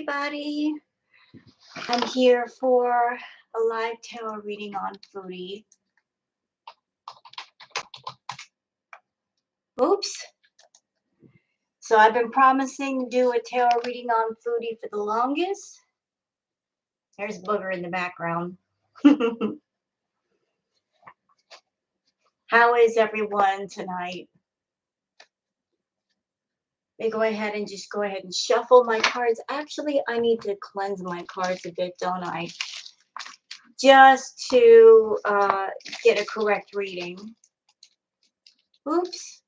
everybody. I'm here for a live tarot reading on Foodie. Oops. So I've been promising to do a tarot reading on Foodie for the longest. There's Booger in the background. How is everyone tonight? Let me go ahead and shuffle my cards. Actually, I need to cleanse my cards a bit, don't I? Just to get a correct reading. Oops.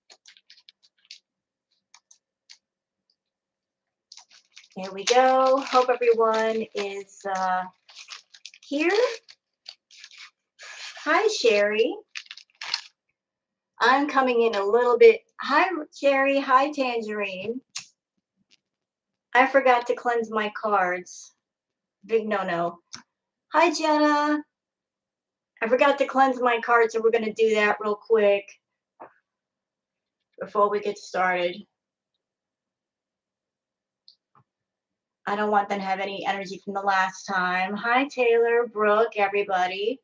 Here we go. Hope everyone is here. Hi, Sherry. I'm coming in a little bit. Hi, Sherry. Hi, Tangerine. I forgot to cleanse my cards. Big no-no. Hi, Jenna. I forgot to cleanse my cards, so we're going to do that real quick before we get started. I don't want them to have any energy from the last time. Hi, Taylor, Brooke, everybody.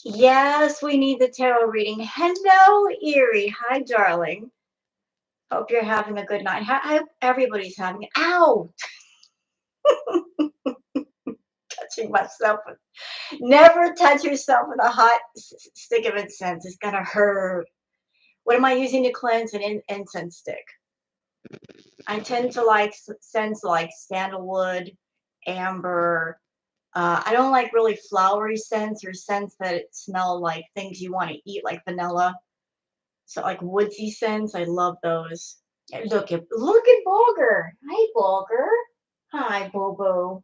Yes, we need the tarot reading. Hello, Erie. Hi, darling. Hope you're having a good night. How everybody's having it. Ow! Touching myself. Never touch yourself with a hot stick of incense. It's going to hurt. What am I using to cleanse? An incense stick. I tend to like scents like sandalwood, amber. I don't like really flowery scents or scents that smell like things you want to eat, like vanilla. So like woodsy scents, I love those. Look at Bulger. Hi, Bulger. Hi, Boo-Boo.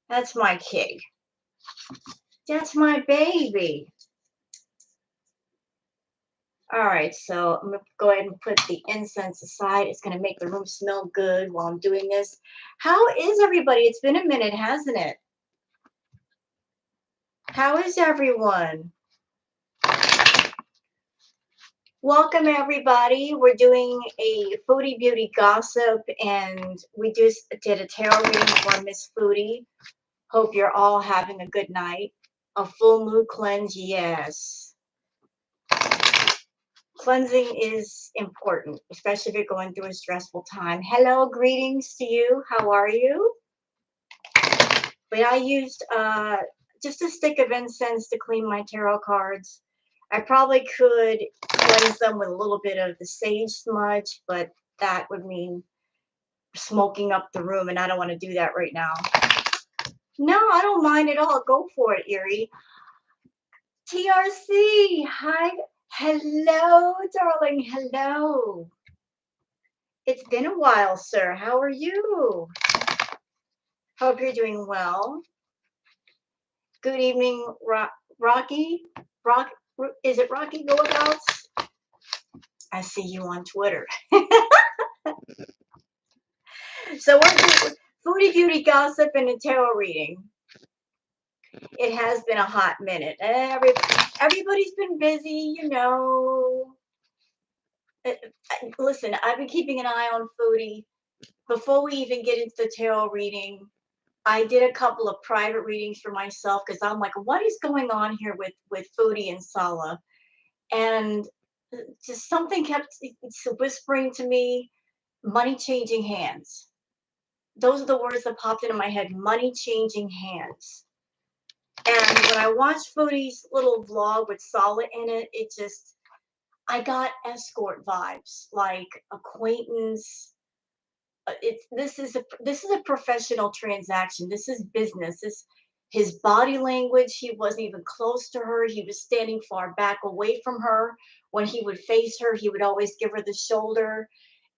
That's my kid. That's my baby. All right, so I'm going to go ahead and put the incense aside. It's going to make the room smell good while I'm doing this. How is everybody? It's been a minute, hasn't it? How is everyone? Welcome, everybody. We're doing a Foodie Beauty Gossip, and we just did a tarot reading for Miss Foodie. Hope you're all having a good night. A full moon cleanse, yes. Cleansing is important, especially if you're going through a stressful time. Hello, greetings to you. How are you? But I used just a stick of incense to clean my tarot cards. I probably could cleanse them with a little bit of the sage smudge, but that would mean smoking up the room, and I don't want to do that right now. No, I don't mind at all. Go for it, Erie. TRC, hi. Hello, darling. Hello. It's been a while, sir. How are you? Hope you're doing well. Good evening, Rocky. Is it Rocky Go-Abouts? I see you on Twitter. So we're doing Foodie Beauty Gossip and a tarot reading. It has been a hot minute. Everybody's been busy, you know. Listen, I've been keeping an eye on Foodie. Before we even get into the tarot reading, I did a couple of private readings for myself because I'm like, what is going on here with Foodie and Salah? And just something kept whispering to me, money changing hands. Those are the words that popped into my head, money changing hands. And when I watched Foodie's little vlog with Salah in it, I got escort vibes, like acquaintance. This is a professional transaction. This is business. His body language. He wasn't even close to her. He was standing far back away from her. When he would face her, he would always give her the shoulder.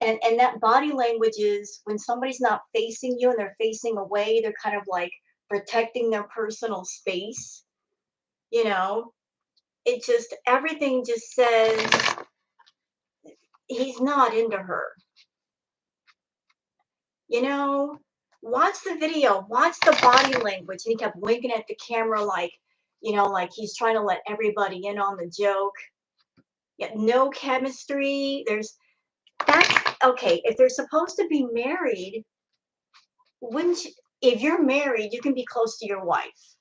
And that body language is when somebody's not facing you and they're facing away, they're kind of like protecting their personal space. You know, everything just says he's not into her. You know, watch the video, watch the body language. And he kept winking at the camera like, you know, like he's trying to let everybody in on the joke. Yet no chemistry. That's okay. If they're supposed to be married, wouldn't you, if you're married, you can be close to your wife,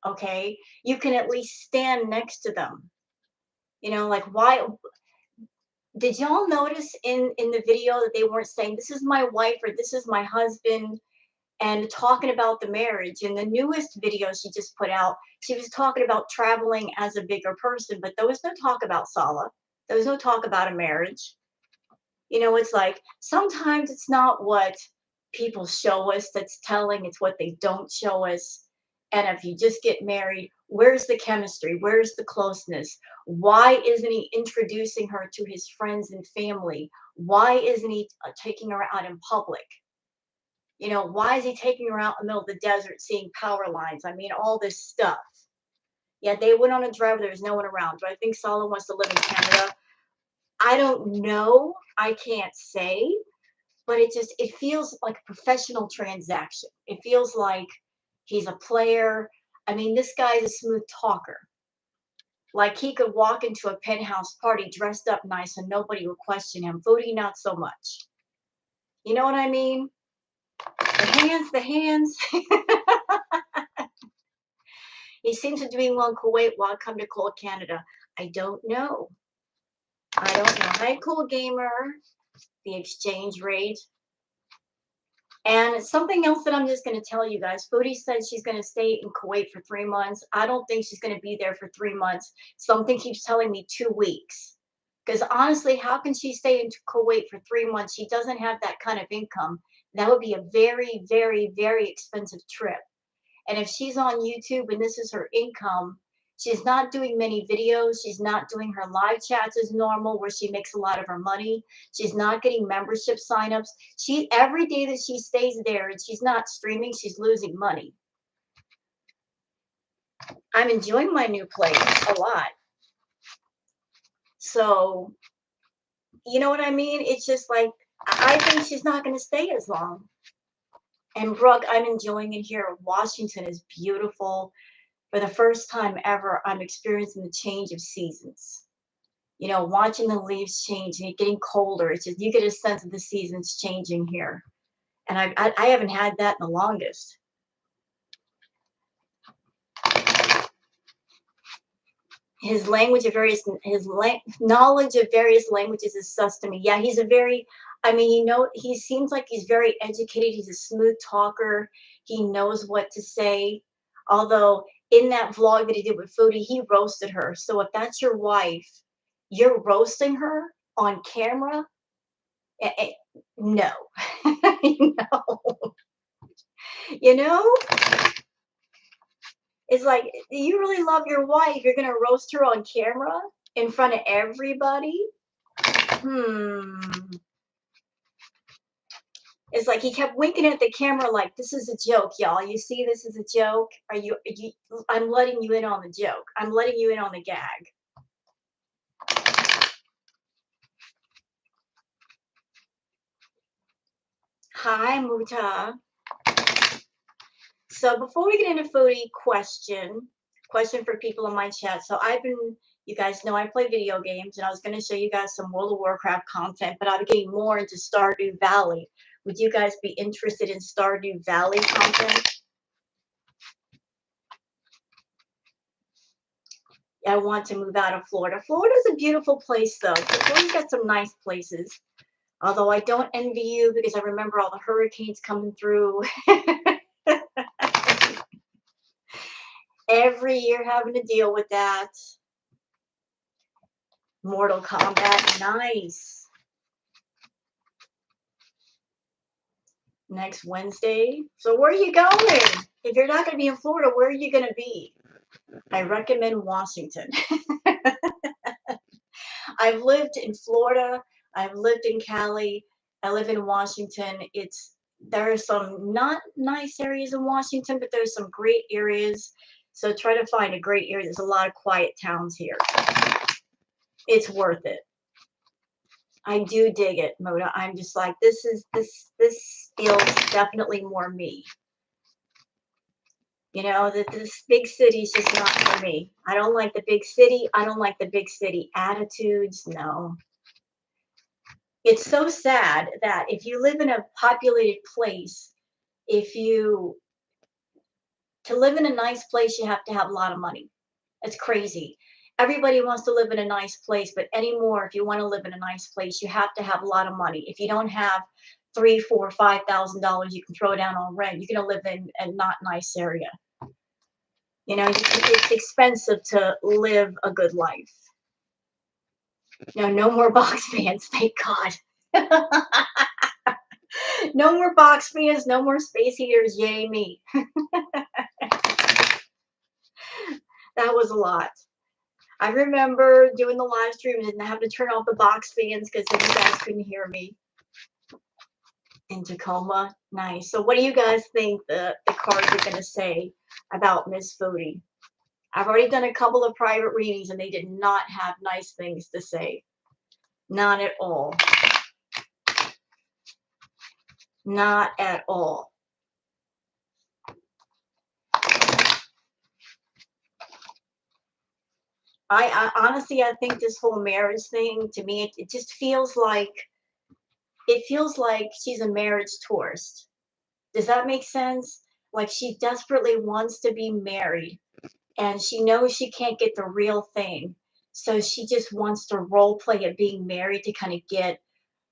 okay? You can at least stand next to them. You know, like why did y'all notice in the video that they weren't saying this is my wife or this is my husband and talking about the marriage? In the newest video she just put out, she was talking about traveling as a bigger person, but there was no talk about Salah. There was no talk about a marriage. You know, it's like sometimes it's not what people show us that's telling, it's what they don't show us. And if you just get married, where's the chemistry? Where's the closeness? Why isn't he introducing her to his friends and family? Why isn't he taking her out in public? You know, why is he taking her out in the middle of the desert seeing power lines? I mean, all this stuff. Yeah, they went on a drive. There was no one around. Do I think Salah wants to live in Canada? I don't know. I can't say, but it feels like a professional transaction. It feels like he's a player. I mean, this guy's a smooth talker. Like he could walk into a penthouse party dressed up nice and nobody would question him. Foodie, not so much. You know what I mean? The hands. He seems to be doing well in Kuwait. Why come to cold Canada? I don't know. I don't know. Hi, cool gamer. The exchange rate. And something else that I'm just going to tell you guys. Foodie said she's going to stay in Kuwait for 3 months. I don't think she's going to be there for 3 months. Something keeps telling me 2 weeks. Because honestly, how can she stay in Kuwait for 3 months? She doesn't have that kind of income. That would be a very, very, very expensive trip. And if she's on YouTube and this is her income, she's not doing many videos. She's not doing her live chats as normal where she makes a lot of her money. She's not getting membership signups. She every day that she stays there and she's not streaming, she's losing money. I'm enjoying my new place a lot. So, you know what I mean? It's just like I think she's not going to stay as long. And Brooke, I'm enjoying it here. Washington is beautiful. For the first time ever, I'm experiencing the change of seasons. You know, watching the leaves change and it getting colder. It's just you get a sense of the seasons changing here, and I haven't had that in the longest. His language of various knowledge of various languages is sus to me. Yeah, he's a very. I mean, he seems like he's very educated. He's a smooth talker. He knows what to say. Although in that vlog that he did with Foodie, he roasted her. So if that's your wife, you're roasting her on camera. No, no, you know, it's like you really love your wife. You're gonna roast her on camera in front of everybody. It's like he kept winking at the camera like this is a joke, y'all. You see, this is a joke. Are you? I'm letting you in on the joke. I'm letting you in on the gag. Hi, Muta. So before we get into Foodie, question for people in my chat. So you guys know I play video games, and I was going to show you guys some World of Warcraft content, but I'm getting more into Stardew Valley. Would you guys be interested in Stardew Valley content? I want to move out of Florida. Florida's a beautiful place, though. Florida's got some nice places. Although I don't envy you because I remember all the hurricanes coming through. Every year having to deal with that. Mortal Kombat, nice. Next Wednesday. So where are you going? If you're not going to be in Florida, where are you going to be? I recommend Washington. I've lived in Florida. I've lived in Cali. I live in Washington. There are some not nice areas in Washington, but there's some great areas. So try to find a great area. There's a lot of quiet towns here. It's worth it. I do dig it, Moda. I'm just like, this feels definitely more me. You know, that this big city is just not for me. I don't like the big city. I don't like the big city attitudes. No. It's so sad that if you live in a populated place, if you to live in a nice place, you have to have a lot of money. It's crazy. Everybody wants to live in a nice place, but anymore, if you want to live in a nice place, you have to have a lot of money. If you don't have three, four, $5,000, you can throw down on rent. You're gonna live in a not nice area. You know, it's expensive to live a good life. No, no more box fans, thank God. No more box fans, no more space heaters, yay me. That was a lot. I remember doing the live streams and I had to turn off the box fans because then you guys couldn't hear me. In Tacoma, nice. So what do you guys think the cards are going to say about Miss Foodie? I've already done a couple of private readings and they did not have nice things to say. Not at all. Not at all. I honestly, I think this whole marriage thing, to me, it just feels like, she's a marriage tourist. Does that make sense? Like she desperately wants to be married and she knows she can't get the real thing. So she just wants to role play at being married to kind of get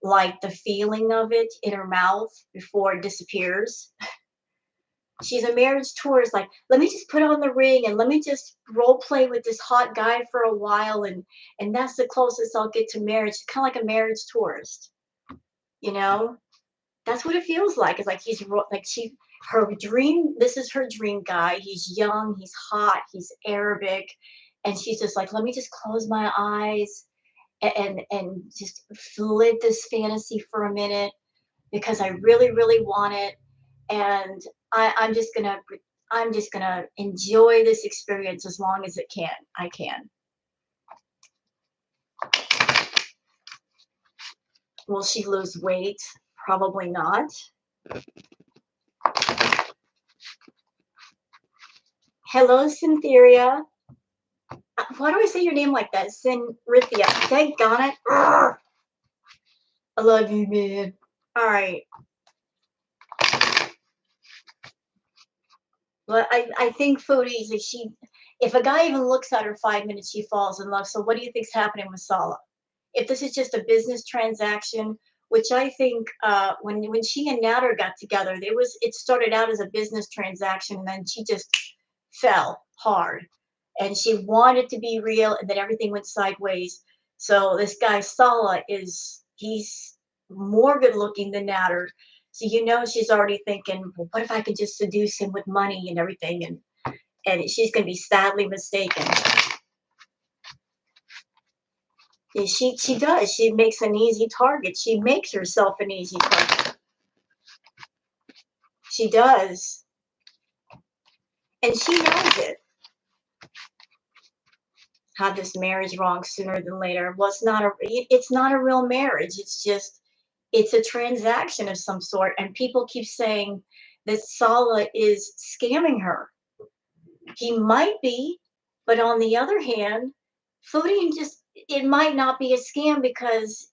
like the feeling of it in her mouth before it disappears. She's a marriage tourist, like, let me just put on the ring and let me just role play with this hot guy for a while and that's the closest I'll get to marriage. Kind of like a marriage tourist, you know? That's what it feels like. It's like like her dream. This is her dream guy. He's young. He's hot. He's Arabic, and she's just like, let me just close my eyes and just live this fantasy for a minute because I really really want it, and I'm just gonna enjoy this experience as long as I can. Will she lose weight? Probably not. Hello, Cynthia. Why do I say your name like that? Cynthia. Thank God it. I love you, man. All right. Well, I think Foodie's like if a guy even looks at her 5 minutes, she falls in love. So what do you think's happening with Salah? If this is just a business transaction, which I think when she and Nader got together, it started out as a business transaction, and then she just fell hard, and she wanted to be real, and then everything went sideways. So this guy Salah he's more good looking than Nader. So she's already thinking, well, what if I could just seduce him with money and everything, and she's gonna be sadly mistaken. She does. She makes an easy target. She makes herself an easy target. She does. And she knows it. Had this marriage wrong sooner than later. Well, it's not a real marriage. It's a transaction of some sort. And people keep saying that Salah is scamming her. He might be, but on the other hand, it might not be a scam because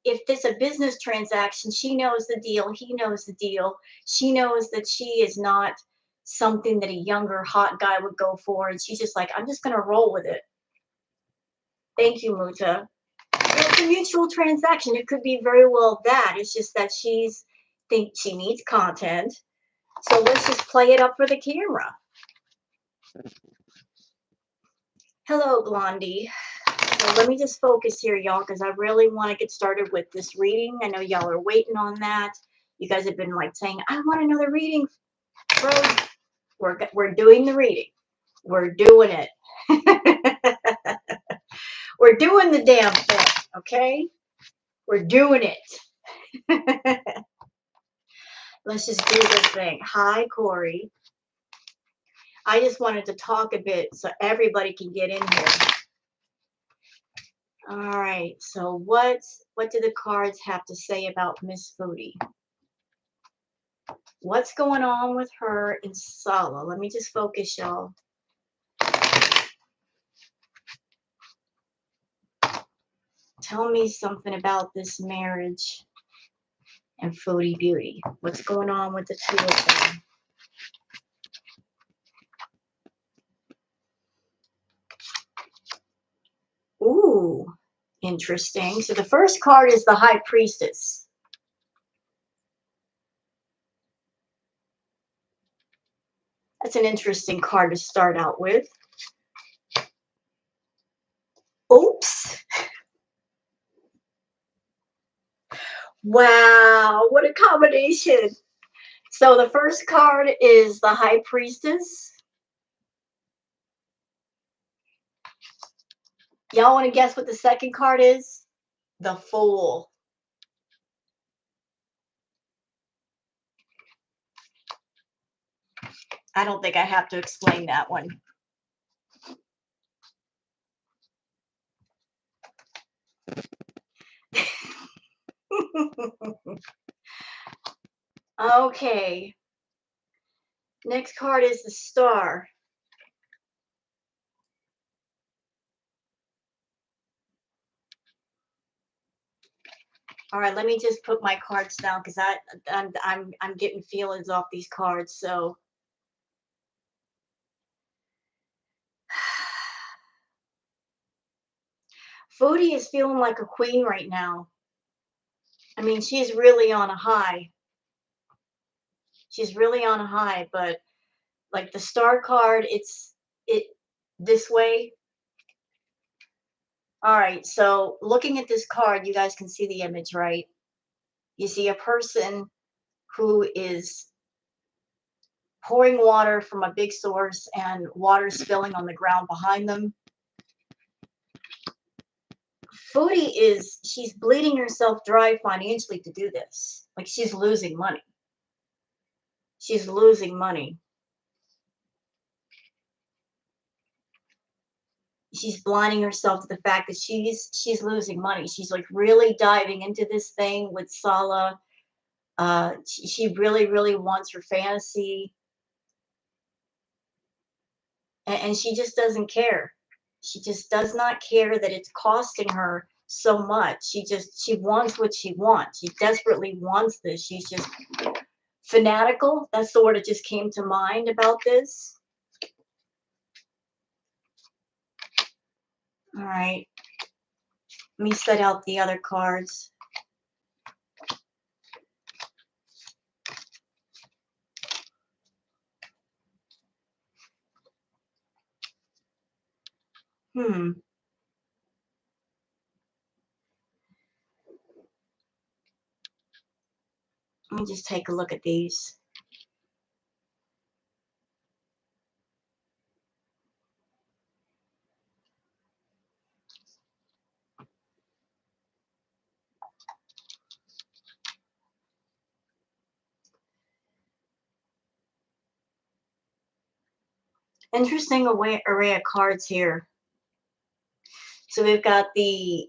if it's a business transaction, she knows the deal, he knows the deal. She knows that she is not something that a younger hot guy would go for, and she's just like, I'm just gonna roll with it. Thank you, Muta. It's a mutual transaction. It could be very well that. It's just that think she needs content. So let's just play it up for the camera. Hello, Blondie. So let me just focus here, y'all, because I really want to get started with this reading. I know y'all are waiting on that. You guys have been like saying, I want another reading. Bro, we're doing the reading. We're doing it. We're doing the damn thing, okay? We're doing it. Let's just do this thing. Hi, Corey. I just wanted to talk a bit so everybody can get in here. All right, so what do the cards have to say about Miss Foodie? What's going on with her and Salah? Let me just focus, y'all. Tell me something about this marriage and Foodie Beauty. What's going on with the two of them? Ooh, interesting. So the first card is the High Priestess. That's an interesting card to start out with. Oops. Wow, what a combination. So the first card is the High Priestess. Y'all want to guess what the second card is? The Fool. I don't think I have to explain that one. Okay. Next card is the Star. All right, let me just put my cards down because I'm getting feelings off these cards. So Foodie is feeling like a queen right now. I mean, she's really on a high. She's really on a high, but like the Star card, it this way. All right, so looking at this card, you guys can see the image, right? You see a person who is pouring water from a big source and water spilling on the ground behind them. Foodie she's bleeding herself dry financially to do this. Like she's losing money. She's losing money. She's blinding herself to the fact that she's losing money. She's like really diving into this thing with Salah. She really, really wants her fantasy. And she just doesn't care. She just does not care that it's costing her so much. She wants what she wants. She desperately wants this. She's just fanatical. That's the word that just came to mind about this. All right. Let me set out the other cards. Let me just take a look at these. Interesting array of cards here. So we've got the,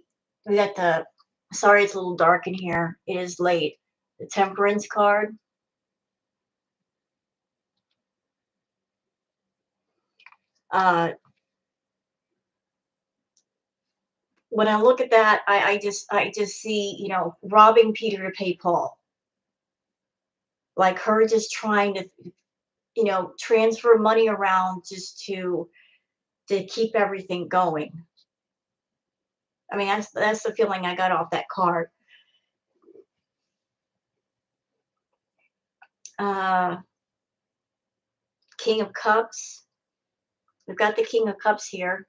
sorry, it's a little dark in here. It is late. The Temperance card. When I look at that, I just see, robbing Peter to pay Paul. Like her just trying to, transfer money around just to keep everything going. I mean, that's the feeling I got off that card. King of Cups. We've got the King of Cups here.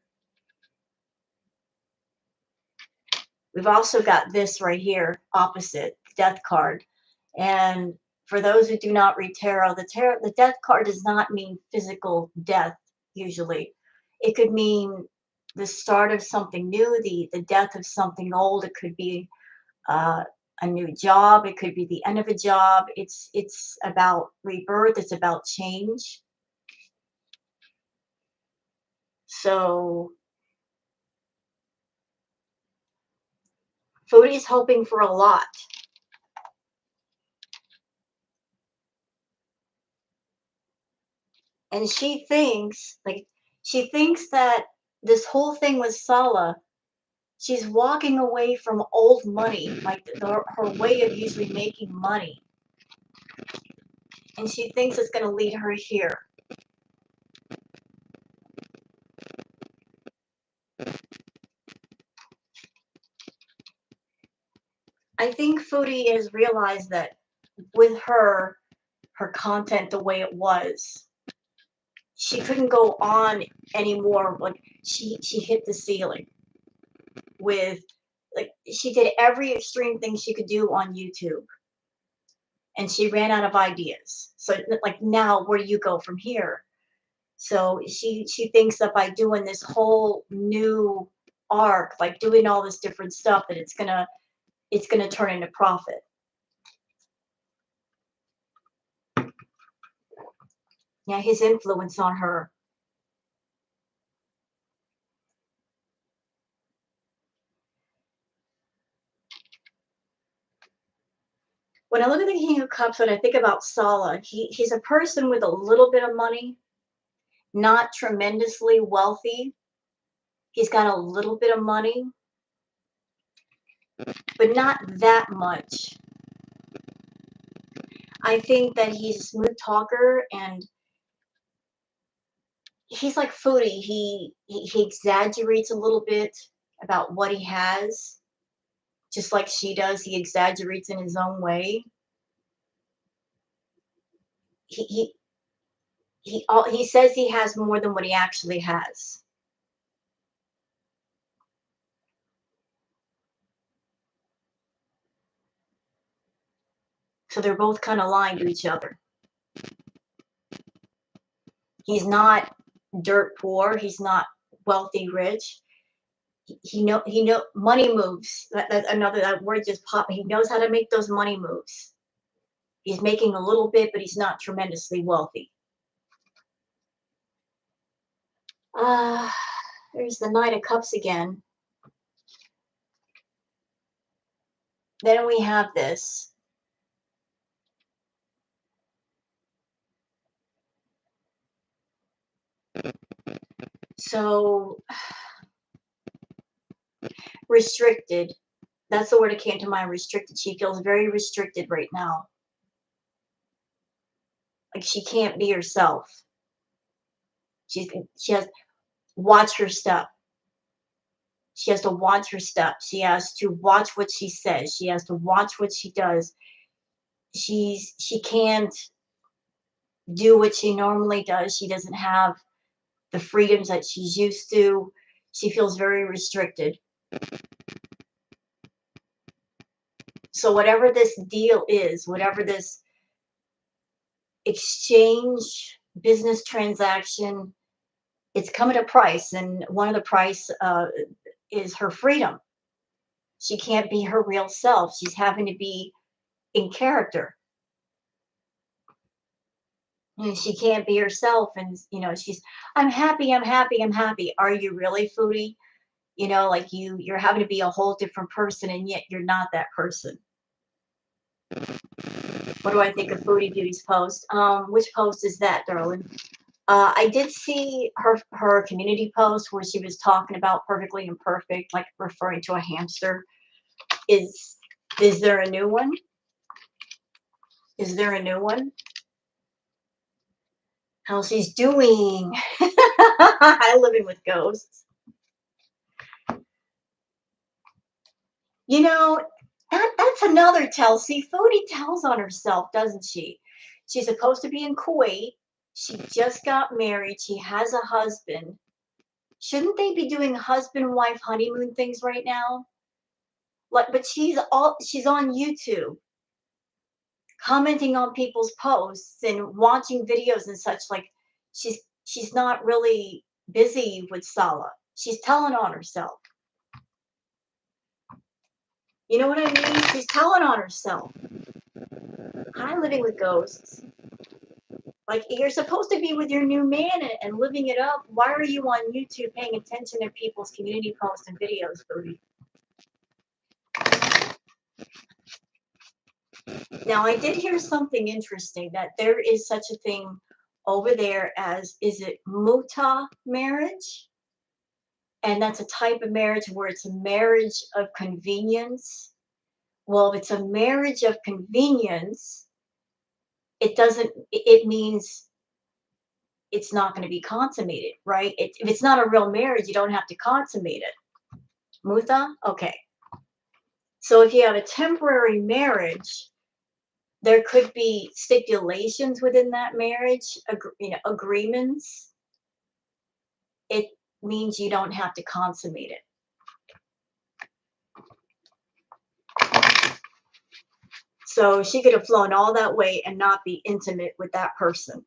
We've also got this right here, opposite, Death card. And for those who do not read tarot, the Death card does not mean physical death usually. It could mean the start of something new, the death of something old. It could be a new job. It could be the end of a job. It's about rebirth. It's about change. So Foodie's hoping for a lot. And she thinks that this whole thing with Salah She's walking away from old money, like her way of usually making money. And she thinks it's going to lead her here. I think Foodie has realized that with her content the way it was, she couldn't go on anymore. Like she hit the ceiling with, like, she did every extreme thing she could do on YouTube, and she ran out of ideas. So like, now where do you go from here? So she thinks that by doing this whole new arc, like doing all this different stuff, that it's gonna turn into profit. Yeah, his influence on her. When I look at the King of Cups, when I think about Salah, he's a person with a little bit of money, not tremendously wealthy. He's got a little bit of money, but not that much. I think that he's a smooth talker, and he's like Foodie. He exaggerates a little bit about what he has, just like she does. He exaggerates in his own way. He he he says he has more than what he actually has. So they're both kind of lying to each other. He's not dirt poor. He's not wealthy rich. He know money moves. That's another, that word just popped. He knows how to make those money moves. He's making a little bit, but he's not tremendously wealthy. Uh, there's the Knight of Cups again. Then we have this. So restricted. That's the word that came to mind, restricted. She feels very restricted right now. Like she can't be herself. She has watch her step. She has to watch her step. She has to watch what she says. She has to watch what she does. She can't do what she normally does. She doesn't have the freedoms that she's used to. She feels very restricted. So whatever this deal is, whatever this exchange business transaction, it's come at a price, and one of the price is her freedom. She can't be her real self. She's having to be in character. And she can't be herself, and she's, I'm happy, I'm happy, I'm happy. Are you really, Foodie? Like you're having to be a whole different person, and yet you're not that person. What do I think of Foodie Beauty's post? Which post is that, darling? I did see her community post where she was talking about perfectly imperfect, like referring to a hamster. Is there a new one? Is there a new one? How she's doing? I living with ghosts. You know, that's another tell. See, Foodie tells on herself, doesn't she? She's supposed to be in Kuwait. She just got married. She has a husband. Shouldn't they be doing husband wife honeymoon things right now? Like, but she's on YouTube, commenting on people's posts and watching videos and such. Like, she's not really busy with Salah. She's telling on herself. You know what I mean? She's telling on herself. Hi, living with ghosts. Like, you're supposed to be with your new man and living it up. Why are you on YouTube paying attention to people's community posts and videos, Foodie? Now, I did hear something interesting, that there is such a thing over there as, is it muta marriage? And that's a type of marriage where it's a marriage of convenience. Well, if it's a marriage of convenience, it doesn't, it means it's not going to be consummated, right? If it's not a real marriage, you don't have to consummate it. Mutha? Okay. So if you have a temporary marriage, there could be stipulations within that marriage, agreements. It means you don't have to consummate it. So she could have flown all that way and not be intimate with that person.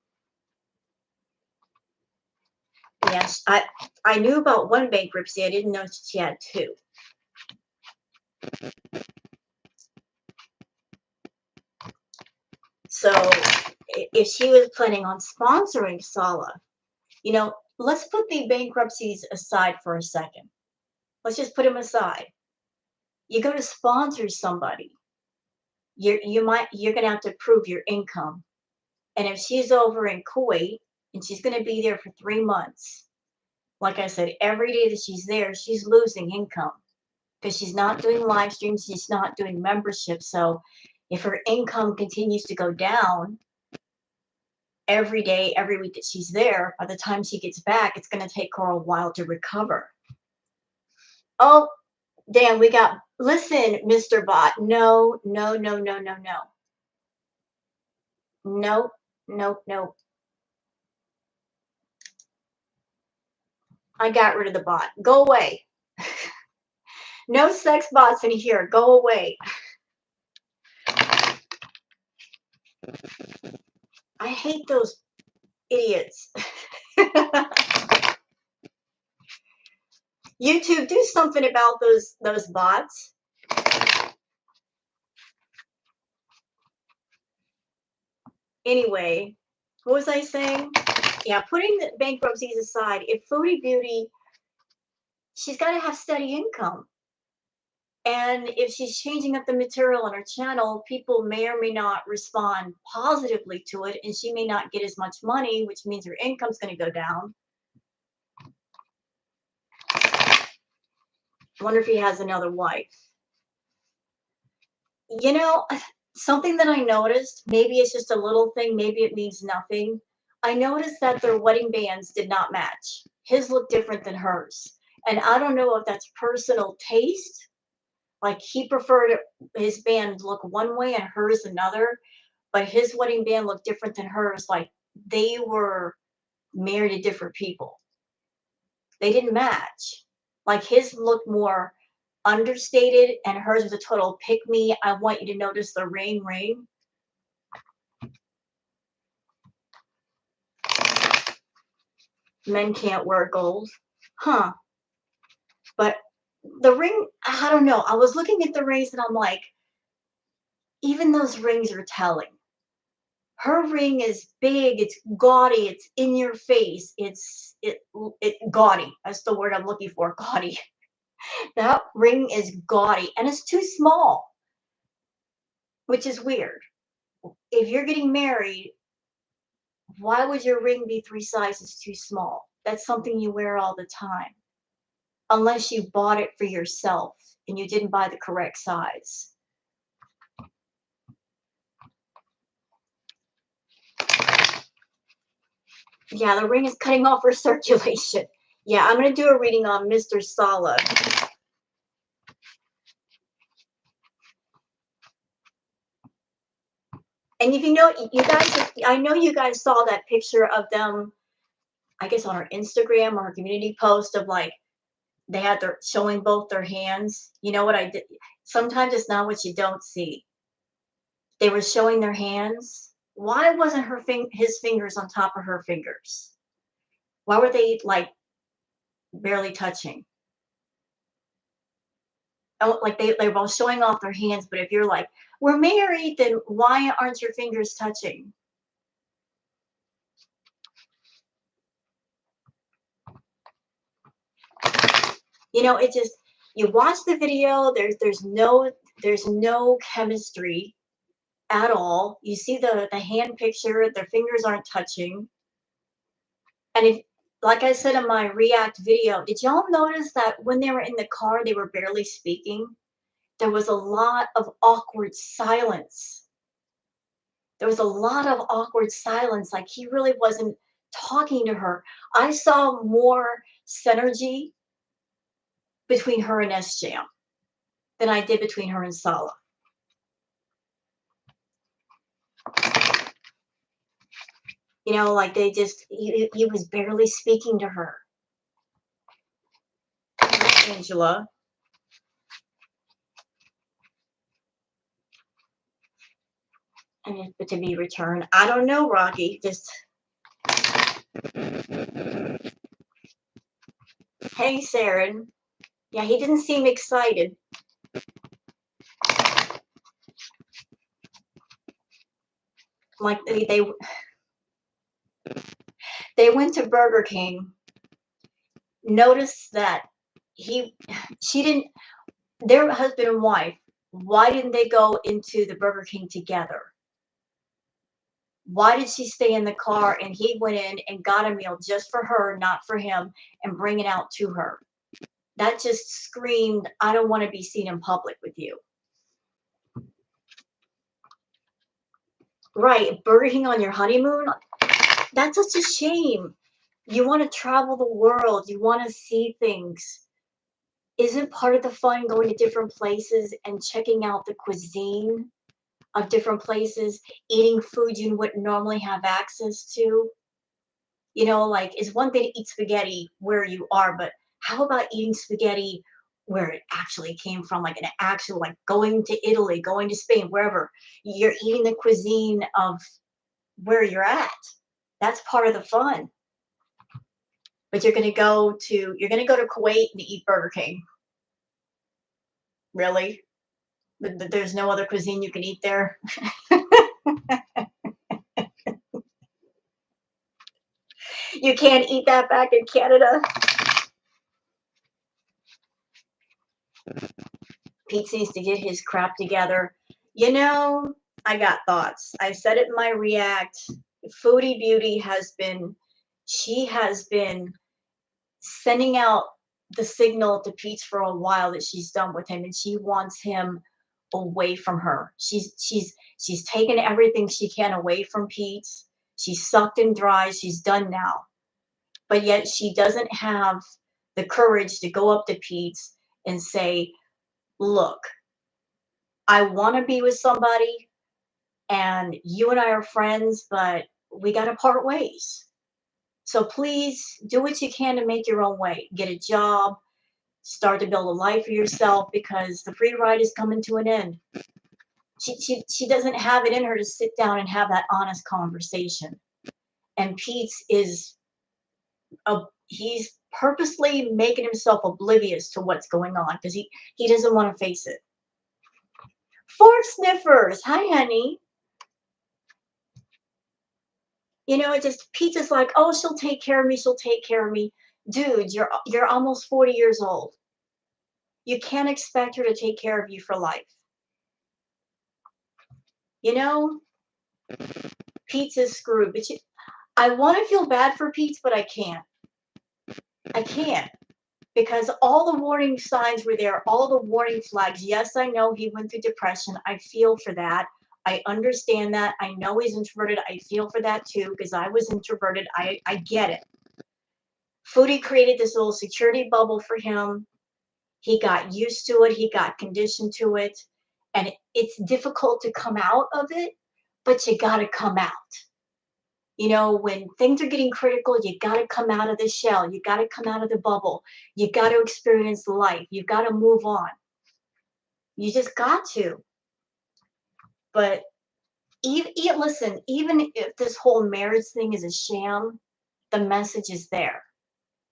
Yes, I knew about one bankruptcy. I didn't know she had two. So if she was planning on sponsoring Salah, let's put the bankruptcies aside for a second. Let's just put them aside. You go to sponsor somebody, you're gonna have to prove your income. And if she's over in Kuwait and she's gonna be there for 3 months, like I said, every day that she's there, she's losing income because she's not doing live streams, she's not doing membership. So if her income continues to go down every day, every week that she's there, by the time she gets back, it's going to take her a while to recover. Oh, damn, listen, Mr. Bot. No, no, no, no, no, no. Nope, nope, nope. I got rid of the bot. Go away. No sex bots in here. Go away. I hate those idiots. YouTube, do something about those bots. Anyway, what was I saying? Yeah, putting the bankruptcies aside, if Foodie Beauty, she's got to have steady income. And if she's changing up the material on her channel, people may or may not respond positively to it, and she may not get as much money, which means her income's going to go down. I wonder if he has another wife. Something that I noticed, maybe it's just a little thing, maybe it means nothing. I noticed that their wedding bands did not match. His looked different than hers. And I don't know if that's personal taste. Like he preferred his band look one way and hers another, but his wedding band looked different than hers. Like they were married to different people. They didn't match. Like his looked more understated and hers was a total pick me. I want you to notice the ring. Men can't wear gold. Huh. But the ring, I don't know. I was looking at the rings and I'm like, even those rings are telling. Her ring is big, it's gaudy, it's in your face, it's gaudy. That's the word I'm looking for, gaudy. That ring is gaudy and it's too small, which is weird. If you're getting married, why would your ring be 3 sizes too small? That's something you wear all the time. Unless you bought it for yourself and you didn't buy the correct size. Yeah, the ring is cutting off her circulation. Yeah, I'm going to do a reading on Mr. Salah. And if you guys, I know you guys saw that picture of them, I guess on our Instagram or our community post of like, they had their showing both their hands. You know what I did? Sometimes it's not what you don't see. They were showing their hands. Why wasn't his fingers on top of her fingers? Why were they like barely touching? Oh, like they're both showing off their hands, but if you're like, we're married, then why aren't your fingers touching? It just, you watch the video, there's no chemistry at all. You see the hand picture, their fingers aren't touching. And like I said in my react video, did y'all notice that when they were in the car, they were barely speaking? There was a lot of awkward silence. There was a lot of awkward silence, like he really wasn't talking to her. I saw more synergy between her and S-Jam than I did between her and Salah. You know, like they just, he was barely speaking to her. Angela. And to be returned. I don't know, Rocky. Just, hey, Saren. Yeah, he didn't seem excited. Like they went to Burger King. Noticed that she didn't, their husband and wife, why didn't they go into the Burger King together? Why did she stay in the car and he went in and got a meal just for her, not for him, and bring it out to her? That just screamed, I don't want to be seen in public with you. Right, Burger King on your honeymoon? That's such a shame. You want to travel the world. You want to see things. Isn't part of the fun going to different places and checking out the cuisine of different places, eating food you wouldn't normally have access to? You know, like it's one thing to eat spaghetti where you are, but how about eating spaghetti where it actually came from, like an actual, like going to Italy, going to Spain, wherever. You're eating the cuisine of where you're at. That's part of the fun. But you're gonna go to Kuwait and eat Burger King. Really? There's no other cuisine you can eat there? You can't eat that back in Canada? Pete needs to get his crap together. You know, I got thoughts. I said it in my react. Foodie Beauty has been sending out the signal to Pete for a while that she's done with him and she wants him away from her. She's taken everything she can away from Pete. She's sucked and dry. She's done now. But yet she doesn't have the courage to go up to Pete and say, look, I want to be with somebody and you and I are friends, but we got to part ways. So please do what you can to make your own way. Get a job, start to build a life for yourself because the free ride is coming to an end. She doesn't have it in her to sit down and have that honest conversation. And Pete he's purposely making himself oblivious to what's going on because he doesn't want to face it. Fork sniffers, hi honey. You know, it just Pete is like, oh, she'll take care of me. She'll take care of me. Dude, you're almost 40 years old. You can't expect her to take care of you for life. You know, Pete's is screwed. But I want to feel bad for Pete, but I can't. I can't. Because all the warning signs were there, all the warning flags. Yes, I know he went through depression. I feel for that. I understand that. I know he's introverted. I feel for that too, because I was introverted. I get it. Foodie created this little security bubble for him. He got used to it. He got conditioned to it. And it's difficult to come out of it, but you got to come out. You know, when things are getting critical, you got to come out of the shell. You got to come out of the bubble. You got to experience life. You got to move on. You just got to. But listen, even if this whole marriage thing is a sham, the message is there.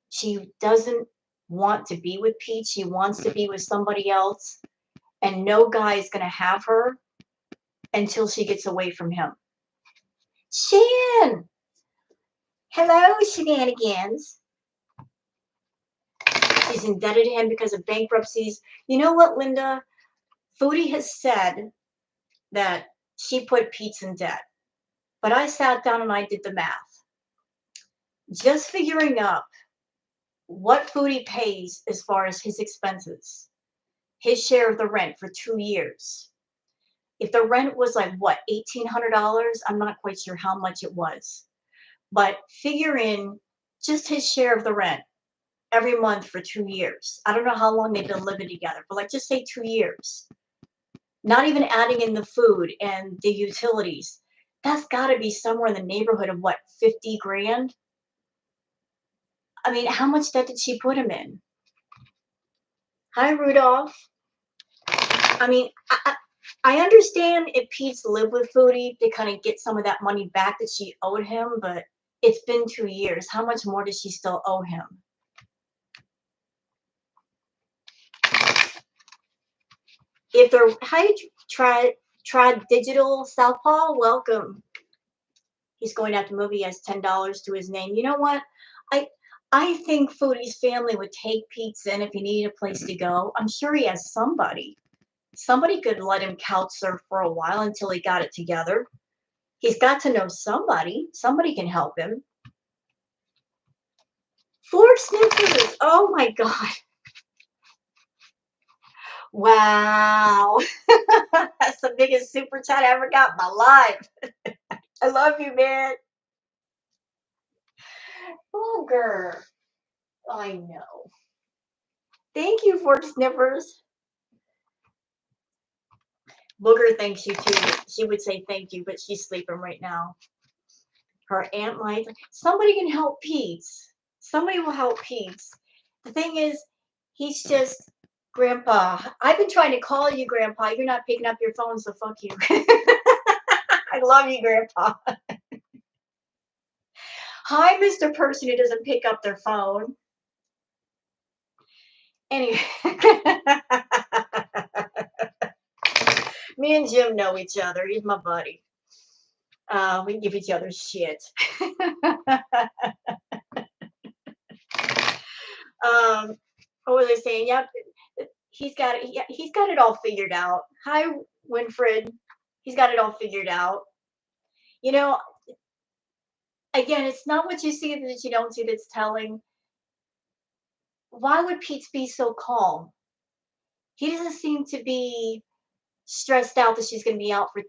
She doesn't want to be with Pete. She wants to be with somebody else. And no guy is going to have her until she gets away from him. Shan! Hello, shenanigans. She's indebted to him because of bankruptcies. You know what, Linda? Foodie has said that she put Pete's in debt. But I sat down and I did the math. Just figuring up what Foodie pays as far as his expenses, his share of the rent for 2 years. If the rent was like what, $1,800, I'm not quite sure how much it was, but figure in just his share of the rent every month for 2 years. I don't know how long they've been living together, but like just say 2 years. Not even adding in the food and the utilities. That's got to be somewhere in the neighborhood of what, 50 grand? I mean, how much debt did she put him in? Hi, Rudolph. I mean, I understand if Pete's lived with Foodie to kind of get some of that money back that she owed him, but it's been 2 years. How much more does she still owe him? If they're, hi, try digital Southpaw, welcome. He's going out to the movie. He has $10 to his name. You know what? I I think Foodie's family would take Pete's in if he needed a place to go. I'm sure he has somebody. Somebody could let him couch surf for a while until he got it together. He's got to know somebody. Somebody can help him. 4 sniffers. Oh my God. Wow. That's the biggest super chat I ever got in my life. I love you, man. Booger. I know. Thank you, 4 sniffers. Booger thanks you too. She would say thank you, but she's sleeping right now. Her aunt might. Somebody can help Pete. Somebody will help Pete. The thing is, he's just Grandpa. I've been trying to call you, Grandpa. You're not picking up your phone, so fuck you. I love you, Grandpa. Hi, Mr. Person who doesn't pick up their phone. Anyway, me and Jim know each other. He's my buddy. We can give each other shit. What was I saying? Yep, he's got it. He's got it all figured out. Hi, Winfred. He's got it all figured out. You know, again, it's not what you see that you don't see that's telling. Why would Pete be so calm? He doesn't seem to be stressed out that she's going to be out for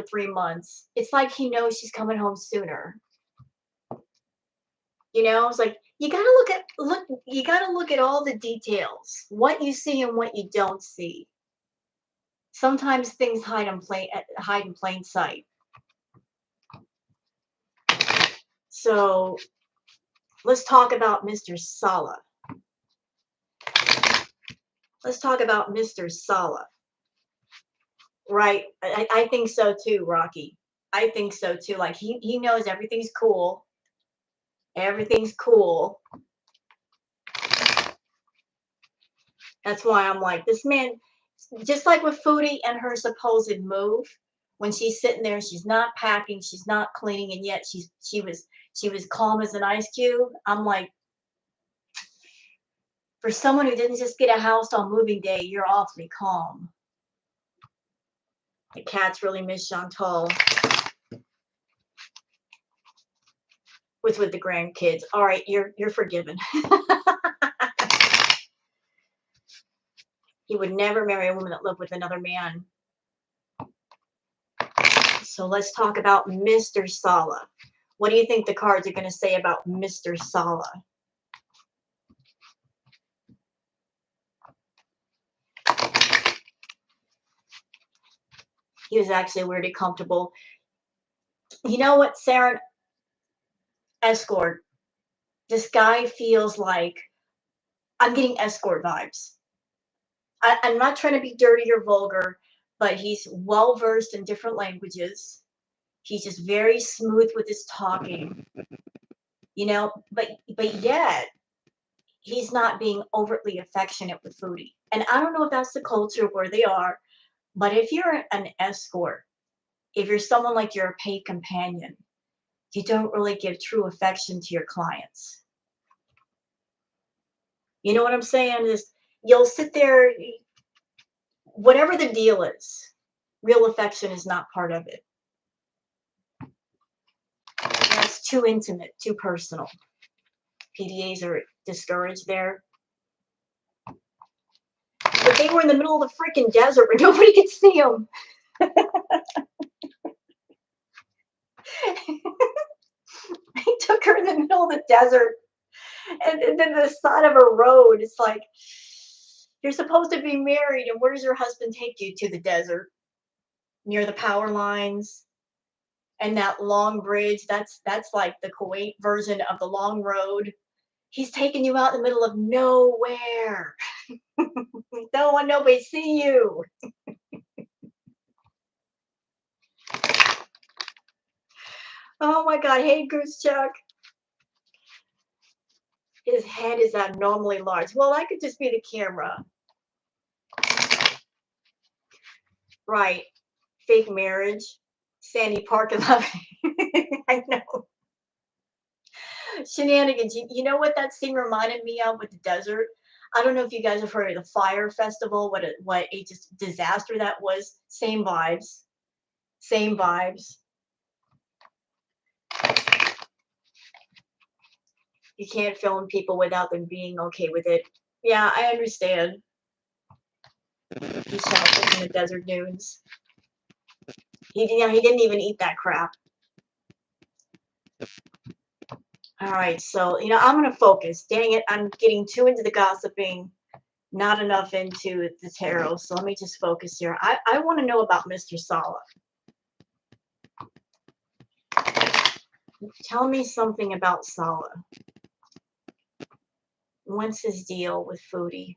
3 months. It's like he knows she's coming home sooner. You know, it's like you got to you got to look at all the details, what you see and what you don't see. Sometimes things hide in plain sight. So let's talk about Mr. Salah. Let's talk about Mr. Salah. Right. I think so too, Rocky. I think so too. Like he knows everything's cool. Everything's cool. That's why I'm like, this man, just like with Foodie and her supposed move, when she's sitting there, she's not packing, she's not cleaning, and yet she was calm as an ice cube. I'm like, for someone who didn't just get a house on moving day, you're awfully calm. The cats really miss Chantal. With the grandkids. All right, you're forgiven. He would never marry a woman that lived with another man. So let's talk about Mr. Salah. What do you think the cards are going to say about Mr. Salah? He was actually weirdly comfortable. You know what, Saren? Escort. This guy feels like I'm getting escort vibes. I'm not trying to be dirty or vulgar, but he's well versed in different languages. He's just very smooth with his talking, you know, but yet he's not being overtly affectionate with Foodie. And I don't know if that's the culture where they are, but if you're an escort, if you're someone like you're a paid companion, you don't really give true affection to your clients. You know what I'm saying? Is you'll sit there, whatever the deal is, real affection is not part of it. That's too intimate, too personal. PDAs are discouraged there. But they were in the middle of the freaking desert where nobody could see them. He took her in the middle of the desert. And then the side of a road, it's like, you're supposed to be married, and where does your husband take you? To the desert, near the power lines, and that long bridge. That's like the Kuwait version of the long road. He's taking you out in the middle of nowhere. Don't want nobody to see you. Oh my God. Hey, Goose Chuck. His head is abnormally large. Well, I could just be the camera. Right. Fake marriage. Sandy Park 11. I know. Shenanigans. You know what that scene reminded me of with the desert? I don't know if you guys have heard of the Fire Festival, what a just disaster that was. Same vibes. Same vibes. You can't film people without them being okay with it. Yeah, I understand. He shouted in the desert dunes. He didn't even eat that crap. All right, so I'm gonna focus. Dang it, I'm getting too into the gossiping, not enough into the tarot. So let me just focus here. I want to know about Mr. Salah. Tell me something about Salah. What's his deal with Foodie?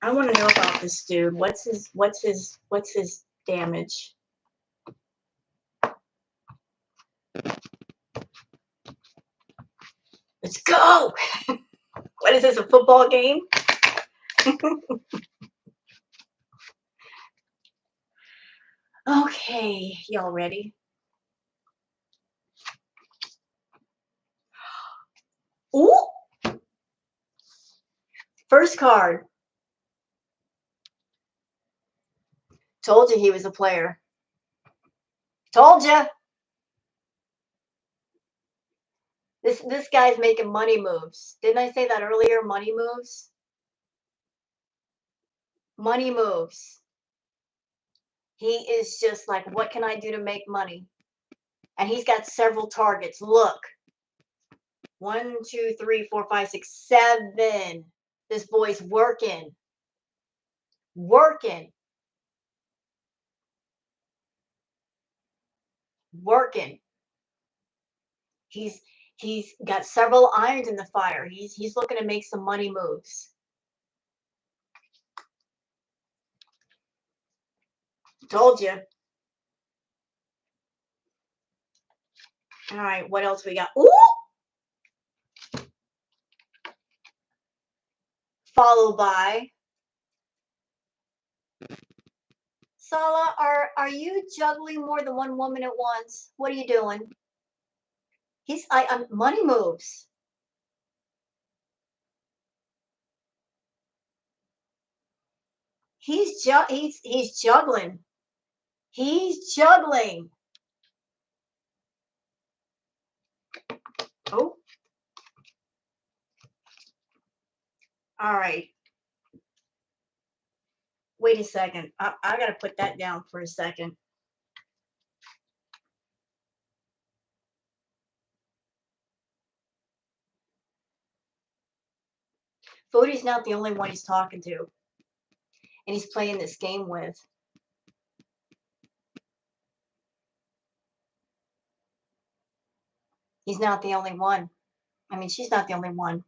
I want to know about this dude. What's his damage? Let's go. What is this, a football game? Okay, y'all ready? Ooh! First card. Told you he was a player. Told you. This guy's making money moves. Didn't I say that earlier? Money moves. Money moves. He is just like, what can I do to make money? And he's got several targets. Look. 1, 2, 3, 4, 5, 6, 7. This boy's working. Working. Working. He's got several irons in the fire. He's looking to make some money moves. Told you. All right, what else we got? Ooh! Followed by Salah, are you juggling more than one woman at once? What are you doing? I'm money moves. He's juggling. He's juggling. Oh. All right. Wait a second. I got to put that down for a second. Foodie's not the only one he's talking to. And he's playing this game with. He's not the only one. I mean, she's not the only one.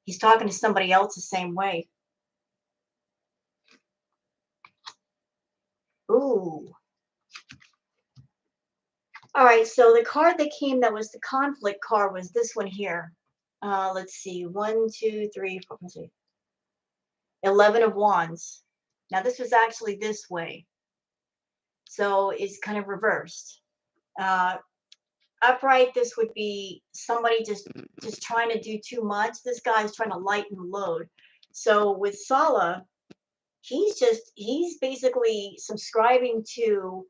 He's talking to somebody else the same way. Ooh. All right, so the card that came that was the conflict card was this one here. Let's see. 1, 2, 3, 4, 5, 6. 11 of Wands. Now, this was actually this way. So it's kind of reversed. Upright, this would be somebody just trying to do too much. This guy's trying to lighten the load. So with Salah, he's basically subscribing to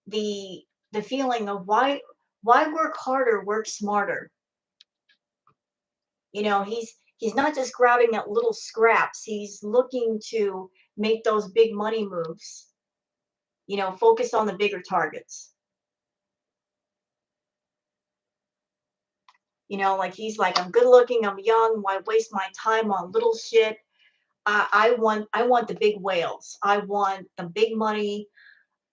the the feeling of why work harder, work smarter. He's not just grabbing at little scraps. He's looking to make those big money moves. Focus on the bigger targets. Like he's like, I'm good looking, I'm young, why waste my time on little shit? I want the big whales. I want the big money.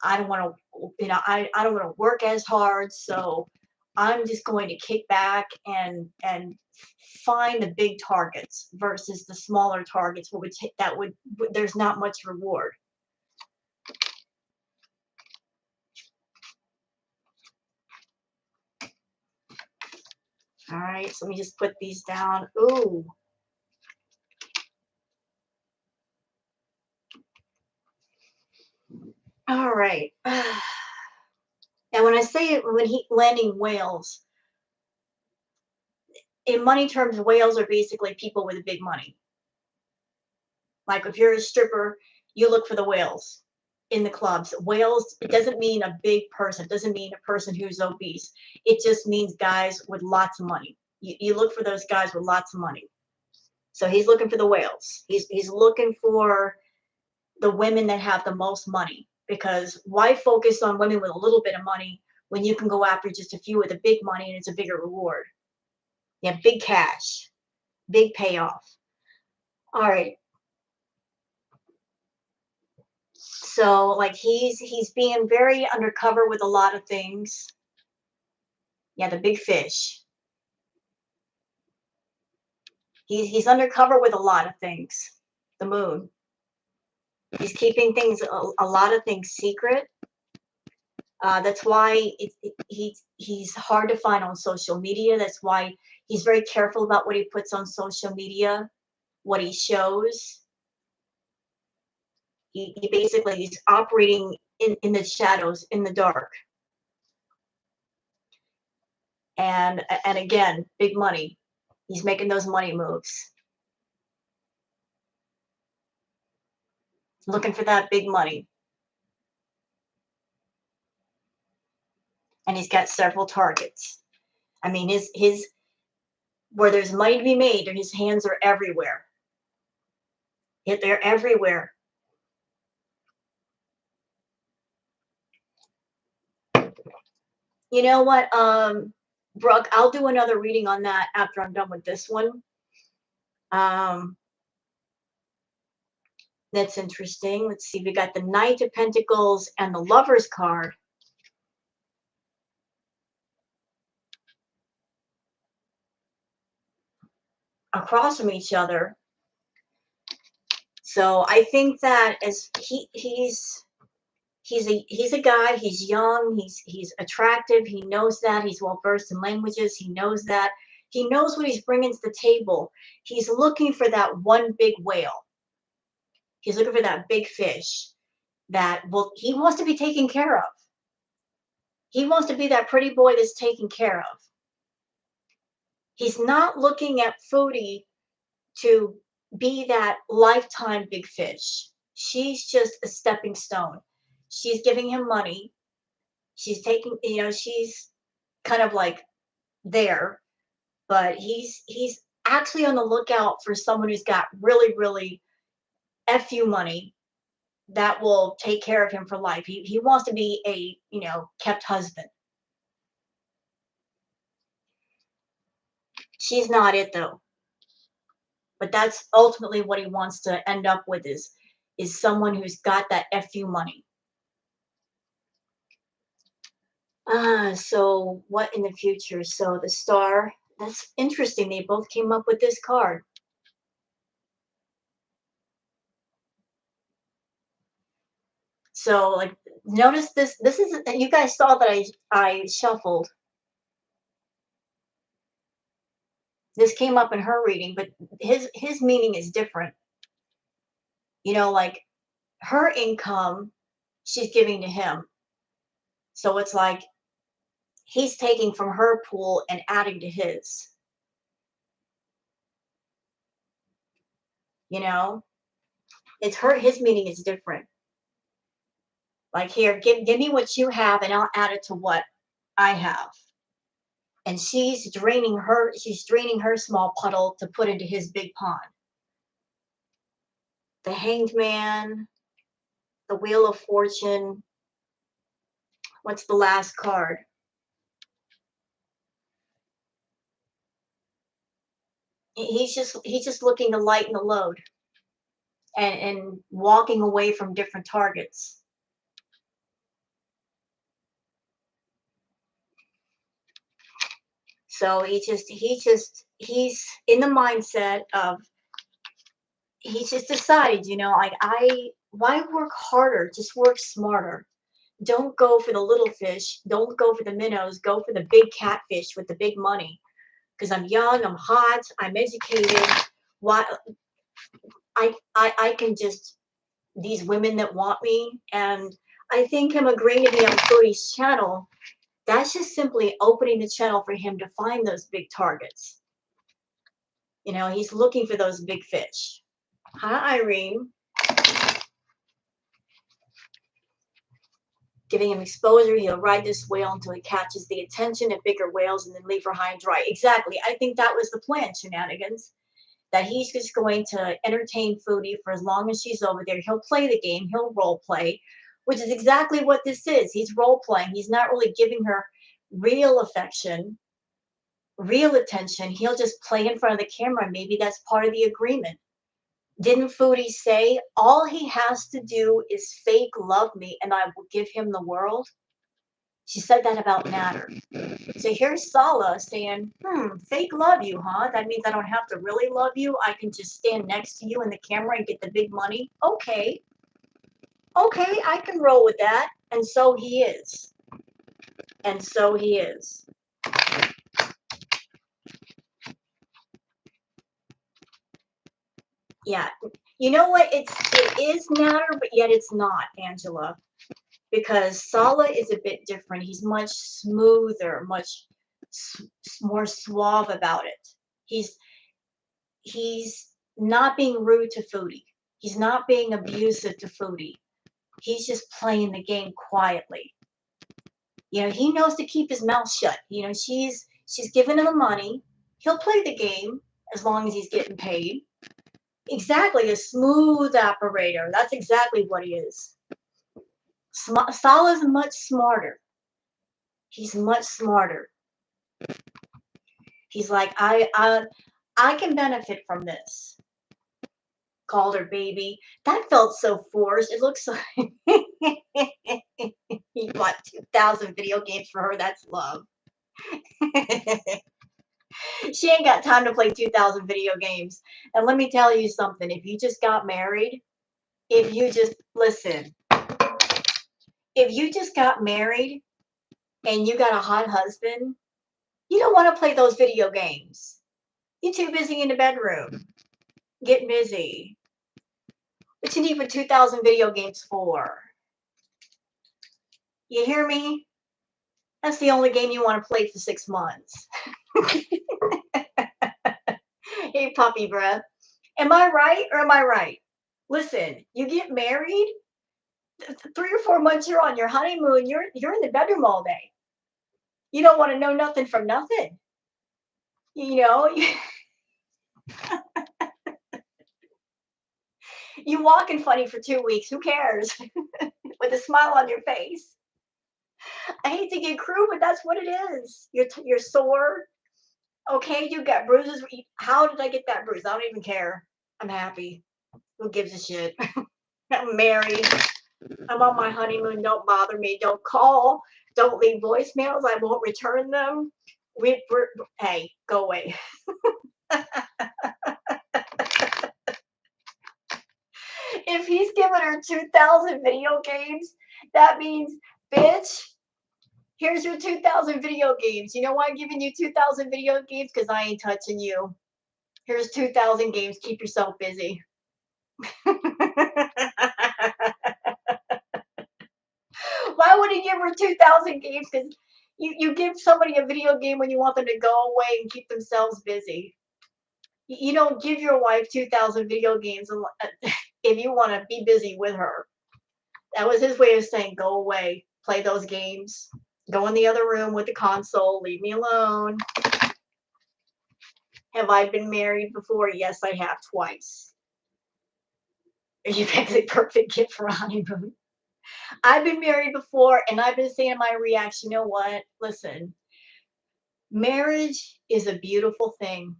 I don't want to, I don't want to work as hard. So I'm just going to kick back and find the big targets versus the smaller targets, which that would there's not much reward. All right, so let me just put these down. Ooh. All right. And when I say when he landing whales, in money terms, whales are basically people with big money. Like if you're a stripper, you look for the whales in the clubs. Whales, it doesn't mean a big person, it doesn't mean a person who's obese. It just means guys with lots of money. You look for those guys with lots of money. So he's looking for the whales. He's looking for the women that have the most money. Because why focus on women with a little bit of money when you can go after just a few with the big money and it's a bigger reward? Yeah, big cash, big payoff. All right. So like he's being very undercover with a lot of things. Yeah, the big fish. He's undercover with a lot of things. The moon. He's keeping a lot of things secret. That's why he's hard to find on social media. That's why he's very careful about what he puts on social media, what he shows. He basically he's operating in the shadows, in the dark. And again, big money. He's making those money moves. Looking for that big money. And he's got several targets. I mean, his where there's money to be made, and his hands are everywhere. They're everywhere. You know what, Brooke, I'll do another reading on that after I'm done with this one. Um, that's interesting. Let's see. We got the Knight of Pentacles and the Lover's card. Across from each other. So I think that as he's a guy, he's young, he's attractive, he knows that, he's well versed in languages, he knows that, he knows what he's bringing to the table. He's looking for that one big whale. He's looking for that big fish that he wants to be taken care of. He wants to be that pretty boy that's taken care of. He's not looking at Foodie to be that lifetime big fish. She's just a stepping stone. She's giving him money. She's taking, she's kind of like there, but he's actually on the lookout for someone who's got really, really FU money that will take care of him for life. He wants to be a, kept husband. She's not it though. But that's ultimately what he wants to end up with is someone who's got that FU money. So what in the future? So the Star, that's interesting. They both came up with this card. So like notice this is, you guys saw that I shuffled. This came up in her reading, but his meaning is different. Like her income she's giving to him. So it's like he's taking from her pool and adding to his. You know, it's her. His meaning is different. Like, here, give me what you have, and I'll add it to what I have. And she's draining her small puddle to put into his big pond. The Hanged Man, the Wheel of Fortune. What's the last card? He's just looking to lighten the load and walking away from different targets. So he's in the mindset of, he's just decided, like, why work harder? Just work smarter. Don't go for the little fish. Don't go for the minnows. Go for the big catfish with the big money. Because I'm young, I'm hot, I'm educated. Why I can just, these women that want me, and I think him agreeing to be on Foodie's channel, that's just simply opening the channel for him to find those big targets. He's looking for those big fish. Hi, Irene. Giving him exposure, he'll ride this whale until he catches the attention of bigger whales and then leave her high and dry. Exactly. I think that was the plan, Shenanigans. That he's just going to entertain Foodie for as long as she's over there. He'll play the game. He'll role play, which is exactly what this is. He's role playing. He's not really giving her real affection, real attention. He'll just play in front of the camera. Maybe that's part of the agreement. Didn't Foodie say, all he has to do is fake love me and I will give him the world? She said that about Natter. So here's Salah saying, fake love you, huh? That means I don't have to really love you. I can just stand next to you in the camera and get the big money. Okay, I can roll with that. And so he is. And so he is. Yeah. You know what? It is Natter, but yet it's not, Angela. Because Salah is a bit different. He's much smoother, much more suave about it. He's not being rude to Foodie. He's not being abusive to Foodie. He's just playing the game quietly. He knows to keep his mouth shut. She's giving him the money. He'll play the game as long as he's getting paid. Exactly, a smooth operator. That's exactly what he is. Salah's much smarter. He's much smarter. He's like, I can benefit from this. Called her baby. That felt so forced. It looks like he bought 2,000 video games for her. That's love. She ain't got time to play 2,000 video games. And let me tell you something. If you just got married, if you just got married and you got a hot husband, you don't want to play those video games. You're too busy in the bedroom. Get busy. What you need for 2,000 video games for? You hear me? That's the only game you want to play for 6 months. Hey, puppy breath. Am I right or am I right? Listen, you get married, 3 or 4 months you're on your honeymoon, you're in the bedroom all day. You don't want to know nothing from nothing. You walking funny for 2 weeks. Who cares? With a smile on your face. I hate to get crude, but that's what it is. You're sore. Okay, you got bruises. How did I get that bruise? I don't even care. I'm happy. Who gives a shit? I'm married. I'm on my honeymoon. Don't bother me. Don't call. Don't leave voicemails. I won't return them. Hey, go away. If he's giving her 2,000 video games, that means, bitch, here's your 2,000 video games. You know why I'm giving you 2,000 video games? Because I ain't touching you. Here's 2,000 games. Keep yourself busy. Why would he give her 2,000 games? Because, You give somebody a video game when you want them to go away and keep themselves busy. You don't give your wife 2,000 video games if you want to be busy with her. That was his way of saying, go away, play those games, go in the other room with the console, leave me alone. Have I been married before? Yes, I have, twice. You picked the perfect gift for a honeymoon. I've been married before, and I've been saying my reaction, you know what? Listen, marriage is a beautiful thing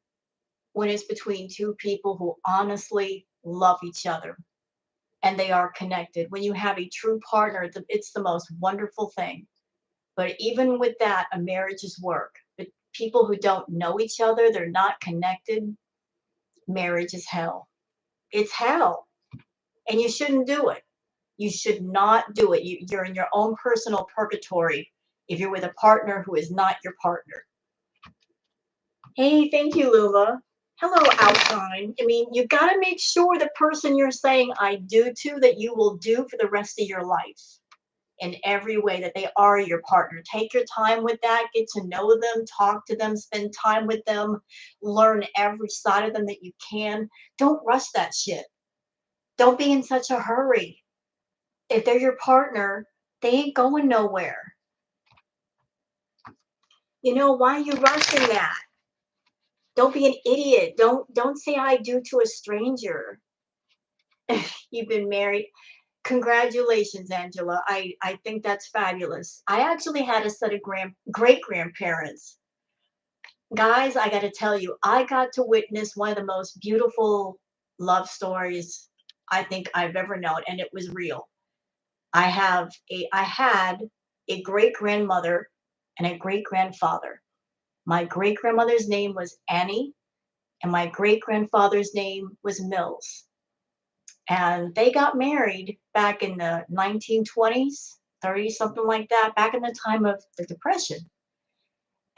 when it's between two people who honestly love each other and they are connected. When you have a true partner, it's the most wonderful thing. But even with that, a marriage is work. But people who don't know each other, they're not connected, marriage is hell. It's hell. And you shouldn't do it. You should not do it. You're in your own personal purgatory if you're with a partner who is not your partner. Hey, thank you, Lula. Hello, Outshine. I mean, you got to make sure the person you're saying I do to that you will do for the rest of your life in every way, that they are your partner. Take your time with that. Get to know them, talk to them, spend time with them, learn every side of them that you can. Don't rush that shit. Don't be in such a hurry. If they're your partner, they ain't going nowhere. You know, why are you rushing that? Don't be an idiot. Don't say I do to a stranger. You've been married. Congratulations, Angela. I think that's fabulous. I actually had a set of great grandparents. Guys, I got to tell you, I got to witness one of the most beautiful love stories I think I've ever known, and it was real. I had a great grandmother and a great grandfather. My great grandmother's name was Annie, and my great grandfather's name was Mills. And they got married back in the 1920s, 30s, something like that, back in the time of the Depression.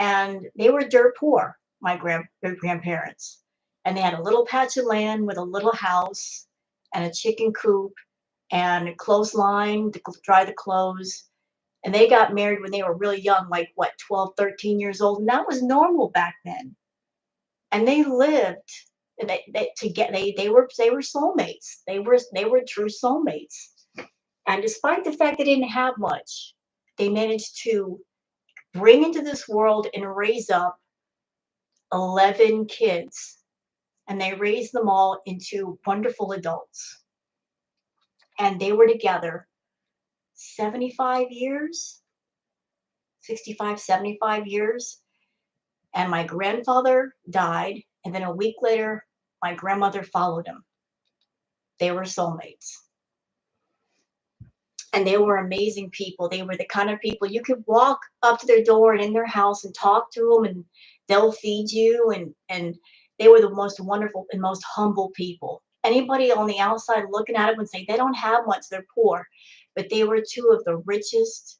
And they were dirt poor, their grandparents. And they had a little patch of land with a little house and a chicken coop and a clothesline to dry the clothes. And they got married when they were really young, like what, 12, 13 years old. And that was normal back then. And they lived, and they were soulmates. They were true soulmates. And despite the fact they didn't have much, they managed to bring into this world and raise up 11 kids. And they raised them all into wonderful adults. And they were together 75 years, 65, 75 years. And my grandfather died. And then a week later, my grandmother followed him. They were soulmates. And they were amazing people. They were the kind of people you could walk up to their door and in their house and talk to them, and they'll feed you. And they were the most wonderful and most humble people. Anybody on the outside looking at it would say they don't have much, they're poor. But they were two of the richest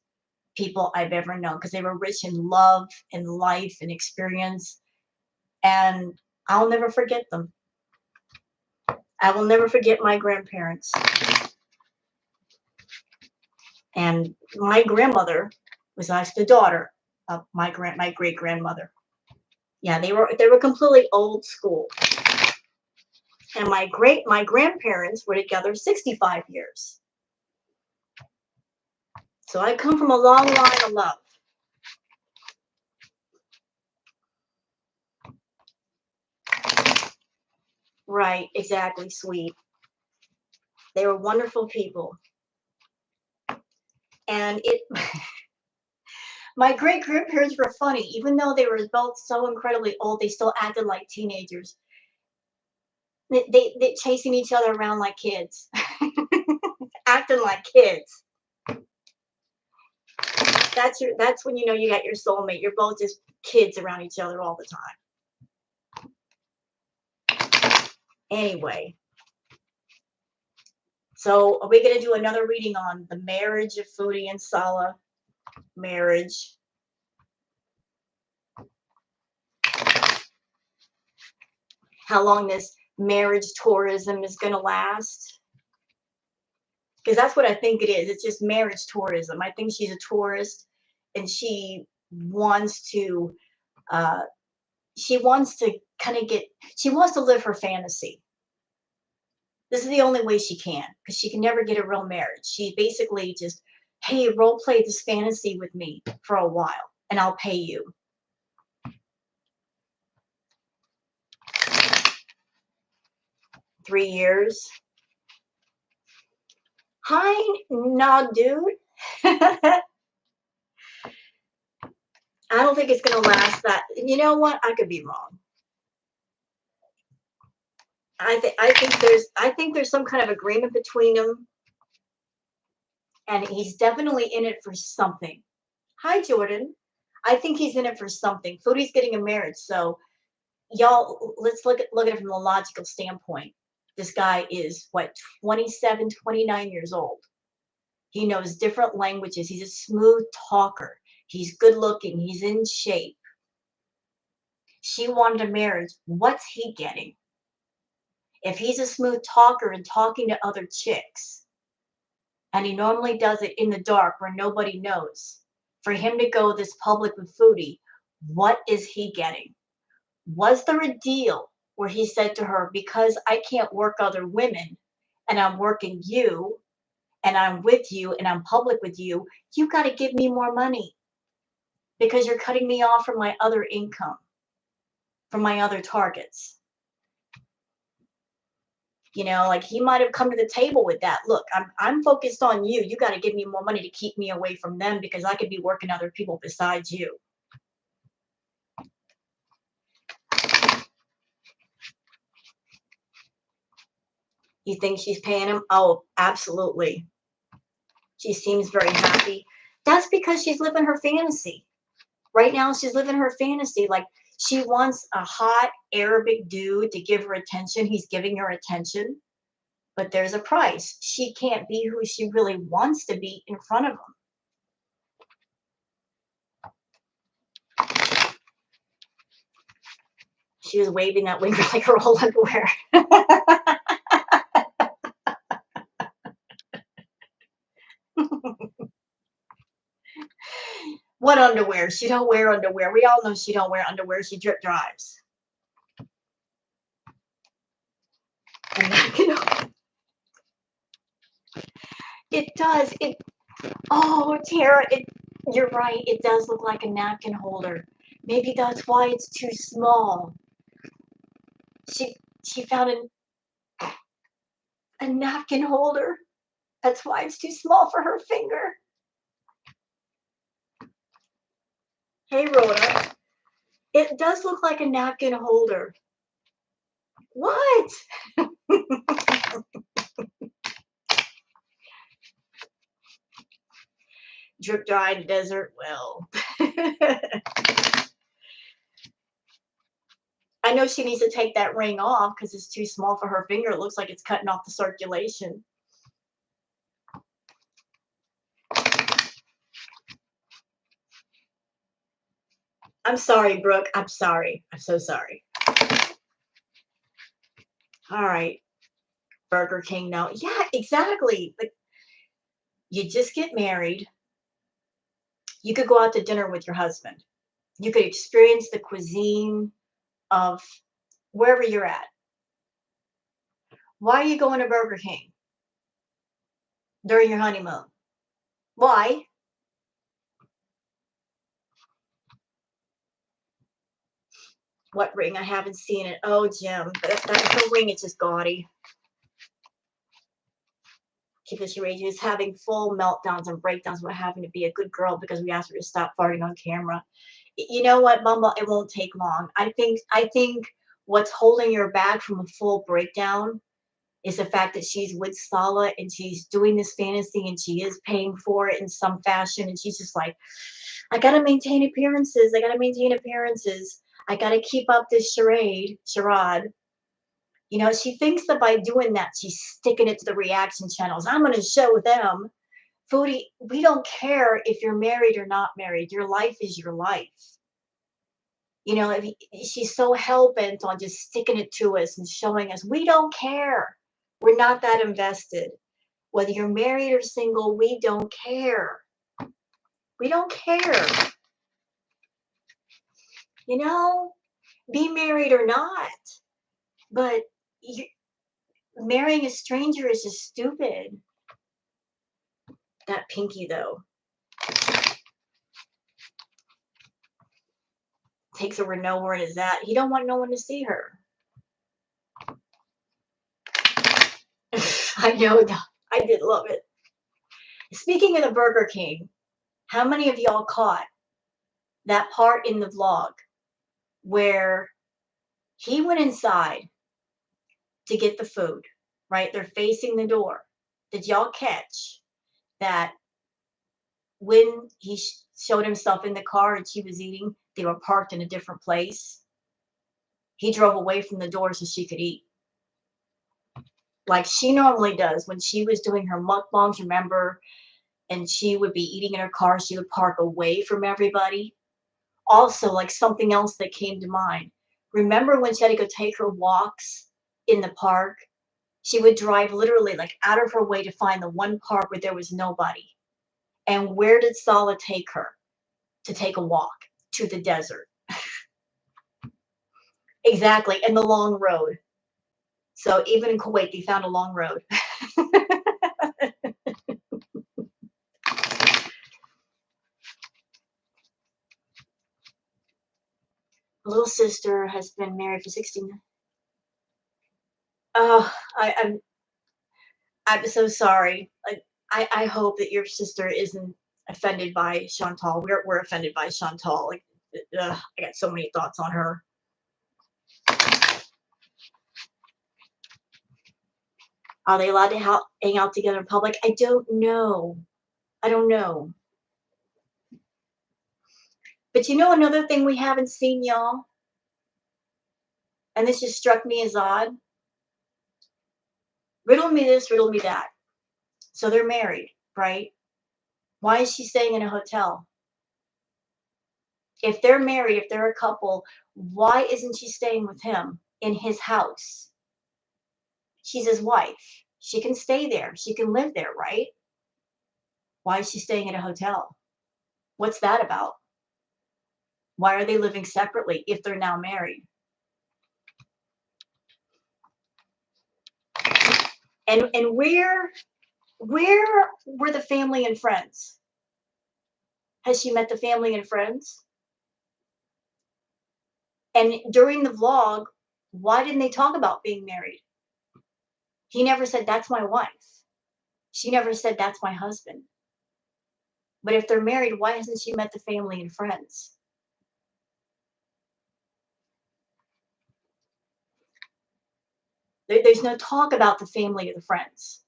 people I've ever known, because they were rich in love and life and experience. And I'll never forget them. I will never forget my grandparents. And my grandmother was actually the daughter of my great grandmother. Yeah, they were completely old school. And my grandparents were together 65 years. So I come from a long line of love. Right, exactly, sweet. They were wonderful people. And my great grandparents were funny. Even though they were both so incredibly old, they still acted like teenagers. They chasing each other around like kids, acting like kids. That's when you know you got your soulmate. You're both just kids around each other all the time. Anyway, so are we going to do another reading on the marriage of Foodie and Salah? Marriage. How long this marriage tourism is going to last? Because that's what I think it is. It's just marriage tourism. I think she's a tourist, and she wants to, she wants to kind of she wants to live her fantasy. This is the only way she can, because she can never get a real marriage. She basically just, hey, role play this fantasy with me for a while and I'll pay you. Three years. Hi, no, dude. I don't think it's going to last that. You know what? I could be wrong. I think there's some kind of agreement between them, and he's definitely in it for something. Hi, Jordan. I think he's in it for something. Foodie's getting a marriage, so y'all, let's look at it from a logical standpoint. This guy is what, 27, 29 years old. He knows different languages. He's a smooth talker. He's good looking. He's in shape. She wanted a marriage. What's he getting? If he's a smooth talker and talking to other chicks, and he normally does it in the dark where nobody knows, for him to go this public with Foodie, what is he getting? Was there a deal where he said to her, because I can't work other women and I'm working you and I'm with you and I'm public with you, you got to give me more money because you're cutting me off from my other income, from my other targets. You know, like he might have come to the table with that. Look, I'm focused on you. You got to give me more money to keep me away from them because I could be working other people besides you. You think she's paying him? Oh, absolutely. She seems very happy. That's because she's living her fantasy. Right now, she's living her fantasy. Like, she wants a hot Arabic dude to give her attention. He's giving her attention. But there's a price. She can't be who she really wants to be in front of him. She was waving that wing like her whole underwear. What underwear? She don't wear underwear. We all know she don't wear underwear. She drip drives. And then, you know, it does. Oh, Tara, you're right. It does look like a napkin holder. Maybe that's why it's too small. She found a napkin holder. That's why it's too small for her finger. Hey, Rhoda. It does look like a napkin holder. What? Drip dry in the desert. Well, I know she needs to take that ring off because it's too small for her finger. It looks like it's cutting off the circulation. I'm sorry, Brooke. I'm sorry. I'm so sorry. All right. Burger King now. Yeah, exactly. Like, you just get married. You could go out to dinner with your husband. You could experience the cuisine of wherever you're at. Why are you going to Burger King during your honeymoon? Why? What ring? I haven't seen it. Oh, Jim, her ring is just gaudy. Because she is having full meltdowns and breakdowns about having to be a good girl because we asked her to stop farting on camera. You know what, Mama? It won't take long. I think what's holding her back from a full breakdown is the fact that she's with Salah and she's doing this fantasy and she is paying for it in some fashion. And she's just like, I got to maintain appearances. I got to maintain appearances. I got to keep up this charade. You know, she thinks that by doing that, she's sticking it to the reaction channels. I'm going to show them. Foodie, we don't care if you're married or not married. Your life is your life. You know, she's so hell-bent on just sticking it to us and showing us, we don't care. We're not that invested. Whether you're married or single, we don't care. We don't care. You know, be married or not, but you, marrying a stranger is just stupid. That pinky though takes her where nowhere is at. He don't want no one to see her. I know. I did love it. Speaking of the Burger King, how many of y'all caught that part in the vlog where he went inside to get the food, right? They're facing the door. Did y'all catch that when he showed himself in the car and she was eating, they were parked in a different place? He drove away from the door so she could eat. Like she normally does when she was doing her mukbangs, remember? And she would be eating in her car, she would park away from everybody. Also, like something else that came to mind. Remember when she had to go take her walks in the park? She would drive literally like out of her way to find the one park where there was nobody. And where did Salah take her to take a walk? To the desert. Exactly, and the long road. So even in Kuwait, they found a long road. Little sister has been married for 16. Oh, I'm so sorry. I hope that your sister isn't offended by Chantal. We're offended by Chantal. Like, I got so many thoughts on her. Are they allowed to hang out together in public? I don't know. I don't know. But you know another thing we haven't seen, y'all? And this just struck me as odd. Riddle me this, riddle me that. So they're married, right? Why is she staying in a hotel? If they're married, if they're a couple, why isn't she staying with him in his house? She's his wife. She can stay there. She can live there, right? Why is she staying in a hotel? What's that about? Why are they living separately if they're now married? And where were the family and friends? Has she met the family and friends? And during the vlog, why didn't they talk about being married? He never said, that's my wife. She never said, that's my husband. But if they're married, why hasn't she met the family and friends? There's no talk about the family or the friends.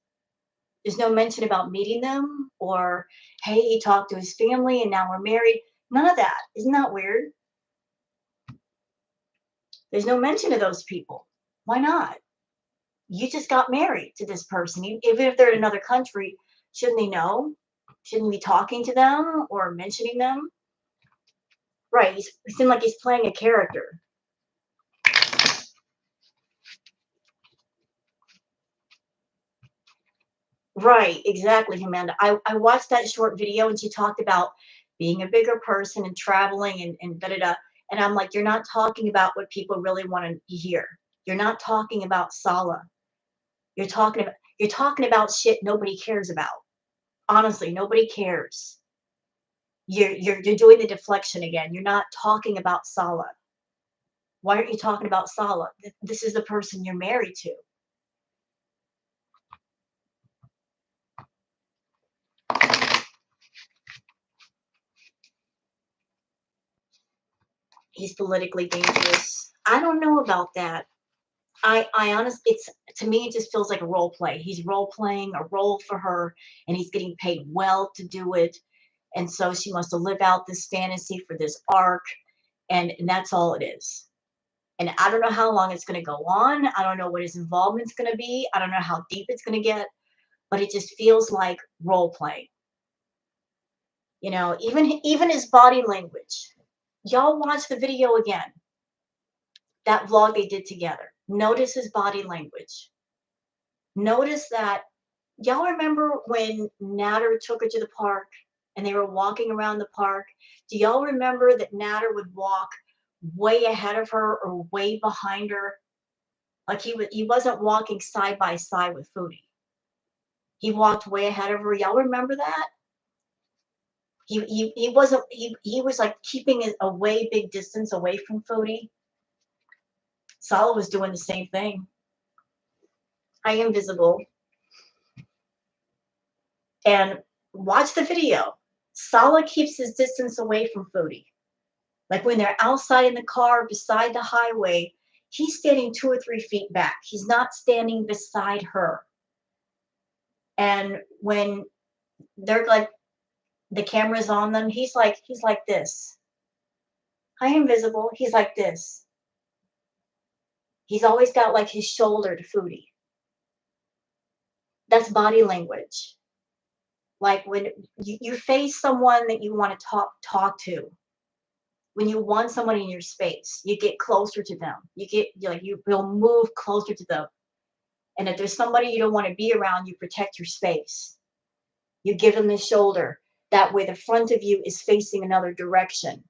There's no mention about meeting them or, hey, he talked to his family and now we're married. None of that. Isn't that weird? There's no mention of those people. Why not? You just got married to this person. Even if they're in another country, shouldn't they know? Shouldn't we be talking to them or mentioning them? Right. He seemed like he's playing a character. Right, exactly, Amanda. I watched that short video and she talked about being a bigger person and traveling and da da da. And I'm like, you're not talking about what people really want to hear. You're not talking about Salah. You're talking about shit nobody cares about. Honestly, nobody cares. You're doing the deflection again. You're not talking about Salah. Why aren't you talking about Salah? This is the person you're married to. He's politically dangerous. I don't know about that. I honestly, it's to me, it just feels like a role play. He's role playing a role for her, and he's getting paid well to do it. And so she wants to live out this fantasy for this arc, and that's all it is. And I don't know how long it's going to go on. I don't know what his involvement's going to be. I don't know how deep it's going to get, but it just feels like role playing. You know, even his body language. Y'all watch the video again. That vlog they did together. Notice his body language. Notice that. Y'all remember when Nader took her to the park and they were walking around the park? Do y'all remember that Nader would walk way ahead of her or way behind her. Like he wasn't walking side by side with Foodie. He walked way ahead of her. Y'all remember that? He wasn't he was like keeping a way big distance away from Foodie. Salah was doing the same thing. I am visible. And watch the video. Salah keeps his distance away from Foodie. Like when they're outside in the car beside the highway, he's standing 2 or 3 feet back. He's not standing beside her. And when they're like the camera's on them, he's like this. I am visible. He's like this. He's always got like his shoulder to Foodie. That's body language. Like when you face someone that you want to talk to, when you want someone in your space, you get closer to them. You will move closer to them. And if there's somebody you don't want to be around, you protect your space. You give them the shoulder. That way the front of you is facing another direction.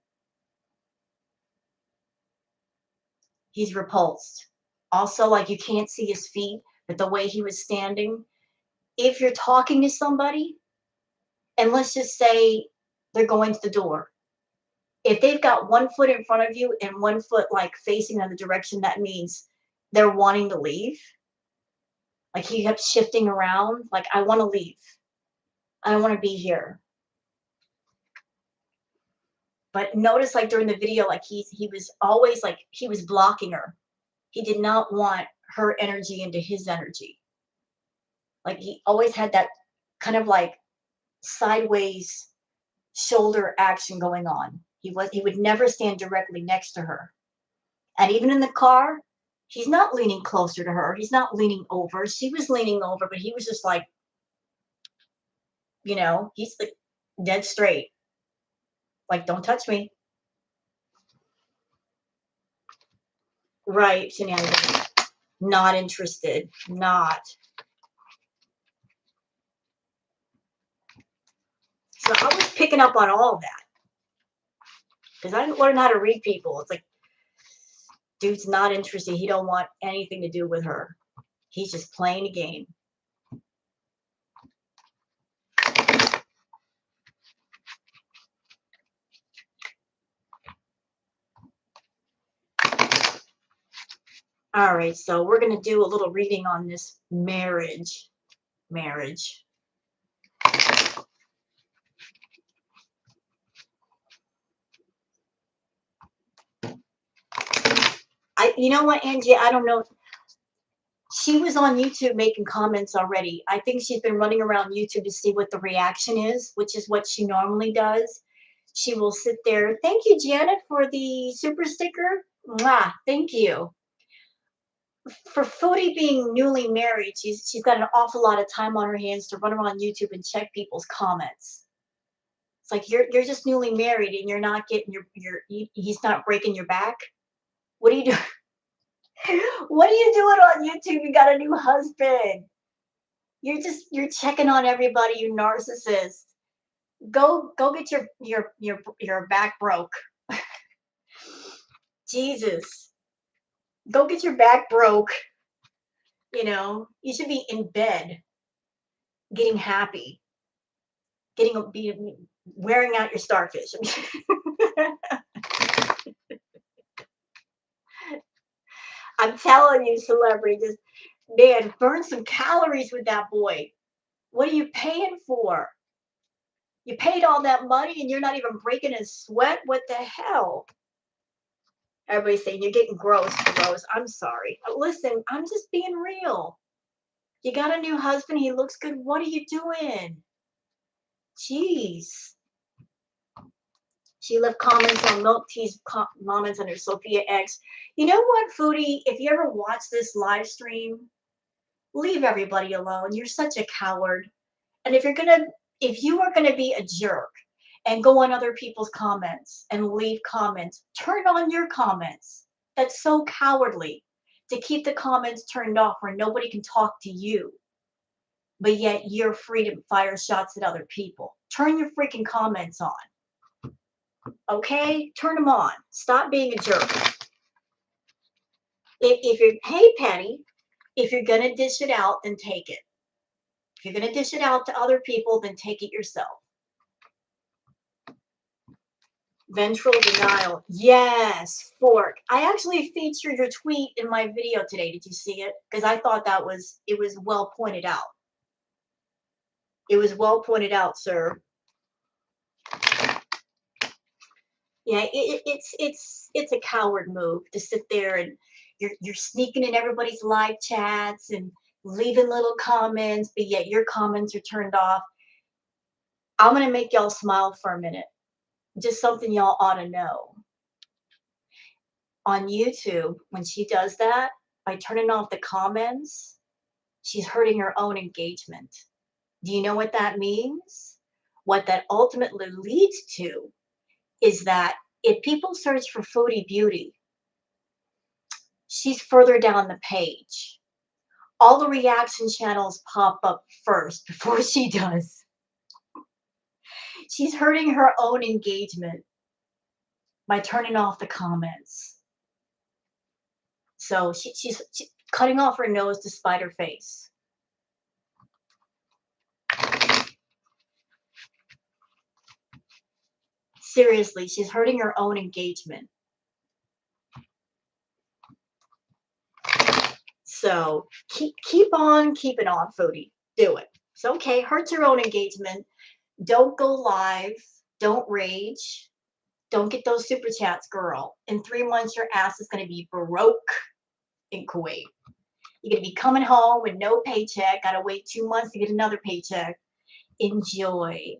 He's repulsed. Also, like you can't see his feet, but the way he was standing. If you're talking to somebody, and let's just say they're going to the door. If they've got 1 foot in front of you and 1 foot like facing another direction, that means they're wanting to leave. Like he kept shifting around. Like, I want to leave. I don't want to be here. But notice like during the video, like he was always like he was blocking her. He did not want her energy into his energy. Like he always had that kind of like sideways shoulder action going on. He would never stand directly next to her. And even in the car, he's not leaning closer to her. He's not leaning over. She was leaning over, but he was just like, he's like dead straight. Like, don't touch me. Right, shenanigans. Not interested. Not. So I was picking up on all of that. Because I didn't learn how to read people. It's like, dude's not interested. He don't want anything to do with her. He's just playing a game. All right, so we're going to do a little reading on this marriage. You know what, Angie? I don't know. She was on YouTube making comments already. I think she's been running around YouTube to see what the reaction is, which is what she normally does. She will sit there. Thank you, Janet, for the super sticker. Mwah, thank you. For Foodie being newly married, she's got an awful lot of time on her hands to run around YouTube and check people's comments. It's like you're just newly married and you're not getting he's not breaking your back. What are you doing? What are you doing on YouTube? You got a new husband. You're checking on everybody, you narcissist. Go get your back broke. Jesus. Go get your back broke. You should be in bed, getting happy, wearing out your starfish. I'm telling you, celebrities, man, burn some calories with that boy. What are you paying for? You paid all that money and you're not even breaking a sweat? What the hell? Everybody's saying you're getting gross. I'm sorry. Listen, I'm just being real. You got a new husband. He looks good. What are you doing? Jeez. She left comments on Milk Tea's comments under Sophia X. You know what, Foodie? If you ever watch this live stream, leave everybody alone. You're such a coward. And if you are gonna be a jerk and go on other people's comments and leave comments, turn on your comments. That's so cowardly to keep the comments turned off where nobody can talk to you, but yet you're free to fire shots at other people. Turn your freaking comments on. Okay? Turn them on. Stop being a jerk. If you're, hey, Patty, if you're going to dish it out, then take it. If you're going to dish it out to other people, then take it yourself. Ventral denial. Yes, fork. I actually featured your tweet in my video today. Did you see it? Because I thought it was well pointed out. It was well pointed out, sir. Yeah, it's a coward move to sit there and you're sneaking in everybody's live chats and leaving little comments, but yet your comments are turned off. I'm gonna make y'all smile for a minute. Just something y'all ought to know. On YouTube, when she does that, by turning off the comments, she's hurting her own engagement. Do you know what that means? What that ultimately leads to is that if people search for Foodie Beauty, she's further down the page. All the reaction channels pop up first before she does. She's hurting her own engagement by turning off the comments. So she's cutting off her nose to spite her face. Seriously, she's hurting her own engagement. So keep on keeping on, Foodie. Do it. It's okay. Hurts your own engagement. Don't go live. Don't rage. Don't get those super chats, girl. In 3 months, your ass is going to be broke in Kuwait. You're going to be coming home with no paycheck. Got to wait 2 months to get another paycheck. Enjoy.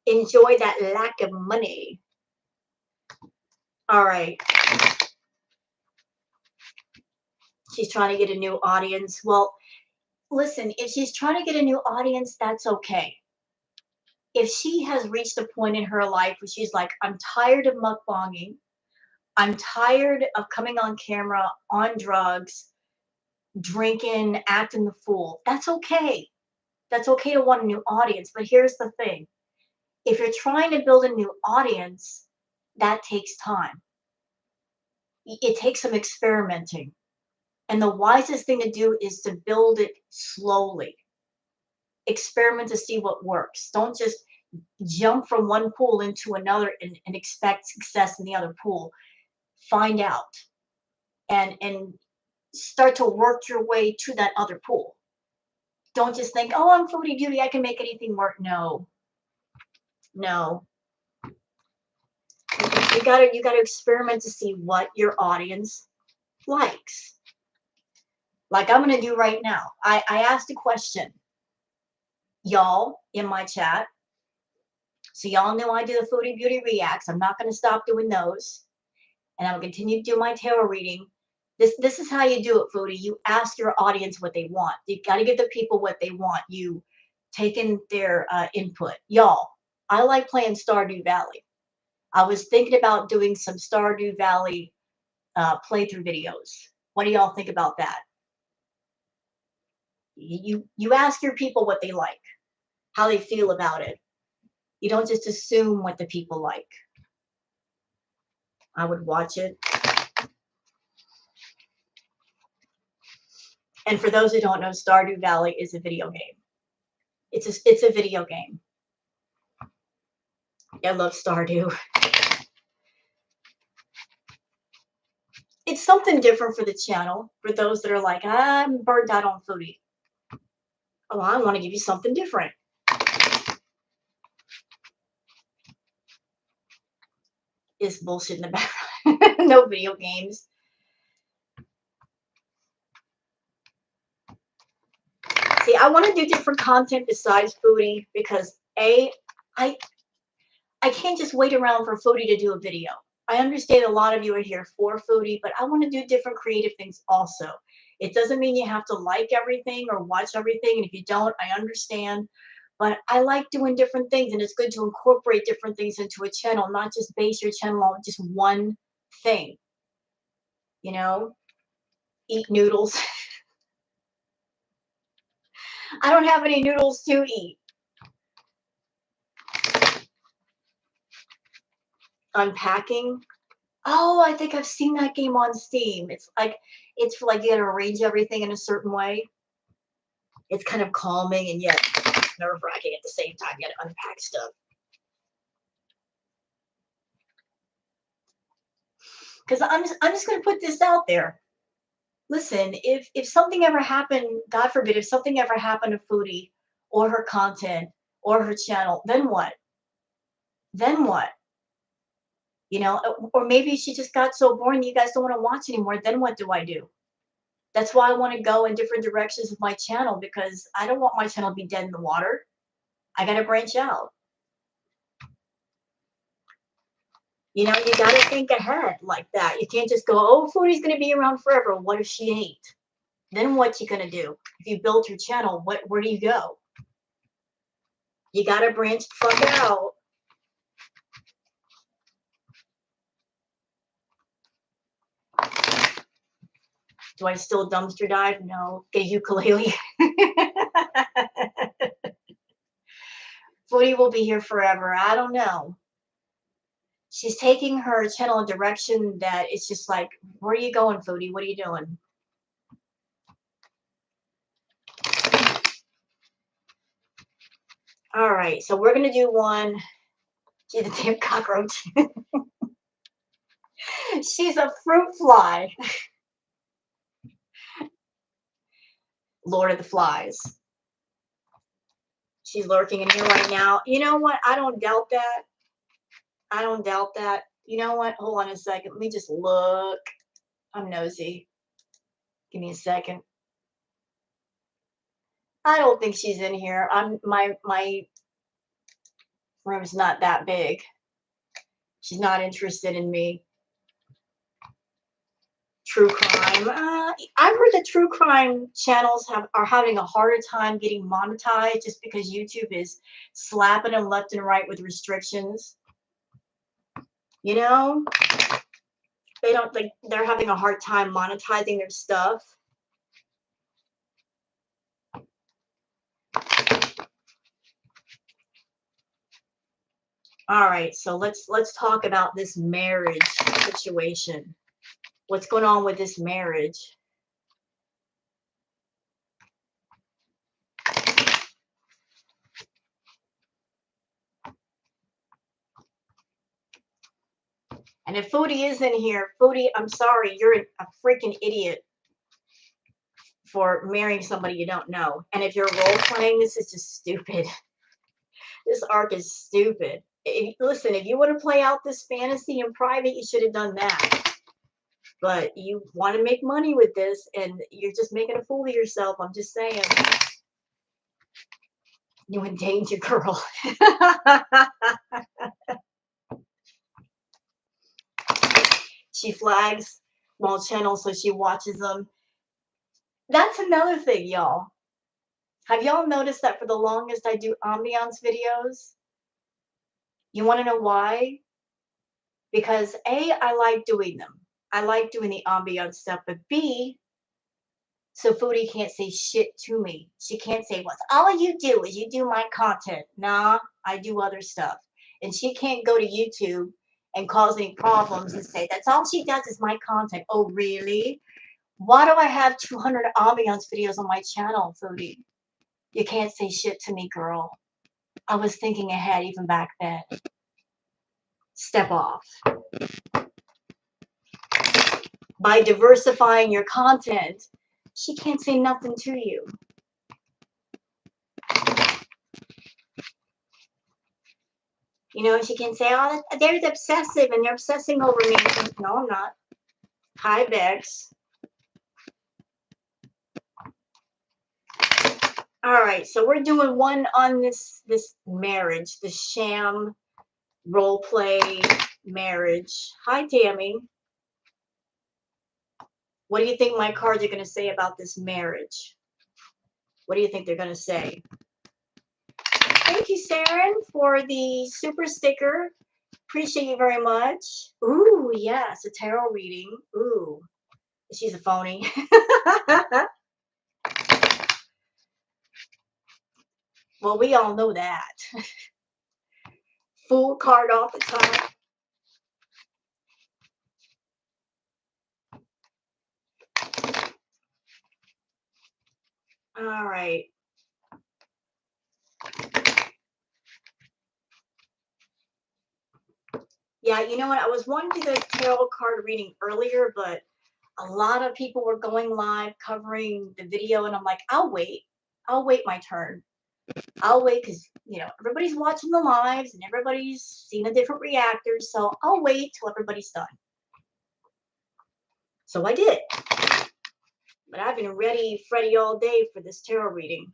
Enjoy that lack of money. All right. She's trying to get a new audience. Well, listen, if she's trying to get a new audience, that's okay. If she has reached a point in her life where she's like, I'm tired of mukbanging, I'm tired of coming on camera on drugs, drinking, acting the fool, that's okay. That's okay to want a new audience. But here's the thing. If you're trying to build a new audience, that takes time. It takes some experimenting. And the wisest thing to do is to build it slowly. Experiment to see what works. Don't just jump from one pool into another and expect success in the other pool. Find out and start to work your way to that other pool. Don't just think, oh, I'm Foodie Beauty, I can make anything work. No. You gotta experiment to see what your audience likes. Like I'm gonna do right now. I asked a question, y'all, in my chat. So y'all know I do the Foodie Beauty Reacts. I'm not gonna stop doing those. And I'll continue to do my tarot reading. This is how you do it, Foodie. You ask your audience what they want. You got to give the people what they want. You take in their input. Y'all, I like playing Stardew Valley. I was thinking about doing some Stardew Valley playthrough videos. What do y'all think about that? You ask your people what they like, how they feel about it. You don't just assume what the people like. I would watch it. And for those who don't know, Stardew Valley is a video game. It's a video game. I love Stardew. It's something different for the channel. For those that are like, I'm burnt out on Foodie. Oh, I want to give you something different. It's bullshit in the background. No video games. See, I want to do different content besides Foodie because I can't just wait around for Foodie to do a video. I understand a lot of you are here for Foodie, but I want to do different creative things also. It doesn't mean you have to like everything or watch everything. And if you don't, I understand. But I like doing different things, and it's good to incorporate different things into a channel, not just base your channel on just one thing. You know, eat noodles. I don't have any noodles to eat. Unpacking. Oh, I think I've seen that game on Steam. It's like you gotta arrange everything in a certain way. It's kind of calming and yet nerve-wracking at the same time. You gotta unpack stuff. Because I'm just gonna put this out there. Listen, if something ever happened, God forbid, if something ever happened to Foodie or her content or her channel, then what? Then what? You know, or maybe she just got so boring you guys don't want to watch anymore. Then what do I do? That's why I want to go in different directions with my channel because I don't want my channel to be dead in the water. I got to branch out. You know, you got to think ahead like that. You can't just go, oh, Foodie's going to be around forever. What if she ain't? Then what you going to do? If you build your channel, where do you go? You got to branch the fuck out. Do I still dumpster dive? No. Get a ukulele. Foodie will be here forever. I don't know. She's taking her channel in a direction that it's just like, where are you going, Foodie? What are you doing? All right, so we're going to do one. She's a damn cockroach. She's a fruit fly. Lord of the Flies. She's lurking in here right now. You know what? I don't doubt that. I don't doubt that. You know what? Hold on a second. Let me just look. I'm nosy. Give me a second. I don't think she's in here. My room's not that big. She's not interested in me. True crime. I've heard that true crime channels are having a harder time getting monetized just because YouTube is slapping them left and right with restrictions. You know, they're having a hard time monetizing their stuff. All right, so let's talk about this marriage situation. What's going on with this marriage? And if Foodie is in here, Foodie, I'm sorry, you're a freaking idiot for marrying somebody you don't know. And if you're role playing, this is just stupid. This arc is stupid. Listen, if you want to play out this fantasy in private, you should have done that. But you want to make money with this, and you're just making a fool of yourself. I'm just saying. You endanger girl. She flags small channels, so she watches them. That's another thing, y'all. Have y'all noticed that for the longest I do ambiance videos? You want to know why? Because A, I like doing them. I like doing the ambiance stuff, but B, so Foodie can't say shit to me. She can't say, "What's all you do is you do my content." Nah, I do other stuff. And she can't go to YouTube and cause any problems and say, "That's all she does is my content." Oh, really? Why do I have 200 ambiance videos on my channel, Foodie? You can't say shit to me, girl. I was thinking ahead even back then. Step off. By diversifying your content, she can't say nothing to you. You know, she can say, "Oh, they're obsessive and they're obsessing over me." No, I'm not. Hi, Bex. All right, so we're doing one on this marriage, the sham role play marriage. Hi, Tammy. What do you think my cards are going to say about this marriage? What do you think they're going to say? Thank you, Saren, for the super sticker. Appreciate you very much. Ooh, yes, a tarot reading. Ooh, she's a phony. Well, we all know that. Fool card off the top. All right. Yeah, you know what? I was wanting to do the tarot card reading earlier, but a lot of people were going live covering the video, and I'm like, I'll wait. I'll wait my turn. I'll wait because, everybody's watching the lives and everybody's seeing a different reactor. So I'll wait till everybody's done. So I did. But I've been ready, Freddy, all day for this tarot reading.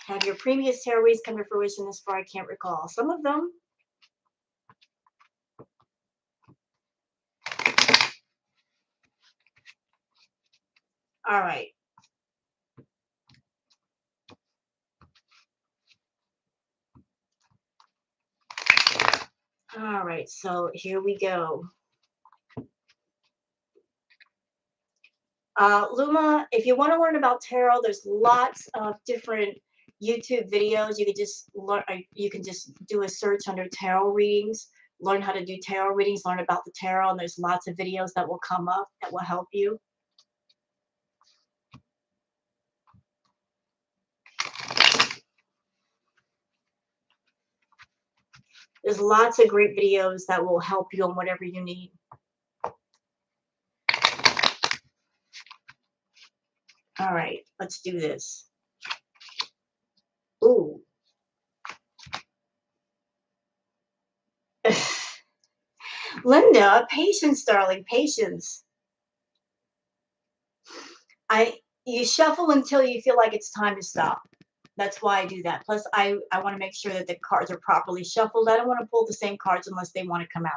Have your previous tarot reads come to fruition this far? I can't recall. Some of them. All right. All right. So here we go. Luma, if you want to learn about tarot, there's lots of different YouTube videos. You could just learn. You can just do a search under tarot readings. Learn how to do tarot readings. Learn about the tarot, and there's lots of videos that will come up that will help you. There's lots of great videos that will help you on whatever you need. All right, let's do this. Ooh. Linda, patience, darling, patience. You shuffle until you feel like it's time to stop. That's why I do that. Plus, I want to make sure that the cards are properly shuffled. I don't want to pull the same cards unless they want to come out.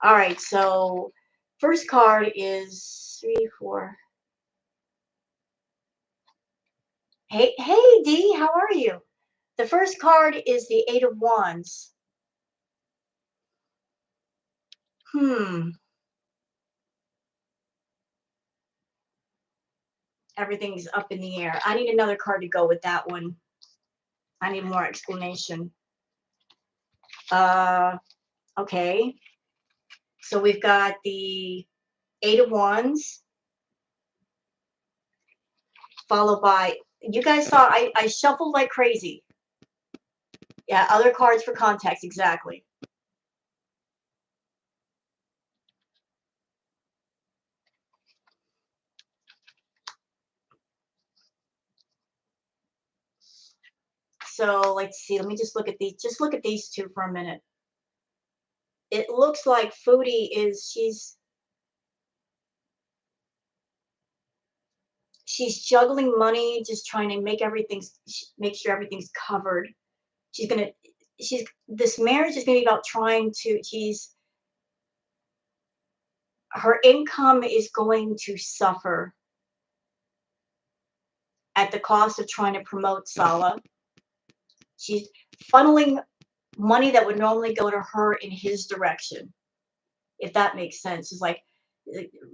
All right, so first card is 3, 4. Hey, Dee, how are you? The first card is the 8 of Wands. Everything's up in the air. I need another card to go with that one. I need more explanation. Okay. So we've got the 8 of Wands, followed by, you guys saw I shuffled like crazy. Yeah, other cards for context, exactly. So let's see. Let me just look at these. Just look at these two for a minute. It looks like Foodie is she's juggling money, just trying to make sure everything's covered. This marriage is gonna be about trying to. Her income is going to suffer at the cost of trying to promote Salah. She's funneling money that would normally go to her in his direction, if that makes sense. It's like,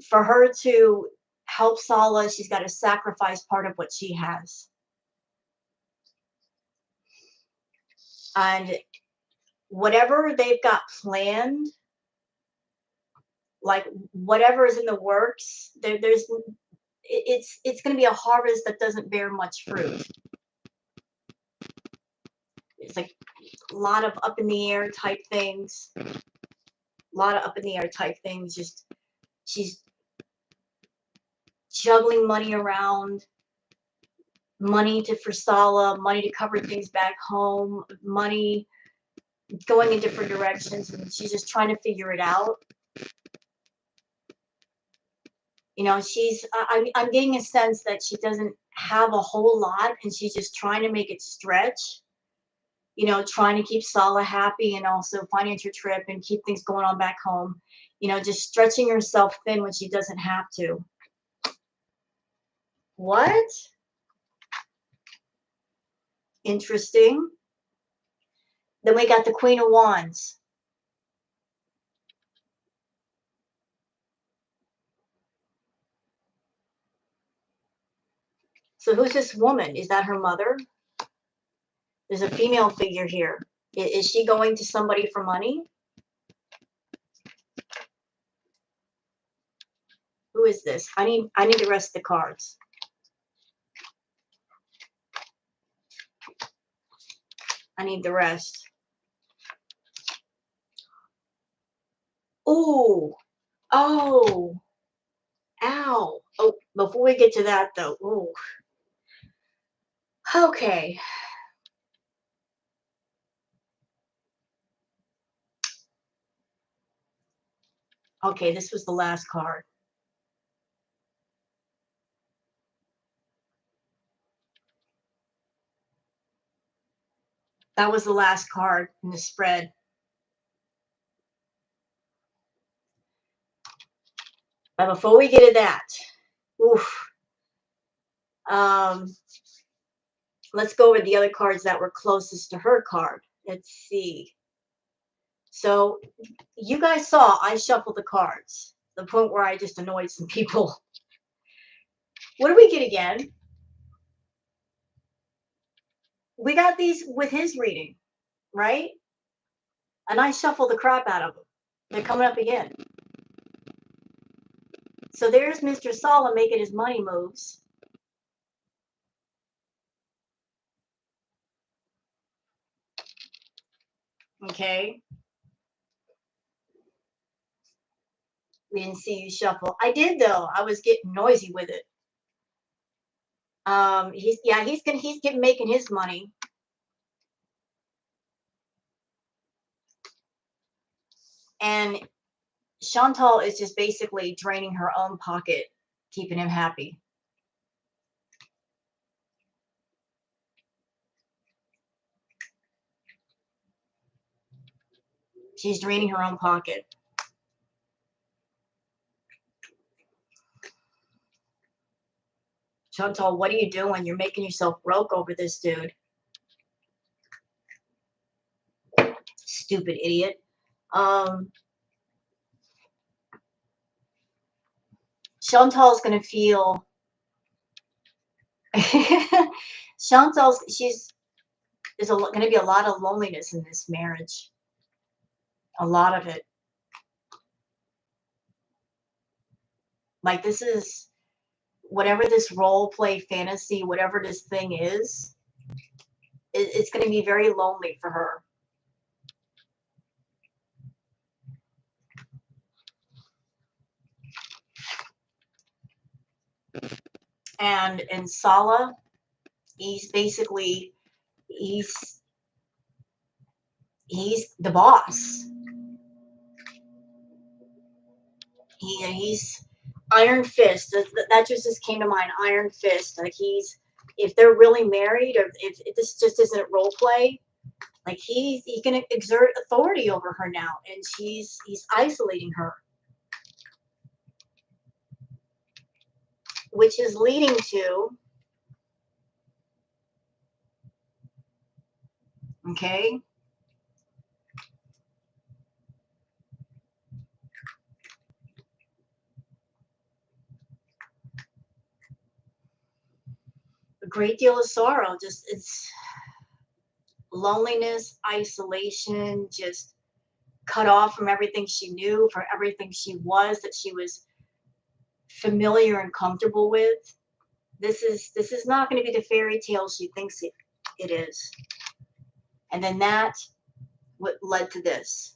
for her to help Salah, she's got to sacrifice part of what she has. And whatever they've got planned, like whatever is in the works, it's going to be a harvest that doesn't bear much fruit. It's like a lot of up in the air type things. Just she's juggling money around, money for Salah, money to cover things back home, money going in different directions, and she's just trying to figure it out. I'm getting a sense that she doesn't have a whole lot, and she's just trying to make it stretch. Trying to keep Salah happy and also finance her trip and keep things going on back home. Just stretching herself thin when she doesn't have to. What? Interesting. Then we got the Queen of Wands. So who's this woman? Is that her mother? There's a female figure here. Is she going to somebody for money? Who is this? I need the rest of the cards. I need the rest. Ooh. Oh. Ow. Oh, before we get to that though. Ooh. Okay. Okay, this was the last card. That was the last card in the spread. But before we get to that, oof, let's go over the other cards that were closest to her card. Let's see. So you guys saw I shuffled the cards, the point where I just annoyed some people. What do we get again? We got these with his reading, right? And I shuffled the crap out of them. They're coming up again. So there's Mr. Salah making his money moves. Okay. We didn't see you shuffle. I did though. I was getting noisy with it. He's getting making his money. And Chantal is just basically draining her own pocket, keeping him happy. She's draining her own pocket. Chantal, what are you doing? You're making yourself broke over this dude. Stupid idiot. Chantal's gonna feel there's gonna be a lot of loneliness in this marriage. A lot of it. Like this is whatever this role play fantasy, whatever this thing is, it's gonna be very lonely for her. And Salah, he's basically he's the boss. He's Iron Fist. That just came to mind. Iron Fist. Like if they're really married, or if this just isn't role play, like he's gonna exert authority over her now, and he's isolating her, which is leading to okay. A great deal of sorrow. Just it's loneliness, isolation, just cut off from everything she knew, from everything she was, that she was familiar and comfortable with. This is not going to be the fairy tale she thinks it is. And then that what led to this.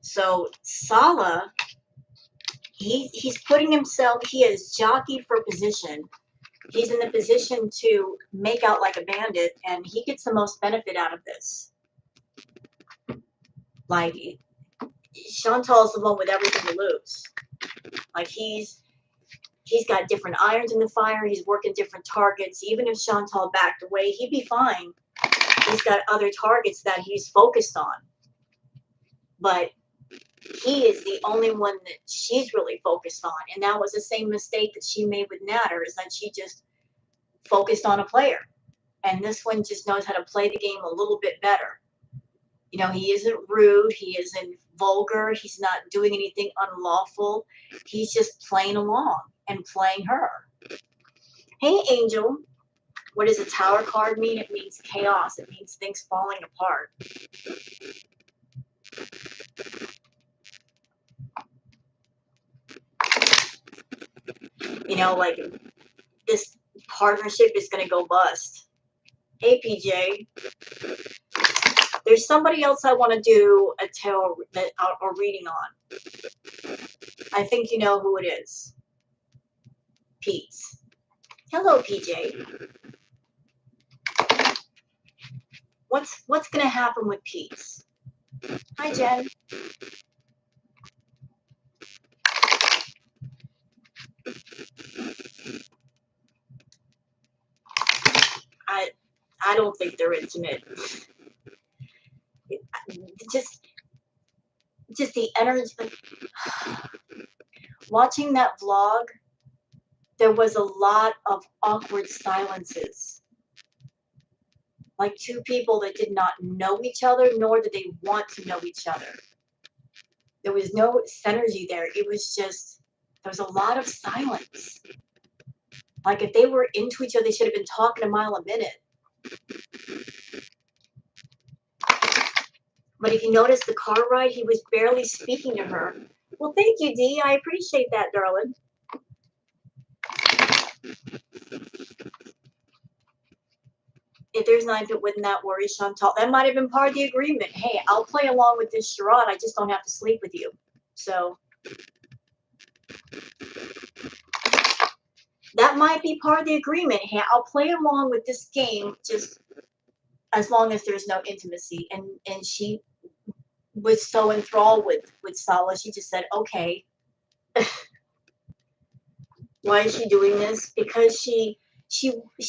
So Salah, he's putting himself, he is jockeyed for position. He's in the position to make out like a bandit, and he gets the most benefit out of this. Like Chantal's the one with everything to lose. Like he's got different irons in the fire. He's working different targets. Even if Chantal backed away, he'd be fine. He's got other targets that he's focused on. But he is the only one that she's really focused on. And that was the same mistake that she made with Natter, is that she just focused on a player. And this one just knows how to play the game a little bit better. You know, he isn't rude. He isn't vulgar. He's not doing anything unlawful. He's just playing along and playing her. Hey, Angel. What does a tower card mean? It means chaos. It means things falling apart. You know, like this partnership is going to go bust. Hey, PJ. There's somebody else I want to do a tarot or reading on. I think you know who it is. Pete's. Hello, PJ. What's going to happen with Pete's? Hi, Jen. I don't think they're intimate. Just the energy. Watching that vlog, there was a lot of awkward silences. Like two people that did not know each other, nor did they want to know each other. There was no synergy there. It was just, there was a lot of silence. Like if they were into each other, they should have been talking a mile a minute. But if you notice the car ride, he was barely speaking to her. Well, thank you, Dee. I appreciate that, darling. If there's not, it wouldn't that worry Chantal. That might have been part of the agreement. Hey, I'll play along with this charade. I just don't have to sleep with you. So that might be part of the agreement. Hey, I'll play along with this game just as long as there's no intimacy. And she was so enthralled with Salah, she just said, okay. Why is she doing this? Because she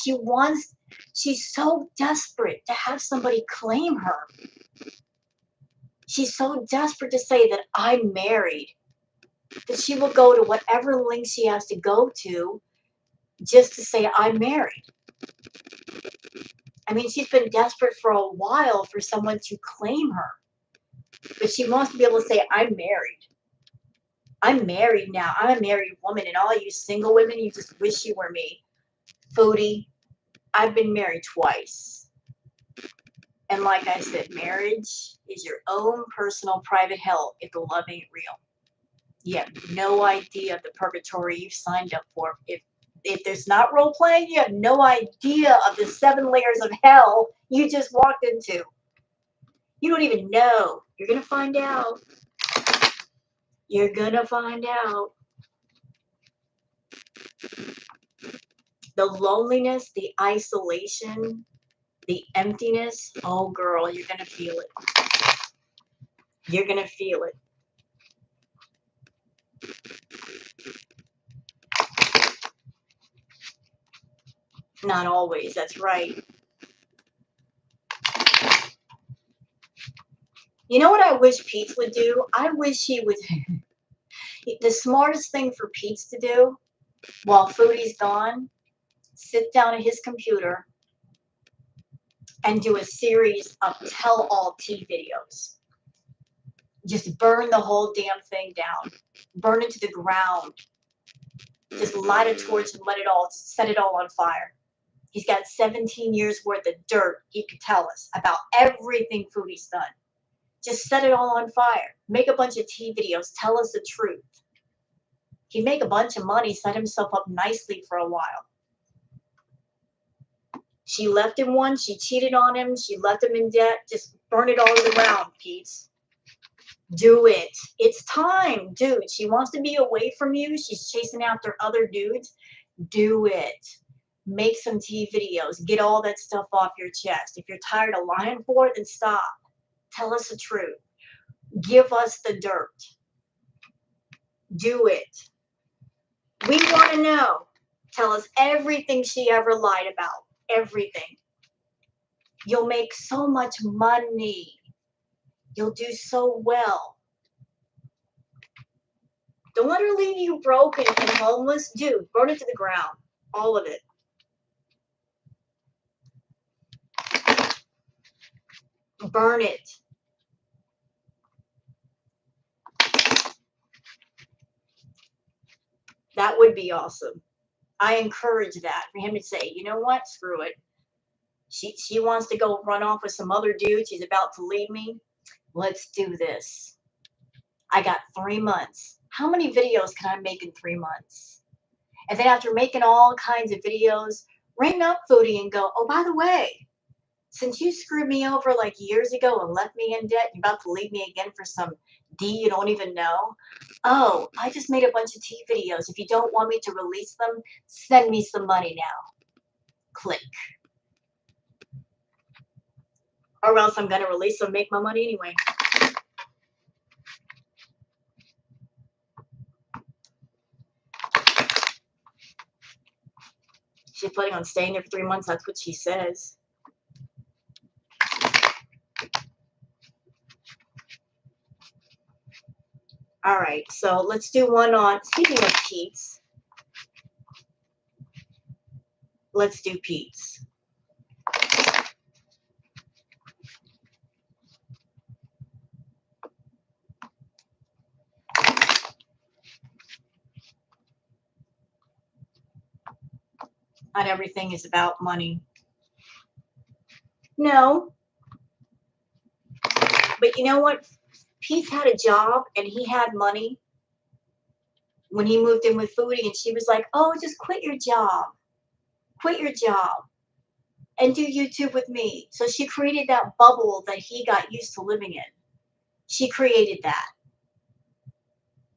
wants, she's so desperate to have somebody claim her. She's so desperate to say that I'm married that she will go to whatever length she has to go to just to say I'm married. I mean, she's been desperate for a while for someone to claim her, but she wants to be able to say I'm married. I'm married now. I'm a married woman, and all you single women, you just wish you were me. Foodie, I've been married twice. And like I said, marriage is your own personal private hell if the love ain't real. You have no idea of the purgatory you've signed up for. If there's not role playing, you have no idea of the 7 layers of hell you just walked into. You don't even know. You're going to find out. You're going to find out. The loneliness, the isolation, the emptiness. Oh, girl, you're going to feel it. You're going to feel it. Not always, that's right. You know what I wish Pete would do? I wish he would. The smartest thing for Pete to do while Foodie's gone, sit down at his computer and do a series of tell-all tea videos. Just burn the whole damn thing down. Burn it to the ground. Just light a torch and set it all on fire. He's got 17 years worth of dirt he could tell us about everything Foodie's done. Just set it all on fire. Make a bunch of tea videos. Tell us the truth. He'd make a bunch of money, set himself up nicely for a while. She left him one. She cheated on him. She left him in debt. Just burn it all to the ground, Pete. Do it. It's time, dude. She wants to be away from you. She's chasing after other dudes. Do it. Make some tea videos. Get all that stuff off your chest. If you're tired of lying for it, then stop. Tell us the truth. Give us the dirt. Do it. We want to know. Tell us everything she ever lied about. Everything. You'll make so much money. You'll do so well. Don't let her leave you broken and homeless. Dude, burn it to the ground. All of it. Burn it. That would be awesome. I encourage that for him to say, you know what, screw it. She wants to go run off with some other dude. She's about to leave me. Let's do this. I got 3 months. How many videos can I make in 3 months? And then after making all kinds of videos, ring up Foodie and go, oh, by the way, since you screwed me over like years ago and left me in debt, you're about to leave me again for some D you don't even know. Oh, I just made a bunch of tea videos. If you don't want me to release them, send me some money now. Click. Or else I'm going to release them and make my money anyway. She's planning on staying there for 3 months. That's what she says. All right, so let's do one on, speaking of Pete's, let's do Pete's. Not everything is about money. No. But you know what? Pete had a job and he had money when he moved in with Foodie, and she was like, oh, just quit your job. Quit your job and do YouTube with me. So she created that bubble that he got used to living in. She created that.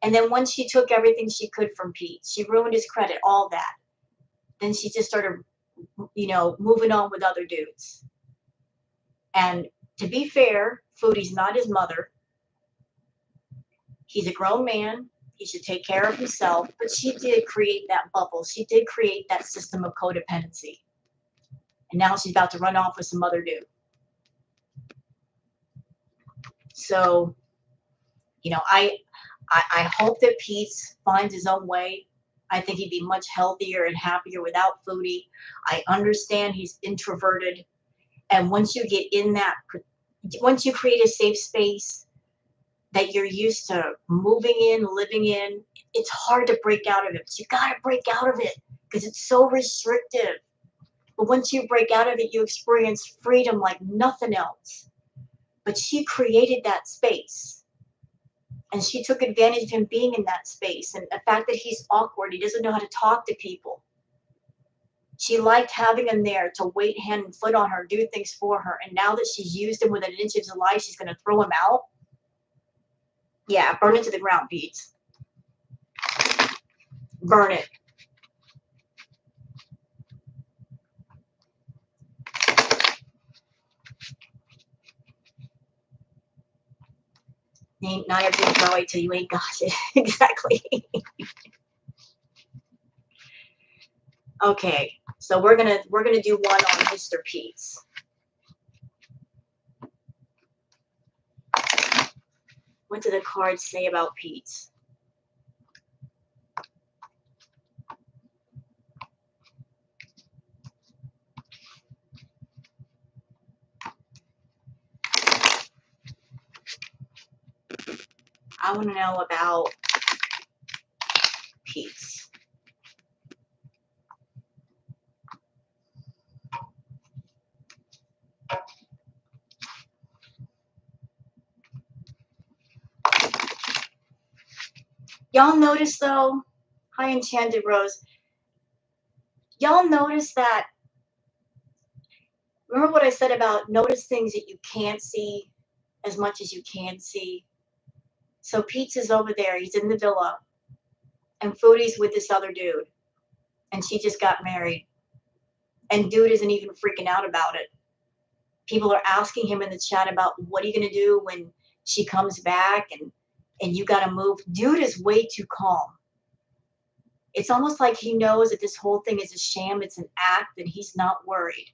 And then once she took everything she could from Pete, she ruined his credit, all that. Then she just started, you know, moving on with other dudes. And to be fair, Foodie's not his mother. He's a grown man. He should take care of himself. But she did create that bubble. She did create that system of codependency. And now she's about to run off with some other dude. So, you know, I hope that Pete finds his own way. I think he'd be much healthier and happier without Foodie. I understand he's introverted. And once you get in that, once you create a safe space that you're used to moving in, living in, it's hard to break out of it. But you got to break out of it because it's so restrictive. But once you break out of it, you experience freedom like nothing else. But she created that space. And she took advantage of him being in that space. And the fact that he's awkward, he doesn't know how to talk to people. She liked having him there to wait hand and foot on her, do things for her. And now that she's used him within an inch of his life, she's going to throw him out. Yeah, burn it to the ground, Pete. Burn it. Not everything's my way till you ain't got it. Exactly. Okay, so we're gonna do one on Mr. Pete's. What do the cards say about Pete's? I want to know about Pete's. Y'all notice though, hi Enchanted Rose, y'all notice that, remember what I said about notice things that you can't see as much as you can see? So Pete's is over there, he's in the villa, and Foodie's with this other dude, and she just got married, and dude isn't even freaking out about it. People are asking him in the chat about what are you going to do when she comes back and you got to move. Dude is way too calm. It's almost like he knows that this whole thing is a sham, it's an act, and he's not worried.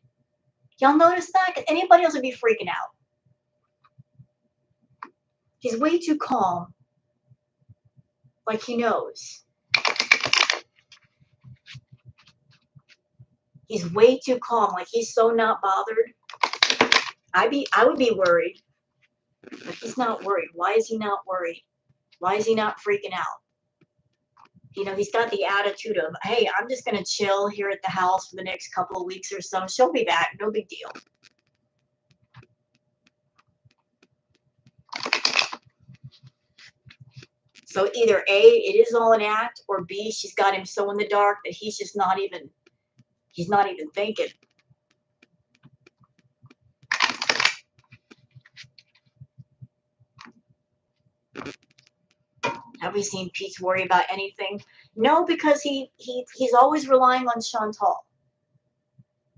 Y'all notice that? Anybody else would be freaking out. He's way too calm. Like he knows. He's way too calm. Like he's so not bothered. I would be worried. But he's not worried. Why is he not worried? Why is he not freaking out? You know, he's got the attitude of, hey, I'm just going to chill here at the house for the next couple of weeks or so. She'll be back. No big deal. So either A, it is all an act, or B, she's got him so in the dark that he's not even thinking. Have we seen Pete worry about anything? No, because he's always relying on Chantal.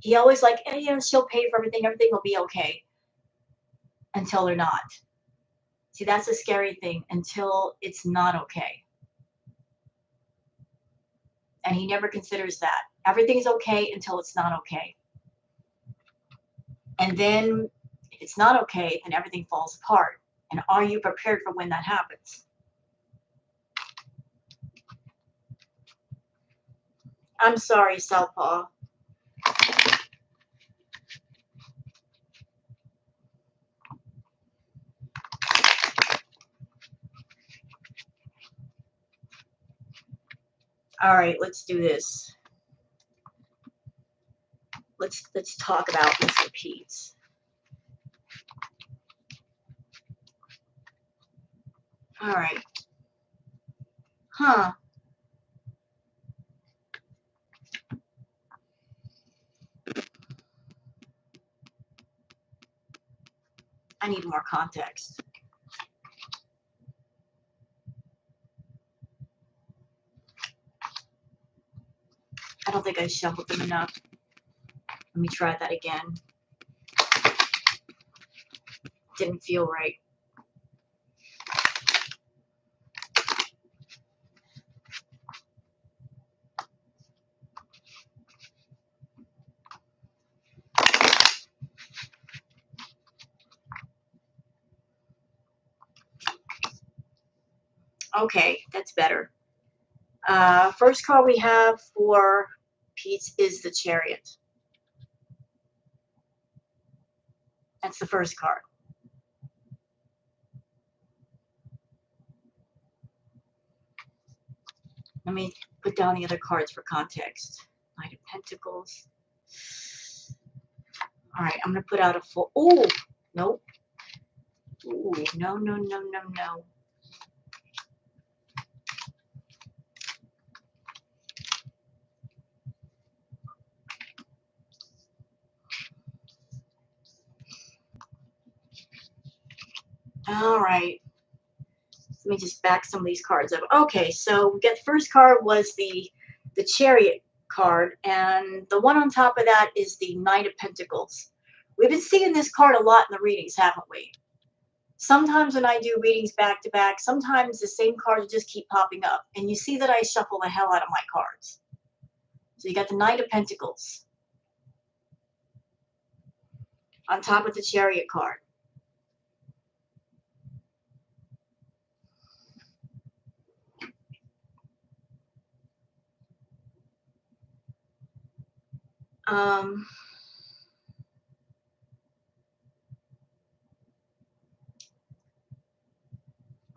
He always like, hey, you know, she'll pay for everything. Everything will be okay. Until they're not. See, that's a scary thing. Until it's not okay. And he never considers that. Everything's okay until it's not okay. And then if it's not okay, then everything falls apart. And are you prepared for when that happens? I'm sorry, Southpaw. All right, let's do this. Let's talk about Mr. Pete's. All right. Huh. I need more context. I don't think I shuffled them enough. Let me try that again. Didn't feel right. Okay, that's better. First card we have for Pete's is the Chariot. That's the first card. Let me put down the other cards for context. Knight of Pentacles. All right, I'm going to put out a full... Ooh, nope. Ooh, no, no, no, no, no. All right. Let me just back some of these cards up. Okay, so we got the first card was the Chariot card, and the one on top of that is the Knight of Pentacles. We've been seeing this card a lot in the readings, haven't we? Sometimes when I do readings back to back, sometimes the same cards just keep popping up, and you see that I shuffle the hell out of my cards. So you got the Knight of Pentacles on top of the Chariot card. What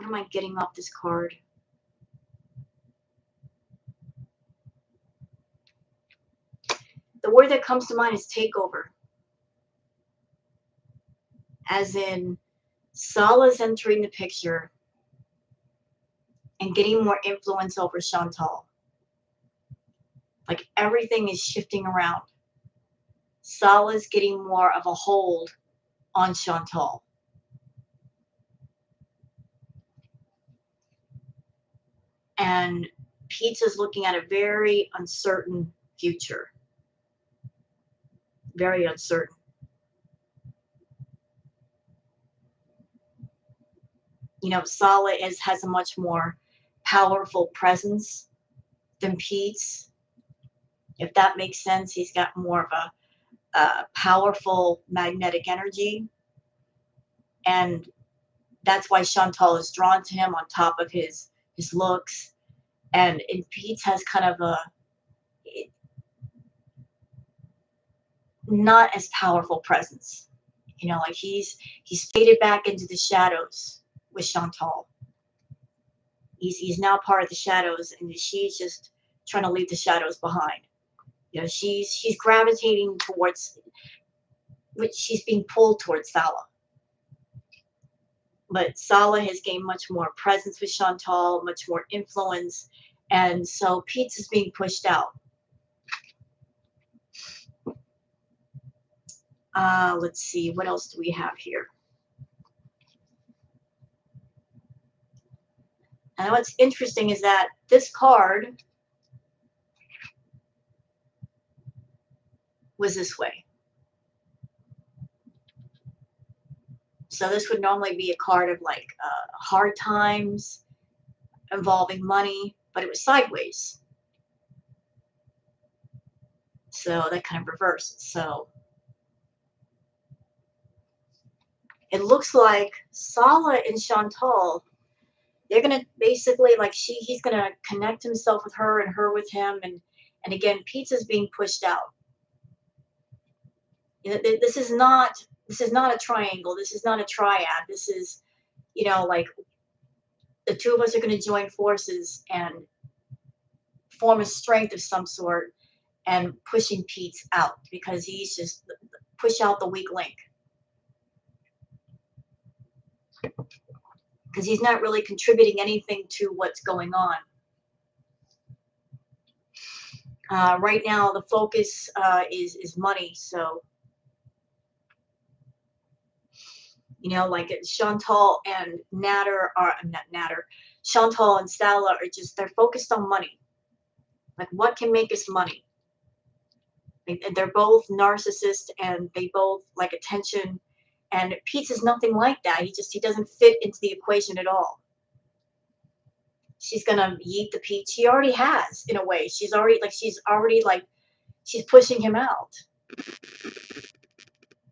am I getting off this card? The word that comes to mind is takeover. As in, Salah's entering the picture and getting more influence over Chantal. Like everything is shifting around. Salah's getting more of a hold on Chantal. And Pizza's looking at a very uncertain future. Very uncertain. You know, Salah has a much more powerful presence than Pete's. If that makes sense, he's got more of a powerful magnetic energy. And that's why Chantal is drawn to him on top of his looks. And Pete's has kind of a not as powerful presence. You know, like he's faded back into the shadows with Chantal. He's now part of the shadows, and she's just trying to leave the shadows behind. You know, she's gravitating towards, which she's being pulled towards Salah. But Salah has gained much more presence with Chantal, much more influence, and so Pete's is being pushed out. Let's see, what else do we have here? And what's interesting is that this card was this way. So this would normally be a card of like hard times involving money, but it was sideways. So that kind of reversed. So it looks like Salah and Chantal, they're gonna basically like he's gonna connect himself with her and her with him, and again, Pizza's being pushed out. You know, this is not a triangle. This is not a triad. This is, you know, like the two of us are going to join forces and form a strength of some sort and pushing Pete out because he's just push out the weak link because he's not really contributing anything to what's going on. Right now, the focus is money. So, you know, like Chantal and Natter are not Natter. Chantal and Salah are just they're focused on money. Like, what can make us money? They're both narcissists and they both like attention. And Pete is nothing like that. He doesn't fit into the equation at all. She's gonna yeet the Pete. She already has, in a way. She's already like she's pushing him out.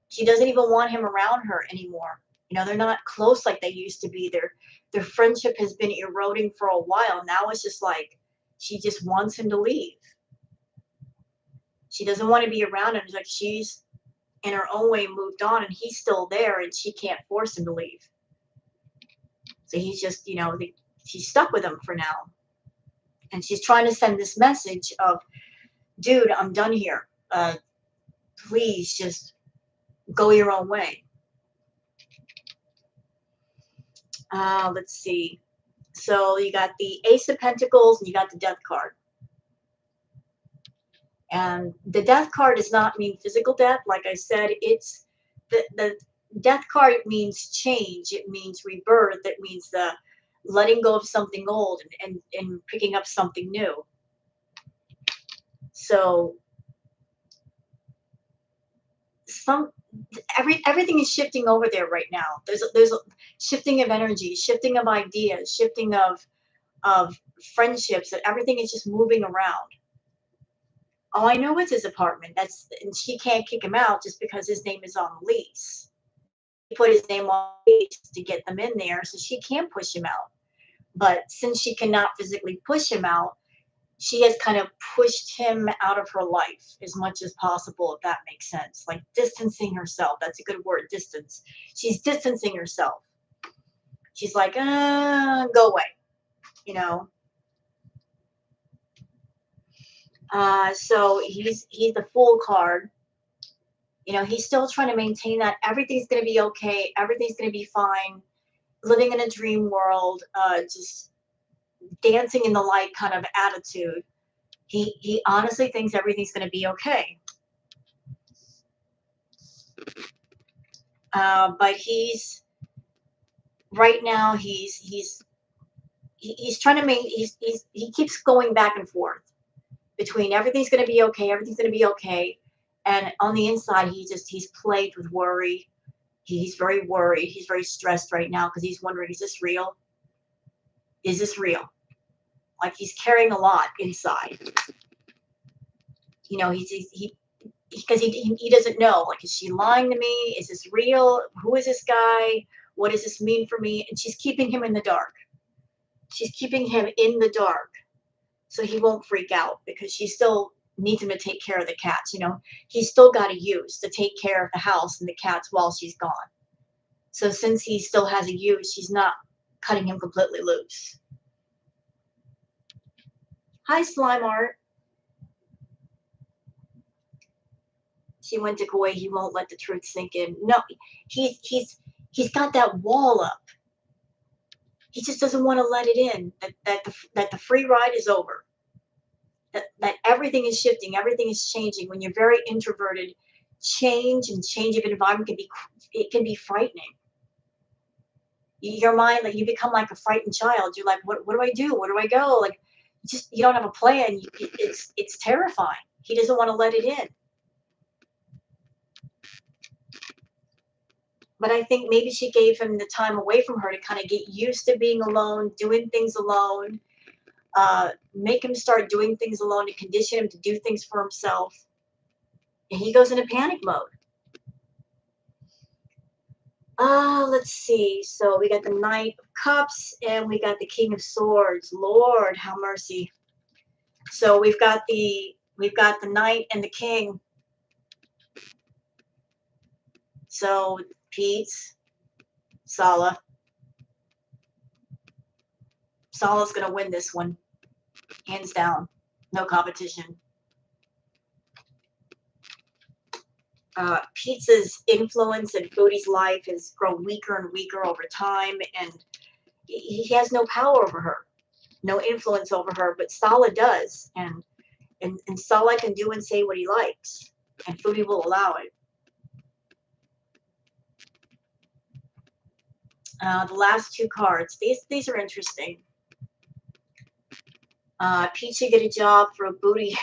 She doesn't even want him around her anymore. You know, they're not close like they used to be. Their friendship has been eroding for a while. Now it's just like she just wants him to leave. She doesn't want to be around him. It's like she's in her own way moved on and he's still there and she can't force him to leave. So he's just, you know, she's stuck with him for now. And she's trying to send this message of, dude, I'm done here. Please just go your own way. Let's see. So you got the Ace of Pentacles and you got the Death card. And the Death card does not mean physical death. Like I said, it's the Death card means change. It means rebirth. It means the letting go of something old and picking up something new. So everything is shifting over there right now. There's a shifting of energy, shifting of ideas, shifting of friendships, and everything is just moving around. Oh, I know it's his apartment. And she can't kick him out just because his name is on the lease. He put his name on the lease to get them in there, so she can't push him out. But since she cannot physically push him out, she has kind of pushed him out of her life as much as possible, if that makes sense. Like distancing herself. That's a good word, distance. She's distancing herself. She's like, go away, you know. So he's the Fool card. You know, he's still trying to maintain that everything's going to be okay, everything's going to be fine, living in a dream world, just dancing in the light kind of attitude. He honestly thinks everything's going to be okay. But he's right now he's trying to make he keeps going back and forth between everything's going to be okay, everything's going to be okay, and on the inside he's plagued with worry. He's very worried. He's very stressed right now because he's wondering, is this real? Is this real? Like he's carrying a lot inside. You know, because he doesn't know. Like, is she lying to me? Is this real? Who is this guy? What does this mean for me? And she's keeping him in the dark. She's keeping him in the dark so he won't freak out because she still needs him to take care of the cats. You know, he's still got to use to take care of the house and the cats while she's gone. So since he still has a use, she's not cutting him completely loose. Hi, Slime Art. She went to Kuwait. He won't let the truth sink in. No, he's got that wall up. He just doesn't want to let it in. That the free ride is over. That everything is shifting. Everything is changing. When you're very introverted, change and change of environment can be frightening. Your mind, like, you become like a frightened child. You're like, what do I do? Where do I go? Like, you don't have a plan. It's terrifying. He doesn't want to let it in. But I think maybe she gave him the time away from her to kind of get used to being alone, doing things alone, make him start doing things alone, to condition him to do things for himself. And he goes into panic mode. Let's see. So we got the Knight of Cups and we got the King of Swords. Lord, have mercy. So we've got the Knight and the King. So Pete's Salah. Salah's gonna win this one, hands down. No competition. Pizza's influence in Foodie's life has grown weaker and weaker over time, and he has no power over her, no influence over her, but Salah does, and Salah can do and say what he likes, and Foodie will allow it. The last two cards, these are interesting. Pete should get a job for a booty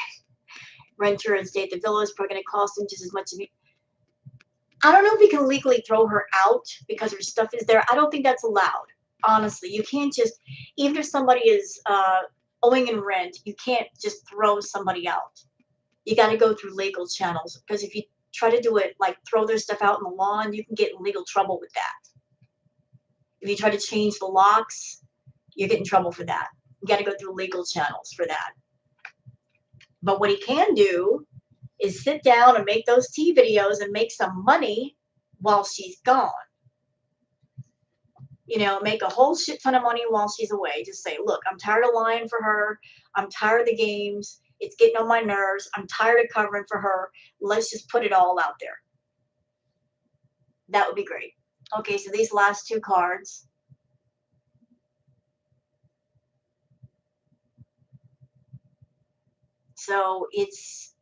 renter and stay at the villa. It's probably going to cost him just as much as I don't know if we can legally throw her out because her stuff is there. I don't think that's allowed. Honestly, you can't just, even if somebody is owing in rent, you can't just throw somebody out. You got to go through legal channels, because if you try to do it, like throw their stuff out in the lawn, you can get in legal trouble with that. If you try to change the locks, you get in trouble for that. You got to go through legal channels for that. But what he can do is sit down and make those tea videos and make some money while she's gone. You know, make a whole shit ton of money while she's away. Just say, look, I'm tired of lying for her. I'm tired of the games. It's getting on my nerves. I'm tired of covering for her. Let's just put it all out there. That would be great. Okay, so these last two cards. So he's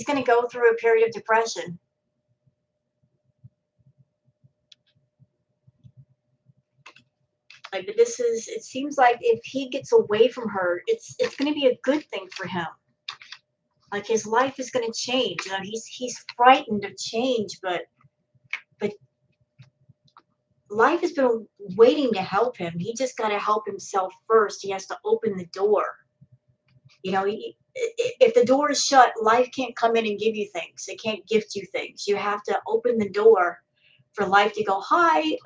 going to go through a period of depression. Like, but it seems like if he gets away from her, it's going to be a good thing for him. Like, his life is going to change. You know, he's frightened of change, but life has been waiting to help him. He just got to help himself first. He has to open the door. You know, if the door is shut, life can't come in and give you things. It can't gift you things. You have to open the door for life to go, hi,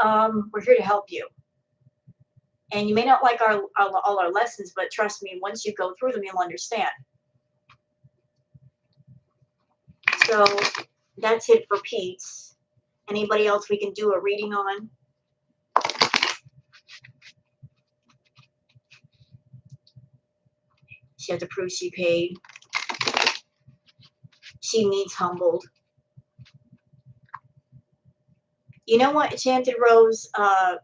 we're here to help you. And you may not like all our lessons, but trust me, once you go through them, you'll understand. So that's it for Pete's. Anybody else we can do a reading on? She had to prove she paid. She needs humbled. You know what, Enchanted Rose? I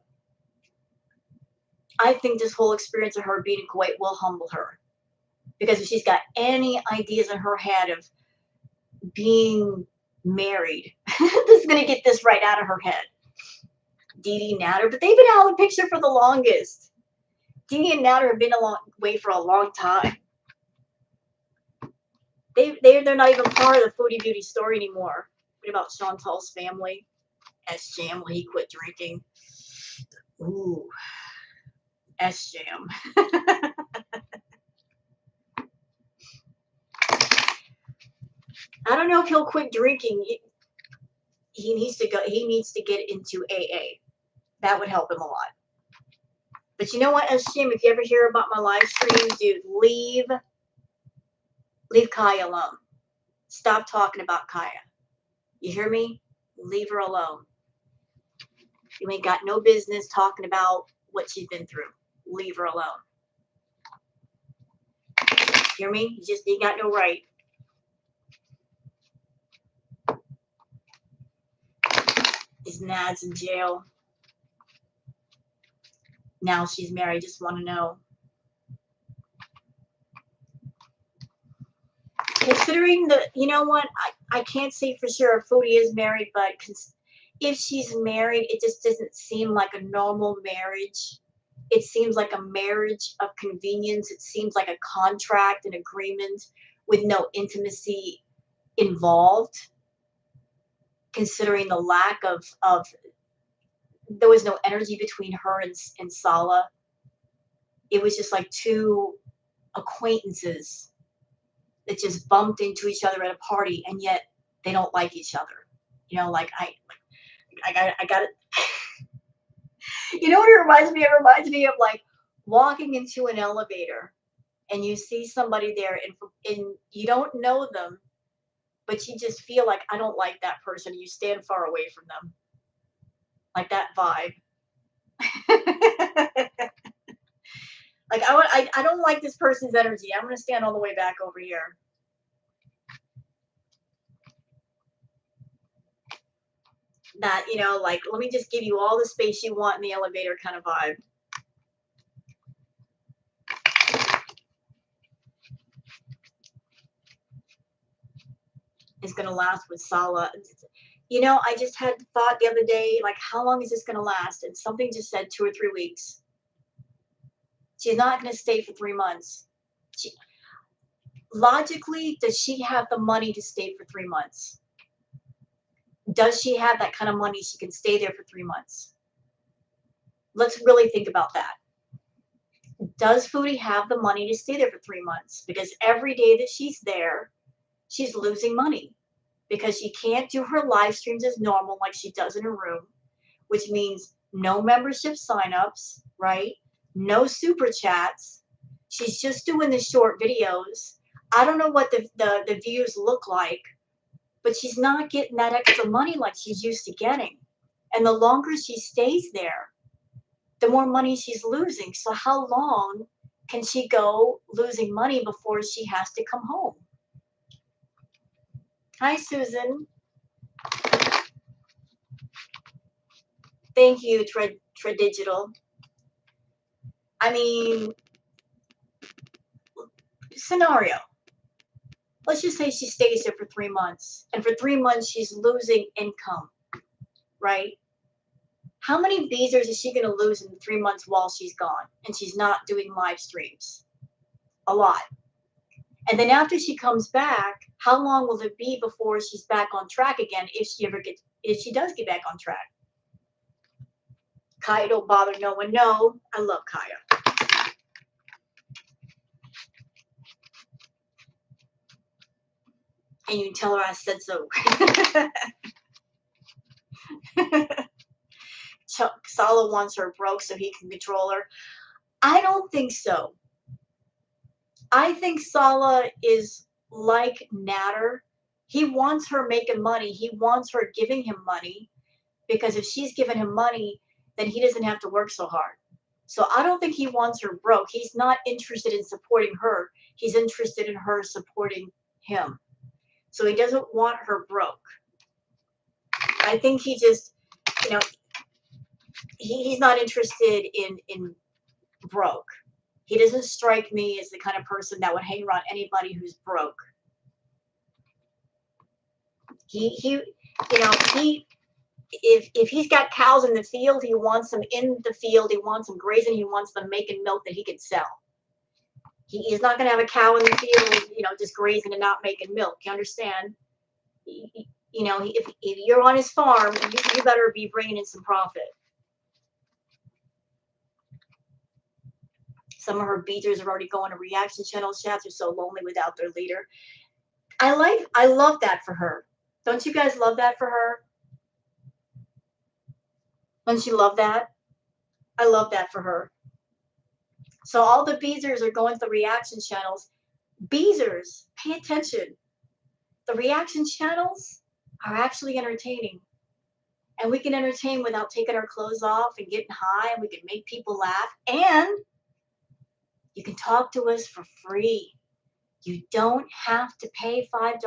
think this whole experience of her being in Kuwait will humble her. Because if she's got any ideas in her head of being married, this is going to get this right out of her head. Dee Dee and Natter, but they've been out of the picture for the longest. Dee Dee and Natter have been away for a long time. They're not even part of the Foodie Beauty story anymore. What about Chantal's family? S-Jam, when he quit drinking. Ooh. S-Jam. I don't know if he'll quit drinking. He needs to go. He needs to get into AA. That would help him a lot. But you know what, S-Jam, if you ever hear about my live stream, dude, leave Kaya alone. Stop talking about Kaya. You hear me? Leave her alone. You ain't got no business talking about what she's been through. leave her alone. Hear me? You got no right. His Nad's in jail. Now she's married. Just want to know. Considering you know what? I can't say for sure if Foodie is married, but if she's married, it just doesn't seem like a normal marriage. It seems like a marriage of convenience. It seems like a contract, an agreement with no intimacy involved. Considering the lack of there was no energy between her and Salah. It was just like two acquaintances that just bumped into each other at a party, and yet they don't like each other. You know, like I got it. You know what it reminds me of? It reminds me of like walking into an elevator and you see somebody there and you don't know them, but you just feel like, I don't like that person. You stand far away from them. Like that vibe. Like I don't like this person's energy. I'm going to stand all the way back over here. That, you know, like, let me just give you all the space you want in the elevator kind of vibe. Is going to last with Salah. You know, I just had thought the other day, like, how long is this going to last? And something just said 2 or 3 weeks. She's not going to stay for 3 months. Logically, does she have the money to stay for 3 months? Does she have that kind of money she can stay there for 3 months? Let's really think about that. Does Foodie have the money to stay there for 3 months? Because every day that she's there, she's losing money. Because she can't do her live streams as normal like she does in her room, which means no membership signups, right? No super chats. She's just doing the short videos. I don't know what the views look like, but she's not getting that extra money like she's used to getting. And the longer she stays there, the more money she's losing. So how long can she go losing money before she has to come home? Hi, Susan. Thank you, Tradigital. I mean, scenario. Let's just say she stays there for 3 months, and for 3 months she's losing income, right? How many visas is she going to lose in 3 months while she's gone and she's not doing live streams? A lot. And then after she comes back, how long will it be before she's back on track again if she does get back on track? Kaya don't bother no one. No, I love Kaya. And you can tell her I said so. Salah wants her broke so he can control her. I don't think so. I think Salah is like Natter. He wants her making money. He wants her giving him money, because if she's giving him money, then he doesn't have to work so hard. So I don't think he wants her broke. He's not interested in supporting her. He's interested in her supporting him. So he doesn't want her broke. I think he just, you know, he's not interested in broke. He doesn't strike me as the kind of person that would hang around anybody who's broke. If he's got cows in the field, he wants them in the field. He wants them grazing. He wants them making milk that he can sell. He's not going to have a cow in the field, you know, just grazing and not making milk. You understand? You know, if you're on his farm, you better be bringing in some profit. Some of her beaters are already going to reaction channel chats. Are so lonely without their leader. I love that for her. Don't you guys love that for her? Don't you love that? I love that for her. So all the beezers are going to the reaction channels. Beezers, pay attention. The reaction channels are actually entertaining. And we can entertain without taking our clothes off and getting high, and we can make people laugh. And You can talk to us for free. You don't have to pay $5.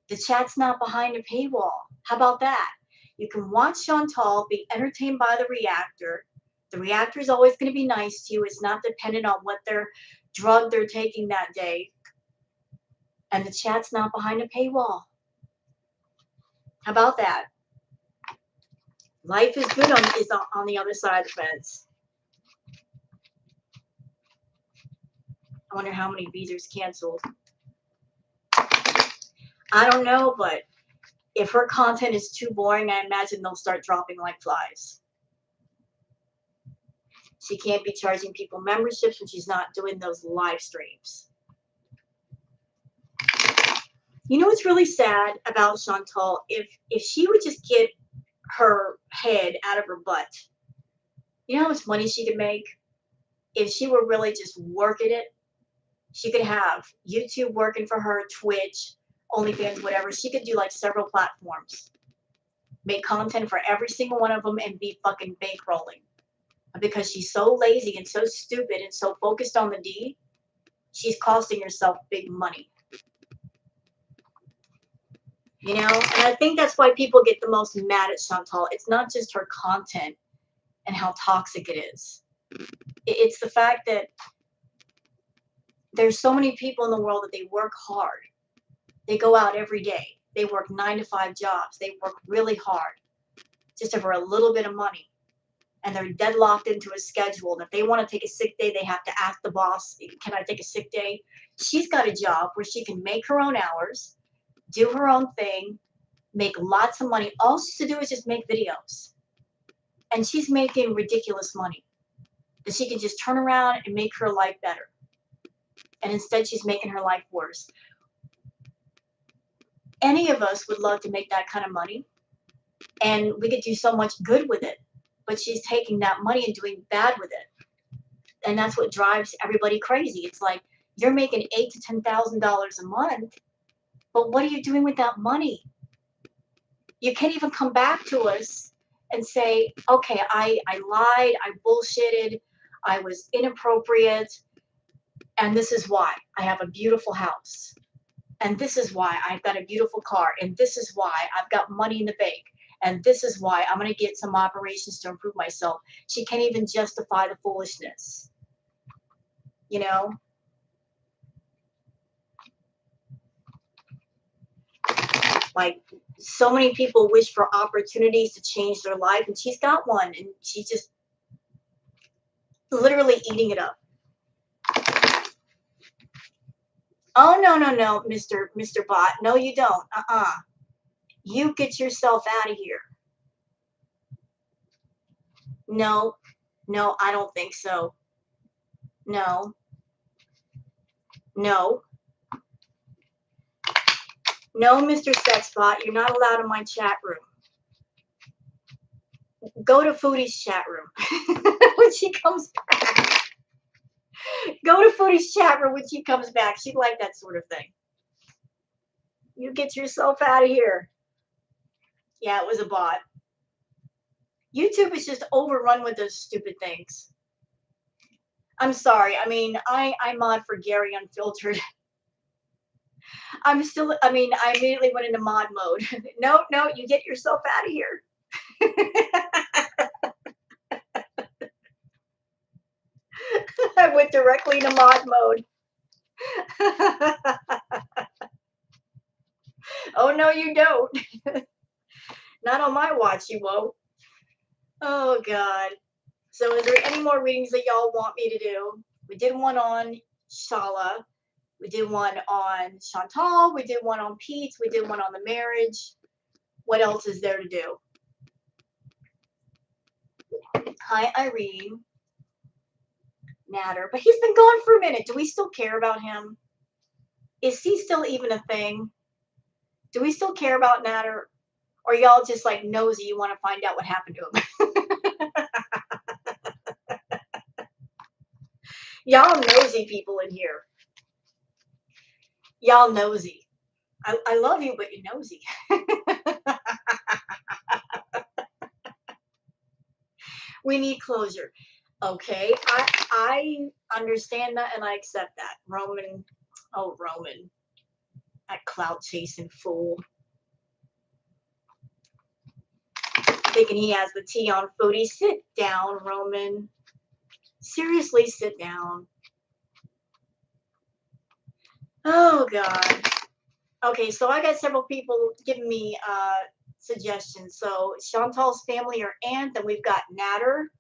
The chat's not behind a paywall. How about that? You can watch Chantal be entertained by the reactor. The reactor is always going to be nice to you. It's not dependent on what their drug they're taking that day. And the chat's not behind a paywall. How about that? Life is good on the other side of the fence. I wonder how many visas canceled. I don't know, but if her content is too boring, I imagine they'll start dropping like flies. She can't be charging people memberships when she's not doing those live streams. You know what's really sad about Chantal? If she would just get her head out of her butt, you know how much money she could make? If she were really just working it, she could have YouTube working for her, Twitch, OnlyFans, whatever. She could do like several platforms, make content for every single one of them, and be fucking bankrolling. Because she's so lazy and so stupid and so focused on the D, she's costing herself big money. You know, and I think that's why people get the most mad at Chantal. It's not just her content and how toxic it is. It's the fact that there's so many people in the world that they work hard. They go out every day. They work 9-to-5 jobs. They work really hard just for a little bit of money. And they're deadlocked into a schedule. And if they want to take a sick day, they have to ask the boss, can I take a sick day? She's got a job where she can make her own hours, do her own thing, make lots of money. All she has to do is just make videos. And she's making ridiculous money. That she can just turn around and make her life better. And instead, she's making her life worse. Any of us would love to make that kind of money. And we could do so much good with it. But she's taking that money and doing bad with it. And that's what drives everybody crazy. It's like, you're making $8,000 to $10,000 a month, but what are you doing with that money? You can't even come back to us and say, okay, I lied, I bullshitted, I was inappropriate, and this is why. I have a beautiful house. And this is why I've got a beautiful car. And this is why I've got money in the bank. And this is why I'm going to get some operations to improve myself. She can't even justify the foolishness. You know? Like, so many people wish for opportunities to change their life, and she's got one, and she's just literally eating it up. Oh, no, no, no, Mr. Bot. No, you don't. You get yourself out of here. No, no, I don't think so. No. No. No, Mr. Sexbot, you're not allowed in my chat room. Go to Foodie's chat room when she comes back. Go to Foodie's chat room when she comes back. She'd like that sort of thing. You get yourself out of here. Yeah, it was a bot. YouTube is just overrun with those stupid things. I'm sorry. I mean, I mod for Gary Unfiltered. I immediately went into mod mode. No, you get yourself out of here. I went directly into mod mode. Oh, no, you don't. Not on my watch, you won't. Oh, God. So is there any more readings that y'all want me to do? We did one on Salah. We did one on Chantal. We did one on Pete. We did one on the marriage. What else is there to do? Hi, Irene. Natter. But he's been gone for a minute. Do we still care about him? Is he still even a thing? Do we still care about Natter? Or y'all just like nosy, you want to find out what happened to him? Y'all nosy people in here. Y'all nosy. I love you, but you're nosy. We need closure. Okay, I understand that and I accept that. Roman, oh Roman, that clout chasing fool, thinking he has the tea on Foodie. Sit down, Roman. Seriously, sit down. Oh God. Okay, so I got several people giving me suggestions. So Chantal's family or aunt, and we've got Natter.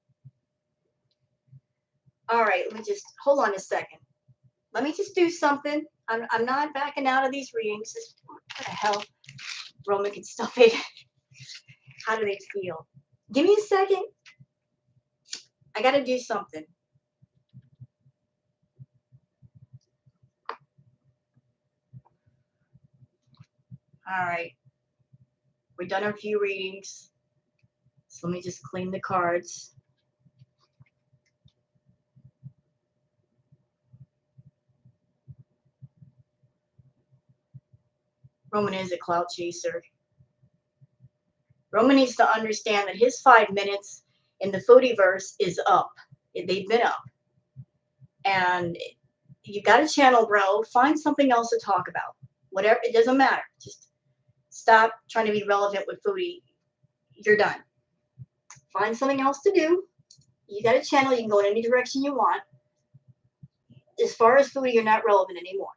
All right, let me just hold on a second. Let me just do something. I'm not backing out of these readings. Just, what the hell? Roman can stuff it. How do they feel? Give me a second. I got to do something. All right. We've done a few readings. So let me just clean the cards. Roman is a clout chaser. Roman needs to understand that his 5 minutes in the Foodieverse is up. They've been up. And you got a channel, bro. Find something else to talk about. Whatever, it doesn't matter. Just stop trying to be relevant with Foodie. You're done. Find something else to do. You got a channel. You can go in any direction you want. As far as Foodie, you're not relevant anymore.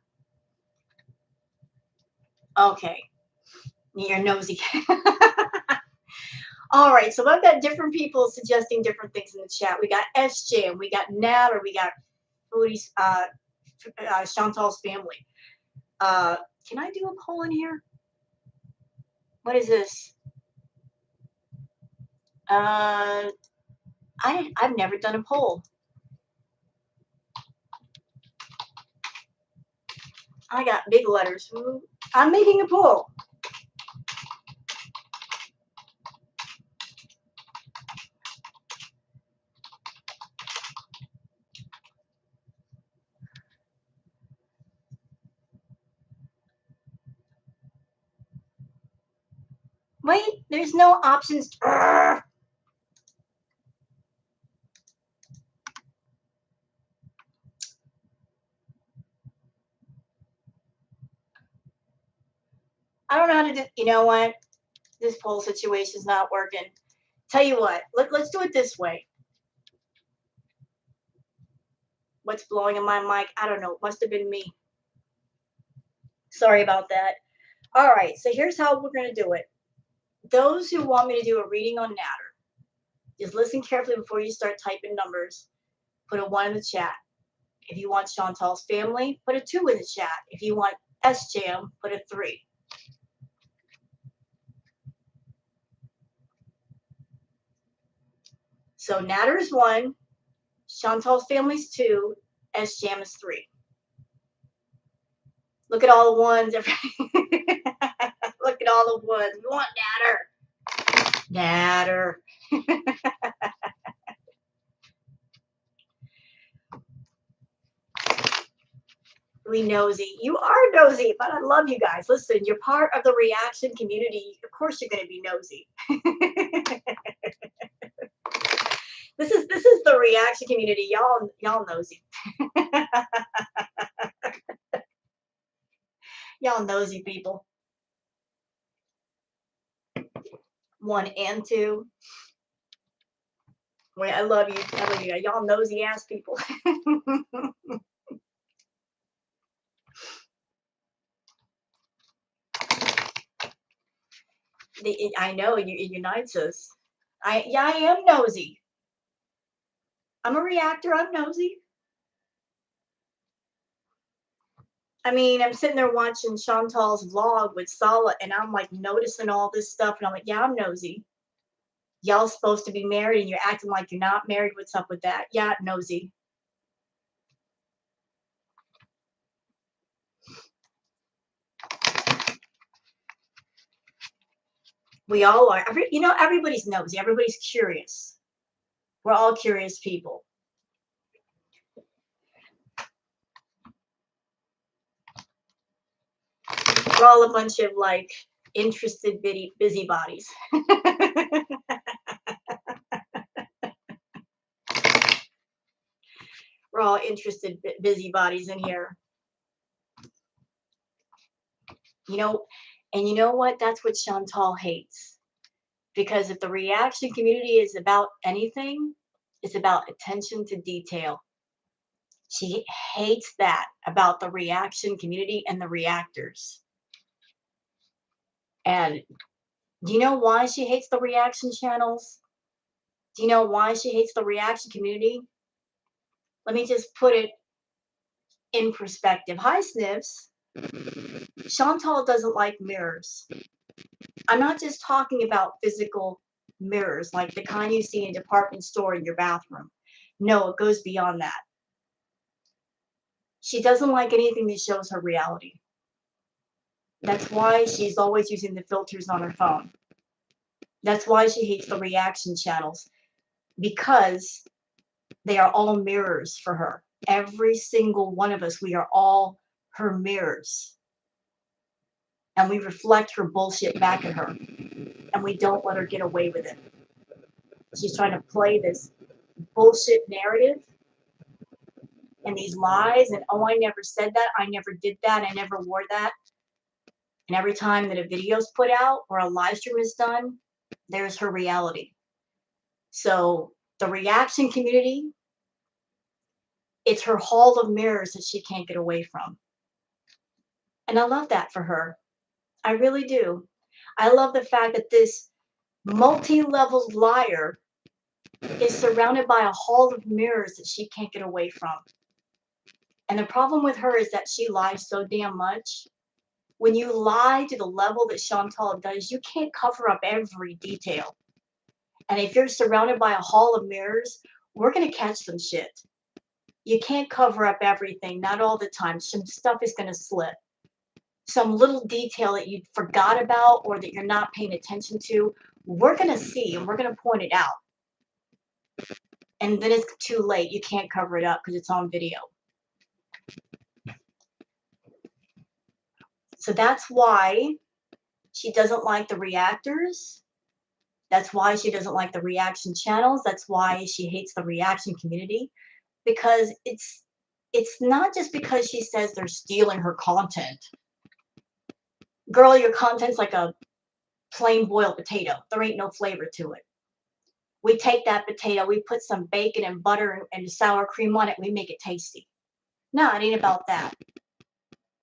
Okay. You're nosy. All right, so I've got different people suggesting different things in the chat. We got SJ, and we got Nat, or we got Foodie's, Chantal's family. Can I do a poll in here? What is this? I've never done a poll. I got big letters. I'm making a poll. Wait, there's no options. Urgh. I don't know how to do. You know what? This poll situation is not working. Tell you what. Let's do it this way. What's blowing in my mic? I don't know. It must have been me. Sorry about that. All right. So here's how we're going to do it. Those who want me to do a reading on Natter, just listen carefully before you start typing numbers. Put a 1 in the chat. If you want Chantal's family, put a 2 in the chat. If you want SJM, put a 3. So Natter is 1, Chantal's family's 2, SJM is 3. Look at all the ones. Look at all the ones. We want Natter. Natter. Really nosy. You are nosy, but I love you guys. Listen, you're part of the reaction community. Of course you're going to be nosy. This is the reaction community. Y'all nosy. Y'all nosy people. 1 and 2. Wait, I love you. I love you. Y'all nosy ass people. I know it unites us. I am nosy. I'm a reactor. I'm nosy. I mean, I'm sitting there watching Chantal's vlog with Salah, and I'm like noticing all this stuff, and I'm like, yeah, I'm nosy. Y'all supposed to be married, and you're acting like you're not married. What's up with that? Yeah, nosy. We all are. Everybody's nosy. Everybody's curious. We're all curious people. We're all a bunch of like interested busybodies. We're all interested busybodies in here. You know, and you know what? That's what Chantal hates. Because if the reaction community is about anything, it's about attention to detail. She hates that about the reaction community and the reactors. And do you know why she hates the reaction channels? Do you know why she hates the reaction community? Let me just put it in perspective. Hi, Sniffs. Chantal doesn't like mirrors. I'm not just talking about physical mirrors like the kind you see in a department store in your bathroom. No, it goes beyond that. She doesn't like anything that shows her reality. That's why she's always using the filters on her phone. That's why she hates the reaction channels, because they are all mirrors for her. Every single one of us, we are all her mirrors. And we reflect her bullshit back at her. And we don't let her get away with it. She's trying to play this bullshit narrative and these lies. And, oh, I never said that. I never did that. I never wore that. And every time that a video is put out or a live stream is done, there's her reality. So the reaction community, it's her hall of mirrors that she can't get away from. And I love that for her. I really do. I love the fact that this multi-level liar is surrounded by a hall of mirrors that she can't get away from. And the problem with her is that she lies so damn much. When you lie to the level that Chantal does, you can't cover up every detail. And if you're surrounded by a hall of mirrors, we're going to catch some shit. You can't cover up everything, not all the time. Some stuff is going to slip. Some little detail that you forgot about or that you're not paying attention to, we're going to see and we're going to point it out. And then it's too late. You can't cover it up because it's on video. So that's why she doesn't like the reactors. That's why she doesn't like the reaction channels. That's why she hates the reaction community. Because it's not just because she says they're stealing her content. Girl, your content's like a plain boiled potato. There ain't no flavor to it. We take that potato, we put some bacon and butter and sour cream on it, we make it tasty. No, it ain't about that.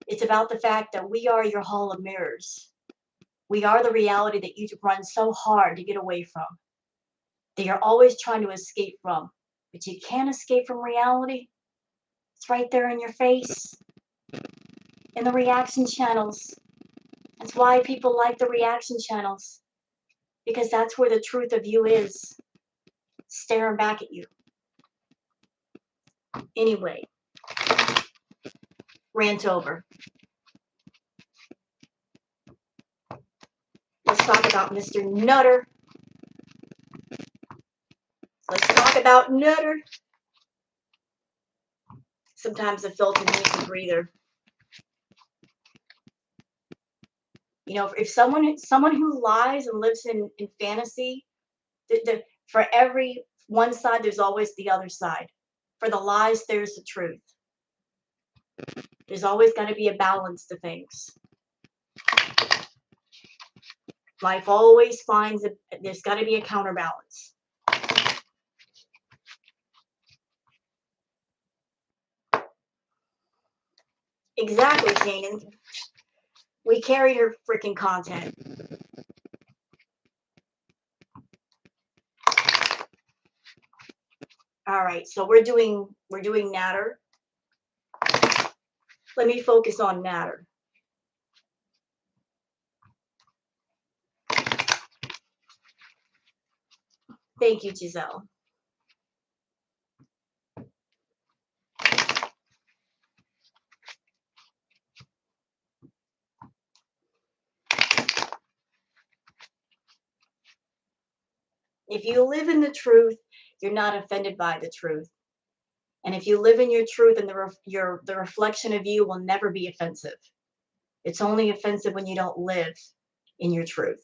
It's about the fact that we are your hall of mirrors. We are the reality that you run so hard to get away from. That you're always trying to escape from. But you can't escape from reality. It's right there in your face. In the reaction channels. That's why people like the reaction channels. Because that's where the truth of you is. Staring back at you. Anyway. Rant over. Let's talk about Mr. Nutter. Let's talk about Nutter. Sometimes the filter needs a breather. You know, if someone who lies and lives in fantasy, for every one side, there's always the other side. For the lies, there's the truth. There's always got to be a balance to things. Life always finds there's got to be a counterbalance. Exactly, Kanan. We carry your freaking content. All right, so we're doing Natter. Let me focus on Natter. Thank you, Giselle. If you live in the truth, you're not offended by the truth. And if you live in your truth, and the reflection of you will never be offensive. It's only offensive when you don't live in your truth.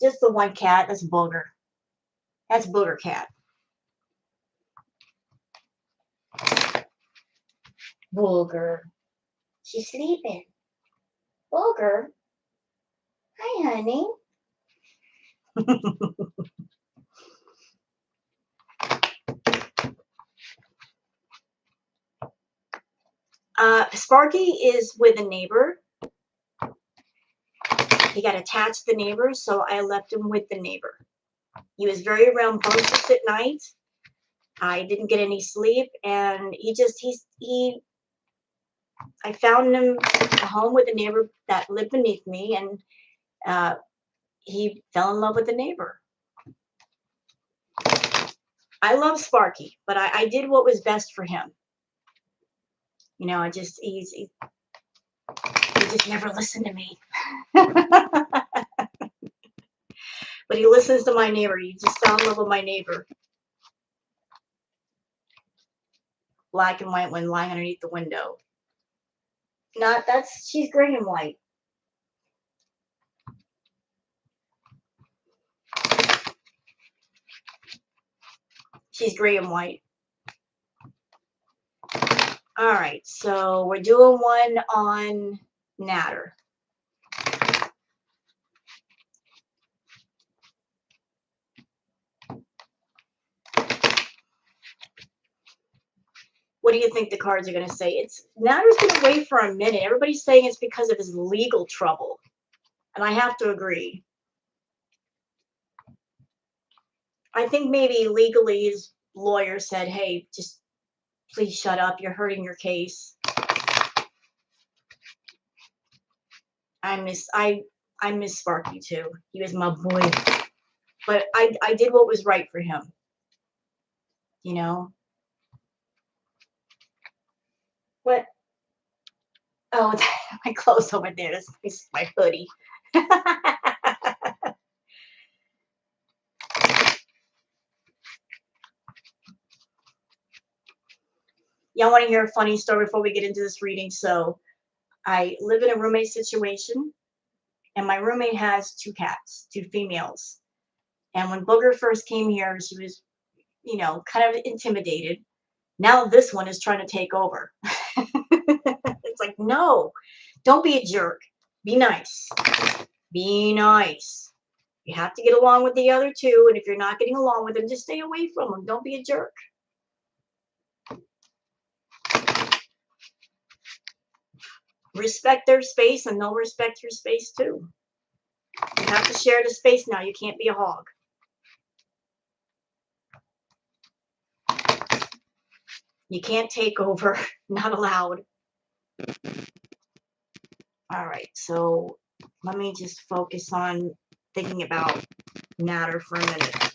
Just the one cat. That's Booger. That's Booger Cat. Booger. She's sleeping. Booger. Hi, honey. Sparky is with a neighbor. He got attached to the neighbor, so I left him with the neighbor. He was very rambunctious at night. I didn't get any sleep, and I found him a home with a neighbor that lived beneath me, and he fell in love with the neighbor. I love Sparky, but I did what was best for him. You know, he just never listened to me. But he listens to my neighbor. He just fell in love with my neighbor. Black and white one lying underneath the window. She's gray and white. She's gray and white. All right, so we're doing one on Natter. What do you think the cards are going to say? Natter's been away for a minute. Everybody's saying it's because of his legal trouble. And I have to agree. I think maybe legally his lawyer said, hey, just please shut up. You're hurting your case. I miss Sparky too. He was my boy. But I did what was right for him. You know? What? Oh, my clothes over there. This is my hoodie. Y'all want to hear a funny story before we get into this reading? So I live in a roommate situation, and my roommate has 2 cats, 2 females. And when Booger first came here, she was, you know, kind of intimidated. Now this one is trying to take over. It's like, no, don't be a jerk. Be nice. Be nice. You have to get along with the other 2, and if you're not getting along with them, just stay away from them. Don't be a jerk. Respect their space, and they'll respect your space too. You have to share the space now. You can't be a hog. You can't take over. Not allowed. All right, so let me just focus on thinking about Natter for a minute.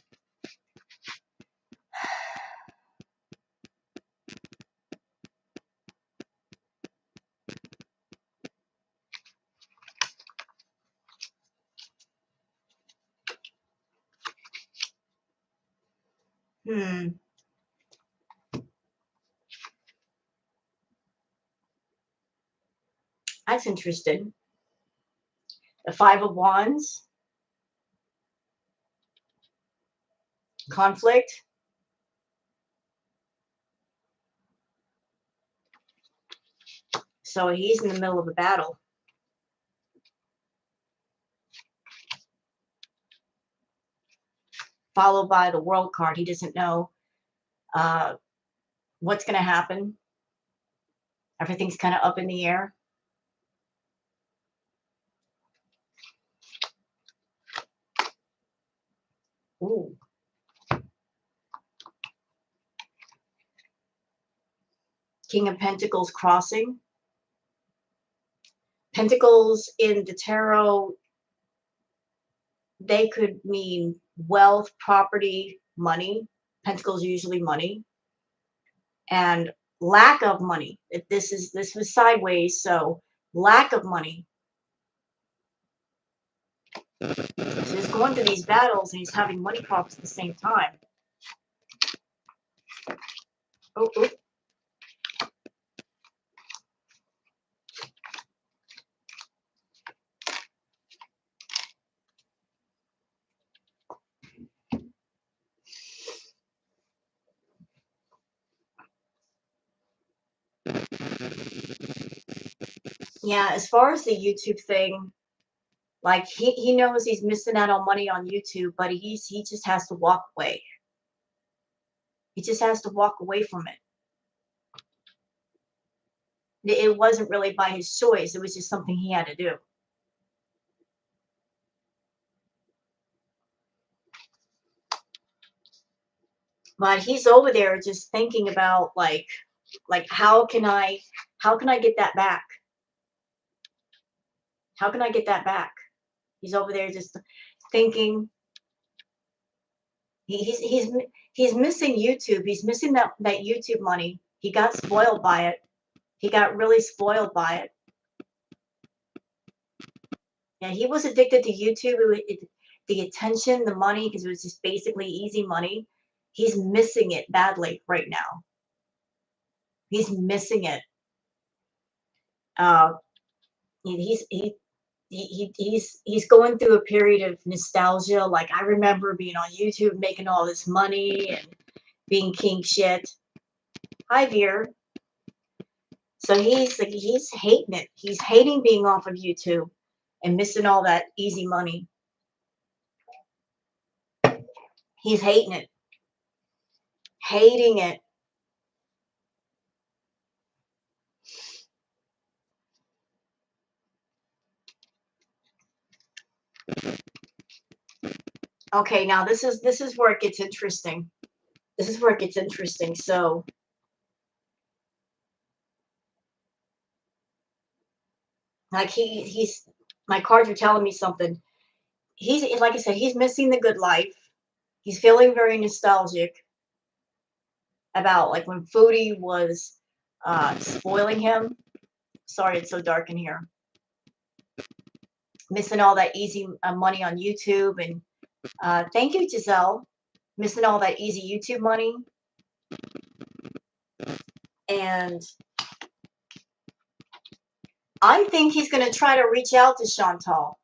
That's interesting. The 5 of Wands. Conflict. So he's in the middle of a battle. Followed by the World card. He doesn't know what's going to happen. Everything's kind of up in the air. Ooh. King of Pentacles crossing. Pentacles in the tarot, they could mean wealth, property, money. Pentacles usually money. And lack of money. This was sideways, so lack of money. So he's going through these battles and he's having money problems at the same time. Oh. Yeah, as far as the YouTube thing, like he knows he's missing out on money on YouTube, but he just has to walk away. He just has to walk away from it. It wasn't really by his choice. It was just something he had to do. But he's over there just thinking about like how can I get that back? How can I get that back? He's over there just thinking. He, he's missing YouTube. He's missing that YouTube money. He got spoiled by it. He got really spoiled by it. And he was addicted to YouTube. The attention, the money, because it was just basically easy money. He's missing it badly right now. He's missing it. Uh, he's he's going through a period of nostalgia. Like, I remember being on YouTube making all this money and being king shit. Hi, Veer. So he's hating it. He's hating being off of YouTube and missing all that easy money. He's hating it. Hating it. Okay, now this is where it gets interesting. This is where it gets interesting. So like he's my cards are telling me something. He's like I said, he's missing the good life. He's feeling very nostalgic about like when Foodie was spoiling him. Sorry, it's so dark in here. Missing all that easy money on YouTube. And thank you, Giselle. Missing all that easy YouTube money. And I think he's going to try to reach out to Chantal.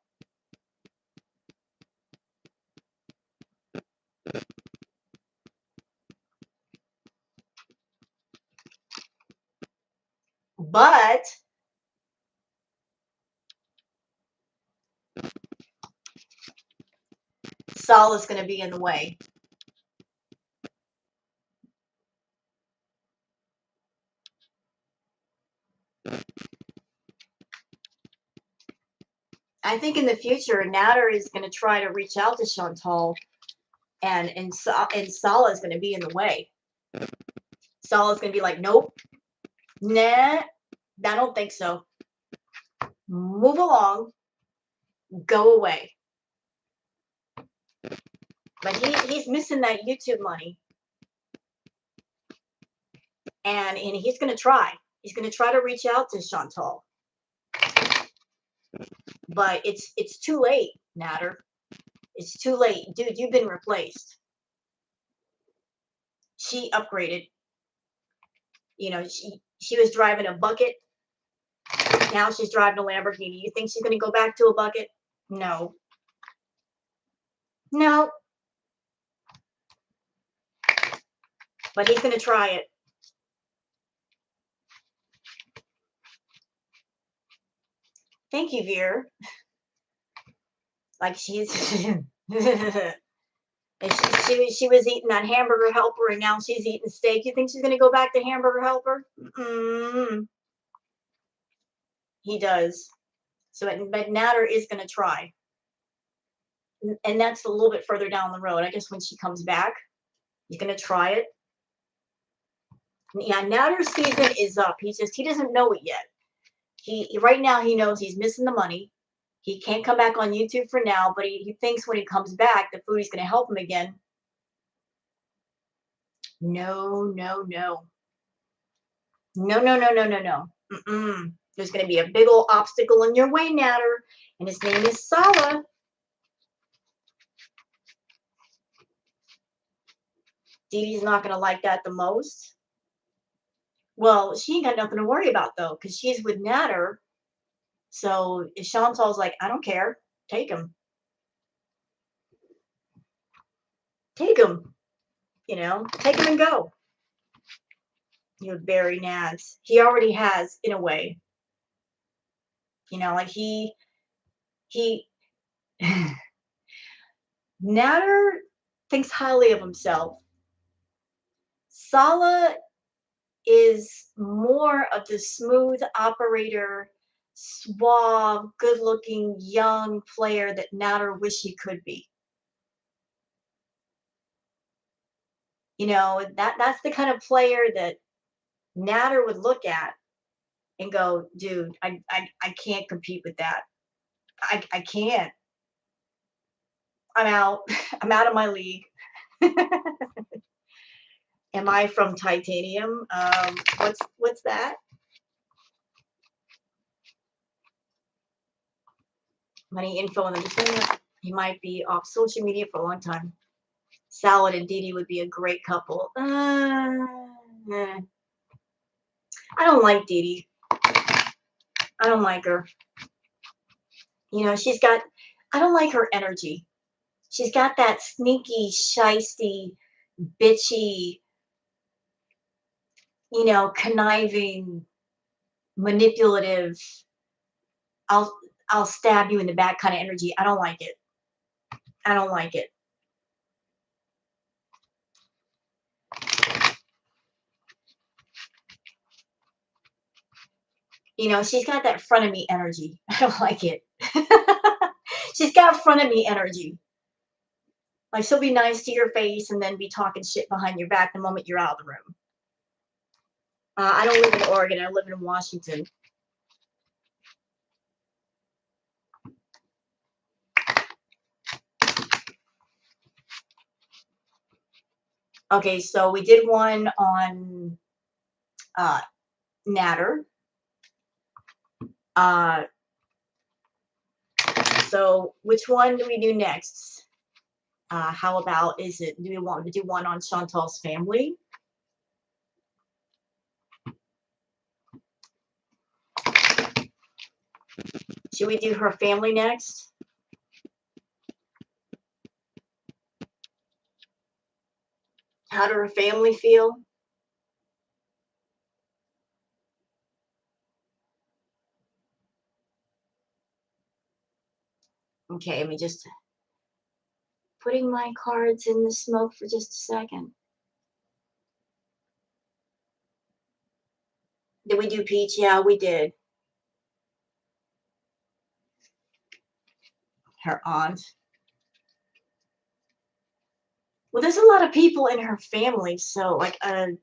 But Salah's going to be in the way. I think in the future, Nader is going to try to reach out to Chantal, and Salah is going to be in the way. Salah's going to be like, nope, nah, I don't think so. Move along, go away. But he's missing that YouTube money, and he's going to try. He's going to try to reach out to Chantal, but it's too late, Nader. It's too late, dude. You've been replaced. She upgraded. You know, she was driving a bucket. Now she's driving a Lamborghini. You think she's going to go back to a bucket? No. No. But he's going to try it. Thank you, Veer. Like she's and she was eating that hamburger helper, and now she's eating steak. You think she's going to go back to hamburger helper? He does. So, but Nader is going to try, and that's a little bit further down the road. I guess when she comes back, he's going to try it. Yeah, Nader's season is up. He doesn't know it yet. He right now he knows he's missing the money. He can't come back on YouTube for now, but he thinks when he comes back, the Foodie's going to help him again. No, no, no. No, no, no, no, no, no. There's going to be a big old obstacle in your way, Nader, and his name is Salah. Dee Dee's not going to like that the most. Well, she ain't got nothing to worry about, though, because she's with Nader. So if Chantal's like, I don't care, take him. Take him. You know, take him and go. You know, Barry Nads. He already has, in a way. You know, like he Natter thinks highly of himself. Salah is more of the smooth operator, suave, good-looking young player that Natter wish he could be. You know, that's the kind of player that Natter would look at and go, dude, I can't compete with that. I can't. I'm out. I'm out of my league. Am I from titanium? What's that? Money info on the defendant. He might be off social media for a long time. Salah and Didi would be a great couple. I don't like Didi. I don't like her. You know, I don't like her energy. She's got that sneaky, shisty, bitchy, you know, conniving, manipulative, I'll I'll stab you in the back kind of energy. I don't like it. I don't like it. You know, she's got that front of me energy. I don't like it. She's got front of me energy. Like she'll be nice to your face and then be talking shit behind your back the moment you're out of the room. I don't live in Oregon. I live in Washington. Okay, so we did one on uh, Natter. Uh, so which one do we do next? How about do we want to do one on Chantal's family? Should we do her family next? How do her family feel? Okay, let me just putting my cards in the smoke for just a second. Did we do Peach? Yeah, we did. Her aunt. Well, there's a lot of people in her family, so like, am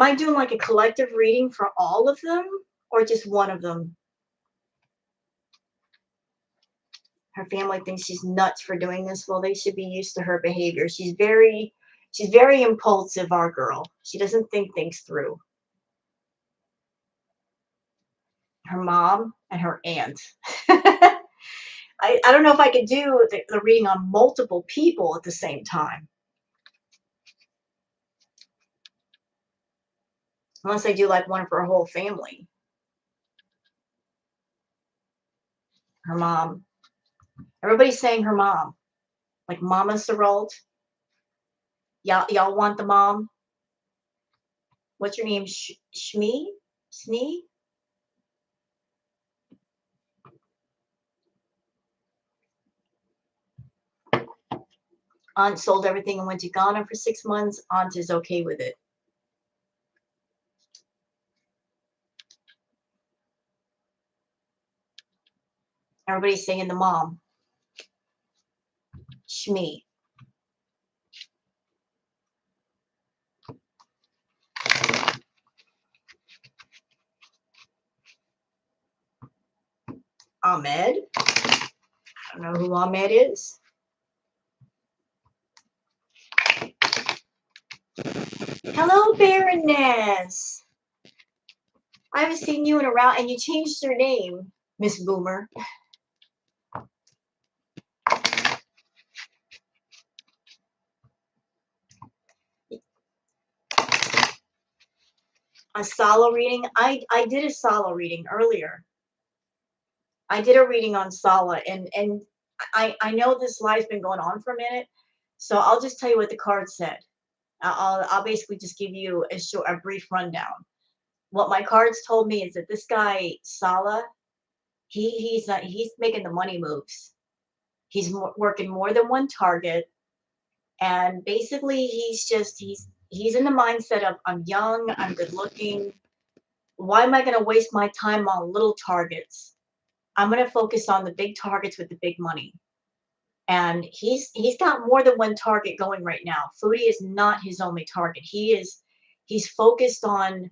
I doing like a collective reading for all of them or just one of them? Her family thinks she's nuts for doing this. Well, they should be used to her behavior. She's very impulsive, our girl. She doesn't think things through. Her mom and her aunt. I don't know if I could do the reading on multiple people at the same time. Unless I do like one for her whole family. Her mom. Everybody's saying her mom. Like Mama Saralt. Y'all want the mom? What's your name? Shmee? Snee? Aunt sold everything and went to Ghana for 6 months. Aunt is okay with it. Everybody's saying the mom. Shmee. Ahmed. I don't know who Ahmed is. Hello, Baroness. I haven't seen you in a while, and you changed your name, Miss Boomer. A Salah reading. I did a Salah reading earlier. I did a reading on Salah, and I know this live's been going on for a minute, so I'll just tell you what the card said. I'll basically just give you a brief rundown. What my cards told me is that this guy, Salah, he's making the money moves. He's working more than one target, and basically he's in the mindset of I'm young, I'm good looking. Why am I going to waste my time on little targets? I'm going to focus on the big targets with the big money. And he's got more than one target going right now. Foodie is not his only target. He's focused on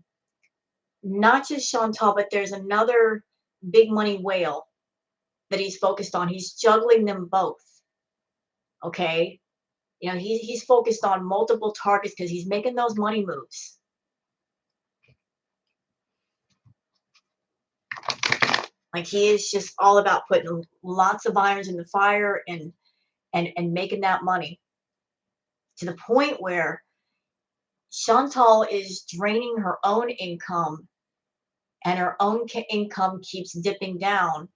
not just Chantal, but there's another big money whale that he's focused on. He's juggling them both. Okay. You know, he's focused on multiple targets because he's making those money moves. Like he is just all about putting lots of irons in the fire and making that money to the point where Chantal is draining her own income, and her own income keeps dipping down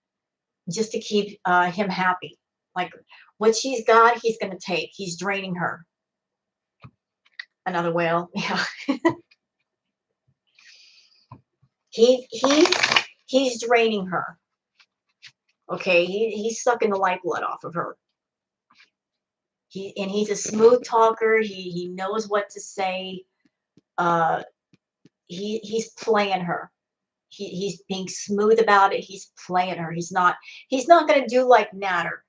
just to keep him happy. Like what she's got, he's going to take. He's draining her. Another whale. Yeah. he, he's, he's draining her. Okay. He's sucking the lifeblood off of her. He's a smooth talker. He knows what to say. He's playing her. He's being smooth about it. He's playing her. He's not going to do like Natter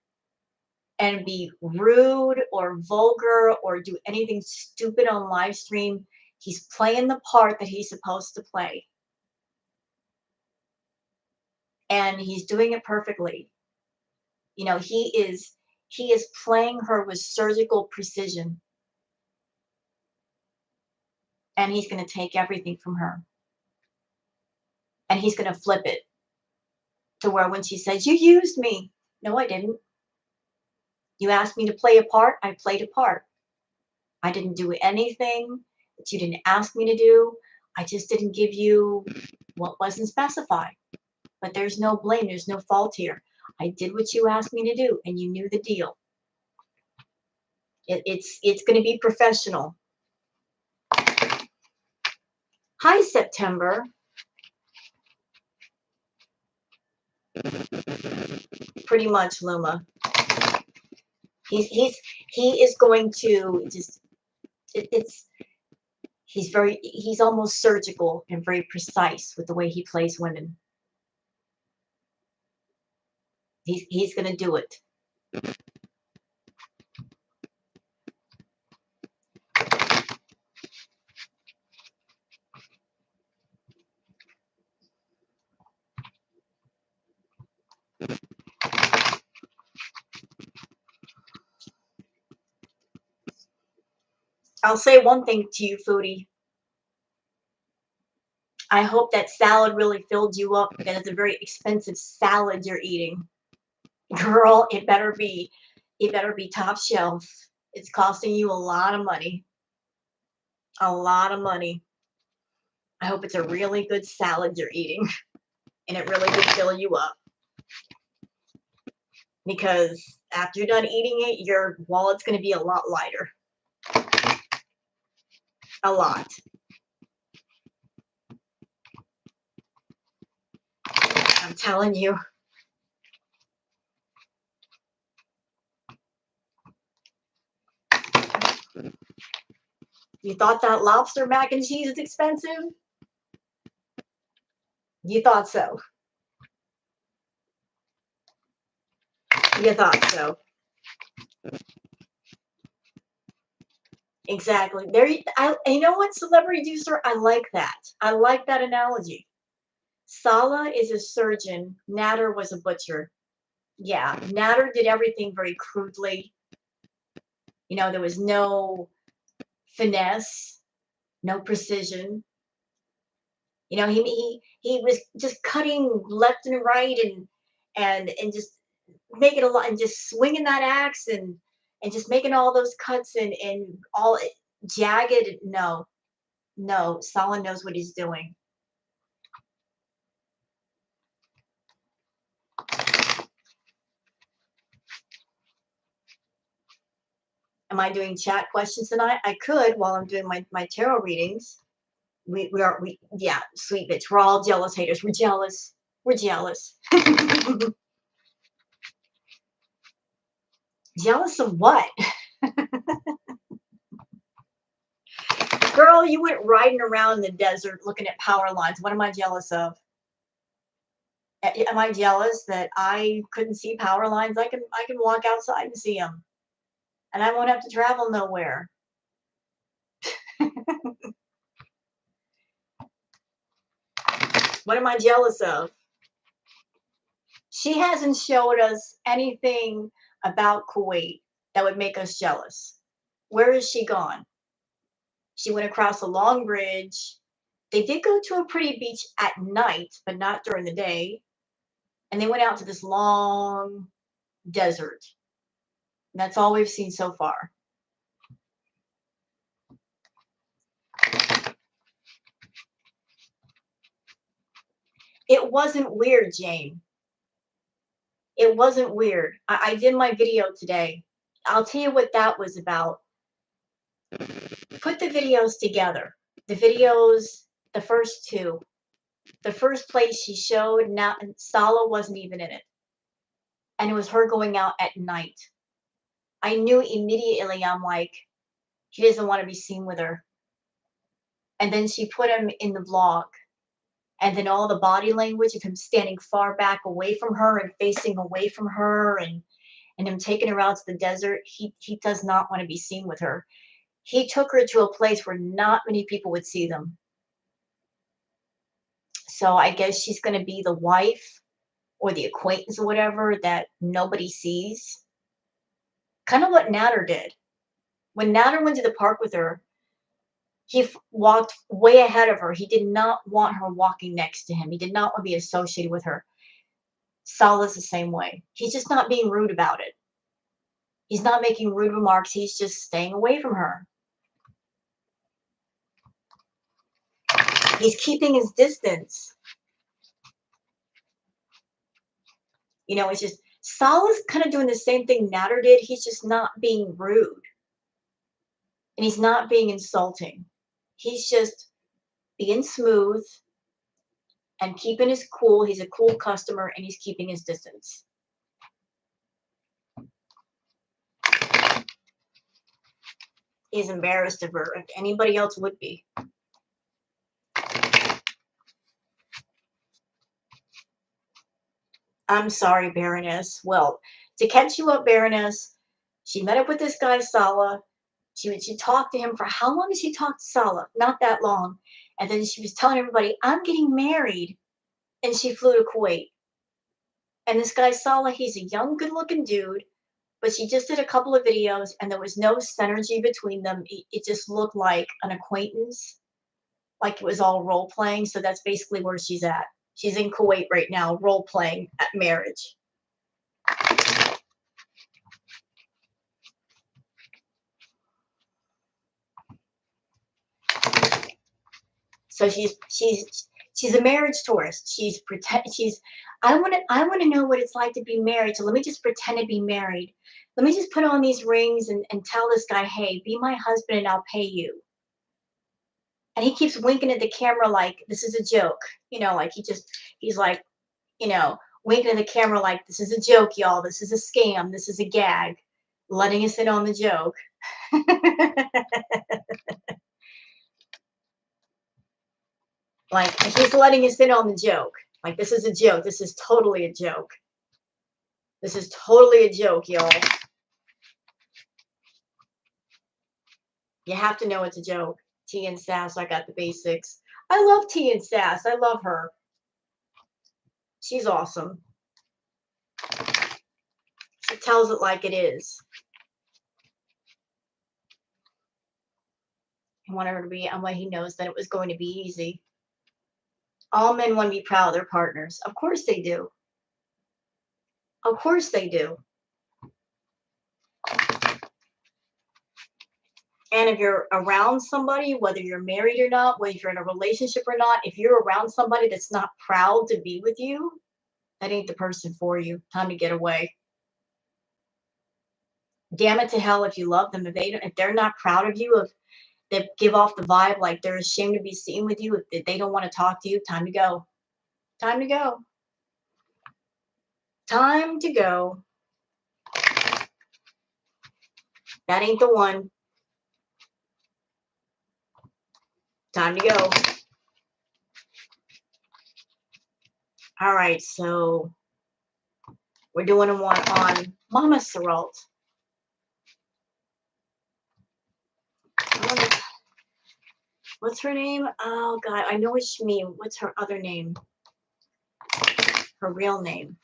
and be rude or vulgar or do anything stupid on live stream. He's playing the part that he's supposed to play. And he's doing it perfectly. You know, he is playing her with surgical precision. And he's going to take everything from her. And he's going to flip it to where when she says, "You used me." No, I didn't. You asked me to play a part. I played a part. I didn't do anything that you didn't ask me to do. I just didn't give you what wasn't specified. But there's no blame. There's no fault here. I did what you asked me to do, and you knew the deal. It's going to be professional. Hi, September. Pretty much, Luma. He is going to just he's almost surgical and very precise with the way he plays women. He's going to do it. I'll say one thing to you, Foodie. I hope that salad really filled you up because it's a very expensive salad you're eating. Girl, it better be top shelf. It's costing you a lot of money. A lot of money. I hope it's a really good salad you're eating and it really did fill you up. Because after you're done eating it, your wallet's going to be a lot lighter. A lot. I'm telling you. You thought that lobster mac and cheese is expensive? You thought so. You thought so. Exactly. There. You know what, celebrity juicer? I like that. I like that analogy. Salah is a surgeon. Natter was a butcher. Yeah, Natter did everything very crudely. You know, there was no finesse, no precision. You know, he was just cutting left and right and just making a lot and just swinging that axe and just making all those cuts and all jagged. No, no, Salah knows what he's doing. Am I doing chat questions tonight? I could while I'm doing my tarot readings. Yeah, sweet bitch. We're all jealous haters. We're jealous. We're jealous. Jealous of what? Girl, you went riding around the desert looking at power lines. What am I jealous of? Am I jealous that I couldn't see power lines? I can walk outside and see them, and I won't have to travel nowhere. What am I jealous of? She hasn't showed us anything about Kuwait that would make us jealous. Where is she gone? She went across a long bridge. They did go to a pretty beach at night, but not during the day. And they went out to this long desert. And that's all we've seen so far. It wasn't weird, Jane. It wasn't weird. I did my video today. I'll tell you what that was about. Put the videos together. The videos, the first two. The first place she showed, now Salah wasn't even in it. And it was her going out at night. I knew immediately, I'm like, he doesn't want to be seen with her. And then she put him in the vlog. And then all the body language of him standing far back away from her and facing away from her, and him taking her out to the desert, he does not want to be seen with her. He took her to a place where not many people would see them. So I guess she's going to be the wife or the acquaintance or whatever that nobody sees. Kind of what Natter did. When Natter went to the park with her, he walked way ahead of her. He did not want her walking next to him. He did not want to be associated with her. Salah's the same way. He's just not being rude about it. He's not making rude remarks. He's just staying away from her. He's keeping his distance. You know, it's just Salah's kind of doing the same thing Natter did. He's just not being rude. And he's not being insulting. He's just being smooth and keeping his cool. He's a cool customer and he's keeping his distance. He's embarrassed of her. If anybody else would be. I'm sorry, Baroness. Well, to catch you up, Baroness, she met up with this guy, Salah. She talked to him for how long did she talk to Salah? Not that long. And then she was telling everybody, I'm getting married. And she flew to Kuwait. And this guy, Salah, he's a young, good-looking dude. But she just did a couple of videos, and there was no synergy between them. It just looked like an acquaintance, like it was all role-playing. So that's basically where she's at. She's in Kuwait right now, role-playing at marriage. So she's a marriage tourist. I want to know what it's like to be married. So let me just pretend to be married. Let me just put on these rings and tell this guy, hey, be my husband and I'll pay you. And he keeps winking at the camera like this is a joke. You know, like he's like, you know, winking at the camera like this is a joke, y'all. This is a scam. This is a gag. Letting us in on the joke. Like he's letting us in on the joke. Like this is a joke. This is totally a joke. This is totally a joke, y'all. You have to know it's a joke. T and Sass, I got the basics. I love T and Sass. I love her. She's awesome. She tells it like it is. I want her to be, and what he knows that it was going to be easy. All men want to be proud of their partners. Of course they do. Of course they do. And if you're around somebody, whether you're married or not, whether you're in a relationship or not, if you're around somebody that's not proud to be with you, that ain't the person for you. Time to get away. Damn it to hell if you love them. If they're not proud of you, They give off the vibe like they're ashamed to be seen with you. If they don't want to talk to you, time to go. Time to go. Time to go. That ain't the one. Time to go. All right, so we're doing one on Mama Saralt. What's her name? Oh, God, I know it's Shmi. What's her other name? Her real name.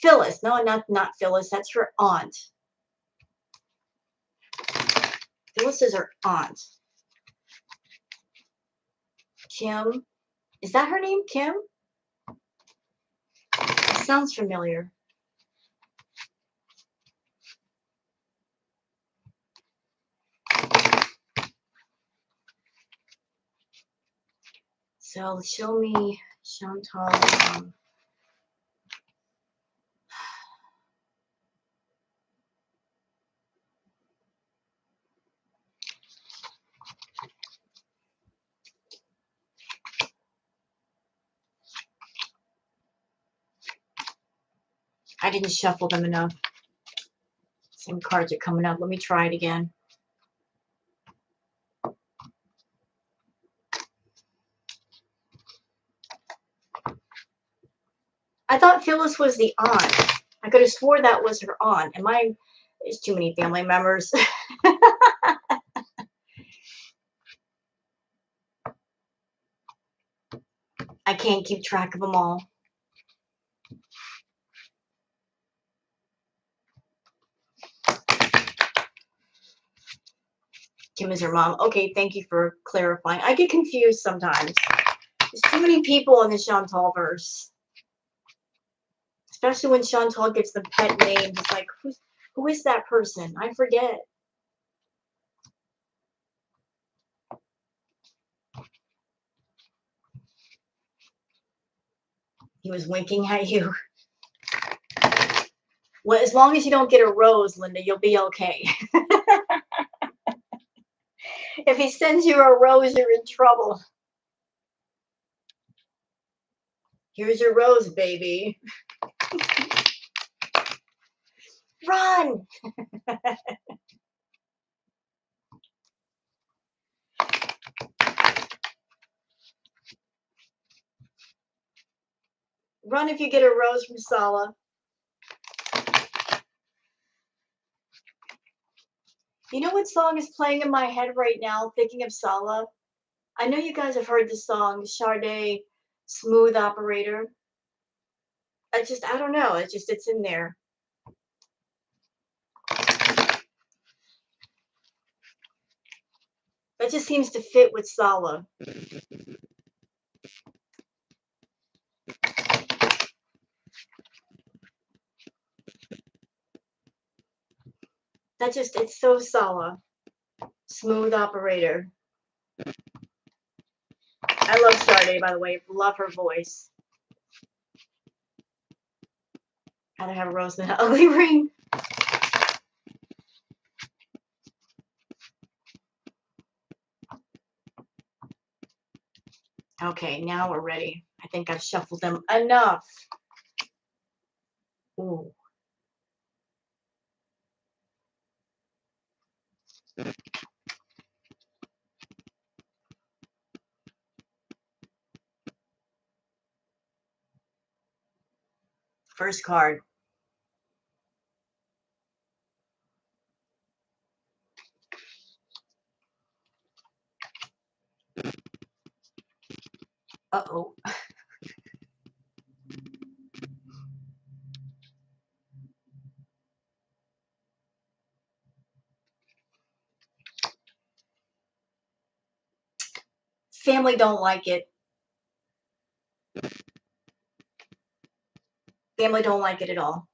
Phyllis. No, not Phyllis. That's her aunt. Phyllis is her aunt. Kim. Is that her name, Kim? Sounds familiar. So show me Chantal. I didn't shuffle them enough. Same cards are coming up. Let me try it again. I thought Phyllis was the aunt. I could have swore that was her aunt. There's too many family members. I can't keep track of them all. Kim is her mom. Okay, thank you for clarifying. I get confused sometimes. There's too many people in the Chantal verse. Especially when Chantal gets the pet names. It's like, who is that person? I forget. He was winking at you. Well, as long as you don't get a rose, Linda, you'll be okay. If he sends you a rose, you're in trouble. Here's your rose, baby. Run! Run if you get a rose from Salah. You know what song is playing in my head right now, thinking of Salah? I know you guys have heard the song, Sade, Smooth Operator. I don't know. It's in there. That just seems to fit with Salah. It's so Salah. Smooth Operator. I love Sade, by the way. Love her voice. Rather have a rose than an ugly ring. Okay, now we're ready. I think I've shuffled them enough. Ooh. First card. Uh-oh. Family don't like it. Family don't like it at all.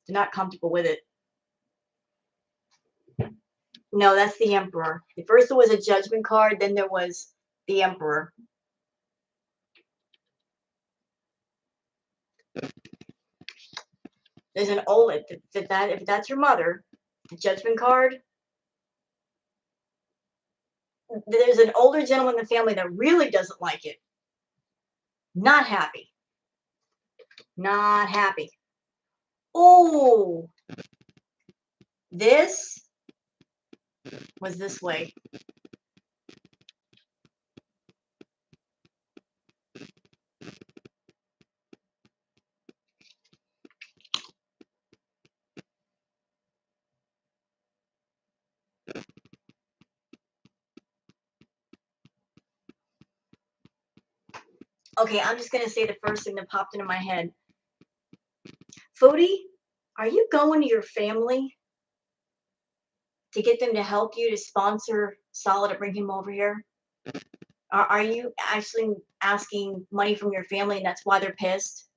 They're not comfortable with it. No, that's the Emperor. First there was a Judgment card, then there was the Emperor. There's an old, if that's your mother, Judgment card. There's an older gentleman in the family that really doesn't like it. Not happy. Not happy. Oh, this was this way. Okay, I'm just going to say the first thing that popped into my head. Foodie, are you going to your family to get them to help you to sponsor Salah to bring him over here? Are you actually asking money from your family and that's why they're pissed?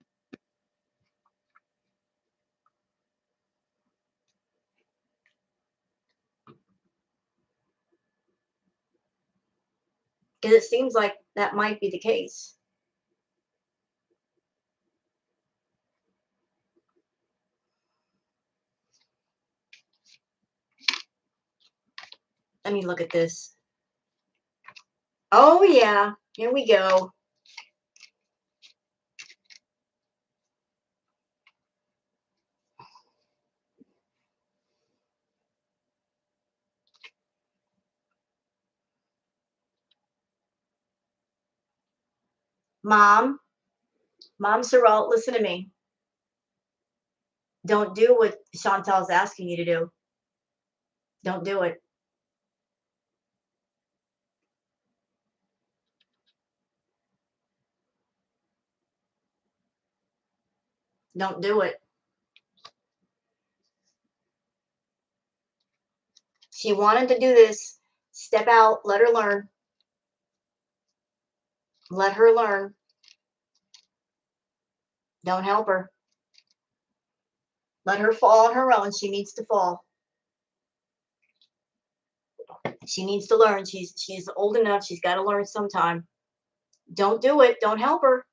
Because it seems like that might be the case. Let me look at this. Oh, yeah. Here we go. Mom, Sorrel, listen to me. Don't do what Chantal's asking you to do. Don't do it. Don't do it. She wanted to do this. Step out. Let her learn. Let her learn. Don't help her. Let her fall on her own. She needs to fall. She needs to learn. She's old enough. She's got to learn sometime. Don't do it. Don't help her.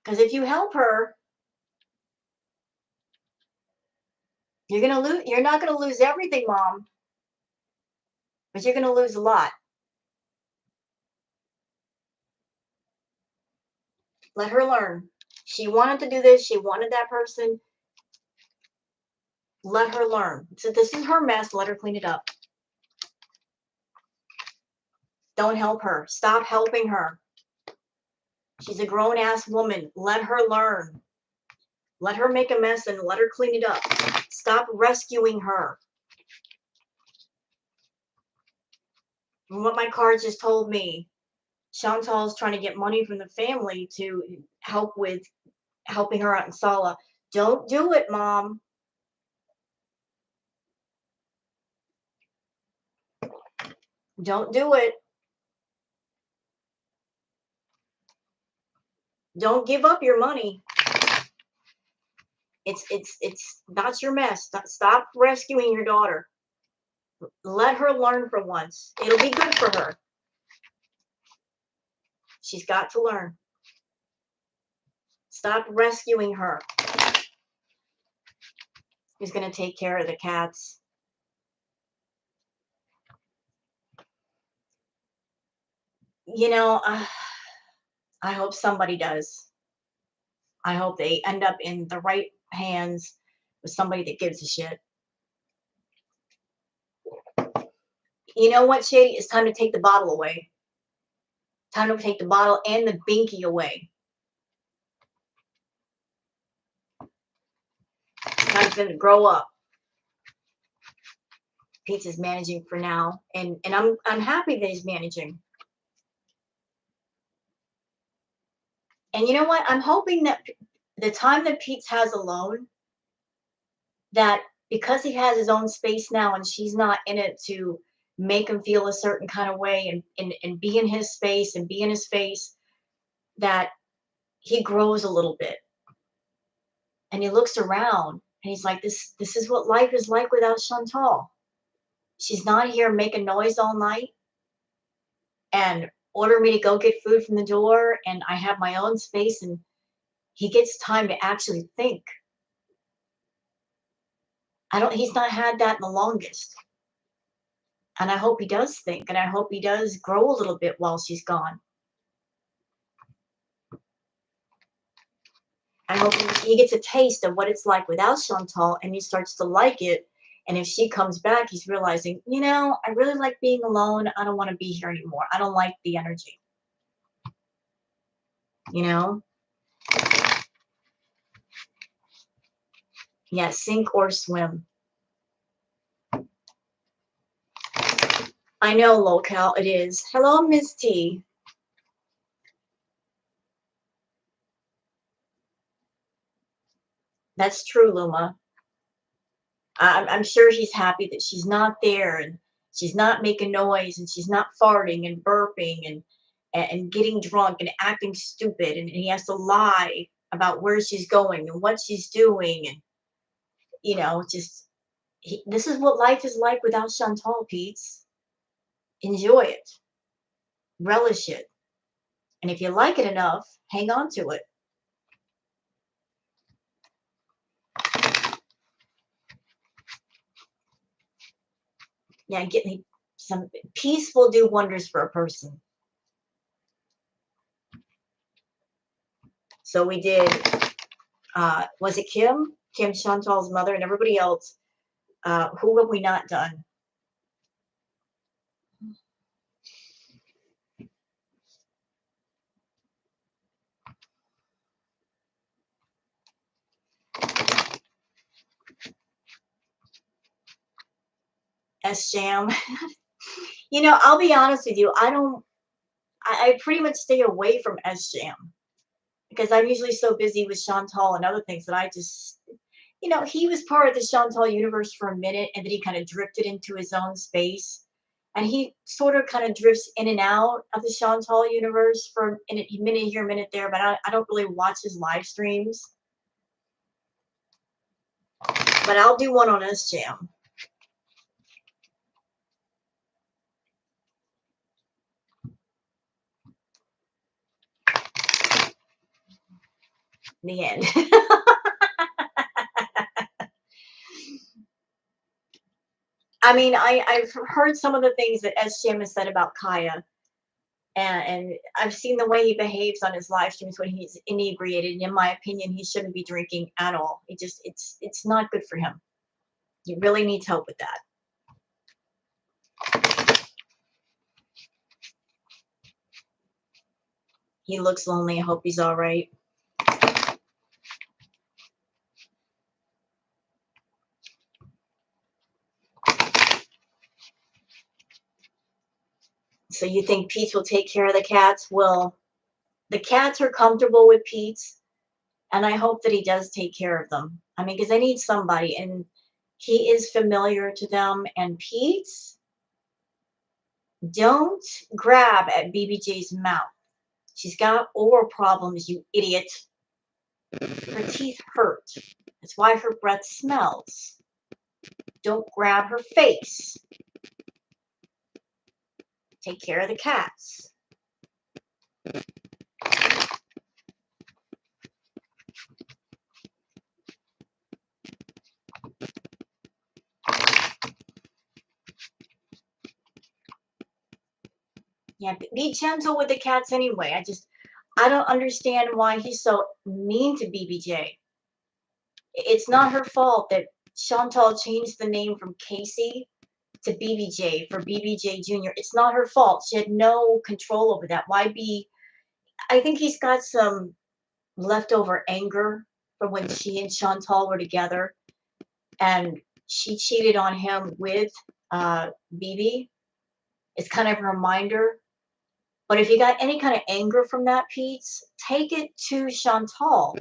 Because if you help her, you're gonna lose. You're not gonna lose everything, Mom, but you're gonna lose a lot. Let her learn. She wanted to do this. She wanted that person. Let her learn. So this is her mess. Let her clean it up. Don't help her. Stop helping her. She's a grown ass woman. Let her learn. Let her make a mess and let her clean it up. Stop rescuing her. And what my card just told me, Chantal's trying to get money from the family to help with helping her out in Salah. Don't do it, Mom. Don't do it. Don't give up your money. It's not your mess. Stop rescuing your daughter. Let her learn for once. It'll be good for her. She's got to learn. Stop rescuing her. Who's going to take care of the cats? You know, I hope somebody does. I hope they end up in the right hands with somebody that gives a shit. You know what, Shady? It's time to take the bottle away. Time to take the bottle and the binky away. Time for them to grow up. Pete's is managing for now, and I'm happy that he's managing. And you know what? I'm hoping that the time that Pete's has alone, that because he has his own space now and she's not in it to make him feel a certain kind of way and be in his space and be in his face, that he grows a little bit and he looks around and he's like, this is what life is like without Chantal. She's not here making noise all night and order me to go get food from the door, and I have my own space, and he gets time to actually think. He's not had that in the longest. And I hope he does think, and I hope he does grow a little bit while she's gone. I hope he gets a taste of what it's like without Chantal and he starts to like it. And if she comes back, he's realizing, I really like being alone. I don't want to be here anymore. I don't like the energy. Yeah, sink or swim. I know, locale, it is. Hello, Miss T. That's true, Luma. I'm sure he's happy that she's not there and she's not making noise and she's not farting and burping and getting drunk and acting stupid, and he has to lie about where she's going and what she's doing, and just this is what life is like without Chantal, Pete's. Enjoy it, relish it, and if you like it enough, hang on to it. Yeah, getting some peace will do wonders for a person. So we did, was it Kim? Kim, Chantal's mother, and everybody else. Who have we not done? S Jam. I'll be honest with you. I pretty much stay away from S Jam because I'm usually so busy with Chantal and other things that I just, he was part of the Chantal universe for a minute and then he kind of drifted into his own space. And he sort of kind of drifts in and out of the Chantal universe for a minute here, a minute there, but I don't really watch his live streams. But I'll do one on S Jam. The end. I mean, I've heard some of the things that S Jam has said about Kaya, and I've seen the way he behaves on his live streams when he's inebriated. And in my opinion, he shouldn't be drinking at all. It's not good for him. He really needs help with that. He looks lonely. I hope he's all right. So you think Pete will take care of the cats? Well, the cats are comfortable with Pete, and I hope that he does take care of them. I mean, because they need somebody, and he is familiar to them. And Pete, don't grab at BBJ's mouth. She's got oral problems, you idiot. Her teeth hurt. That's why her breath smells. Don't grab her face. Take care of the cats. Yeah, be gentle with the cats anyway. I don't understand why he's so mean to BBJ. It's not her fault that Chantal changed the name from Casey to BBJ for BBJ Jr. It's not her fault. She had no control over that. I think he's got some leftover anger from when she and Chantal were together and she cheated on him with BB. It's kind of a reminder. But if you got any kind of anger from that, Pete, take it to Chantal.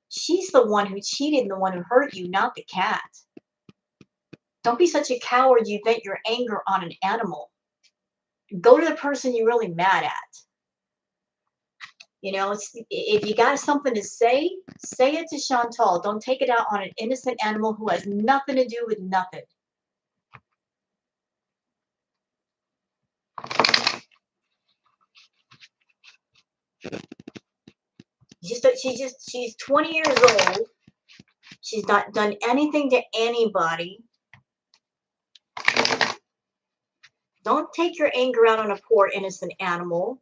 She's the one who cheated and the one who hurt you, not the cat. Don't be such a coward you vent your anger on an animal. Go to the person you're really mad at. You know, if you got something to say it to Chantal. Don't take it out on an innocent animal who has nothing to do with nothing. She's 20 years old. She's not done anything to anybody. Don't take your anger out on a poor innocent animal.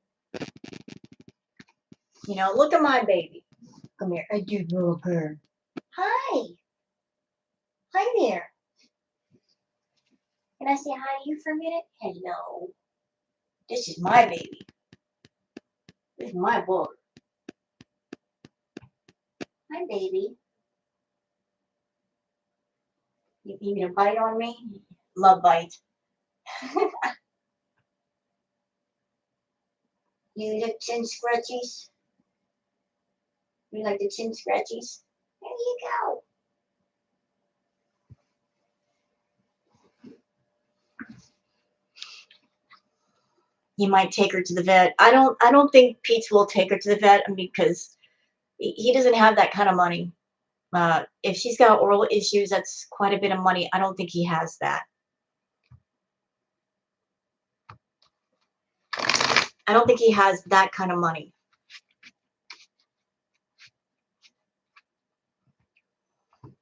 You know, look at my baby. Come here. I do love her. Hi. Hi there. Can I say hi to you for a minute? Hello. This is my baby. This is my boy. Hi, baby. You gonna bite on me? Love bite. You like chin scratchies? You like the chin scratchies? There you go. You might take her to the vet. I don't think Pete will take her to the vet because he doesn't have that kind of money. If she's got oral issues, that's quite a bit of money. I don't think he has that. I don't think he has that kind of money.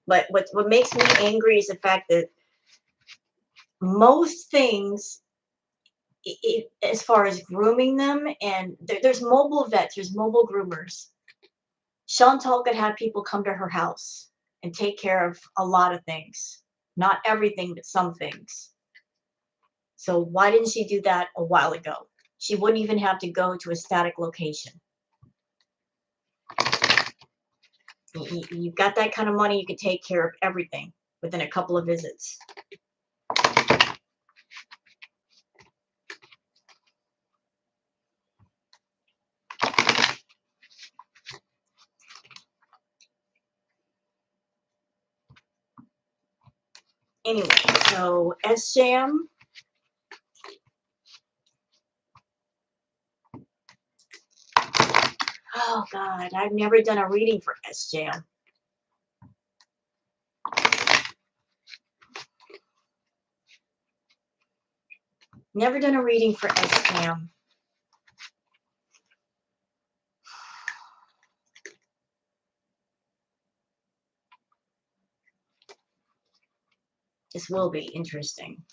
But what makes me angry is the fact that most things, as far as grooming them, and there's mobile vets, there's mobile groomers. Chantal could have people come to her house and take care of a lot of things. Not everything, but some things. So why didn't she do that a while ago? She wouldn't even have to go to a static location. You've got that kind of money, you can take care of everything within a couple of visits. Anyway, so S-Jam. Oh God, I've never done a reading for S-Jam. Never done a reading for S-Jam. This will be interesting.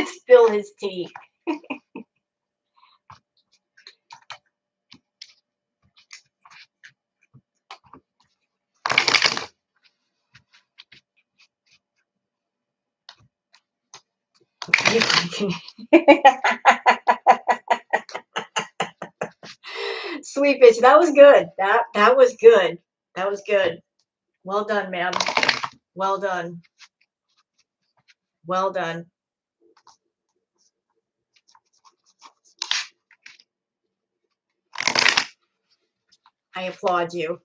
Spill his tea. Sweet bitch, that was good. That was good. That was good. Well done, ma'am. Well done. Well done. I applaud you.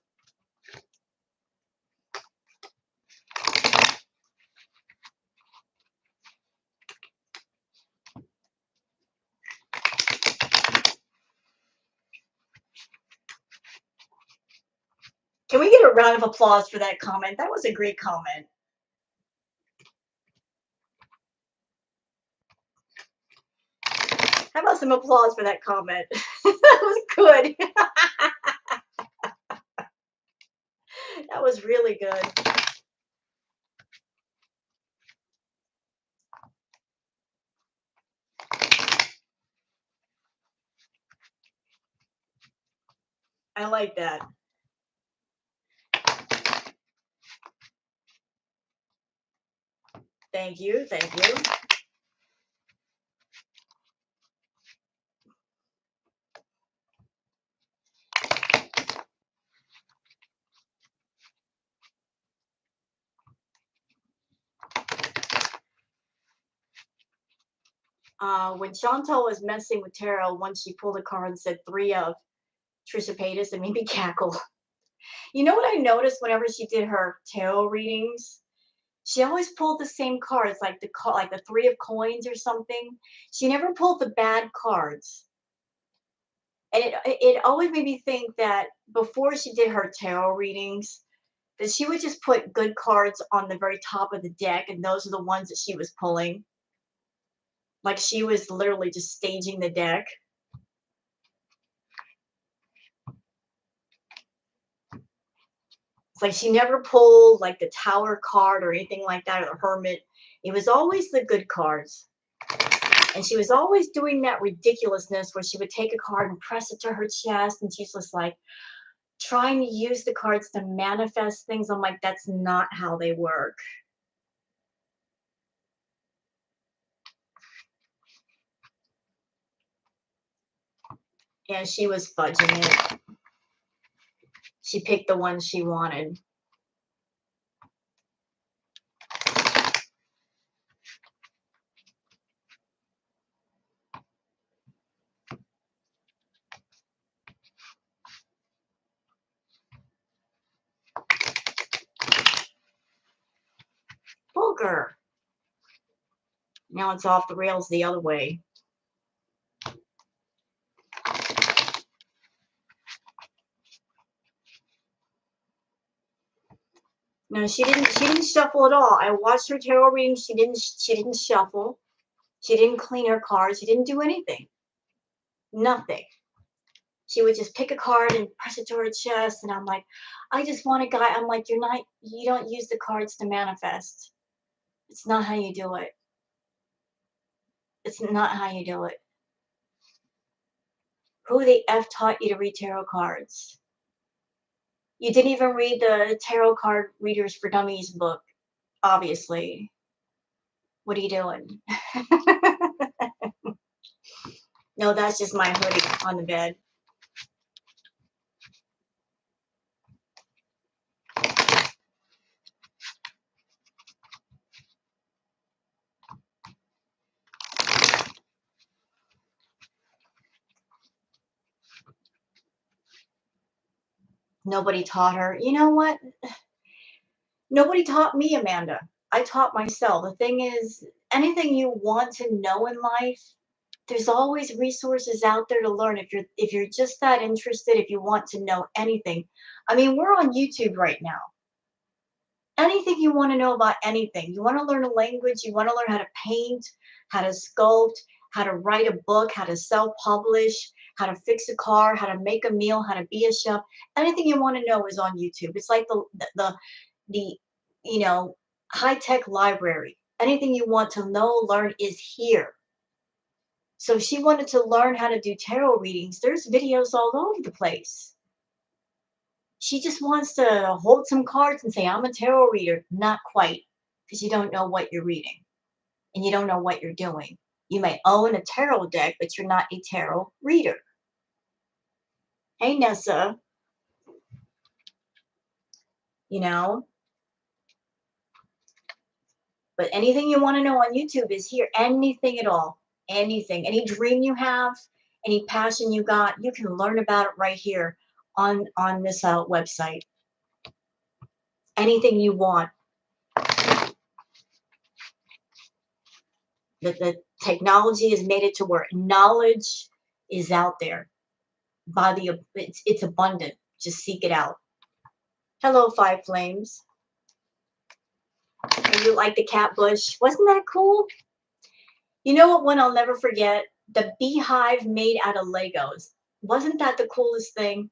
Can we get a round of applause for that comment? That was a great comment. How about some applause for that comment? That was good. That was really good. I like that. Thank you. Thank you. When Chantal was messing with tarot, once she pulled a card and said 3 of Trisha and made me cackle. You know what I noticed whenever she did her tarot readings? She always pulled the same cards, like like the 3 of coins or something. She never pulled the bad cards. And it always made me think that before she did her tarot readings, that she would just put good cards on the very top of the deck, and those are the ones that she was pulling. Like she was literally just staging the deck. It's like she never pulled like the Tower card or anything like that, or the Hermit. It was always the good cards. And she was always doing that ridiculousness where she would take a card and press it to her chest, and she's just like trying to use the cards to manifest things. I'm like, that's not how they work. And she was fudging it. She picked the one she wanted. Booger. Now it's off the rails the other way. No, she didn't shuffle at all. I watched her tarot reading. She didn't shuffle. She didn't clean her cards. She didn't do anything. Nothing. She would just pick a card and press it to her chest, and I'm like, I just want a guy. I'm like, you don't use the cards to manifest. It's not how you do it. It's not how you do it. Who the F taught you to read tarot cards? You didn't even read the Tarot Card Readers for Dummies book, obviously. What are you doing? No, that's just my hoodie on the bed. Nobody taught her. You know what? Nobody taught me, Amanda. I taught myself. The thing is, anything you want to know in life, there's always resources out there to learn. If you're just that interested, if you want to know anything. I mean, we're on YouTube right now. Anything you want to know about anything. You want to learn a language, you want to learn how to paint, how to sculpt, how to write a book, how to self-publish, how to fix a car, how to make a meal, how to be a chef. Anything you want to know is on YouTube. It's like the you know, high-tech library. Anything you want to know, learn is here. So if she wanted to learn how to do tarot readings, there's videos all over the place. She just wants to hold some cards and say, I'm a tarot reader. Not quite, because you don't know what you're reading and you don't know what you're doing. You may own a tarot deck, but you're not a tarot reader. Hey, Nessa, you know, but anything you want to know on YouTube is here. Anything at all. Anything. Any dream you have, any passion you got, you can learn about it right here on this website. Anything you want. The technology has made it to where knowledge is out there. It's abundant. Just seek it out. Hello, Five Flames. And you like the cat bush? Wasn't that cool? You know what one I'll never forget? The beehive made out of Legos. Wasn't that the coolest thing?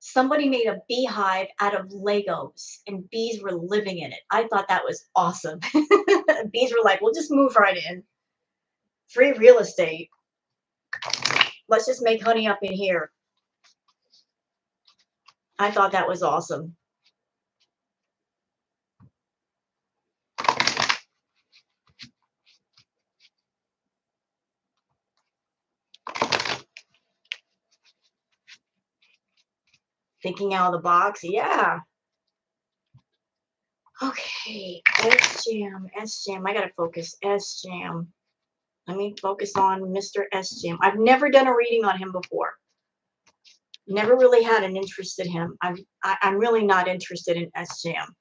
Somebody made a beehive out of Legos and bees were living in it. I thought that was awesome. Bees were like, we'll just move right in. Free real estate. Let's just make honey up in here. I thought that was awesome. Thinking out of the box, yeah. Okay, S Jam. I gotta focus. S Jam. Let me focus on Mr. S. Jam. I've never done a reading on him before. Never really had an interest in him. I'm really not interested in S. Jam,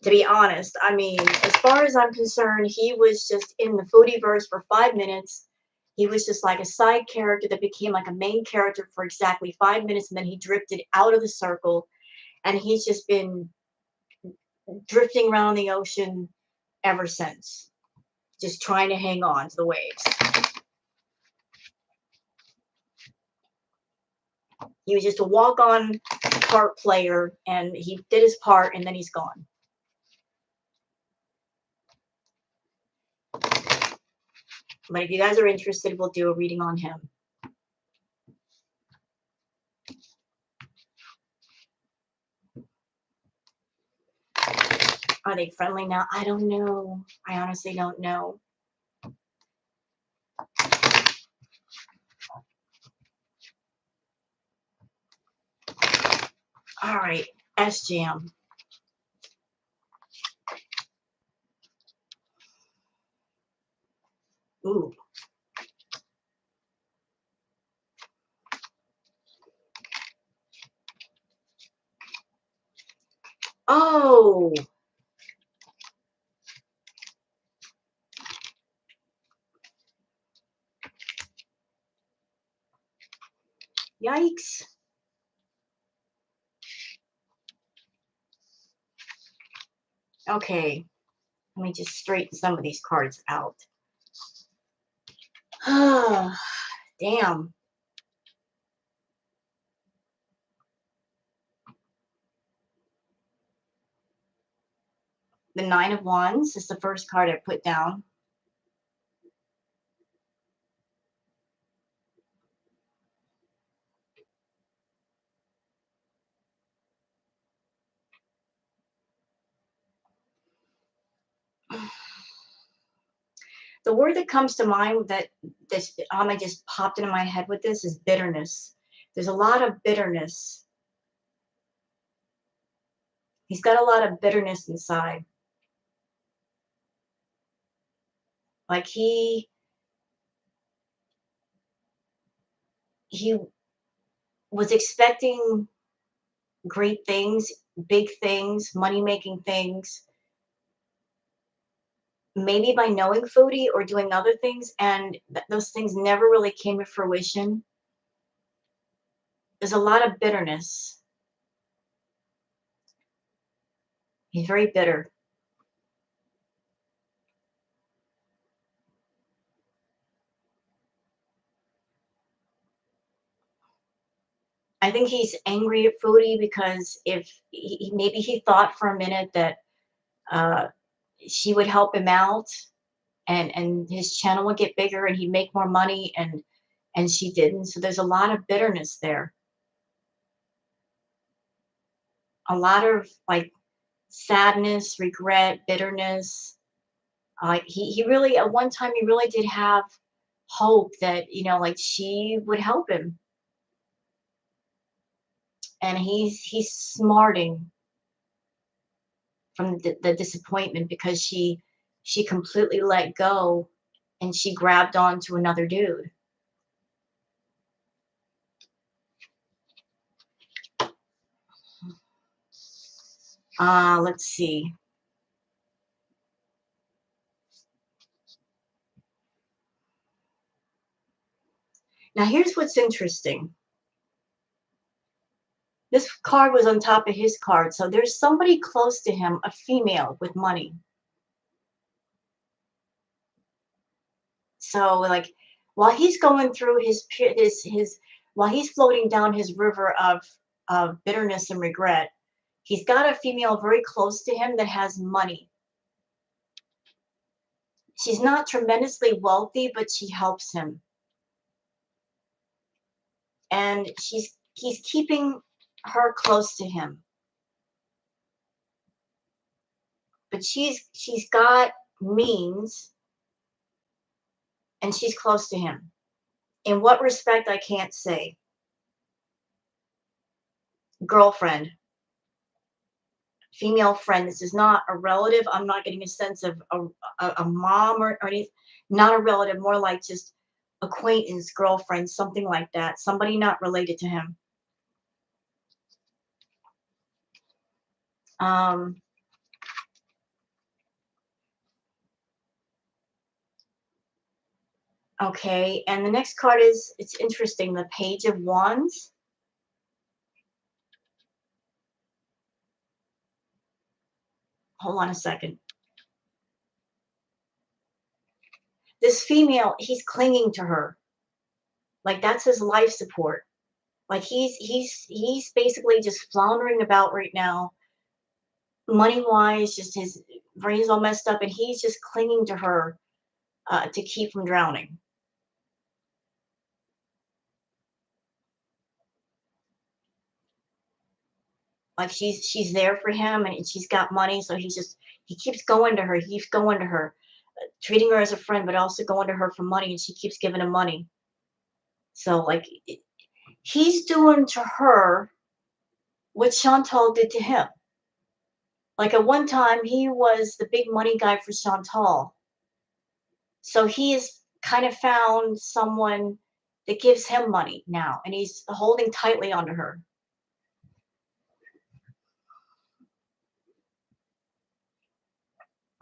to be honest. I mean, as far as I'm concerned, he was just in the Foodie verse for 5 minutes. He was just like a side character that became like a main character for exactly 5 minutes, and then he drifted out of the circle, and he's just been drifting around the ocean ever since, just trying to hang on to the waves. He was just a walk-on part player, and he did his part, and then he's gone. But if you guys are interested, we'll do a reading on him. Are they friendly now? I don't know. I honestly don't know. All right, S Jam. Ooh. Oh. Yikes. Okay. Let me just straighten some of these cards out. Damn. The Nine of Wands is the first card I put down. The word that comes to mind that this just popped into my head with this is bitterness. There's a lot of bitterness. He's got a lot of bitterness inside. Like he was expecting great things, big things, money-making things, maybe by knowing Foodie or doing other things, and those things never really came to fruition. There's a lot of bitterness. He's very bitter. I think he's angry at Foodie because if maybe he thought for a minute that uh, she would help him out, and his channel would get bigger and he'd make more money, and she didn't. So there's a lot of bitterness there. A lot of like sadness, regret, bitterness. He really at one time he really did have hope that like she would help him, and he's smarting from the disappointment because she completely let go and she grabbed on to another dude. Let's see. Now here's what's interesting. This card was on top of his card, so there's somebody close to him, a female with money. So like while he's going through his while he's floating down his river of bitterness and regret, he's got a female very close to him that has money. She's not tremendously wealthy, but she helps him. And he's keeping her close to him. But she's got means and she's close to him. In what respect I can't say. Girlfriend, female friend. This is not a relative. I'm not getting a sense of a mom or anything. Not a relative, more like just acquaintance, girlfriend, something like that. Somebody not related to him. Um, okay, and the next card is, it's interesting, the Page of Wands. Hold on a second. This female, he's clinging to her. Like that's his life support. Like he's basically just floundering about right now, money wise. Just his brain's all messed up, and he's just clinging to her to keep from drowning. Like she's there for him, and she's got money, so he keeps going to her. He keeps going to her, treating her as a friend, but also going to her for money, and she keeps giving him money. So like he's doing to her what Chantal did to him. Like at one time, he was the big money guy for Chantal. So he has kind of found someone that gives him money now, and he's holding tightly onto her.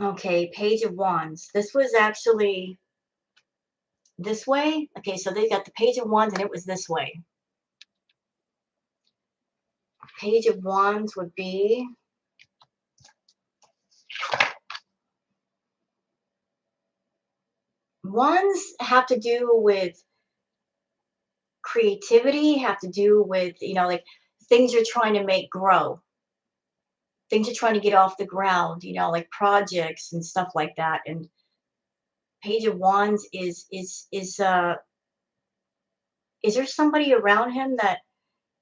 Okay, Page of Wands. This was actually this way. Okay, so they got the Page of Wands, and it was this way. Page of Wands would be Wands have to do with creativity, have to do with, like things you're trying to make grow, things you're trying to get off the ground, like projects and stuff like that. And Page of Wands is there somebody around him that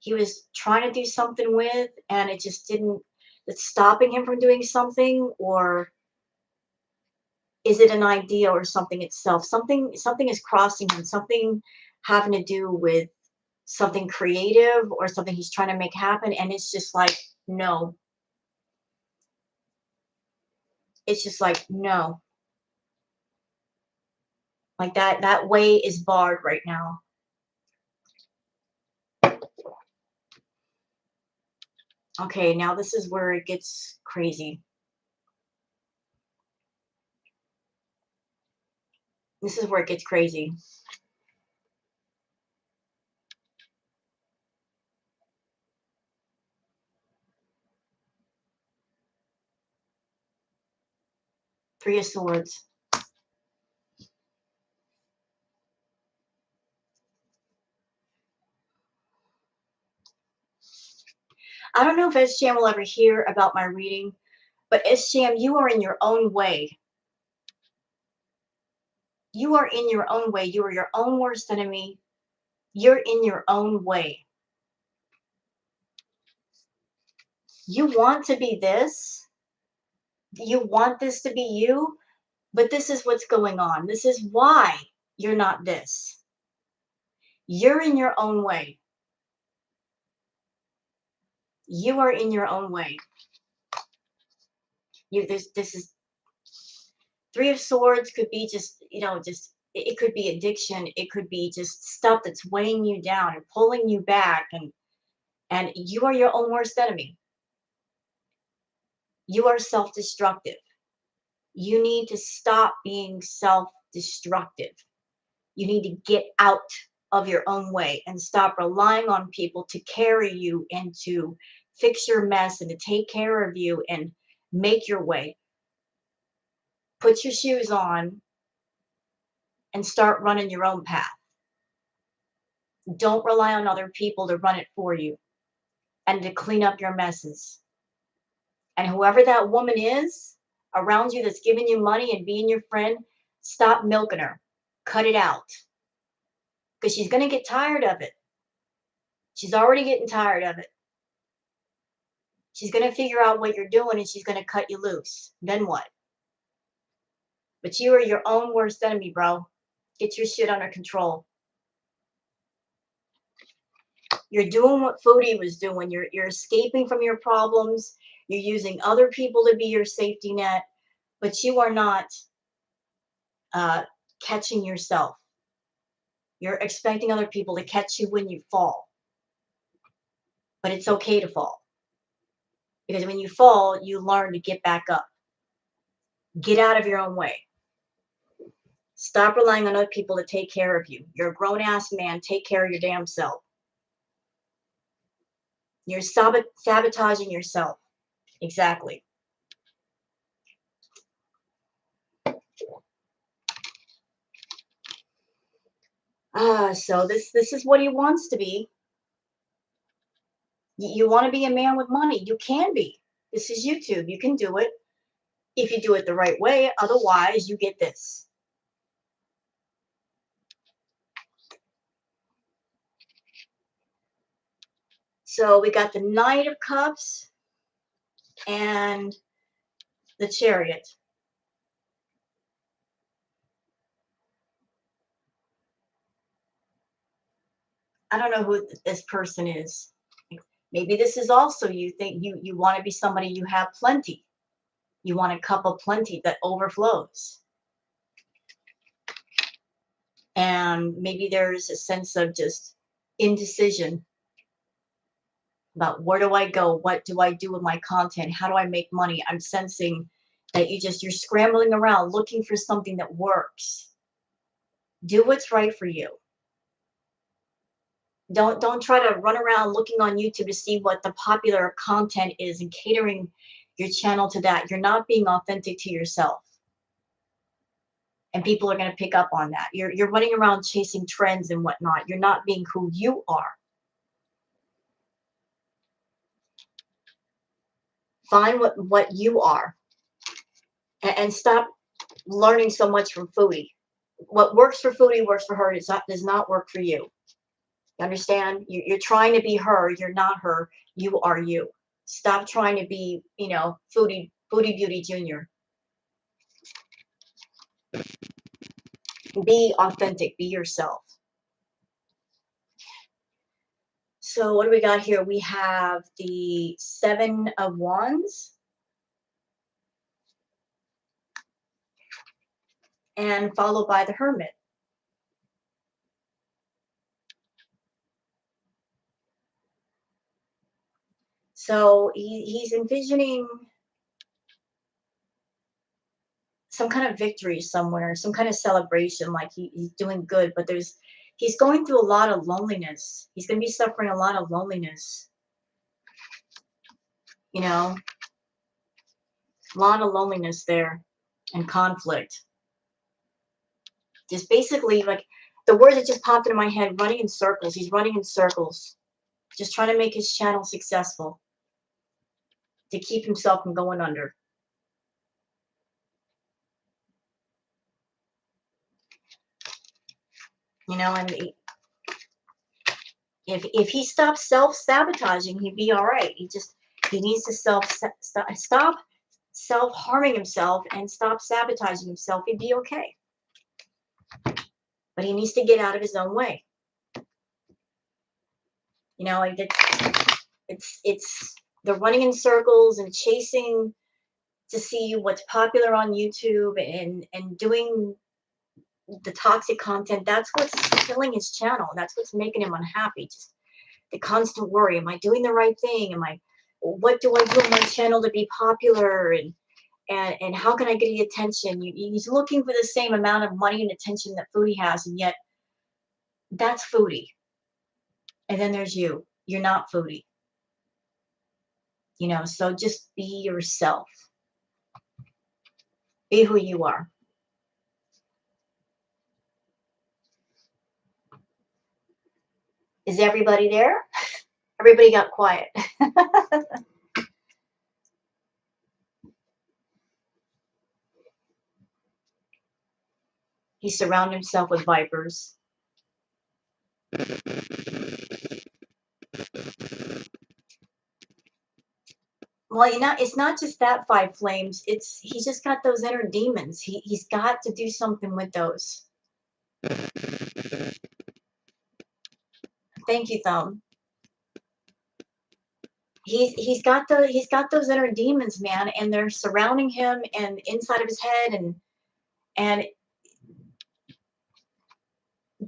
he was trying to do something with and it just didn't, it's stopping him from doing something? Or is it an idea or something itself? Something is crossing him, something having to do with something creative or something he's trying to make happen, and it's just like no. It's just like no. Like that way is barred right now. Okay, now this is where it gets crazy. This is where it gets crazy. Three of Swords. I don't know if SJM will ever hear about my reading, but SJM, you are in your own way. You are in your own way. You are your own worst enemy. You're in your own way. You want to be this. You want this to be you, but this is what's going on. This is why you're not this. You're in your own way. You are in your own way. This is Three of Swords could be just, just it could be addiction. It could be just stuff that's weighing you down and pulling you back, and you are your own worst enemy. You are self-destructive. You need to stop being self-destructive. You need to get out of your own way and stop relying on people to carry you and to fix your mess and to take care of you and make your way. Put your shoes on and start running your own path. Don't rely on other people to run it for you and to clean up your messes. And whoever that woman is around you that's giving you money and being your friend, stop milking her. Cut it out. Because she's going to get tired of it. She's already getting tired of it. She's going to figure out what you're doing and she's going to cut you loose. Then what? But you are your own worst enemy, bro. Get your shit under control. You're doing what Foodie was doing. You're escaping from your problems. You're using other people to be your safety net, but you are not catching yourself. You're expecting other people to catch you when you fall, but it's okay to fall, because when you fall, you learn to get back up. Get out of your own way. Stop relying on other people to take care of you. You're a grown ass man. Take care of your damn self. You're sabotaging yourself. Exactly. So this is what he wants to be. You want to be a man with money. You can be. This is YouTube. You can do it if you do it the right way. Otherwise, you get this. So we got the Knight of Cups and the Chariot. I don't know who this person is. Maybe this is also you think you want to be somebody you have plenty. You want a cup of plenty that overflows. And maybe there's a sense of just indecision about where do I go? What do I do with my content? How do I make money? I'm sensing that you're scrambling around looking for something that works. Do what's right for you. Don't try to run around looking on YouTube to see what the popular content is and catering your channel to that. You're not being authentic to yourself. And people are going to pick up on that. You're running around chasing trends and whatnot. You're not being who you are. Find what you are, and stop learning so much from Foodie. What works for Foodie works for her. Does not work for you. You understand? You're trying to be her. You're not her. You are you. Stop trying to be, Foodie Beauty Junior. Be authentic. Be yourself. So what do we got here? We have the Seven of Wands and followed by the Hermit. So he's envisioning some kind of victory somewhere, some kind of celebration, like he's doing good, but he's going through a lot of loneliness. He's going to be suffering a lot of loneliness. A lot of loneliness there and conflict. Just basically, like, the words that just popped into my head, running in circles. He's running in circles, just trying to make his channel successful, to keep himself from going under. And if he stops self-sabotaging, he'd be all right. He needs to stop self-harming himself and stop sabotaging himself. He'd be okay. But he needs to get out of his own way. Like it's the running in circles and chasing to see what's popular on YouTube and doing the toxic content. That's what's killing his channel. That's what's making him unhappy. Just the constant worry. Am I doing the right thing? What do I do on my channel to be popular? And how can I get the attention? He's looking for the same amount of money and attention that Foodie has, and yet that's Foodie. And then there's you. You're not Foodie. So just be yourself. Be who you are. Is everybody there? Everybody got quiet. He surrounded himself with vipers. Well, it's not just that five flames. He's just got those inner demons. He's got to do something with those. Thank you, Thumb. He's got those inner demons, man, and they're surrounding him and inside of his head, and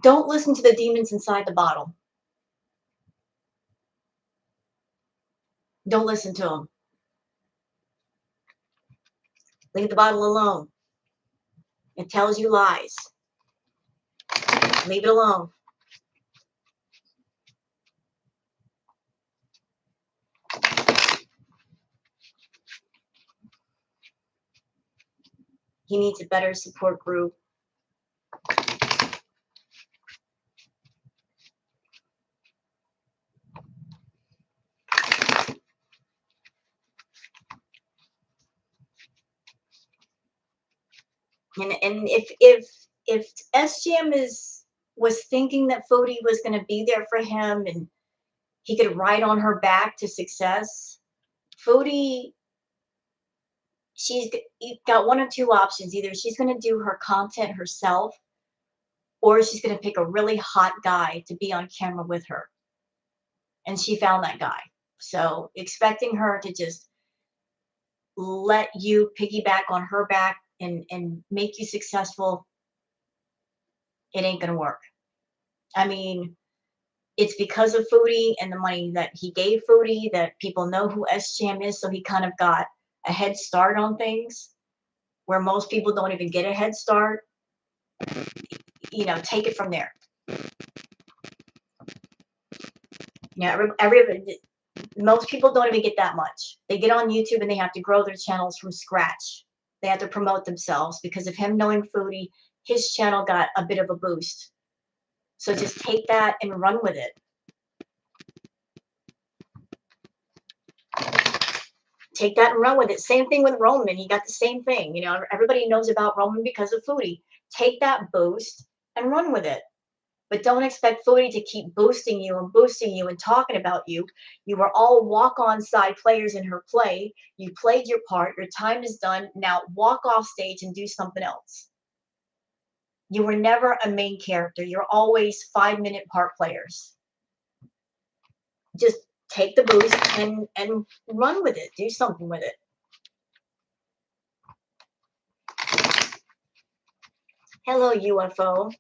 Don't listen to the demons inside the bottle. Don't listen to them. Leave the bottle alone. It tells you lies. Leave it alone. He needs a better support group. And if SGM was thinking that Foodie was going to be there for him and he could ride on her back to success, Foodie, she's got one of two options. Either she's going to do her content herself, or she's going to pick a really hot guy to be on camera with her. And she found that guy. So expecting her to just let you piggyback on her back and make you successful, it ain't going to work. I mean, it's because of Foodie and the money that he gave Foodie that people know who SGM is. So he kind of got a head start on things where most people don't even get a head start. You know, take it from there. You know, most people don't even get that much. They get on YouTube and they have to grow their channels from scratch. They have to promote themselves because of him knowing Foodie. His channel got a bit of a boost. So just take that and run with it. Take that and run with it. Same thing with Roman. He got the same thing. You know, everybody knows about Roman because of Foodie. Take that boost and run with it. But don't expect Foodie to keep boosting you and talking about you. You were all walk-on side players in her play. You played your part. Your time is done. Now walk off stage and do something else. You were never a main character. You're always 5-minute part players. Just take the boost and run with it. Do something with it. Hello, UFO.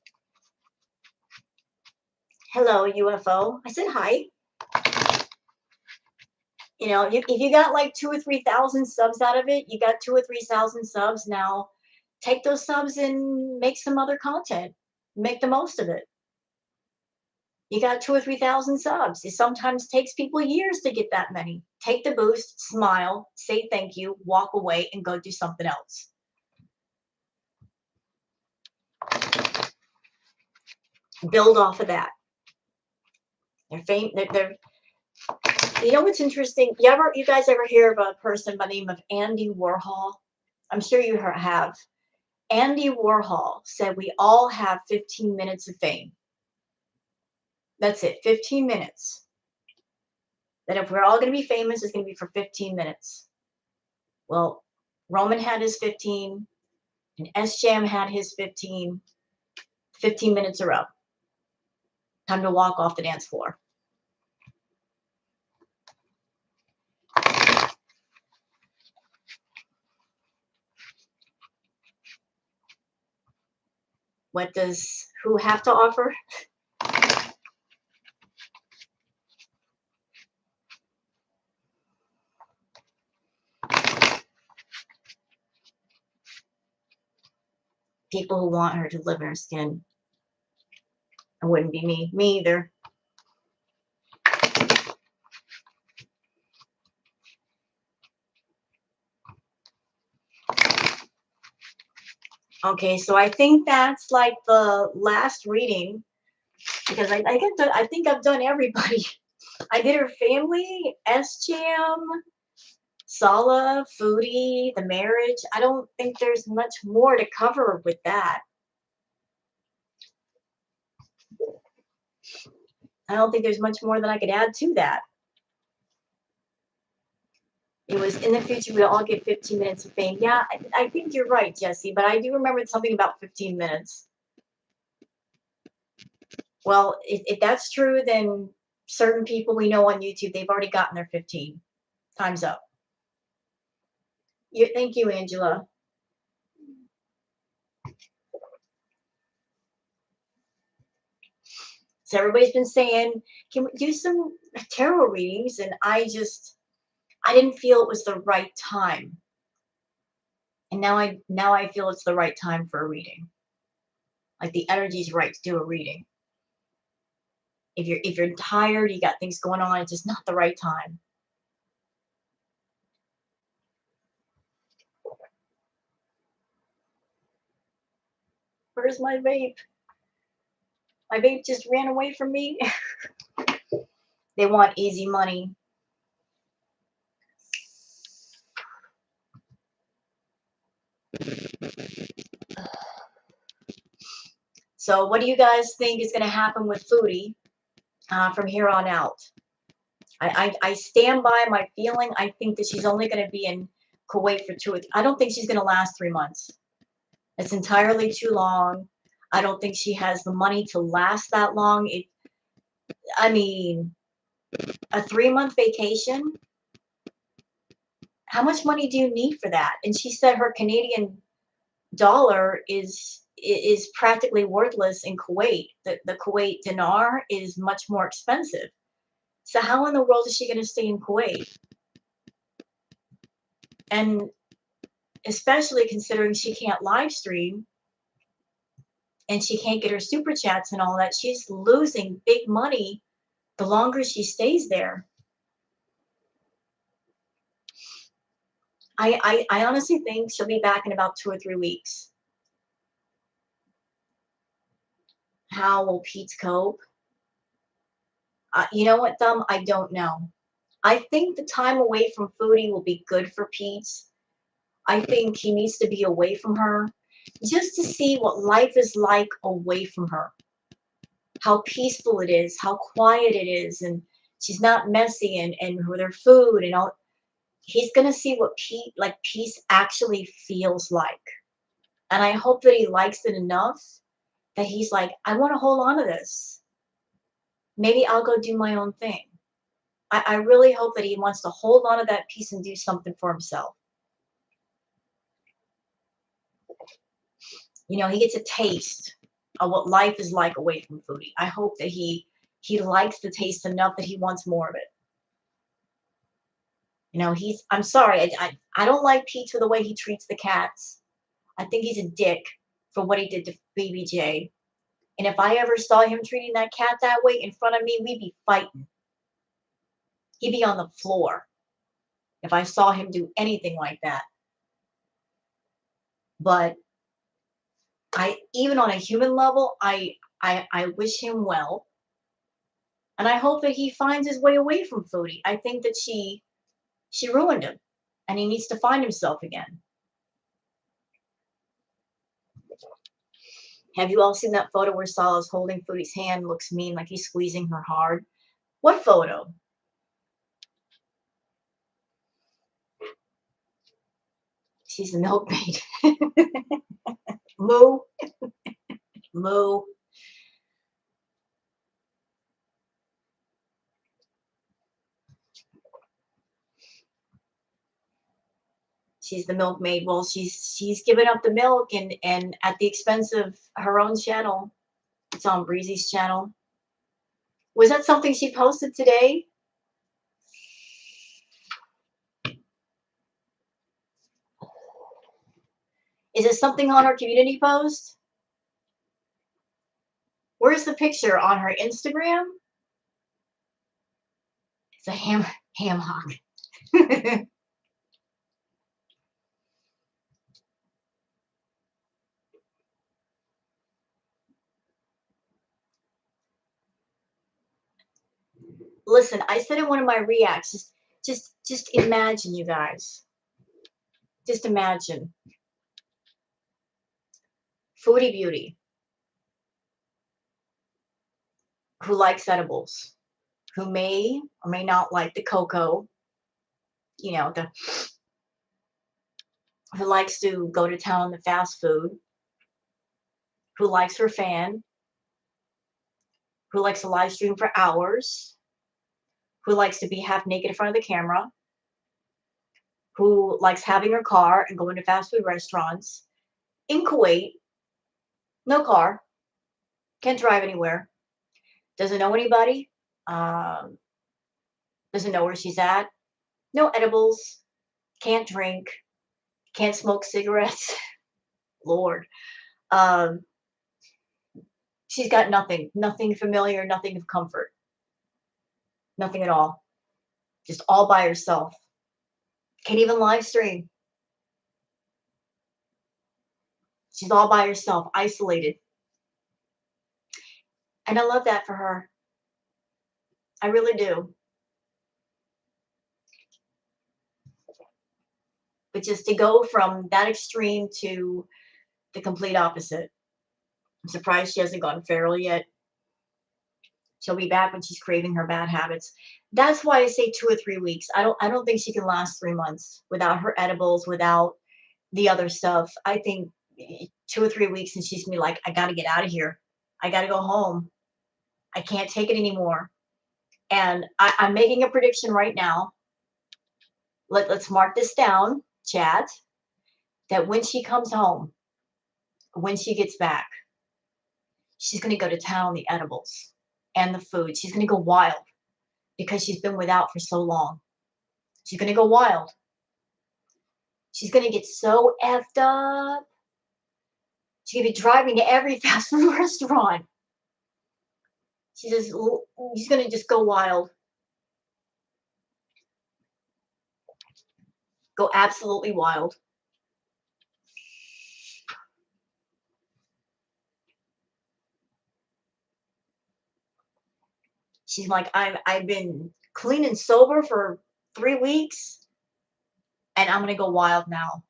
Hello, UFO. I said hi. You know, if you got like 2,000 or 3,000 subs out of it, you got 2,000 or 3,000 subs. Now take those subs and make some other content. Make the most of it. You got 2,000 or 3,000 subs. It sometimes takes people years to get that many. Take the boost, smile, say thank you, walk away, and go do something else. Build off of that. They're you know what's interesting? You guys ever hear of a person by the name of Andy Warhol? I'm sure you have. Andy Warhol said we all have 15 minutes of fame. That's it, 15 minutes. That if we're all going to be famous, it's going to be for 15 minutes. Well, Roman had his 15, and SJM had his 15. 15 minutes are up. Time to walk off the dance floor. What does who have to offer? People who want her to live in her skin. It wouldn't be me. Me either. Okay, so I think that's like the last reading because I think I've done everybody. I did her family, SGM, Salah, Foodie, the marriage. I don't think there's much more to cover with that. I don't think there's much more that I could add to that. It was in the future, we'll all get 15 minutes of fame. Yeah, I think you're right, Jesse, but I do remember something about 15 minutes. Well, if that's true, then certain people we know on YouTube, they've already gotten their 15. Time's up. Thank you, Angela. So everybody's been saying, can we do some tarot readings? And I didn't feel it was the right time. And now I feel it's the right time for a reading. Like the energy's right to do a reading. If you're tired, you got things going on, it's just not the right time. Where's my vape? My vape just ran away from me. They want easy money. So what do you guys think is going to happen with Foodie from here on out? I stand by my feeling. I think that she's only going to be in Kuwait for I don't think she's going to last 3 months. It's entirely too long. I don't think she has the money to last that long. I mean, a 3-month vacation, how much money do you need for that? And she said her Canadian dollar is practically worthless in Kuwait. The Kuwait dinar is much more expensive. So how in the world is she going to stay in Kuwait? And especially considering she can't live stream and she can't get her super chats and all that, she's losing big money the longer she stays there. I honestly think she'll be back in about 2 or 3 weeks. How will Pete cope? You know what, Thumb? I don't know. I think the time away from Foodie will be good for Pete. I think he needs to be away from her just to see what life is like away from her. How peaceful it is, how quiet it is, and she's not messy and with her food and all. He's gonna see what peace actually feels like. And I hope that he likes it enough that he's like, I want to hold on to this. Maybe I'll go do my own thing. I really hope that he wants to hold on to that peace and do something for himself. You know, he gets a taste of what life is like away from Foodie. I hope that he likes the taste enough that he wants more of it. You know, I'm sorry, I don't like Pete for the way he treats the cats. I think he's a dick for what he did to Baby J. And if I ever saw him treating that cat that way in front of me, we'd be fighting. He'd be on the floor if I saw him do anything like that. But even on a human level, I wish him well. And I hope that he finds his way away from Foodie. I think that she ruined him and he needs to find himself again. Have you all seen that photo where Salah's holding Foodie's hand, looks mean, like he's squeezing her hard? What photo? She's the milkmaid. Moo. Moo. She's the milkmaid. Well, she's given up the milk and at the expense of her own channel. It's on Breezy's channel. Was that something she posted today? Is it something on her community post? Where's the picture? On her Instagram? It's a ham hock. Listen, I said in one of my reacts, just imagine, you guys. Just imagine. Foodie Beauty, who likes edibles, who may or may not like the cocoa, you know, who likes to go to town on the fast food, who likes her fan, who likes to live stream for hours, who likes to be half naked in front of the camera, who likes having her car and going to fast food restaurants in Kuwait, no car, can't drive anywhere, Doesn't know anybody. Um, doesn't know where she's at. No edibles. Can't drink. Can't smoke cigarettes. Lord. Um, she's got nothing. Nothing familiar. Nothing of comfort. Nothing at all. Just all by herself. Can't even live stream. She's all by herself, isolated. And I love that for her. I really do. But just to go from that extreme to the complete opposite. I'm surprised she hasn't gone feral yet. She'll be back when she's craving her bad habits. That's why I say 2 or 3 weeks. I don't think she can last 3 months without her edibles, without the other stuff. I think 2 or 3 weeks and she's gonna be like, I gotta get out of here. I gotta go home. I can't take it anymore. And I'm making a prediction right now. Let's mark this down, chat, that when she comes home, when she gets back, she's going to go to town on the edibles and the food. She's going to go wild because she's been without for so long. She's going to go wild. She's going to get so effed up. She's going to be driving to every fast food restaurant. She's going to just go wild. Go absolutely wild. She's like, I've been clean and sober for 3 weeks, and I'm gonna go wild now.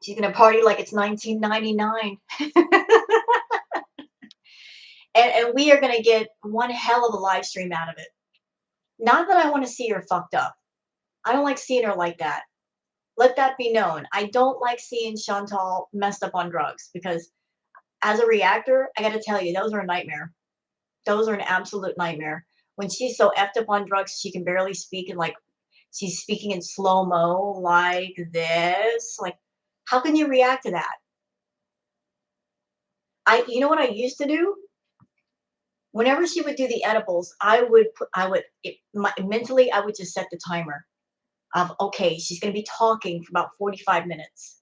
She's gonna party like it's 1999. And we are gonna get one hell of a live stream out of it. Not that I want to see her fucked up. I don't like seeing her like that. Let that be known. I don't like seeing Chantal messed up on drugs because as a reactor, I gotta tell you, those are a nightmare. Those are an absolute nightmare. When she's so effed up on drugs, she can barely speak and like she's speaking in slow-mo like this. Like, how can you react to that? You know what I used to do? Whenever she would do the edibles, mentally, I would just set the timer of, okay, she's going to be talking for about 45 minutes.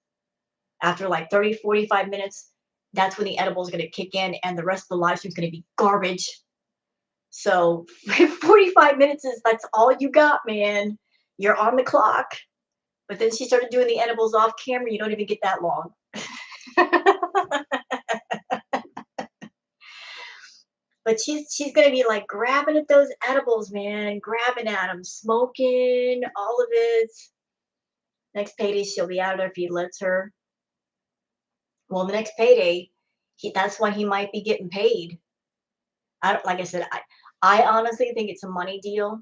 After like 30, 45 minutes, that's when the edible is going to kick in and the rest of the live stream is going to be garbage. So 45 minutes that's all you got, man. You're on the clock. But then she started doing the edibles off camera. You don't even get that long. But she's gonna be like grabbing at those edibles, man, grabbing at them, smoking all of it. Next payday, she'll be out of there if he lets her. Well, the next payday, that's when he might be getting paid. Like I said, I honestly think it's a money deal,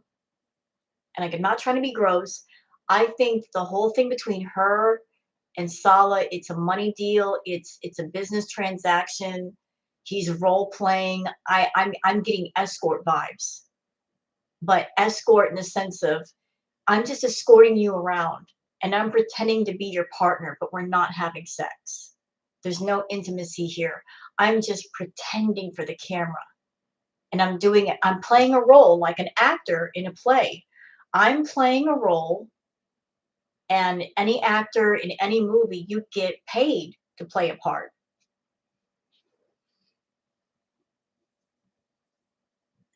and like, I'm not trying to be gross. I think the whole thing between her and Salah, it's a money deal. It's a business transaction. He's role playing. I'm getting escort vibes, but escort in the sense of I'm just escorting you around and I'm pretending to be your partner, but we're not having sex. There's no intimacy here. I'm just pretending for the camera. And I'm doing it. I'm playing a role like an actor in a play. I'm playing a role, and any actor in any movie, you get paid to play a part.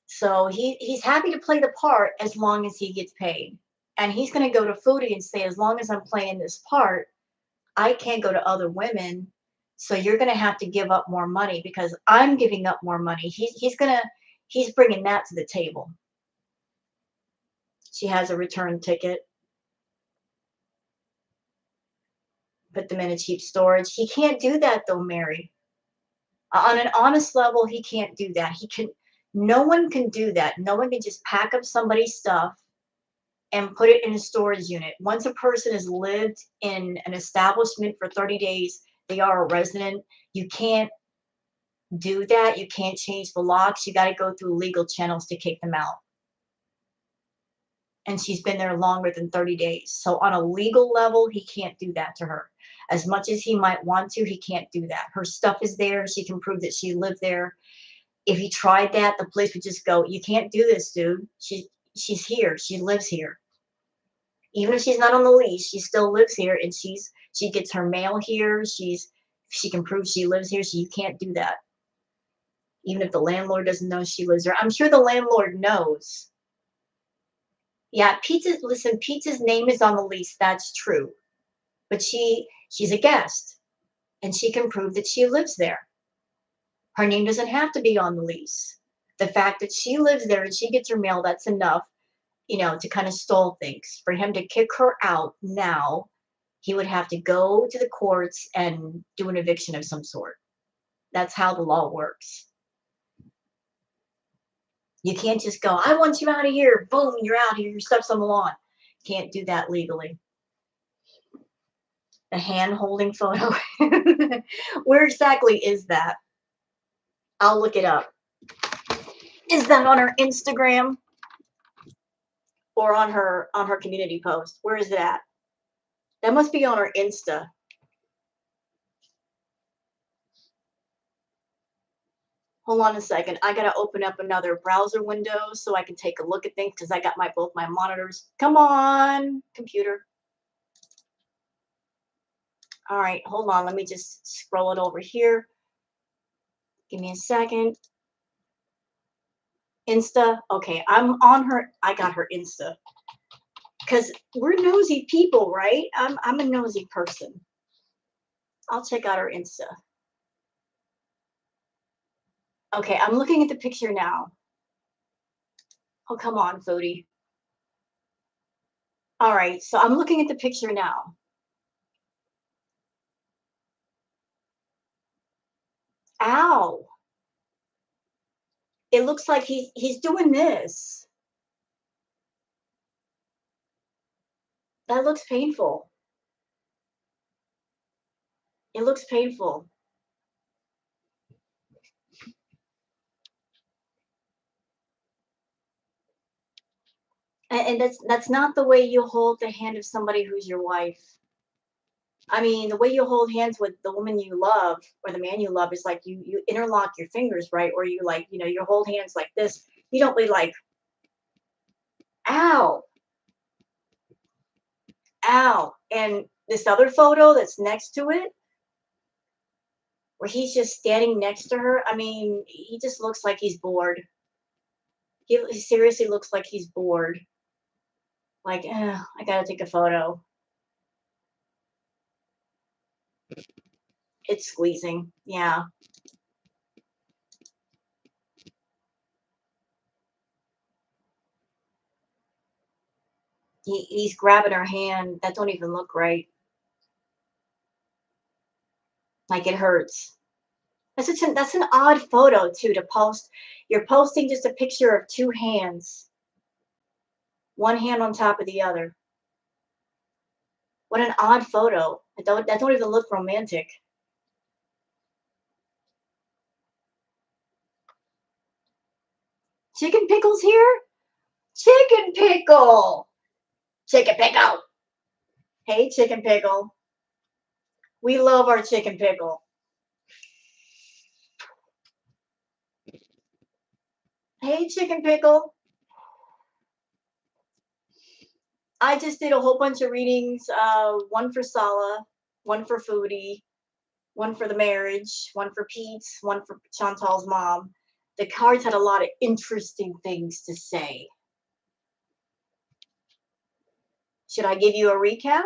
So he's happy to play the part as long as he gets paid. And he's going to go to Foodie and say, as long as I'm playing this part, I can't go to other women. So you're going to have to give up more money because I'm giving up more money. He's bringing that to the table. She has a return ticket. Put them in a cheap storage. He can't do that though, Mary. On an honest level, he can't do that. No one can do that. No one can just pack up somebody's stuff and put it in a storage unit. Once a person has lived in an establishment for 30 days, they are a resident. You can't do that. You can't change the locks. You got to go through legal channels to kick them out. And she's been there longer than 30 days. So on a legal level, he can't do that to her. As much as he might want to, he can't do that. Her stuff is there. She can prove that she lived there. If you tried that, the police would just go, "You can't do this, dude. She's here. She lives here. Even if she's not on the leash, she still lives here, and she gets her mail here. She can prove she lives here, so you can't do that. Even if the landlord doesn't know she lives there. I'm sure the landlord knows. Yeah, listen, Pizza's name is on the lease. That's true. But she's a guest, and she can prove that she lives there. Her name doesn't have to be on the lease. The fact that she lives there and she gets her mail, that's enough, to kind of stall things. For him to kick her out now, he would have to go to the courts and do an eviction of some sort. That's how the law works. You can't just go, "I want you out of here." Boom, you're out here. Your stuff's on the lawn. Can't do that legally. The hand holding photo. Where exactly is that? I'll look it up. Is that on her Instagram or on her community post? Where is that? That must be on her Insta. Hold on a second. I gotta open up another browser window so I can take a look at things because I got both my monitors. Come on, computer. All right, hold on. Let me just scroll it over here. Give me a second. Insta. Okay, I'm on her. I got her Insta. Because we're nosy people, right? I'm a nosy person. I'll check out her Insta. Okay, I'm looking at the picture now. Oh, come on, Foodie. All right, so I'm looking at the picture now. Ow. It looks like he's doing this. That looks painful. It looks painful. And that's not the way you hold the hand of somebody who's your wife. I mean, the way you hold hands with the woman you love or the man you love is like you interlock your fingers, right? Or you like, you hold hands like this. You don't be like, ow, ow. And this other photo that's next to it, where he's just standing next to her, I mean, he just looks like he's bored. He seriously looks like he's bored. Like, I gotta take a photo. It's squeezing. Yeah. He's grabbing her hand. That don't even look right. Like it hurts. That's an odd photo too to post. You're posting just a picture of two hands, one hand on top of the other. What an odd photo. That don't even look romantic. Chicken pickles here? Chicken pickle. Chicken pickle. Hey, chicken pickle. We love our chicken pickle. Hey, chicken pickle. I just did a whole bunch of readings. One for Salah, one for Foodie, one for the marriage, one for Pete's, one for Chantal's mom. The cards had a lot of interesting things to say. Should I give you a recap?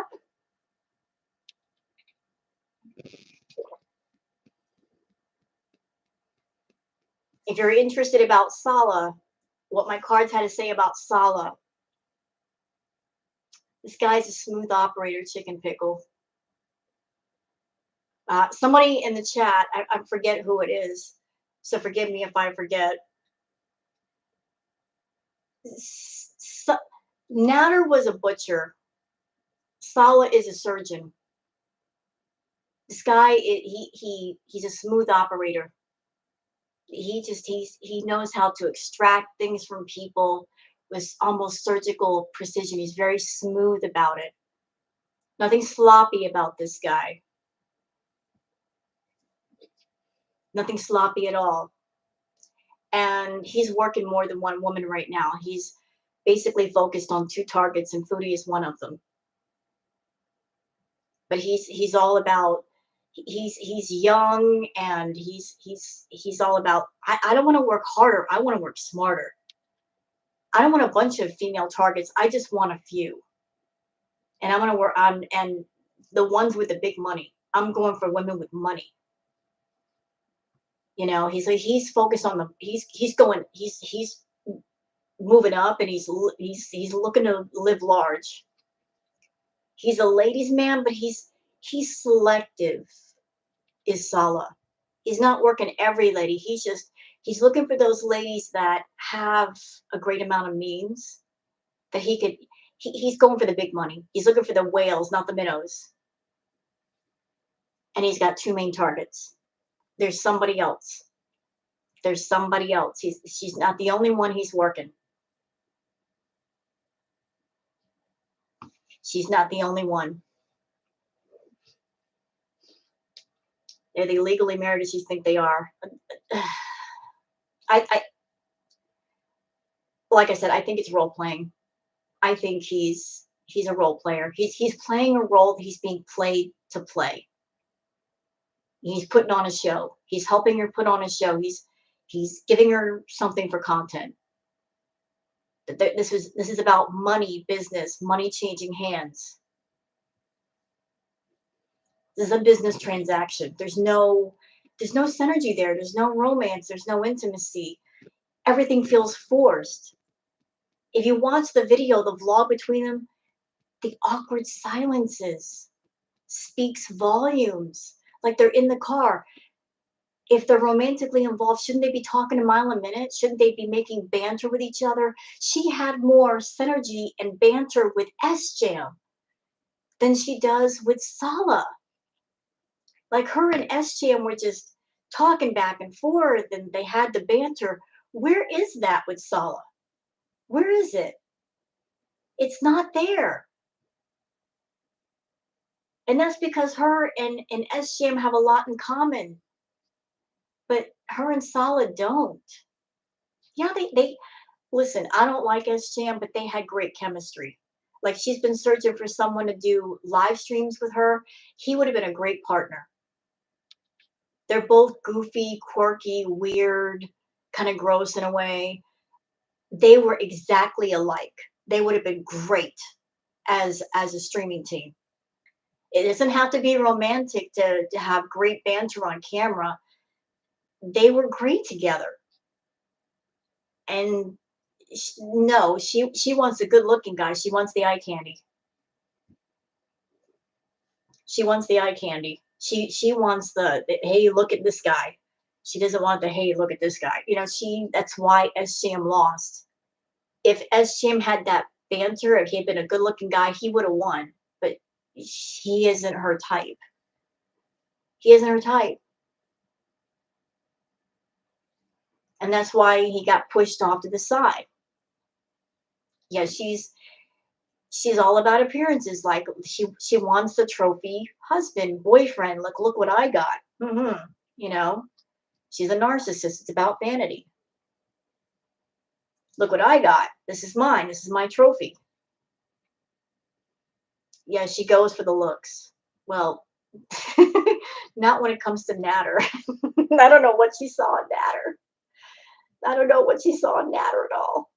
If you're interested about Salah, what my cards had to say about Salah. This guy's a smooth operator, chicken pickle. Somebody in the chat, I forget who it is, so forgive me if I forget. Natter was a butcher. Salah is a surgeon. This guy, he's a smooth operator. He knows how to extract things from people with almost surgical precision. He's very smooth about it. Nothing sloppy about this guy. Nothing sloppy at all. and he's working more than one woman right now. He's basically focused on two targets, and Foodie is one of them. But he's all about he's young, and he's all about I don't want to work harder. I want to work smarter. I don't want a bunch of female targets. I just want a few. And I'm gonna work on and the ones with the big money. I'm going for women with money. You know, he's focused on the he's going he's moving up, and he's looking to live large. He's a ladies' man, but he's selective. Is Salah? He's not working every lady. He's looking for those ladies that have a great amount of means that he could. He's going for the big money. He's looking for the whales, not the minnows. And he's got two main targets. There's somebody else. There's somebody else. She's not the only one he's working. She's not the only one. Are they legally married as you think they are? I like I said, I think it's role playing. I think he's a role player. He's playing a role that he's being played to play. He's putting on a show. He's helping her put on a show. He's giving her something for content. This is about money, business, money changing hands. This is a business transaction. There's no synergy there. There's no romance. There's no intimacy. Everything feels forced. If you watch the video, the vlog between them, the awkward silences speaks volumes. Like they're in the car. If they're romantically involved, shouldn't they be talking a mile a minute? Shouldn't they be making banter with each other? She had more synergy and banter with S-Jam than she does with Salah. Like her and S-Jam were just talking back and forth, and they had the banter. Where is that with Salah? Where is it? It's not there. And that's because her and S-Jam have a lot in common, but her and Salah don't. Yeah, they listen, I don't like S-Jam, but they had great chemistry. Like she's been searching for someone to do live streams with her. He would have been a great partner. They're both goofy, quirky, weird, kind of gross in a way. They were exactly alike. They would have been great as a streaming team. It doesn't have to be romantic to have great banter on camera. They were great together. And no, she wants a good looking guy. She wants the eye candy. She wants the eye candy. She wants the hey, look at this guy. She doesn't want the hey, look at this guy. You know, that's why SJM lost. If SJM had that banter, if he had been a good looking guy, he would have won. But he isn't her type. He isn't her type. And that's why he got pushed off to the side. Yeah, she's all about appearances. Like she wants the trophy husband, boyfriend. Look what I got. You know, she's a narcissist. It's about vanity. Look what I got. This is mine. This is my trophy. Yeah, she goes for the looks. Well, not when it comes to Natter. I don't know what she saw in Natter. I don't know what she saw in Natter at all.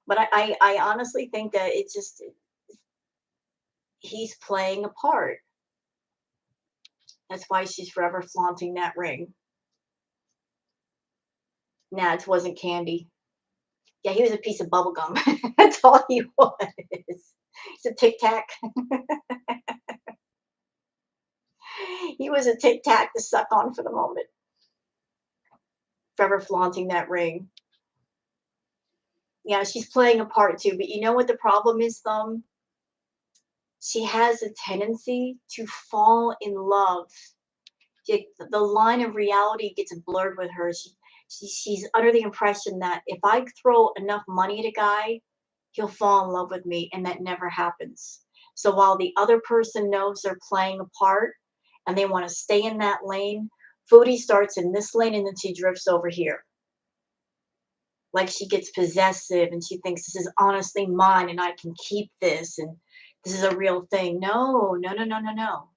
But I honestly think that it's just he's playing a part. That's why she's forever flaunting that ring. Nah, it wasn't candy. Yeah, he was a piece of bubble gum. That's all he was. He's a tic tac. He was a tic tac to suck on for the moment. Forever flaunting that ring. Yeah, she's playing a part too. But you know what the problem is, though? She has a tendency to fall in love. The line of reality gets blurred with her. She's under the impression that if I throw enough money at a guy, he'll fall in love with me, and that never happens. So while the other person knows they're playing a part and they want to stay in that lane, Foodie starts in this lane and then she drifts over here. Like she gets possessive and she thinks this is honestly mine and I can keep this and this is a real thing. No, no, no, no, no, no.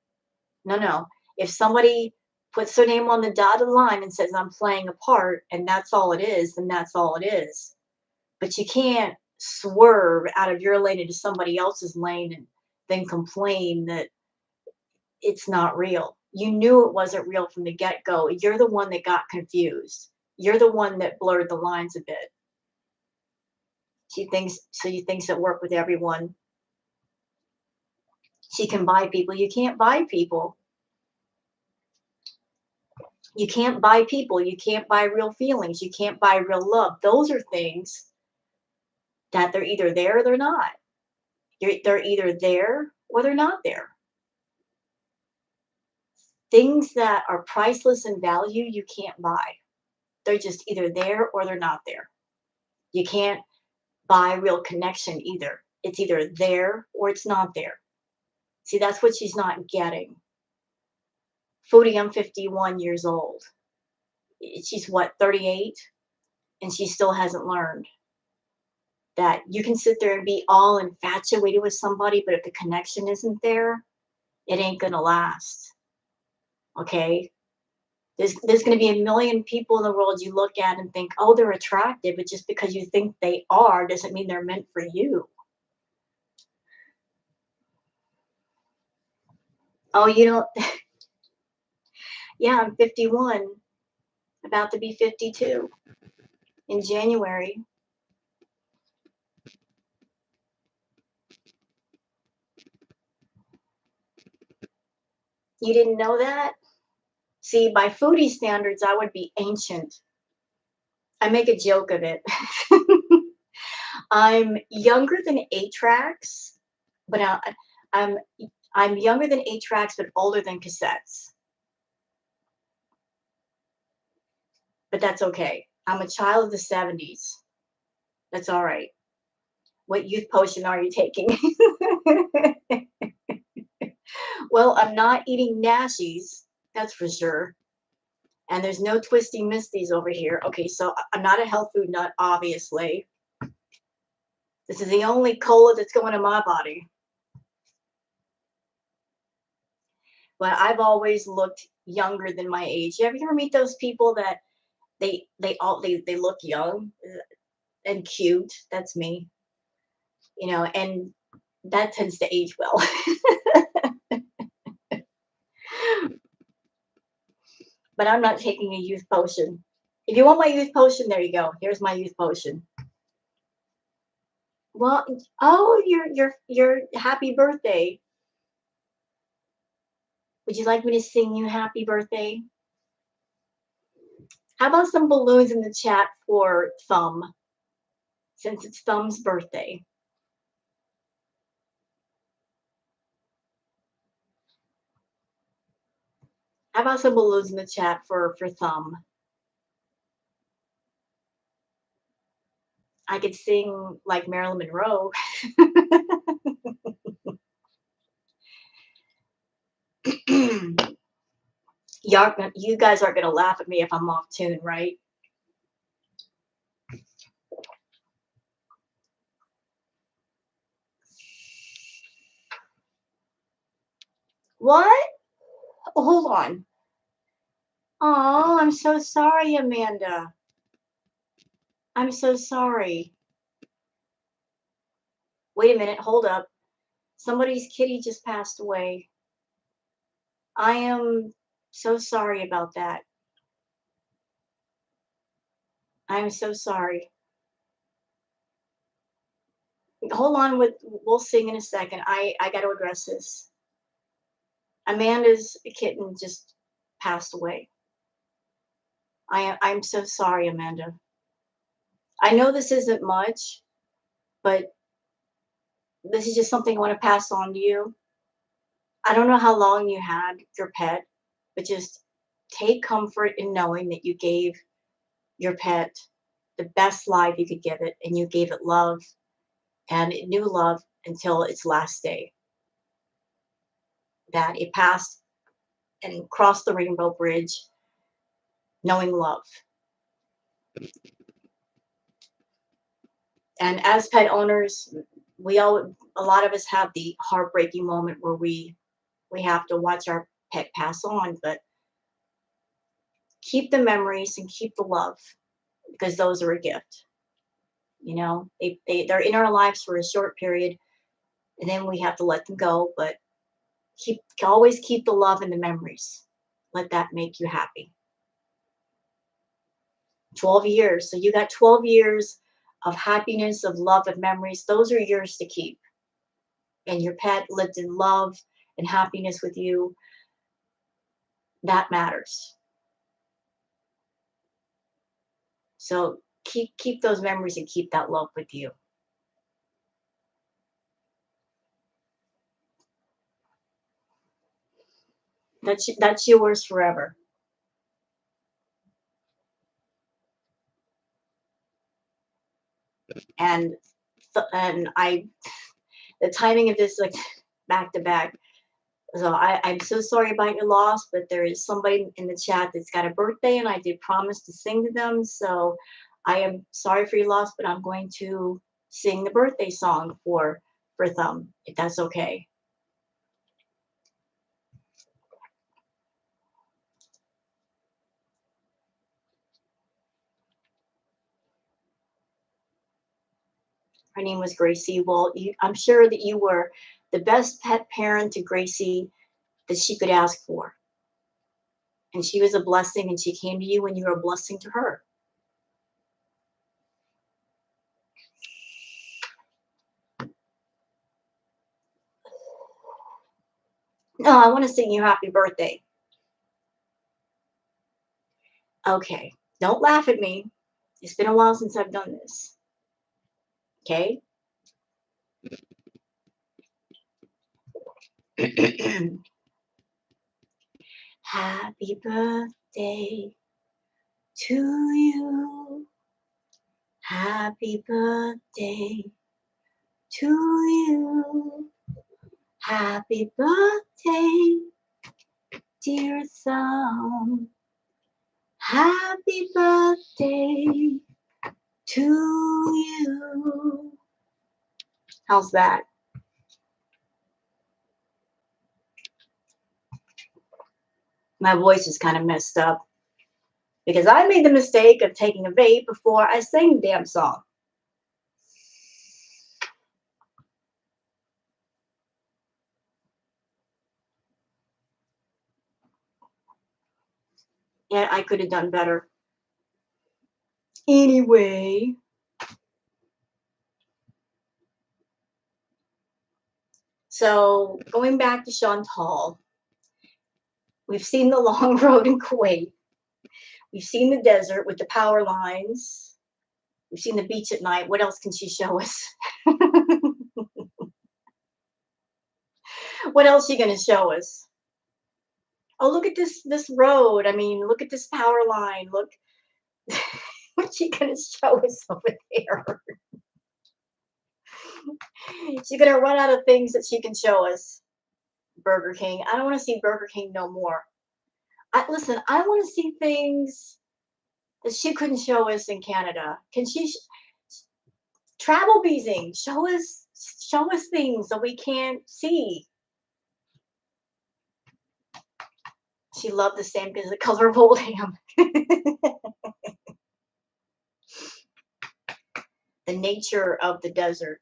No, no. If somebody puts their name on the dotted line and says, I'm playing a part, and that's all it is, then that's all it is. But you can't swerve out of your lane into somebody else's lane and then complain that it's not real. You knew it wasn't real from the get go. You're the one that got confused. You're the one that blurred the lines a bit. She thinks it worked with everyone. She can buy people. You can't buy people. You can't buy people. You can't buy real feelings. You can't buy real love. Those are things that they're either there or they're not. They're either there or they're not there. Things that are priceless in value, you can't buy. They're just either there or they're not there. You can't buy real connection either. It's either there or it's not there. See, that's what she's not getting. Foodie, I'm 51 years old. She's what, 38? And she still hasn't learned that you can sit there and be all infatuated with somebody, but if the connection isn't there, it ain't gonna last. Okay? There's gonna be a million people in the world you look at and think, oh, they're attractive, but just because you think they are doesn't mean they're meant for you. Oh, you don't. Yeah, I'm 51, about to be 52 in January. You didn't know that? See, by foodie standards, I would be ancient. I make a joke of it. I'm younger than 8 tracks, but I'm I'm younger than 8 tracks, but older than cassettes. But that's okay. I'm a child of the 70s. That's all right. What youth potion are you taking? Well, I'm not eating Nashies, that's for sure. And there's no twisty misties over here. Okay, so I'm not a health food nut, obviously. This is the only cola that's going in my body. But I've always looked younger than my age. You ever meet those people that they look young and cute? That's me. And that tends to age well. But I'm not taking a youth potion. If you want my youth potion, there you go. Here's my youth potion. Well, oh, your happy birthday. Would you like me to sing you happy birthday? How about some balloons in the chat for Thumb, since it's Thumb's birthday? How about some balloons in the chat for Thumb? I could sing like Marilyn Monroe. You guys aren't gonna laugh at me if I'm off tune, right? What? Oh, hold on. Oh, I'm so sorry, Amanda. I'm so sorry. Wait a minute, hold up. Somebody's kitty just passed away. I am so sorry about that. I'm so sorry. Hold on, we'll sing in a second. I got to address this. Amanda's kitten just passed away. I'm so sorry, Amanda. I know this isn't much, but this is just something I want to pass on to you. I don't know how long you had your pet, but just take comfort in knowing that you gave your pet the best life you could give it, and you gave it love, and it knew love until its last day. that it passed and crossed the rainbow bridge knowing love. And as pet owners, a lot of us have the heartbreaking moment where we have to watch our pet pass on, but keep the memories and keep the love because those are a gift. You know, they're in our lives for a short period and then we have to let them go, but always keep the love and the memories. Let that make you happy. 12 years. So you got 12 years of happiness, of love, and memories. Those are yours to keep. And your pet lived in love and happiness with you. That matters. So keep those memories and keep that love with you. That's yours forever. And the timing of this like back to back. So I'm so sorry about your loss, but there is somebody in the chat that's got a birthday, and I did promise to sing to them. So I am sorry for your loss, but I'm going to sing the birthday song for Thumb, if that's okay. Her name was Gracie. Well, I'm sure that you were the best pet parent to Gracie that she could ask for. And she was a blessing, and she came to you when you were a blessing to her. No, I want to sing you happy birthday. Okay, don't laugh at me. It's been a while since I've done this. Okay? Happy birthday to you. Happy birthday to you. Happy birthday, dear Thumb. Happy birthday to you. How's that? My voice is kind of messed up because I made the mistake of taking a vape before I sang the damn song. Yeah, I could have done better. Anyway, so going back to Chantal, we've seen the long road in Kuwait. We've seen the desert with the power lines. We've seen the beach at night. What else can she show us? What else is she going to show us? Oh, look at this road. I mean, look at this power line. Look, what's she going to show us over there? She's going to run out of things that she can show us. Burger King. I don't want to see Burger King no more. Listen, I want to see things that she couldn't show us in Canada. Can she travel beezing? Show us things that we can't see. She loved the sand because of the color of old ham. The nature of the desert.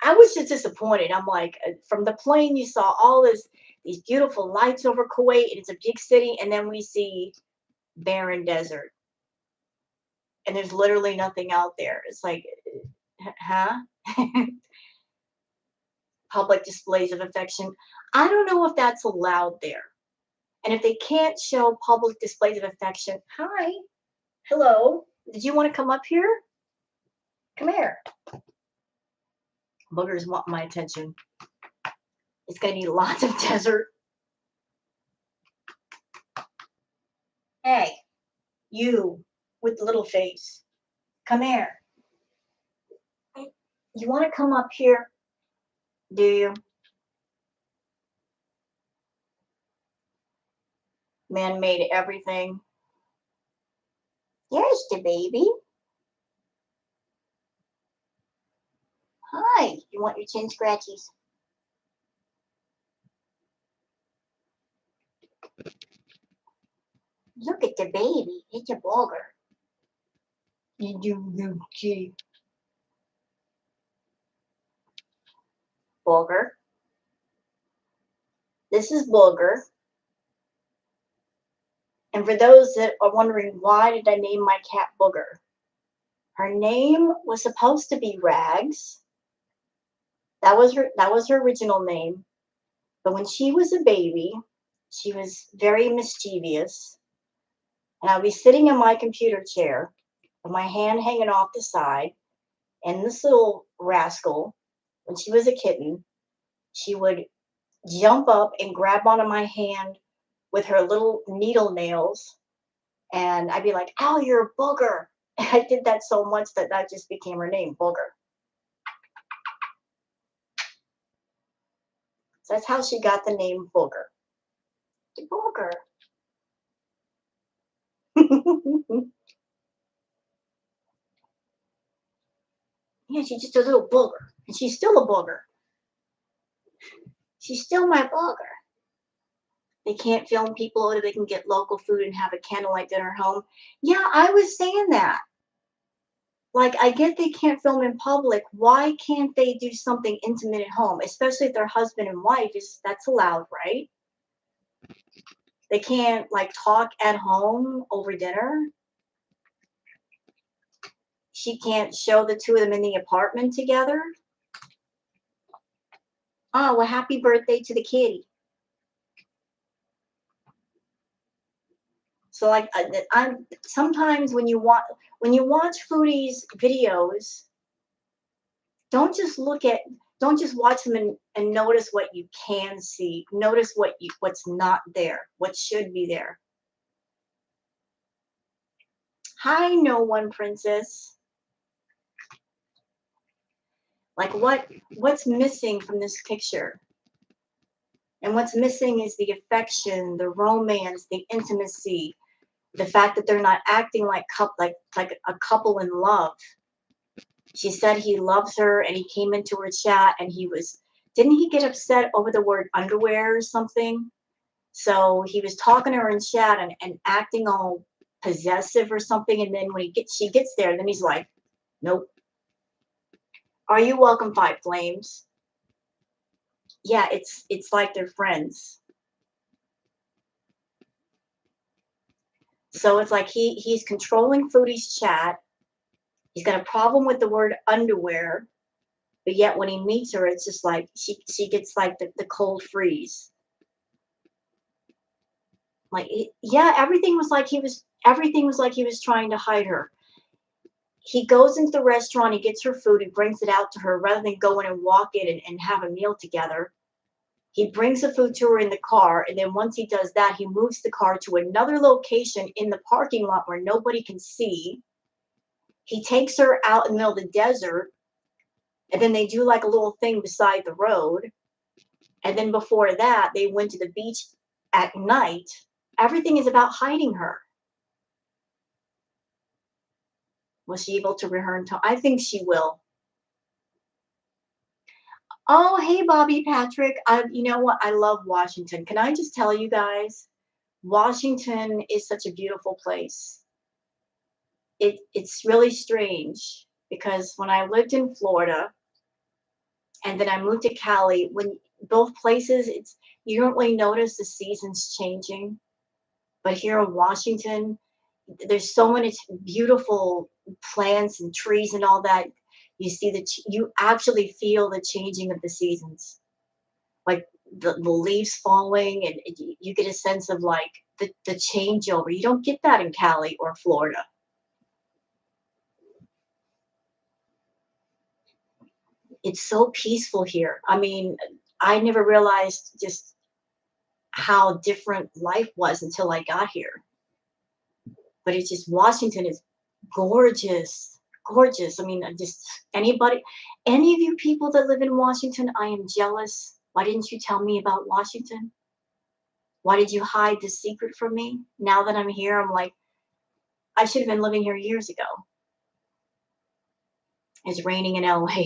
I was just disappointed. I'm like, from the plane, you saw all these beautiful lights over Kuwait, and it's a big city, and then we see barren desert, and there's literally nothing out there. It's like, huh? Public displays of affection. I don't know if that's allowed there. And if they can't show public displays of affection, hi, hello, did you want to come up here? Come here. Boogers want my attention. It's going to need lots of desert. Hey, you with the little face, come here. You want to come up here? Do you? Man-made everything. There's the baby. Hi. You want your chin scratchies? Look at the baby. It's a booger. You kitty. Booger. This is Booger. And for those that are wondering, why did I name my cat Booger? Her name was supposed to be Rags. That was her original name. But when she was a baby, she was very mischievous. And I'd be sitting in my computer chair with my hand hanging off the side. And this little rascal, when she was a kitten, she would jump up and grab onto my hand with her little needle nails. And I'd be like, "Ow, you're a booger." And I did that so much that that just became her name, Booger. So that's how she got the name Booger. The Booger. Yeah, she's just a little booger. And she's still a booger. She's still my booger. They can't film people or they can get local food and have a candlelight dinner home. Yeah, I was saying that. Like, I get they can't film in public. Why can't they do something intimate at home? Especially if they're husband and wife, is that's allowed, right? They can't like talk at home over dinner. She can't show the two of them in the apartment together. Oh, well, happy birthday to the kitty. So like I'm sometimes when you watch Foodie's videos, don't just look at don't just watch them and notice what you can see. Notice what's not there, what should be there. Hi, no one princess. Like what's missing from this picture? And what's missing is the affection, the romance, the intimacy, the fact that they're not acting like a couple in love. She said he loves her and he came into her chat and didn't he get upset over the word underwear or something? So he was talking to her in chat and acting all possessive or something. And then when she gets there, then he's like, nope. Are you welcome, Five Flames? Yeah, it's like they're friends. So it's like he's controlling Foodie's chat. He's got a problem with the word underwear, but yet when he meets her, it's just like she gets like the cold freeze. Like yeah, everything was like he was trying to hide her. He goes into the restaurant, he gets her food, he brings it out to her rather than go in and walk in and have a meal together. He brings the food to her in the car, and then once he does that, he moves the car to another location in the parking lot where nobody can see. He takes her out in the middle of the desert, and then they do like a little thing beside the road. And then before that, they went to the beach at night. Everything is about hiding her. Was she able to return to? I think she will. Oh, hey, Bobby Patrick. You know what? I love Washington. Can I just tell you guys? Washington is such a beautiful place. It's really strange because when I lived in Florida and then I moved to Cali, when both places, you don't really notice the seasons changing. But here in Washington, there's so many beautiful plants and trees and all that. You actually feel the changing of the seasons, like the leaves falling, and you get a sense of like the changeover. You don't get that in Cali or Florida. It's so peaceful here. I mean, I never realized just how different life was until I got here. But it's just Washington is gorgeous, gorgeous. I mean, any of you people that live in Washington, I am jealous. Why didn't you tell me about Washington? Why did you hide the secret from me? Now that I'm here, I'm like, I should have been living here years ago. It's raining in LA.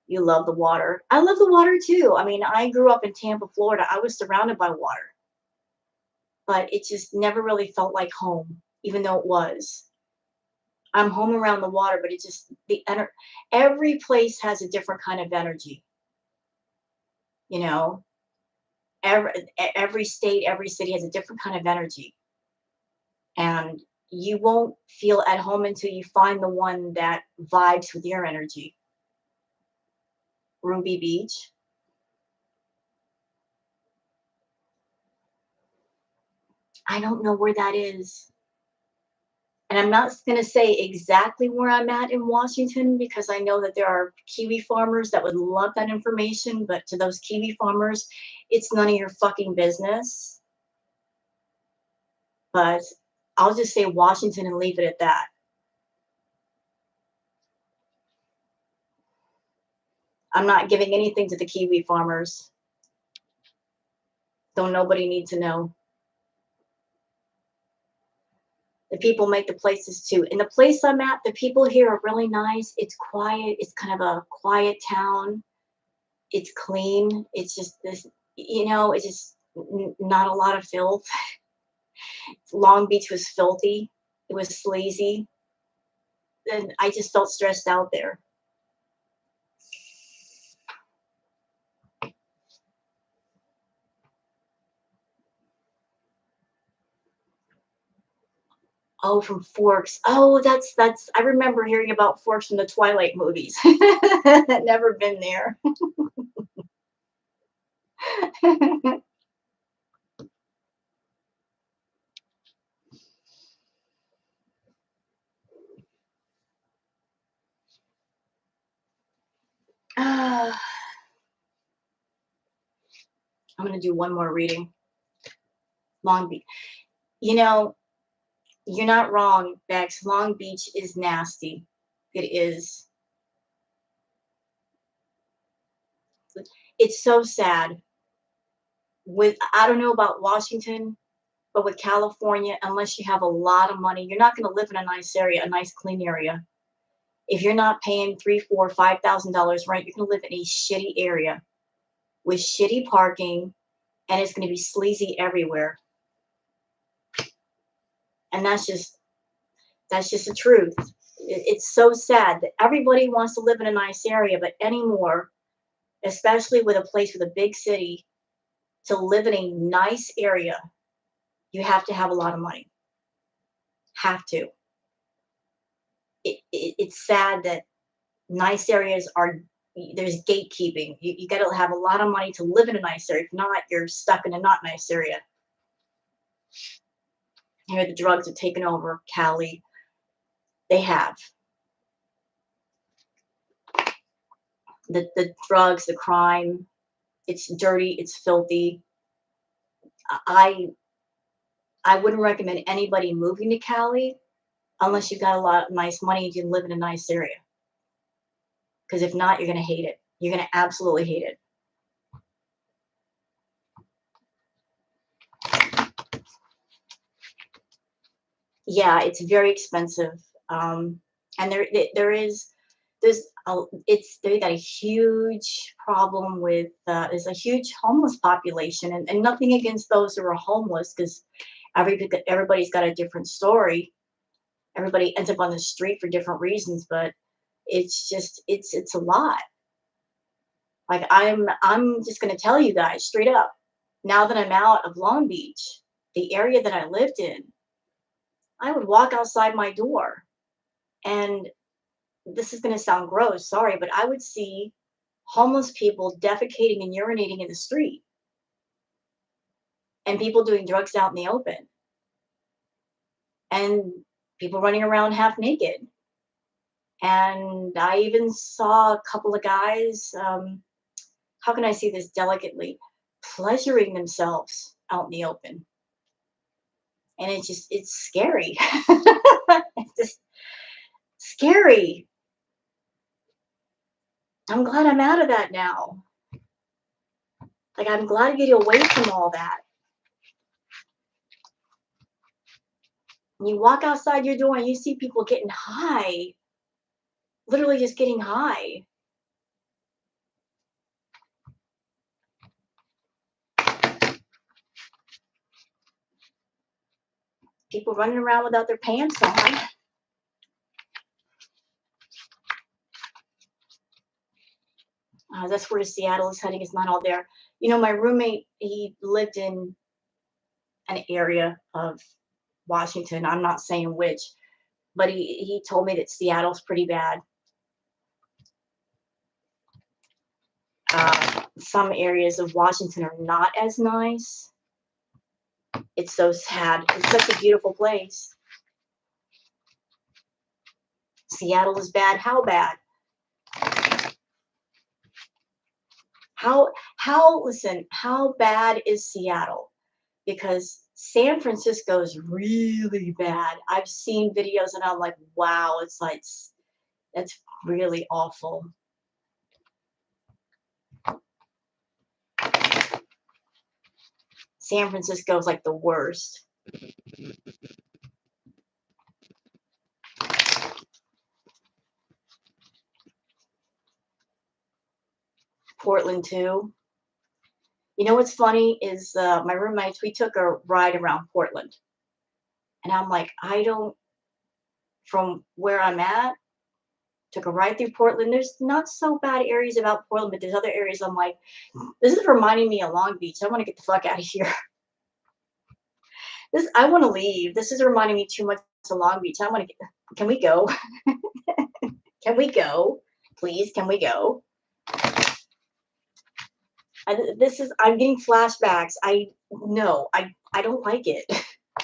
You love the water. I love the water too. I mean, I grew up in Tampa, Florida. I was surrounded by water, but it just never really felt like home, even though it was. I'm home around the water, but it just every place has a different kind of energy, you know. Every state, every city has a different kind of energy, and you won't feel at home until you find the one that vibes with your energy. Ruby Beach. I don't know where that is. And I'm not going to say exactly where I'm at in Washington because I know that there are Kiwi farmers that would love that information. But to those Kiwi farmers, it's none of your fucking business. But I'll just say Washington and leave it at that. I'm not giving anything to the Kiwi farmers. Don't nobody need to know. The people make the places too. In the place I'm at, the people here are really nice. It's quiet. It's kind of a quiet town. It's clean. It's just this, it's just not a lot of filth. Long Beach was filthy. It was sleazy. And I just felt stressed out there. Oh, from Forks. Oh, that's I remember hearing about Forks from the Twilight movies. Never been there. I'm gonna do one more reading. Long Beach. You know, you're not wrong, Bex. Long Beach is nasty. It is. It's so sad. With I don't know about Washington, but with California, unless you have a lot of money, you're not going to live in a nice area, a nice clean area. If you're not paying three, four, $5,000 rent, you're going to live in a shitty area with shitty parking, and it's going to be sleazy everywhere. And that's just the truth. It's so sad that everybody wants to live in a nice area, but anymore, especially with a place with a big city, to live in a nice area, you have to have a lot of money. Have to. It's sad that nice areas are there's gatekeeping. You got to have a lot of money to live in a nice area. If not, you're stuck in a not nice area. Here, the drugs have taken over Cali. They have the drugs, the crime. It's dirty. It's filthy. I I wouldn't recommend anybody moving to Cali unless you've got a lot of nice money and you live in a nice area. Because if not, you're gonna hate it. You're gonna absolutely hate it. Yeah, it's very expensive. And they got a huge problem with there's a huge homeless population, and nothing against those who are homeless because everybody's got a different story. Everybody ends up on the street for different reasons, but it's a lot. Like I'm just gonna tell you guys straight up. Now that I'm out of Long Beach, the area that I lived in, I would walk outside my door, and this is going to sound gross, sorry, but I would see homeless people defecating and urinating in the street and people doing drugs out in the open and people running around half naked. And I even saw a couple of guys, how can I say this delicately, pleasuring themselves out in the open. And it's scary. It's just scary. I'm glad I'm out of that now. Like, I'm glad to get away from all that. And you walk outside your door and you see people getting high, literally just getting high. People running around without their pants on. That's where Seattle is heading. It's not all there. You know, my roommate, he lived in an area of Washington. I'm not saying which, but he told me that Seattle's pretty bad. Some areas of Washington are not as nice. It's so sad. It's such a beautiful place. Seattle is bad. How bad? Listen, how bad is Seattle? Because San Francisco is really bad. I've seen videos and I'm like, wow, it's like, that's really awful. San Francisco is like the worst. Portland too. You know what's funny is my roommates, we took a ride around Portland. And I'm like, from where I'm at, took a ride through Portland. There's not so bad areas about Portland, but there's other areas I'm like, this is reminding me of Long Beach. I want to get the fuck out of here. I want to leave. This is reminding me too much of Long Beach. I want to get, can we go? Can we go? Please, can we go? I'm getting flashbacks. I don't like it.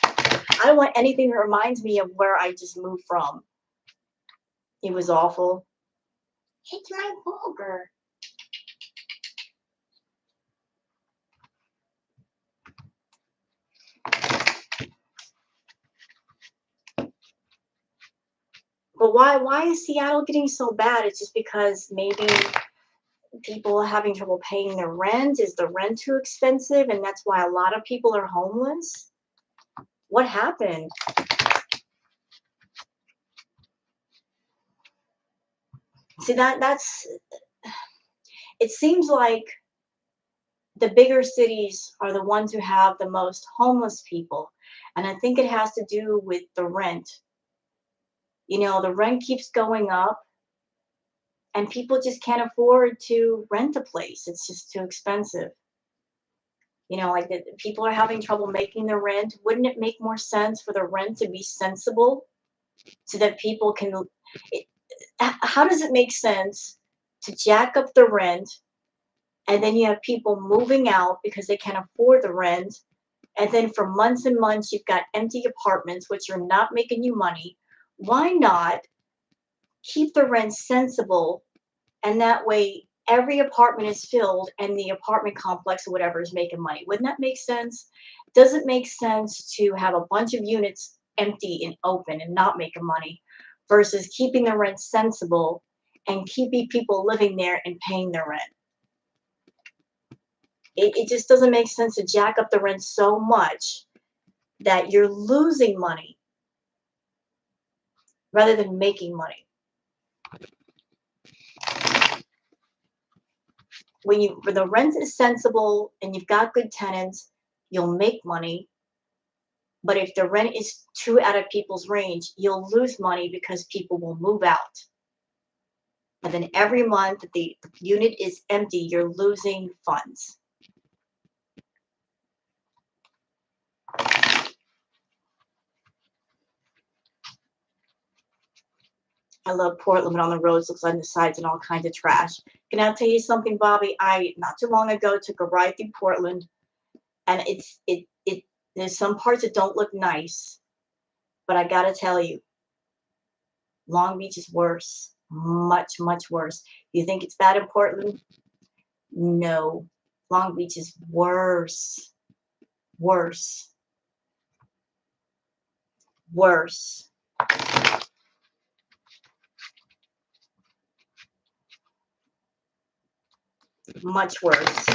I don't want anything that reminds me of where I just moved from. It was awful. It's my burger. But why is Seattle getting so bad? It's just because maybe people are having trouble paying their rent. Is the rent too expensive? And that's why a lot of people are homeless? What happened? See, it seems like the bigger cities are the ones who have the most homeless people. And I think it has to do with the rent. You know, the rent keeps going up and people just can't afford to rent a place. It's just too expensive. You know, like people are having trouble making the rent. Wouldn't it make more sense for the rent to be sensible so that people can? How does it make sense to jack up the rent and then you have people moving out because they can't afford the rent? And then for months and months, you've got empty apartments, which are not making you money. Why not keep the rent sensible? And that way, every apartment is filled and the apartment complex or whatever is making money. Wouldn't that make sense? Does it make sense to have a bunch of units empty and open and not making money versus keeping the rent sensible and keeping people living there and paying their rent? It just doesn't make sense to jack up the rent so much that you're losing money rather than making money. When the rent is sensible and you've got good tenants, you'll make money. But if the rent is too out of people's range, you'll lose money because people will move out. And then every month that the unit is empty, you're losing funds. I love Portland, but on the roads looks like the sides and all kinds of trash. Can I tell you something, Bobby? I not too long ago took a ride through Portland, and there's some parts that don't look nice, but I gotta tell you, Long Beach is worse, much, much worse. You think it's bad in Portland? No, Long Beach is worse, worse, worse. Much worse.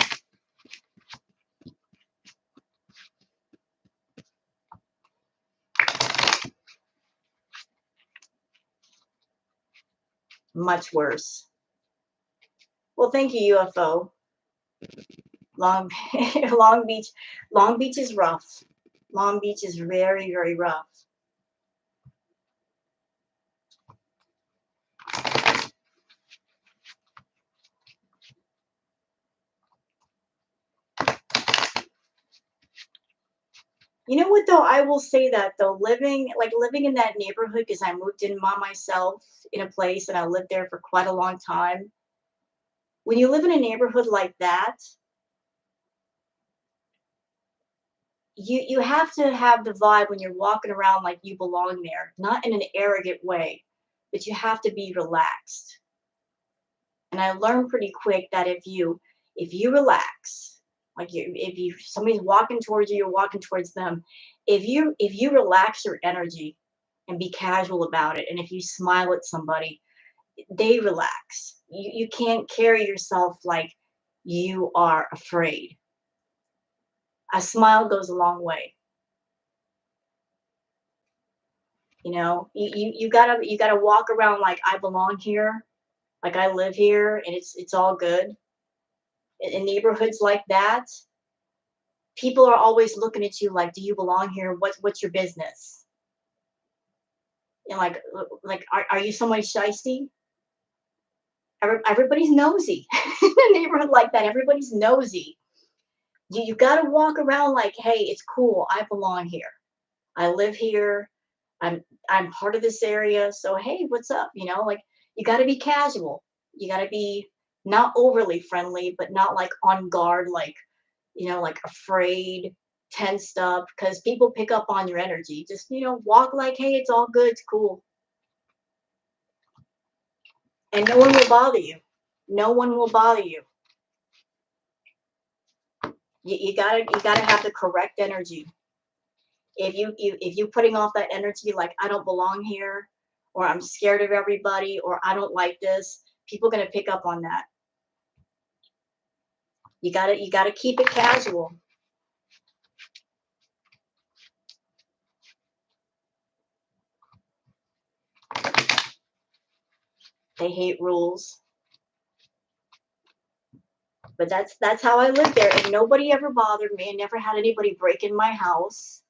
Much worse. Well, thank you, UFO. Long Long Beach. Long Beach is rough. Long Beach is very, very rough. You know what though? I will say that though, living in that neighborhood because I moved in by myself in a place and I lived there for quite a long time. When you live in a neighborhood like that, you have to have the vibe when you're walking around like you belong there, not in an arrogant way, but you have to be relaxed. And I learned pretty quick that if you relax, like if somebody's walking towards you, you're walking towards them. If you relax your energy and be casual about it, and if you smile at somebody, they relax. You can't carry yourself like you are afraid. A smile goes a long way. You gotta walk around like I belong here, like I live here, and it's all good. In neighborhoods like that, people are always looking at you like, "Do you belong here? What's your business?" And like, are you somebody shiesty? Everybody's nosy. In a neighborhood like that, everybody's nosy. You got to walk around like, "Hey, it's cool. I belong here. I live here. I'm part of this area. So hey, what's up?" Like you got to be casual. You got to be not overly friendly, but not like on guard, like afraid, tensed up, because people pick up on your energy. Just, walk like, hey, it's all good, it's cool. And no one will bother you. No one will bother you. You gotta have the correct energy. If you putting off that energy like I don't belong here, or I'm scared of everybody, or I don't like this, people gonna pick up on that. You gotta keep it casual. They hate rules. But that's how I lived there, and nobody ever bothered me. I never had anybody break in my house.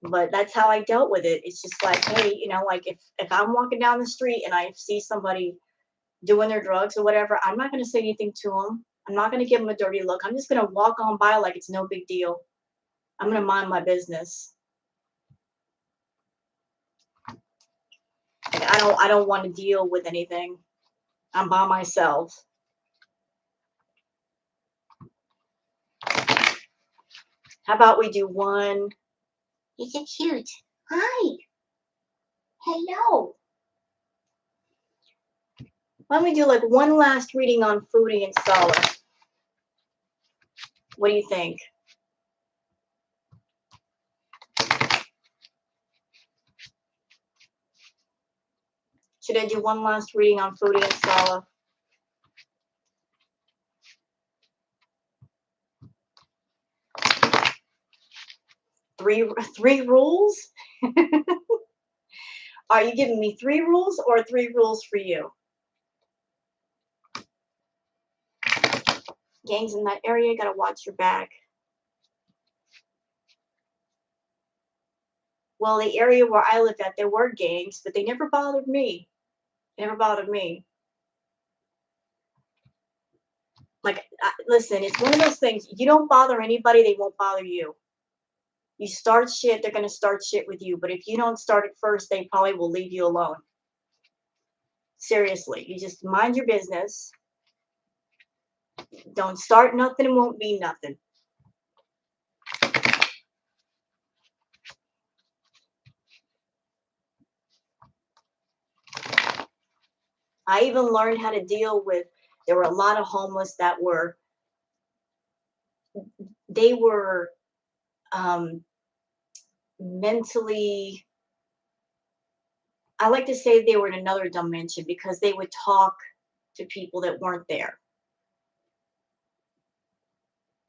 But that's how I dealt with it. It's just like, hey, like if I'm walking down the street and I see somebody doing their drugs or whatever, I'm not going to say anything to them. I'm not going to give them a dirty look. I'm just going to walk on by like it's no big deal. I'm going to mind my business. Like, I don't want to deal with anything. I'm by myself. How about we do one? Is it cute? Hi. Hello. Why don't we do like one last reading on Foodie and Salah? What do you think? Should I do one last reading on Foodie and Salah? Three rules? Are you giving me 3 rules or 3 rules for you? Gangs in that area, gotta watch your back. Well, the area where I lived at, there were gangs, but they never bothered me. Never bothered me. Like, listen, it's one of those things. You don't bother anybody, they won't bother you. You start shit, they're gonna start shit with you. But if you don't start it first, they probably will leave you alone. Seriously, you just mind your business. Don't start nothing, it won't be nothing. I even learned how to deal with, there were a lot of homeless that they were mentally, I like to say they were in another dimension because they would talk to people that weren't there.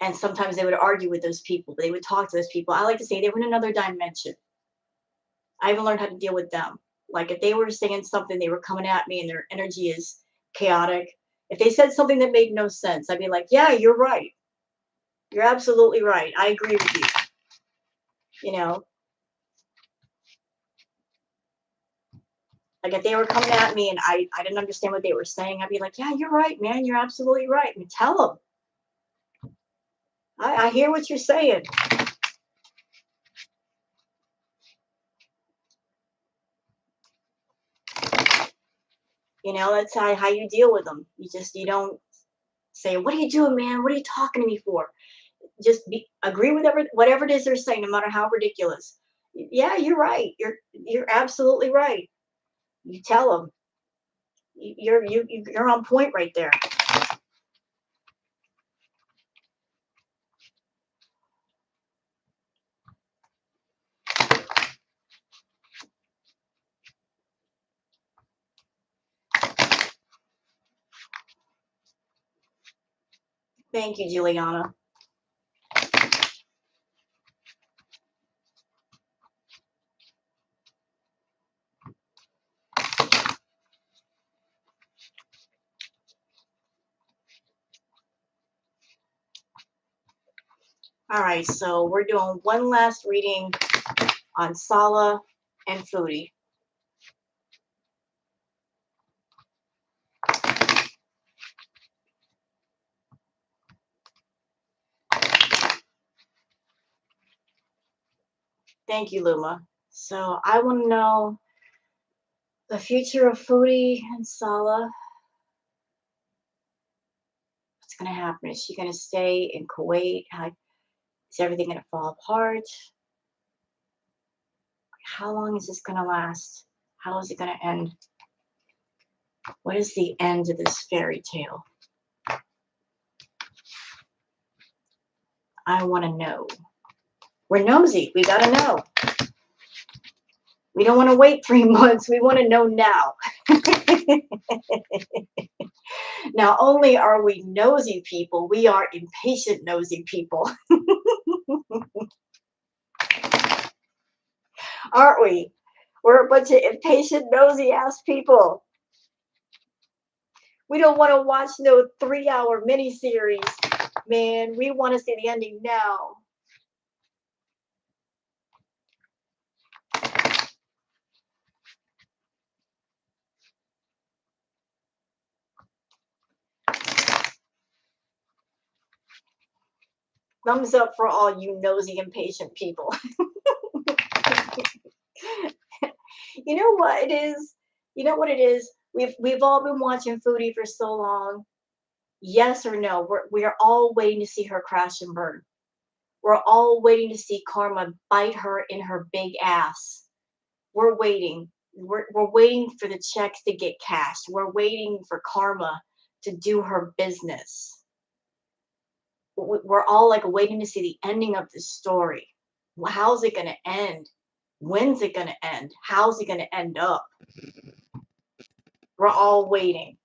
And sometimes they would argue with those people, but they would talk to those people. I like to say they were in another dimension. I even learned how to deal with them. Like if they were saying something, they were coming at me and their energy is chaotic. If they said something that made no sense, I'd be like, yeah, you're right. You're absolutely right. I agree with you. You know, like if they were coming at me and I didn't understand what they were saying, I'd be like, yeah, you're right, man. You're absolutely right. And tell them, I hear what you're saying. You know, that's how you deal with them. You don't say, what are you doing, man? What are you talking to me for? Just agree with whatever it is they're saying, no matter how ridiculous. Yeah, you're right. You're absolutely right. You tell them. You're on point right there. Thank you, Juliana. All right, so we're doing one last reading on Salah and Foodie. Thank you, Luma. So I want to know the future of Foodie and Salah. What's going to happen? Is she going to stay in Kuwait? Is everything going to fall apart? How long is this going to last? How is it going to end? What is the end of this fairy tale? I want to know. We're nosy. We got to know. We don't want to wait 3 months. We want to know now. Not only are we nosy people, we are impatient nosy people. Aren't we? We're a bunch of impatient nosy ass people. We don't want to watch no 3-hour miniseries, man. We want to see the ending now. Thumbs up for all you nosy, impatient people. You know what it is? You know what it is? We've all been watching Foodie for so long. Yes or no? We're all waiting to see her crash and burn. We're all waiting to see Karma bite her in her big ass. We're waiting. We're waiting for the checks to get cashed. We're waiting for Karma to do her business. We're all like waiting to see the ending of this story. How's it going to end? When's it going to end? How's it going to end up? We're all waiting.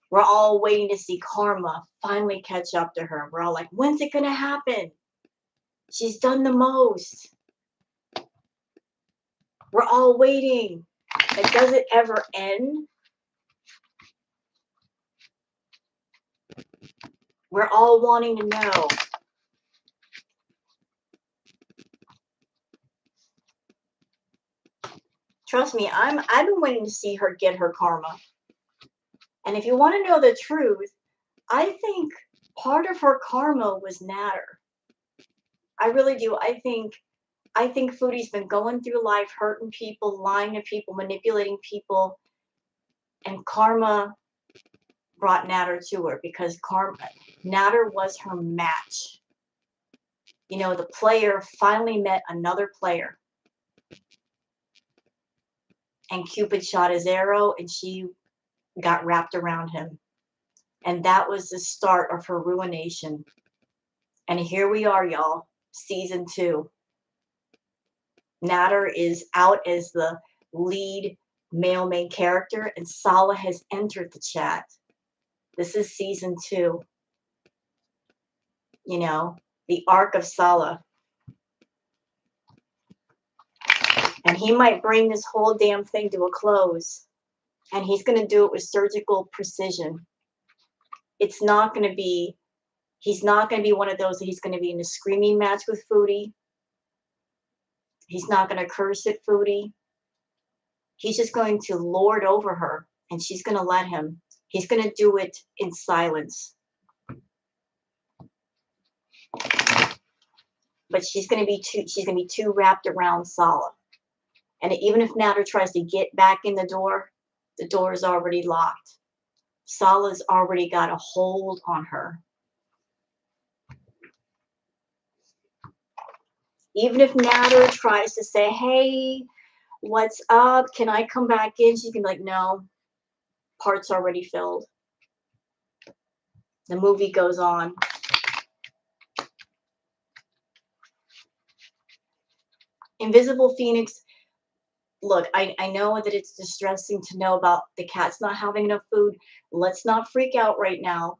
We're all waiting to see Karma finally catch up to her. We're all like, when's it going to happen? She's done the most. We're all waiting. And does it ever end? We're all wanting to know. Trust me, I've been waiting to see her get her karma. And if you want to know the truth, I think part of her karma was Natter. I really do. I think Foodie's been going through life hurting people, lying to people, manipulating people, and karma brought Natter to her because Natter was her match. You know, the player finally met another player. And Cupid shot his arrow and she got wrapped around him. And that was the start of her ruination. And here we are, y'all, season 2. Natter is out as the lead male main character, and Salah has entered the chat. This is season 2. You know, the arc of Salah. And he might bring this whole damn thing to a close. And he's going to do it with surgical precision. It's not going to be, he's not going to be one of those that he's going to be in a screaming match with Foodie. He's not going to curse at Foodie. He's just going to lord over her, and she's going to let him. He's going to do it in silence. But she's going to be too wrapped around Salah. And even if Nader tries to get back in the door is already locked. Salah's already got a hold on her. Even if Nader tries to say, hey, what's up? Can I come back in? She's going to be like, no, part's already filled. The movie goes on. Invisible Phoenix, look, I know that it's distressing to know about the cats not having enough food. Let's not freak out right now.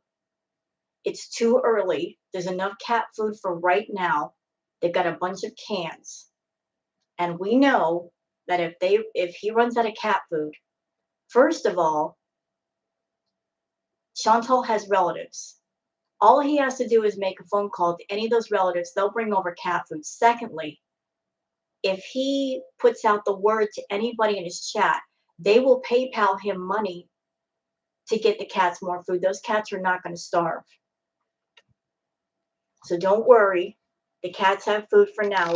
It's too early. There's enough cat food for right now. They've got a bunch of cans. And we know that if he runs out of cat food, first of all, Chantal has relatives. All he has to do is make a phone call to any of those relatives. They'll bring over cat food. Secondly, if he puts out the word to anybody in his chat, they will PayPal him money to get the cats more food. Those cats are not going to starve. So don't worry. The cats have food for now.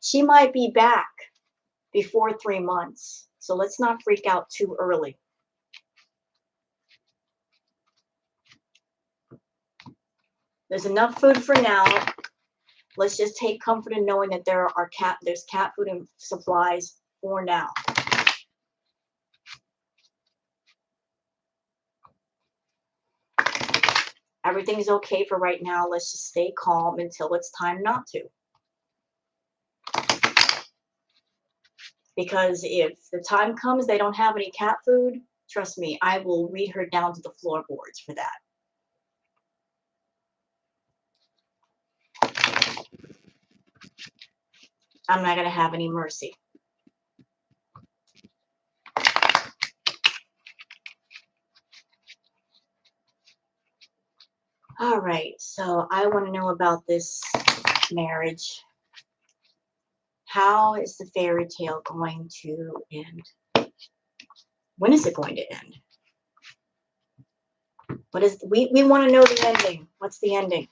She might be back before 3 months. So let's not freak out too early. There's enough food for now. Let's just take comfort in knowing that there's cat food and supplies for now. Everything's okay for right now. Let's just stay calm until it's time not to. Because if the time comes they don't have any cat food, trust me, I will read her down to the floorboards for that. I'm not going to have any mercy. All right, so I want to know about this marriage. How is the fairy tale going to end? When is it going to end? We want to know the ending. What's the ending?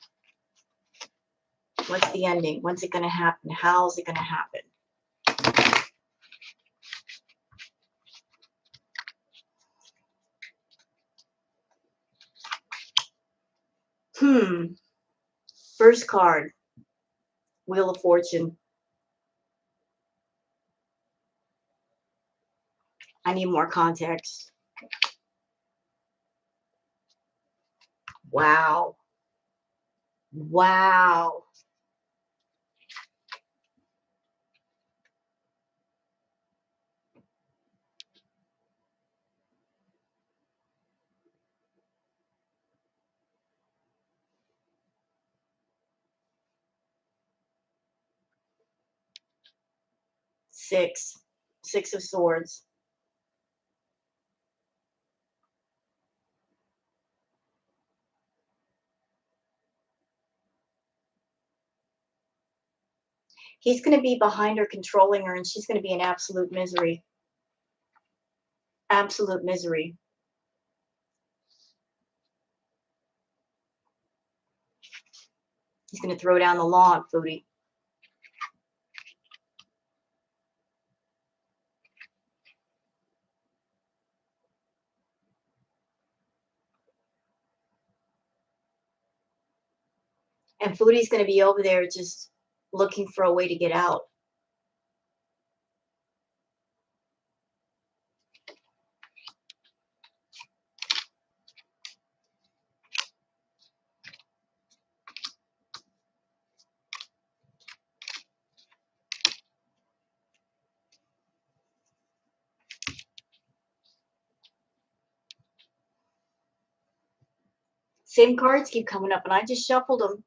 What's the ending? When's it going to happen? How's it going to happen? First card, Wheel of Fortune. I need more context. Wow. Wow. Six of Swords. He's going to be behind her, controlling her, and she's going to be in absolute misery. Absolute misery. He's going to throw down the law, Foodie. And Foodie's going to be over there just looking for a way to get out. Same cards keep coming up, and I just shuffled them.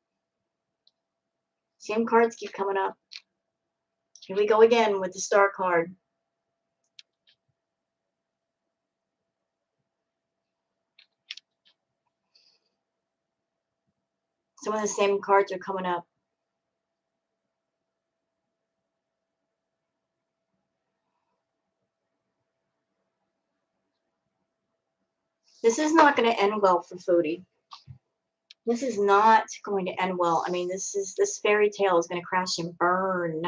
Same cards keep coming up. Here we go again with the star card. Some of the same cards are coming up. This is not going to end well for Foodie. This is not going to end well. I mean, this fairy tale is going to crash and burn.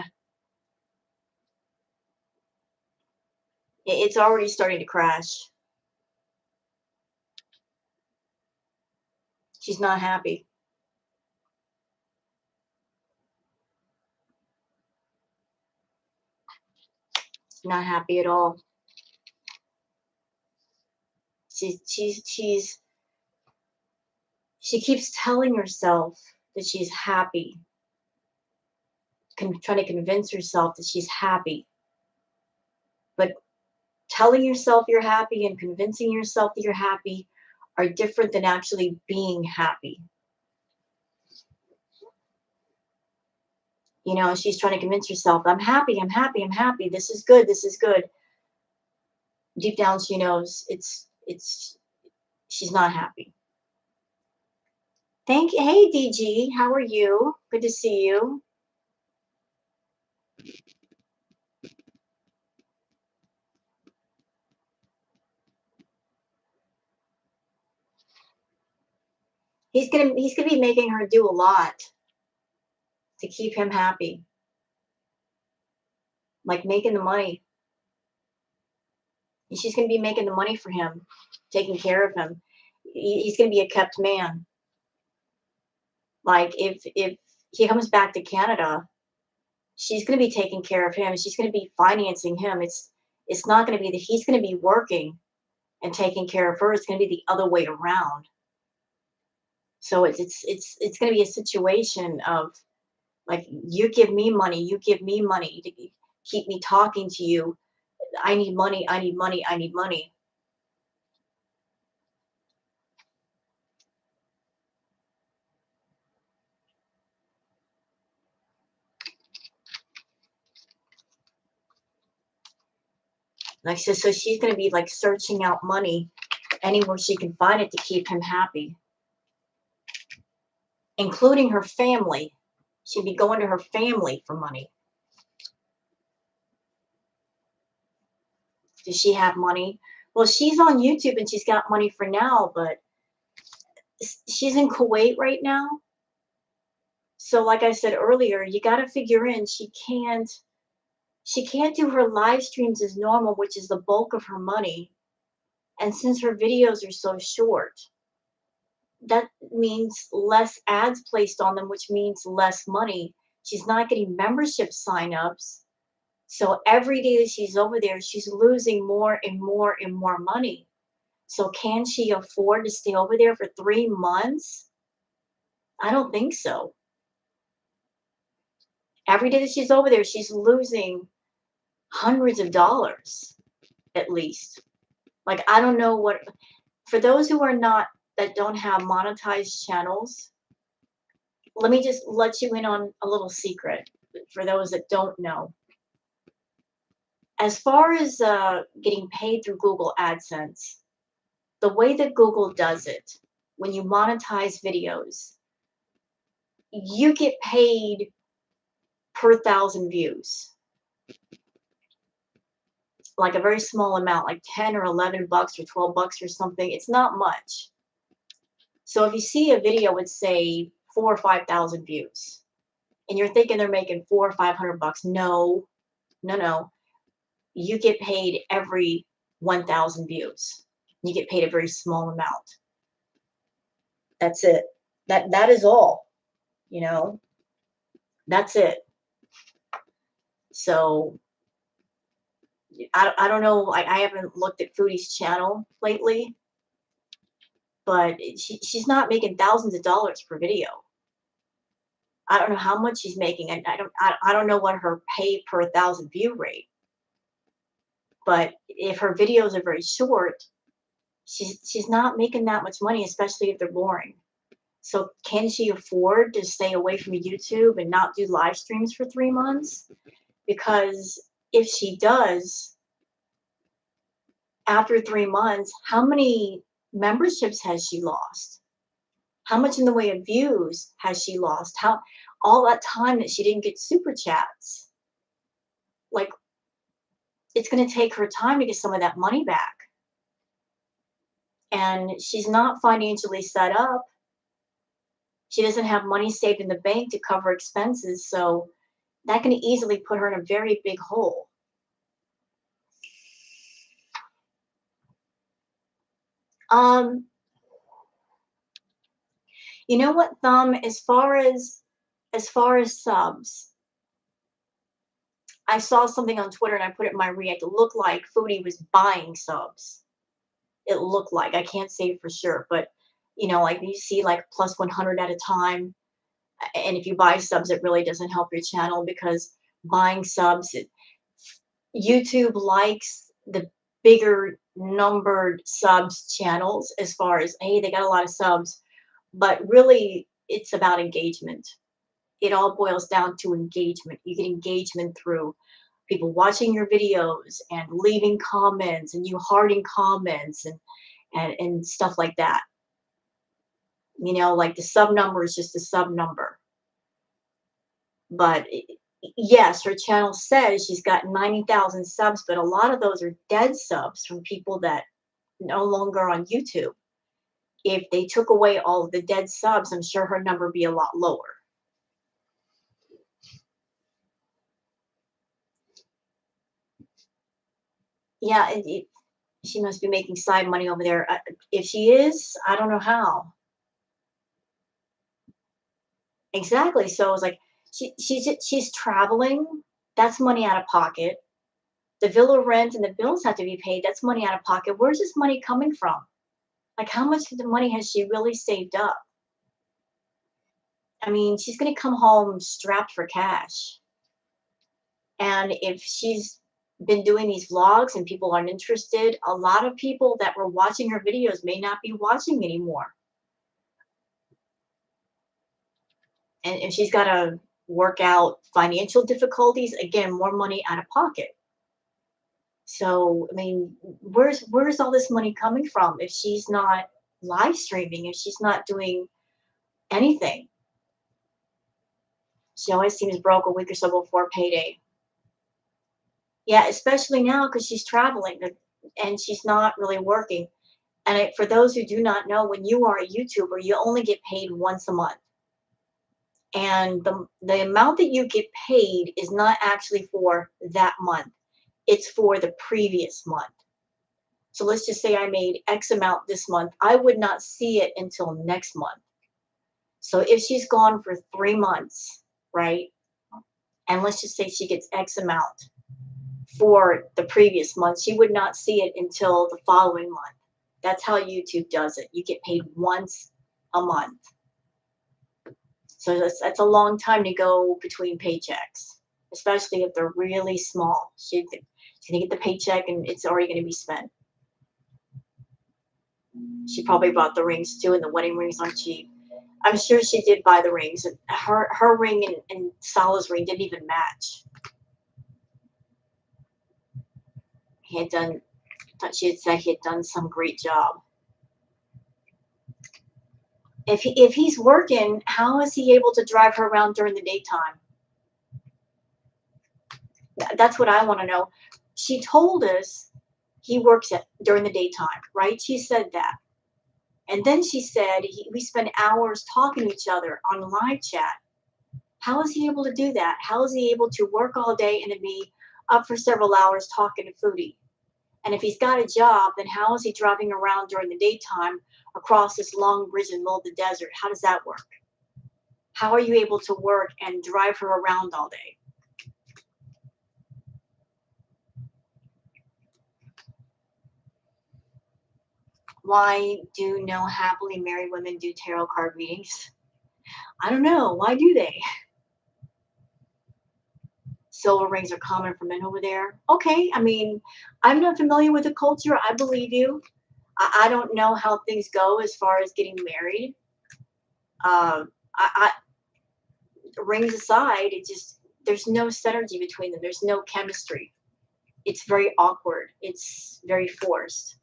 It's already starting to crash. She's not happy. She's not happy at all. She keeps telling herself that she's happy. Trying to convince herself that she's happy. But telling yourself you're happy and convincing yourself that you're happy are different than actually being happy. You know, she's trying to convince herself, I'm happy, I'm happy, I'm happy. This is good, this is good. Deep down, she knows she's not happy. Hey, DG, how are you? Good to see you. He's gonna be making her do a lot to keep him happy. Like making the money. And she's gonna be making the money for him, taking care of him. He's gonna be a kept man. Like if he comes back to Canada, she's gonna be taking care of him. She's gonna be financing him. It's not gonna be that he's gonna be working and taking care of her. It's gonna be the other way around. So it's going to be a situation of like, you give me money, you give me money to keep me talking to you. I need money, I need money, I need money. Like so she's going to be like searching out money anywhere she can find it to keep him happy, including her family. She'd be going to her family for money. Does she have money? Well, she's on YouTube and she's got money for now, but she's in Kuwait right now. So like I said earlier, you got to figure in she can't do her live streams as normal, which is the bulk of her money. And since her videos are so short, that means less ads placed on them, which means less money. She's not getting membership signups. So every day that she's over there, she's losing more and more and more money. So can she afford to stay over there for 3 months? I don't think so. Every day that she's over there, she's losing hundreds of dollars at least. Like, I don't know what, for those who are not, that don't have monetized channels, let me just let you in on a little secret for those that don't know. As far as getting paid through Google AdSense, the way that Google does it, when you monetize videos, you get paid per 1,000 views. Like a very small amount, like 10 or 11 bucks or 12 bucks or something. It's not much. So if you see a video with, say, 4,000 or 5,000 views, and you're thinking they're making 400 or 500 bucks, no. You get paid every 1,000 views. You get paid a very small amount. That's it. That is all. You know, that's it. So I don't know. I haven't looked at Foodie's channel lately, but she's not making thousands of dollars per video. I don't know how much she's making, and I don't know what her pay per 1,000 view rate. But if her videos are very short, she's not making that much money, especially if they're boring. So can she afford to stay away from YouTube and not do live streams for 3 months? because if she does, after 3 months, how many memberships has she lost? How much in the way of views has she lost? How all that time that she didn't get super chats? Like, it's going to take her time to get some of that money back. And she's not financially set up. She doesn't have money saved in the bank to cover expenses. So that can easily put her in a very big hole. Um, you know what, Thumb, as far as subs, I saw something on Twitter and I put it in my react. It looked like Foodie was buying subs. It looked like, I can't say for sure, but like you see like plus 100 at a time. And if you buy subs, it really doesn't help your channel because buying subs, YouTube likes the bigger numbered subs channels as far as, hey, they got a lot of subs, but really it's about engagement. It all boils down to engagement. You get engagement through people watching your videos and leaving comments and you hearting comments and stuff like that. Like the sub number is just a sub number. But yes, her channel says she's got 90,000 subs, but a lot of those are dead subs from people that no longer on YouTube. If they took away all of the dead subs, I'm sure her number would be a lot lower. Yeah, she must be making side money over there. If she is, I don't know how. Exactly. So it's like she's traveling. That's money out of pocket. The villa rent and the bills have to be paid. That's money out of pocket. Where's this money coming from? Like, how much of the money has she really saved up? I mean, she's going to come home strapped for cash. And if she's been doing these vlogs and people aren't interested, a lot of people that were watching her videos may not be watching anymore. And if she's got to work out financial difficulties, again, more money out of pocket. So, I mean, where's all this money coming from if she's not live streaming, if she's not doing anything? She always seems broke a week or so before payday. Yeah, especially now because she's traveling and she's not really working. And for those who do not know, when you are a YouTuber, you only get paid once a month. And the amount that you get paid is not actually for that month. It's for the previous month. So let's just say I made X amount this month. I would not see it until next month. So if she's gone for 3 months, right? And let's just say she gets X amount for the previous month, she would not see it until the following month. That's how YouTube does it. You get paid once a month. So that's a long time to go between paychecks, especially if they're really small. She's going to get the paycheck and it's already going to be spent. She probably bought the rings too, and the wedding rings aren't cheap. I'm sure she did buy the rings. Her ring and Salah's ring didn't even match. She had said he had done some great job. If he's working, how is he able to drive her around during the daytime? That's what I want to know. She told us he works during the daytime, right? She said that. And then she said we spend hours talking to each other on live chat. How is he able to do that? How is he able to work all day and then be up for several hours talking to Foodie? And if he's got a job, then how is he driving around during the daytime across this long bridge in the middle of the desert? How does that work? How are you able to work and drive her around all day? Why do no happily married women do tarot card readings? I don't know. Why do they? Silver rings are common for men over there. Okay, I mean, I'm not familiar with the culture. I believe you. I don't know how things go as far as getting married. I rings aside, it just There's no synergy between them. There's no chemistry. It's very awkward. It's very forced.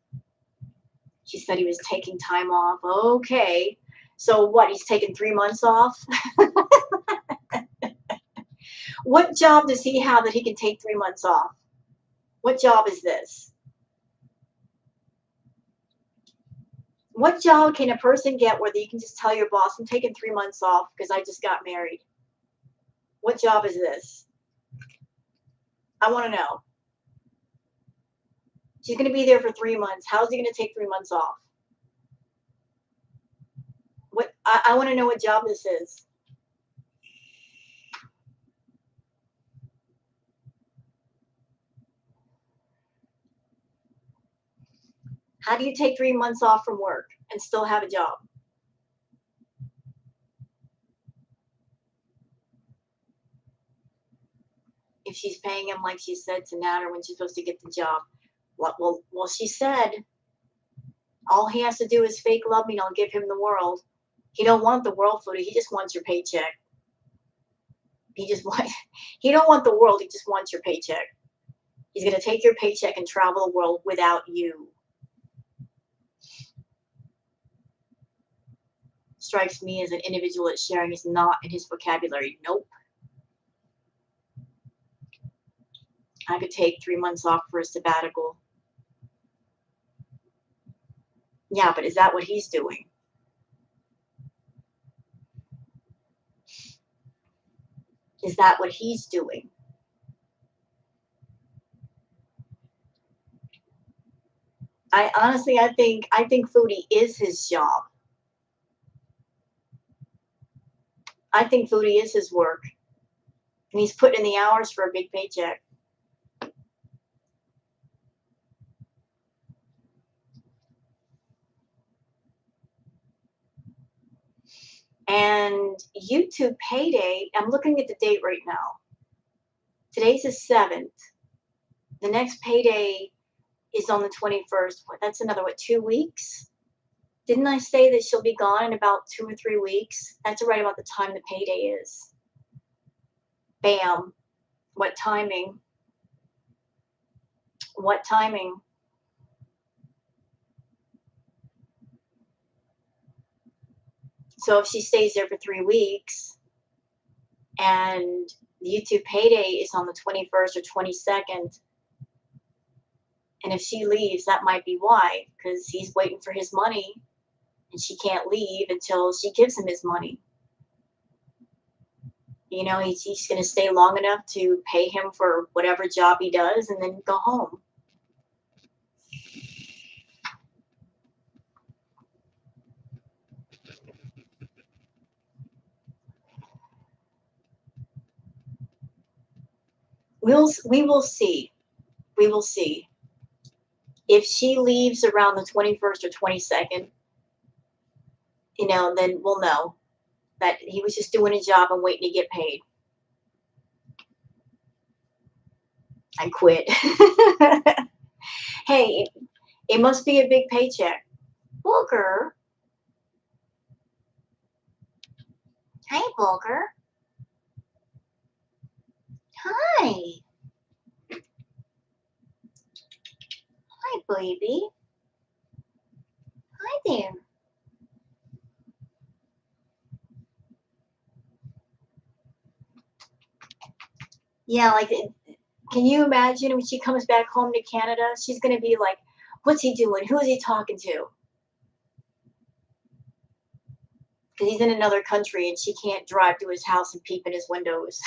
She said he was taking time off. Okay. So what? He's taking 3 months off? What job does he have that he can take 3 months off? What job is this? What job can a person get where you can just tell your boss, I'm taking 3 months off because I just got married? What job is this? I want to know. She's going to be there for 3 months. How's he going to take 3 months off? What? I want to know what job this is. How do you take 3 months off from work and still have a job? If she's paying him like she said to Natter when she's supposed to get the job. Well, she said all he has to do is fake love me and I'll give him the world. He don't want the world, Foodie. He just wants your paycheck. He don't want the world. He just wants your paycheck. He's going to take your paycheck and travel the world without you. Strikes me as an individual that sharing is not in his vocabulary. Nope. I could take 3 months off for a sabbatical. Yeah, but is that what he's doing? Is that what he's doing? I think Foodie is his job. I think Foodie is his work. And he's putting in the hours for a big paycheck. And YouTube payday, I'm looking at the date right now. Today's the 7th. The next payday is on the 21st. That's another, 2 weeks? Didn't I say that she'll be gone in about 2 or 3 weeks? That's right about the time the payday is. Bam. What timing? What timing? So if she stays there for 3 weeks and the YouTube payday is on the 21st or 22nd, and if she leaves, that might be why, because he's waiting for his money and she can't leave until she gives him his money. You know, he's going to stay long enough to pay him for whatever job he does and then go home. We will see. We will see. If she leaves around the 21st or 22nd, you know, then we'll know that he was just doing a job and waiting to get paid. I quit. Hey, it must be a big paycheck. Booker. Hey, Booker. Hi. Hi, baby. Hi there. Yeah, like, can you imagine when she comes back home to Canada? She's going to be like, what's he doing? Who is he talking to? Because he's in another country and she can't drive to his house and peep in his windows.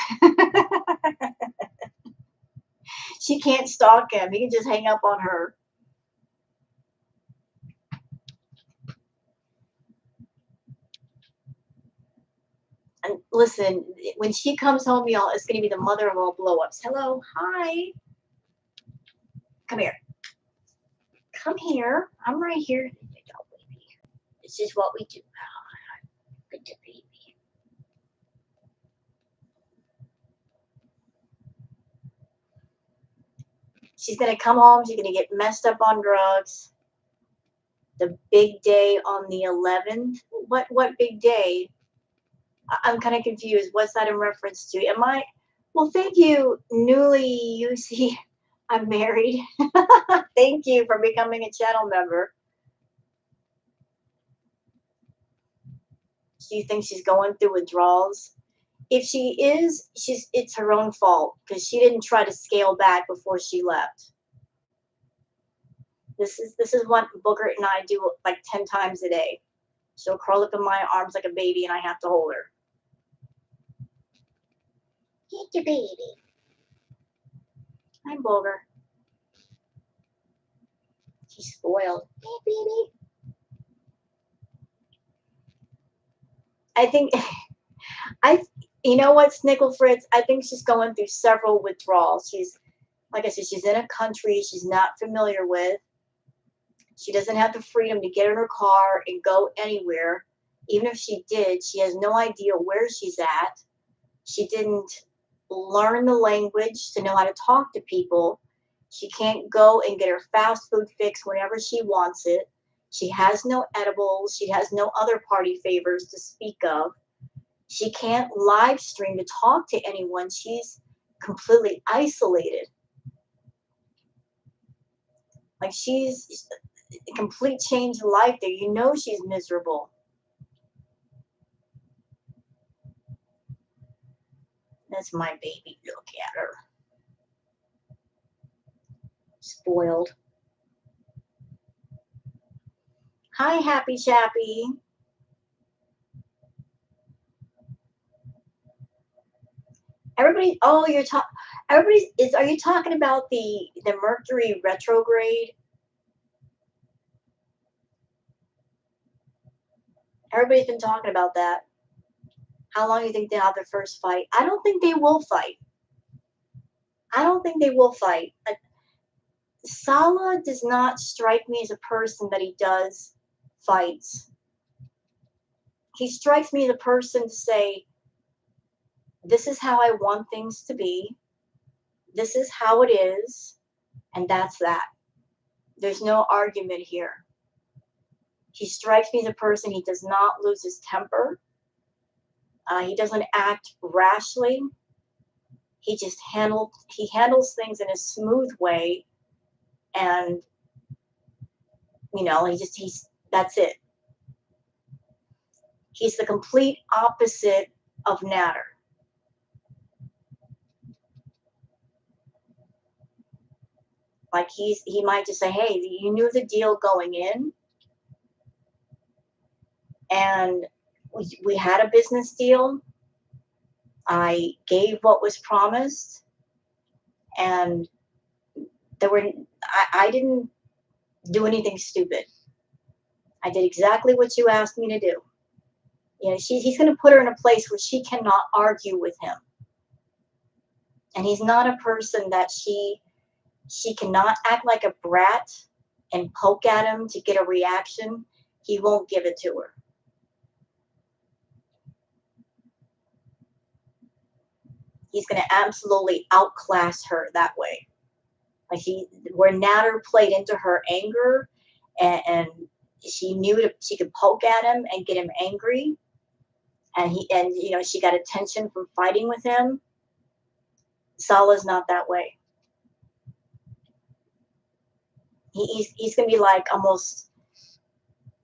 She can't stalk him. He can just hang up on her. And listen, when she comes home, y'all, it's going to be the mother of all blow-ups. Hello. Hi. Come here. Come here. I'm right here. This is what we do. Good to baby. She's going to come home. She's going to get messed up on drugs. The big day on the 11th. What big day? I'm kind of confused. What's that in reference to? Well, thank you, newly UC. I'm married. Thank you for becoming a channel member. She thinks she's going through withdrawals. If she is, it's her own fault because she didn't try to scale back before she left. This is what Booker and I do like 10 times a day. She'll curl up in my arms like a baby and I have to hold her. Get your baby. I'm Booger. She's spoiled. Hey, baby. I think I you know what, Snickle Fritz? I think she's going through several withdrawals. She's like I said, she's in a country she's not familiar with. She doesn't have the freedom to get in her car and go anywhere. Even if she did, she has no idea where she's at. She didn't learn the language to know how to talk to people. She can't go and get her fast food fix whenever she wants it. She has no edibles. She has no other party favors to speak of. She can't live stream to talk to anyone. She's completely isolated. Like she's a complete change in life there. You know she's miserable. That's my baby. Look at her. Spoiled. Hi, Happy Chappy. Everybody, oh, you're talking. Everybody is. Are you talking about the Mercury retrograde? Everybody's been talking about that. How long do you think they'll have their first fight? I don't think they will fight. I don't think they will fight. Salah does not strike me as a person that he does fights. He strikes me as a person to say, this is how I want things to be. This is how it is. And that's that. There's no argument here. He strikes me as a person, he does not lose his temper. He doesn't act rashly. He handles things in a smooth way, and that's it. He's the complete opposite of Natter. Like he might just say, "Hey, you knew the deal going in, and we had a business deal. I gave what was promised, and I didn't do anything stupid. I did exactly what you asked me to do." He's going to put her in a place where she cannot argue with him, and he's not a person that she cannot act like a brat and poke at him to get a reaction. He won't give it to her. He's going to absolutely outclass her that way. Like where Natter played into her anger, and she knew she could poke at him and get him angry, and she got attention from fighting with him. Salah's not that way. He's going to be like almost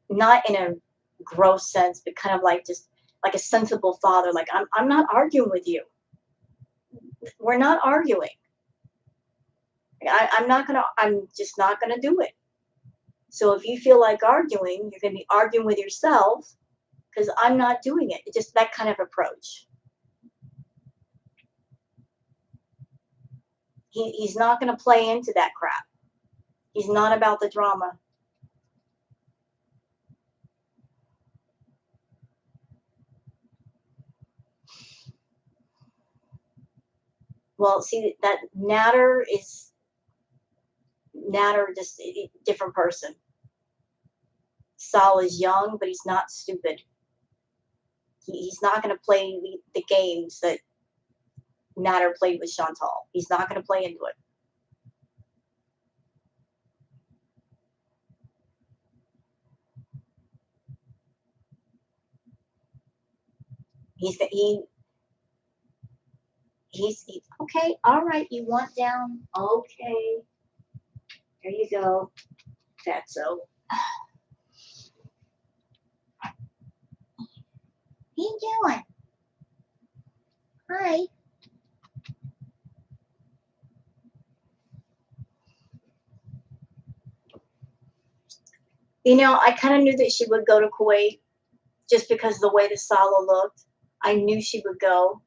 not in a gross sense, but kind of like just like a sensible father. Like I'm not arguing with you. We're not arguing. I'm just not gonna do it. So if you feel like arguing, you're gonna be arguing with yourself because I'm not doing it. It's just that kind of approach. He's not gonna play into that crap. He's not about the drama. Well, see that Natter just a different person. Saul is young, but he's not stupid. He's not going to play the games that Natter played with Chantal. He's not going to play into it. Okay, all right, you want down? Okay, there you go, fatso. What you doing? Hi. I kind of knew that she would go to Kuwait just because of the way the Salah looked. I knew she would go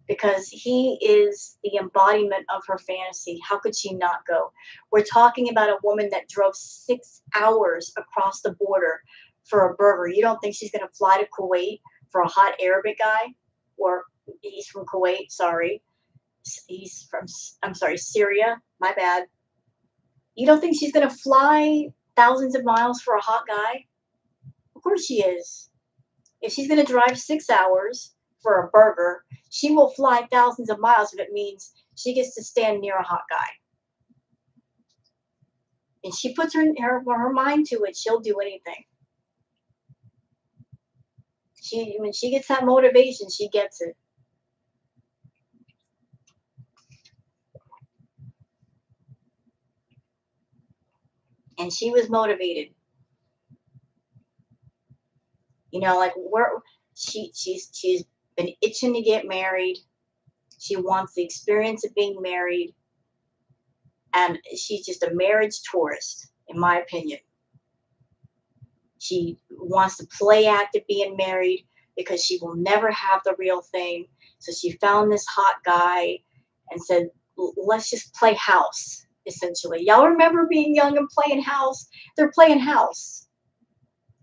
because he is the embodiment of her fantasy. How could she not go? We're talking about a woman that drove 6 hours across the border for a burger. You don't think she's going to fly to Kuwait for a hot Arabic guy? Or he's from Kuwait, sorry. He's from, I'm sorry, Syria. My bad. You don't think she's going to fly thousands of miles for a hot guy? Of course she is. If she's going to drive 6 hours for a burger, she will fly thousands of miles if it means she gets to stand near a hot guy. And she puts her mind to it, she'll do anything. When she gets that motivation, she gets it. And she was motivated. Like she's been itching to get married. She wants the experience of being married. And she's just a marriage tourist, in my opinion. She wants to play act of being married because she will never have the real thing. So she found this hot guy and said, let's just play house, essentially. Y'all remember being young and playing house? They're playing house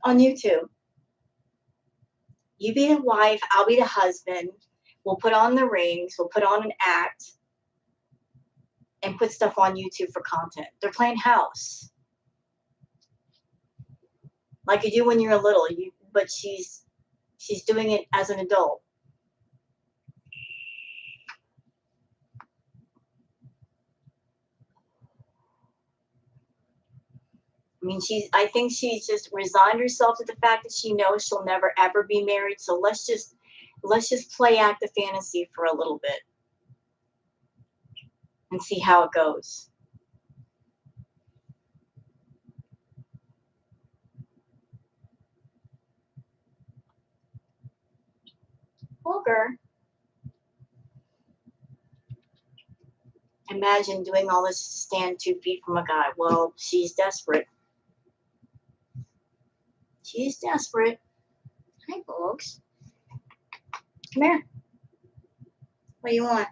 on YouTube. You be the wife, I'll be the husband. We'll put on the rings, we'll put on an act, and put stuff on YouTube for content. They're playing house. Like you do when you're little, but she's doing it as an adult. I think she's just resigned herself to the fact that she knows she'll never ever be married. So let's just play act the fantasy for a little bit and see how it goes. Vulgar. Imagine doing all this to stand 2 feet from a guy. Well, she's desperate. She's desperate. Hi, folks. Come here. What do you want?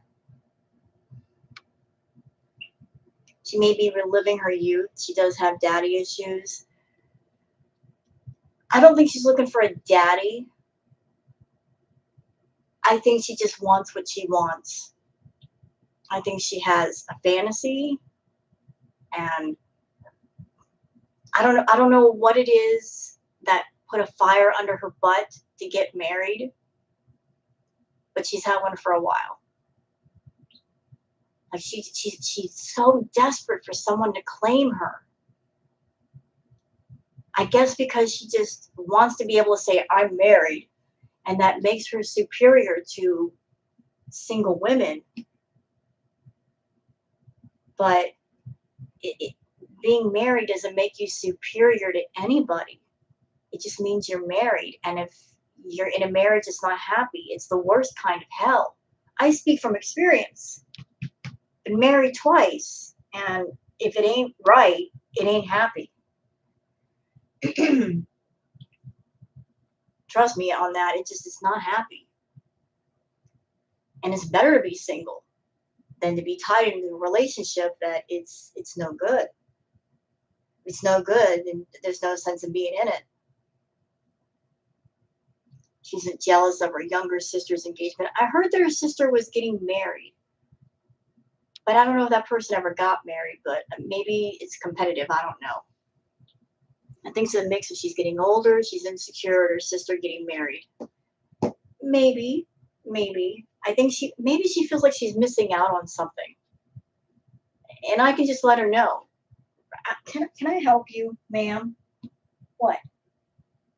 She may be reliving her youth. She does have daddy issues. I don't think she's looking for a daddy. I think she just wants what she wants. I think she has a fantasy, and I don't know what it is that put a fire under her butt to get married, but she's had one for a while. Like she's so desperate for someone to claim her. I guess because she just wants to be able to say I'm married, and that makes her superior to single women. But being married doesn't make you superior to anybody. It just means you're married. And if you're in a marriage that's not happy, it's the worst kind of hell. I speak from experience. Been married twice, and if it ain't right, it ain't happy. Trust me on that. It's not happy. And it's better to be single than to be tied into a relationship that it's no good. It's no good, and there's no sense in being in it. She's jealous of her younger sister's engagement. I heard their sister was getting married, but I don't know if that person ever got married, but maybe it's competitive. I don't know. I think it's a mix of she's getting older, she's insecure, and her sister getting married. Maybe. I think maybe she feels like she's missing out on something. And I can just let her know. Can I help you, ma'am? What?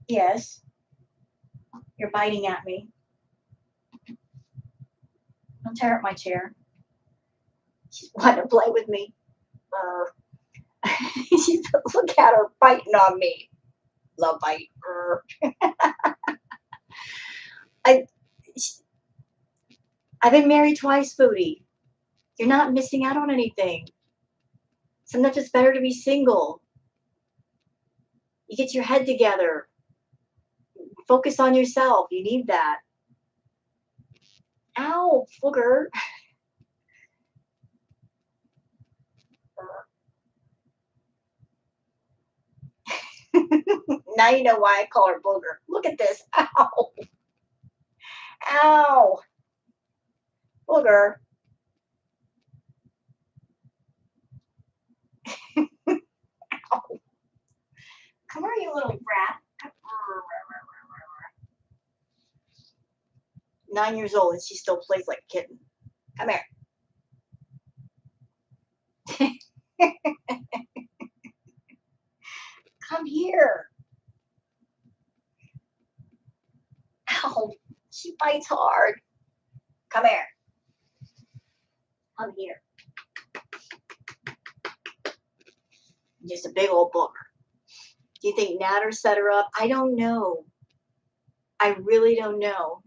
Yes. You're biting at me. Don't tear up my chair. She's wanting to play with me. She's, look at her biting on me. Love bite. I, I've been married twice, Foodie. You're not missing out on anything. Sometimes it's better to be single. You get your head together. Focus on yourself. You need that. Ow, booger. Now you know why I call her booger. Look at this. Ow. Ow. Booger. Ow. Come here, you little brat. 9 years old and she still plays like a kitten. Come here. Come here. Ow. She bites hard. Come here. Come here. Just a big old booger. Do you think Natter set her up? I don't know. I really don't know.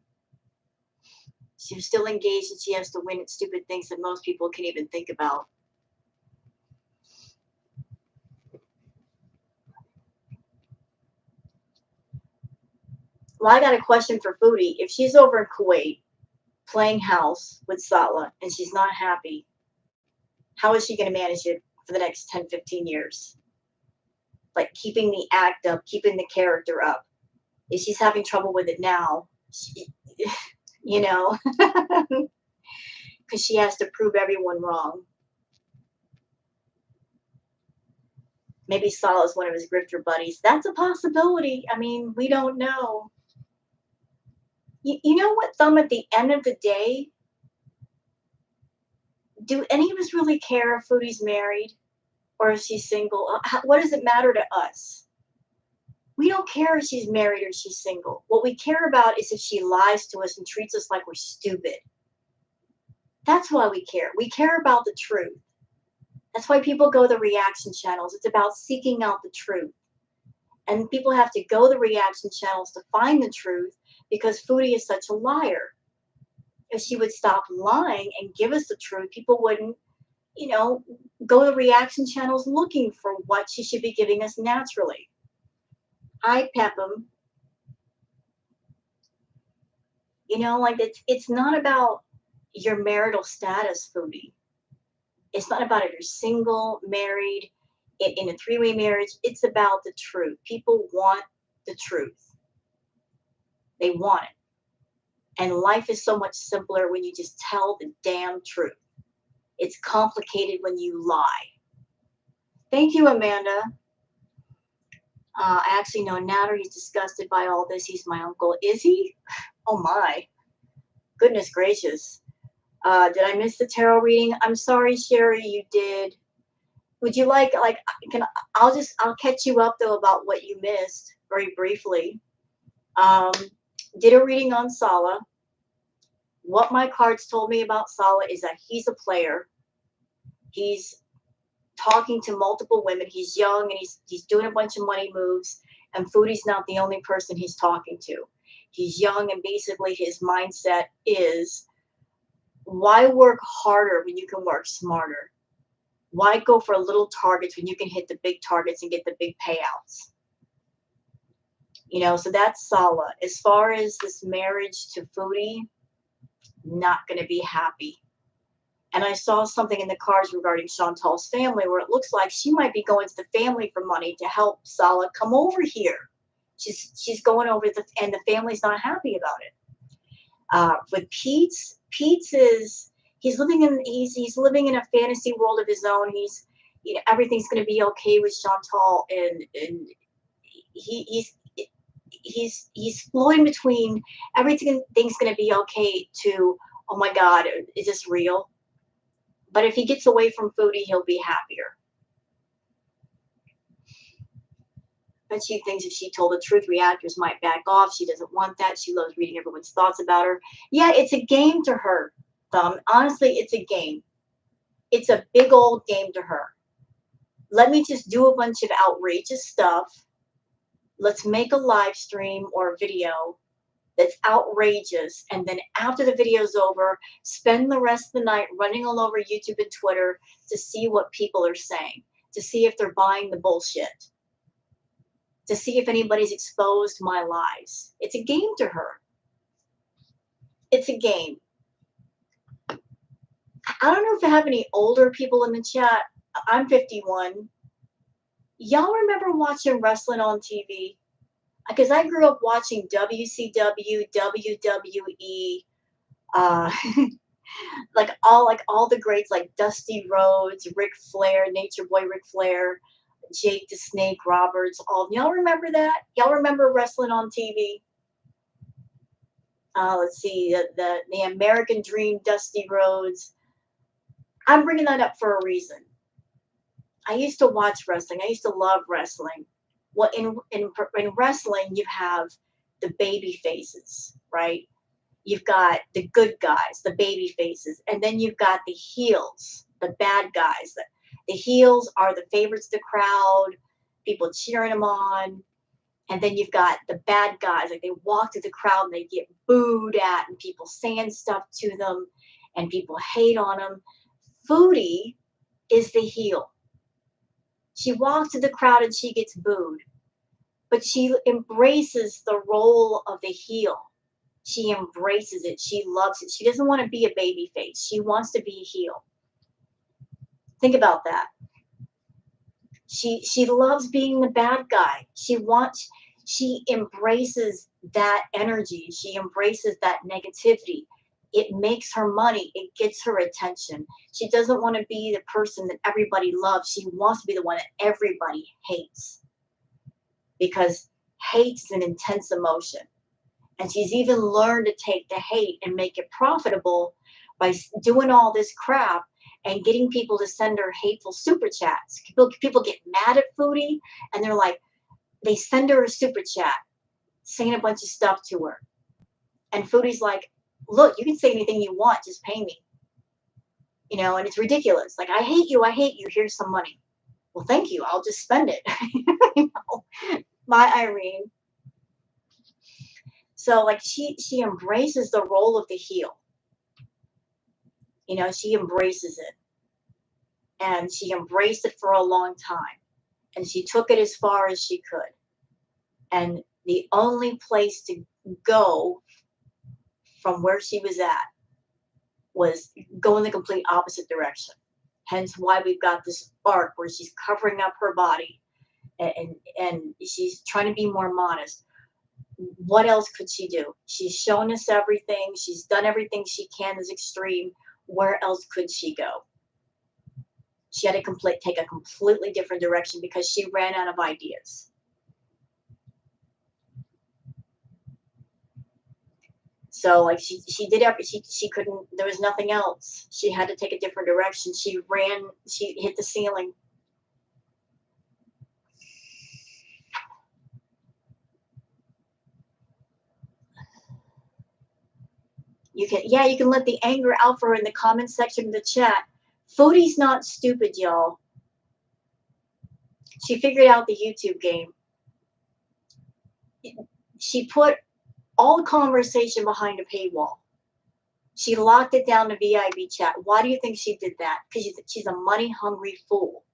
She was still engaged and she has to win at stupid things that most people can't even think about. Well, I got a question for Foodie. If she's over in Kuwait playing house with Salah and she's not happy, how is she going to manage it for the next 10, 15 years? Like keeping the act up, keeping the character up. If she's having trouble with it now, you know, because she has to prove everyone wrong. Maybe Salah is one of his grifter buddies. That's a possibility. I mean, we don't know. You know what, Thumb, at the end of the day, do any of us really care if Foodie's married or if she's single? What does it matter to us? We don't care if she's married or she's single. What we care about is if she lies to us and treats us like we're stupid. That's why we care. We care about the truth. That's why people go the reaction channels. It's about seeking out the truth. And people have to go the reaction channels to find the truth because Foodie is such a liar. If she would stop lying and give us the truth, people wouldn't, you know, go the reaction channels looking for what she should be giving us naturally. I pep them. You know, like it's not about your marital status, Foodie. It's not about if you're single, married, in a three-way marriage. It's about the truth. People want the truth. They want it. And life is so much simpler when you just tell the damn truth. It's complicated when you lie. Thank you, Amanda. I actually know Natter. He's disgusted by all this. He's my uncle. Is he? Oh, my. Goodness gracious. Did I miss the tarot reading? I'm sorry, Sherry, you did. Would you like I'll catch you up, though, about what you missed very briefly. Did a reading on Salah. What my cards told me about Salah is that he's a player. He's talking to multiple women. He's young and he's doing a bunch of money moves. And Foodie's not the only person he's talking to. He's young and basically his mindset is, why work harder when you can work smarter? Why go for little targets when you can hit the big targets and get the big payouts? You know, so that's Salah. As far as this marriage to Foodie, not going to be happy. And I saw something in the cards regarding Chantal's family where it looks like she might be going to the family for money to help Salah come over here. She's going over and the family's not happy about it. With Pete's he's living in a fantasy world of his own. Everything's going to be okay with Chantal, and he's floating between everything's going to be okay to, oh my God, is this real? But if he gets away from Foodie, he'll be happier. But she thinks if she told the truth, reactors might back off. She doesn't want that. She loves reading everyone's thoughts about her. Yeah, it's a game to her. Honestly, it's a game. It's a big old game to her. Let me just do a bunch of outrageous stuff. Let's make a live stream or a video that's outrageous. And then after the video's over, spend the rest of the night running all over YouTube and Twitter to see what people are saying, to see if they're buying the bullshit, to see if anybody's exposed my lies. It's a game to her. It's a game. I don't know if I have any older people in the chat. I'm 51. Y'all remember watching wrestling on TV? Because I grew up watching WCW, WWE, uh, like all the greats like Dusty Rhodes, Ric Flair, Nature Boy Ric Flair, Jake the Snake Roberts. All y'all remember that? Y'all remember wrestling on TV? Let's see, the American Dream, Dusty Rhodes. I'm bringing that up for a reason. I used to watch wrestling. I used to love wrestling. Well, in wrestling, you have the baby faces, right? You've got the good guys, the baby faces, and then you've got the heels, the bad guys. The heels are the favorites of the crowd, people cheering them on. And then you've got the bad guys, like they walk through the crowd and they get booed at, and people saying stuff to them, and people hate on them. Foodie is the heel. She walks to the crowd and she gets booed, but she embraces the role of the heel. She embraces it. She loves it. She doesn't want to be a baby face. She wants to be a heel. Think about that. She loves being the bad guy. She embraces that energy. She embraces that negativity. It makes her money. It gets her attention. She doesn't want to be the person that everybody loves. She wants to be the one that everybody hates, because hate is an intense emotion. And she's even learned to take the hate and make it profitable by doing all this crap and getting people to send her hateful super chats. People get mad at Foodie, and they're like, they send her a super chat saying a bunch of stuff to her. And Foodie's like, look, you can say anything you want, just pay me. You know, and it's ridiculous. Like, I hate you, here's some money. Well, thank you, I'll just spend it. You know, my Irene. So like she embraces the role of the heel. You know, she embraces it. And she embraced it for a long time. And she took it as far as she could. And the only place to go from where she was at was go in the complete opposite direction. Hence why we've got this arc where she's covering up her body and she's trying to be more modest. What else could she do? She's shown us everything. She's done everything she can as extreme. Where else could she go? She had to take a completely different direction because she ran out of ideas. So like she did everything. She couldn't, there was nothing else. She had to take a different direction. She hit the ceiling. You can let the anger out for her in the comment section of the chat. Foodie's not stupid, y'all. She figured out the YouTube game. She put all the conversation behind a paywall. She locked it down to VIB chat. Why do you think she did that? Because she's a money-hungry fool.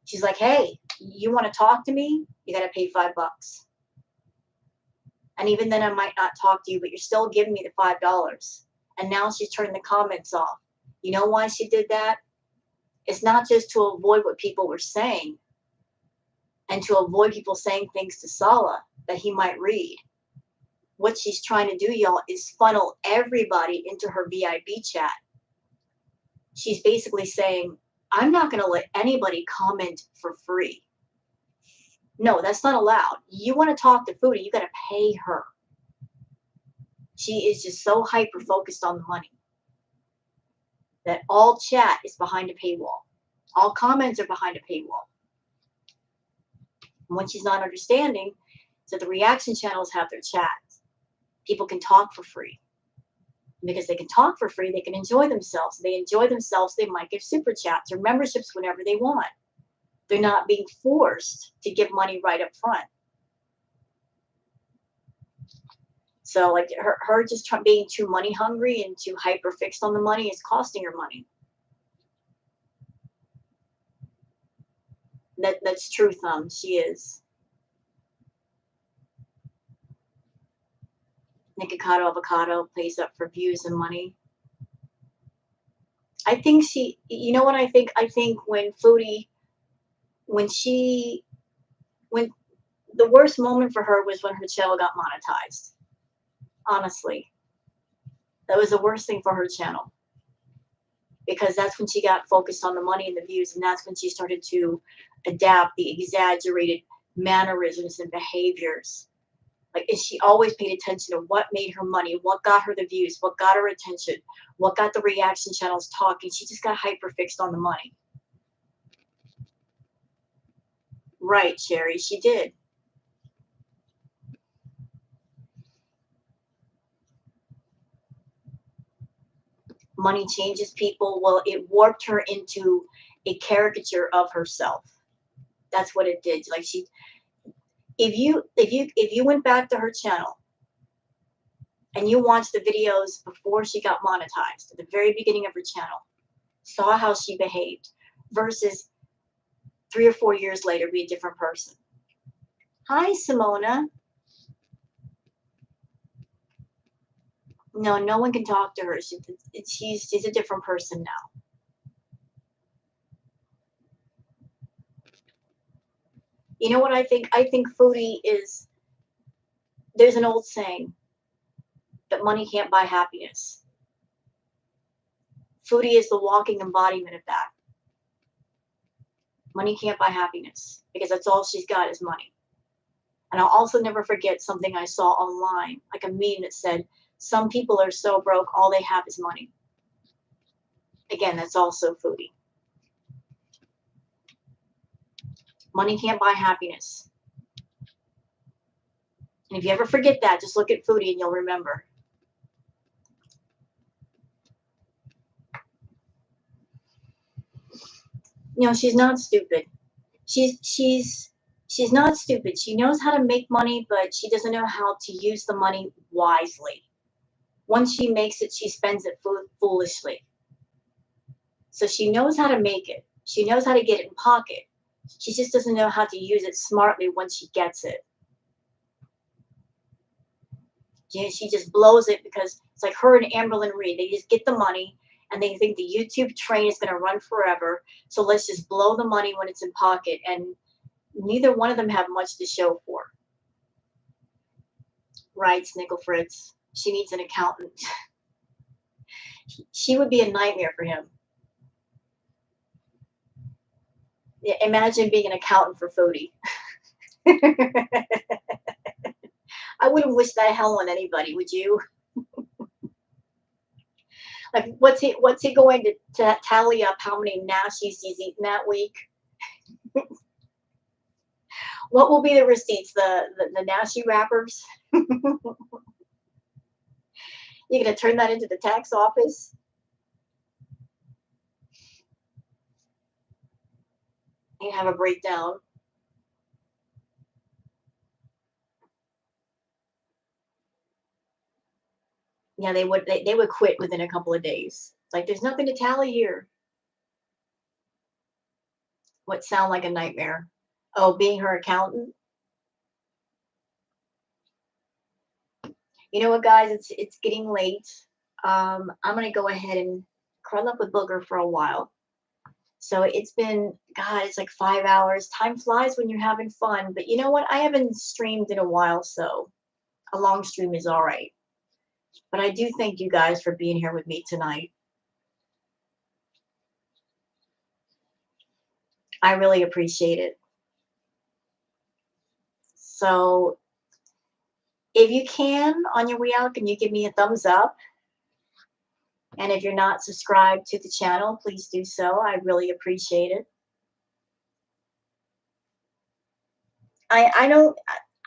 She's like, hey, you want to talk to me? You got to pay $5. And even then, I might not talk to you, but you're still giving me the $5. And now she's turning the comments off. You know why she did that? It's not just to avoid what people were saying and to avoid people saying things to Salah that he might read. What she's trying to do, y'all, is funnel everybody into her VIB chat. She's basically saying, I'm not going to let anybody comment for free. No, that's not allowed. You want to talk to Foodie, you got to pay her. She is just so hyper-focused on the money that all chat is behind a paywall. All comments are behind a paywall. And what she's not understanding is that the reaction channels have their chats. People can talk for free. because they can talk for free. They can enjoy themselves. They enjoy themselves. They might give super chats or memberships whenever they want. They're not being forced to give money right up front. So like her just being too money hungry and too hyper fixed on the money is costing her money. That's truth. She is. Nikocado Avocado pays up for views and money. I think you know what I think? I think when Foodie, when the worst moment for her was when her channel got monetized. Honestly, that was the worst thing for her channel, because that's when she got focused on the money and the views, and that's when she started to adapt the exaggerated mannerisms and behaviors. Like, and she always paid attention to what made her money, what got her the views, what got her attention, what got the reaction channels talking. She just got hyper fixed on the money. Right, Sherry, she did. Money changes people. Well, it warped her into a caricature of herself. That's what it did. Like, if you went back to her channel and you watched the videos before she got monetized, at the very beginning of her channel, saw how she behaved, versus 3 or 4 years later be a different person. Hi, Simona. No, no one can talk to her. She's a different person now. You know what I think? I think Foodie is, there's an old saying that money can't buy happiness. Foodie is the walking embodiment of that. Money can't buy happiness, because that's all she's got is money. And I'll also never forget something I saw online, like a meme that said, some people are so broke, all they have is money. Again, that's also Foodie. Money can't buy happiness. And if you ever forget that, just look at Foodie and you'll remember. You know, she's not stupid. She's not stupid. She knows how to make money, but she doesn't know how to use the money wisely. Once she makes it, she spends it foolishly. So she knows how to make it. She knows how to get it in pocket. She just doesn't know how to use it smartly once she gets it. She just blows it, because it's like her and Amberlyn Reed. They just get the money and they think the YouTube train is going to run forever. So let's just blow the money when it's in pocket. And neither one of them have much to show for. Right, Snickle Fritz. She needs an accountant. She would be a nightmare for him. Yeah, imagine being an accountant for Foodie. I wouldn't wish that hell on anybody, would you? Like, what's he going to tally up how many nasties he's eaten that week? What will be the receipts? The nasty wrappers? You're gonna turn that into the tax office? And have a breakdown. Yeah, they would quit within a couple of days. Like, there's nothing to tally here. What sound like a nightmare? Oh, being her accountant. You know what, guys? It's getting late. I'm gonna go ahead and curl up with Booger for a while. So it's been, God, it's like 5 hours. Time flies when you're having fun. But you know what? I haven't streamed in a while, so a long stream is all right. But I do thank you guys for being here with me tonight. I really appreciate it. So if you can, on your way out, can you give me a thumbs up? And if you're not subscribed to the channel, please do so. I really appreciate it. I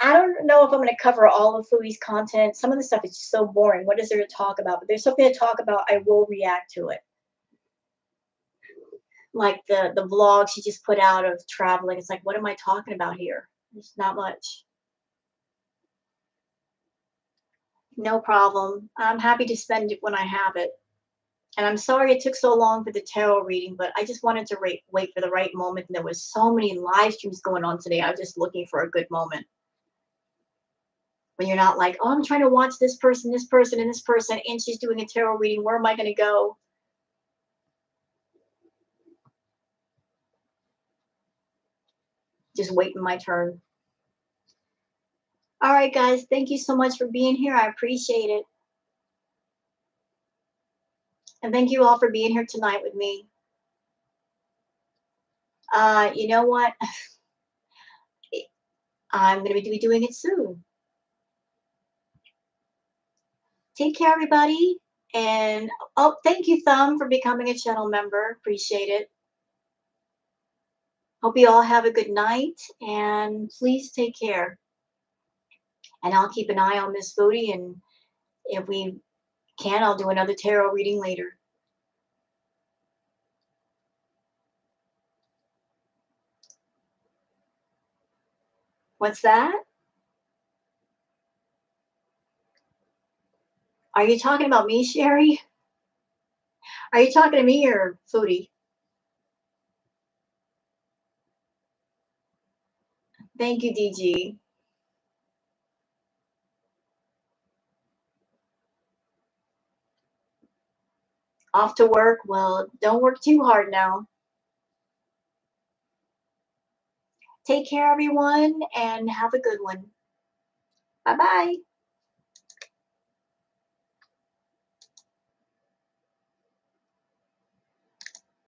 I don't know if I'm going to cover all of Foodie's content. Some of the stuff is just so boring. What is there to talk about? But there's something to talk about. I will react to it. Like the vlog she just put out of traveling. It's like, what am I talking about here? There's not much. No problem. I'm happy to spend it when I have it. And I'm sorry it took so long for the tarot reading, but I just wanted to wait for the right moment. And there was so many live streams going on today. I was just looking for a good moment when you're not like, oh, I'm trying to watch this person, and this person, and she's doing a tarot reading. Where am I going to go? Just waiting my turn. All right, guys. Thank you so much for being here. I appreciate it. And thank you all for being here tonight with me. You know what? I'm going to be doing it soon. Take care, everybody. And oh, thank you, Thumb, for becoming a channel member. Appreciate it. Hope you all have a good night. And please take care. And I'll keep an eye on Miss Foodie. And if we can, I'll do another tarot reading later. What's that? Are you talking about me, Sherry? Are you talking to me or Foodie? Thank you, DG. Off to work? Well, don't work too hard now. Take care, everyone, and have a good one. Bye-bye.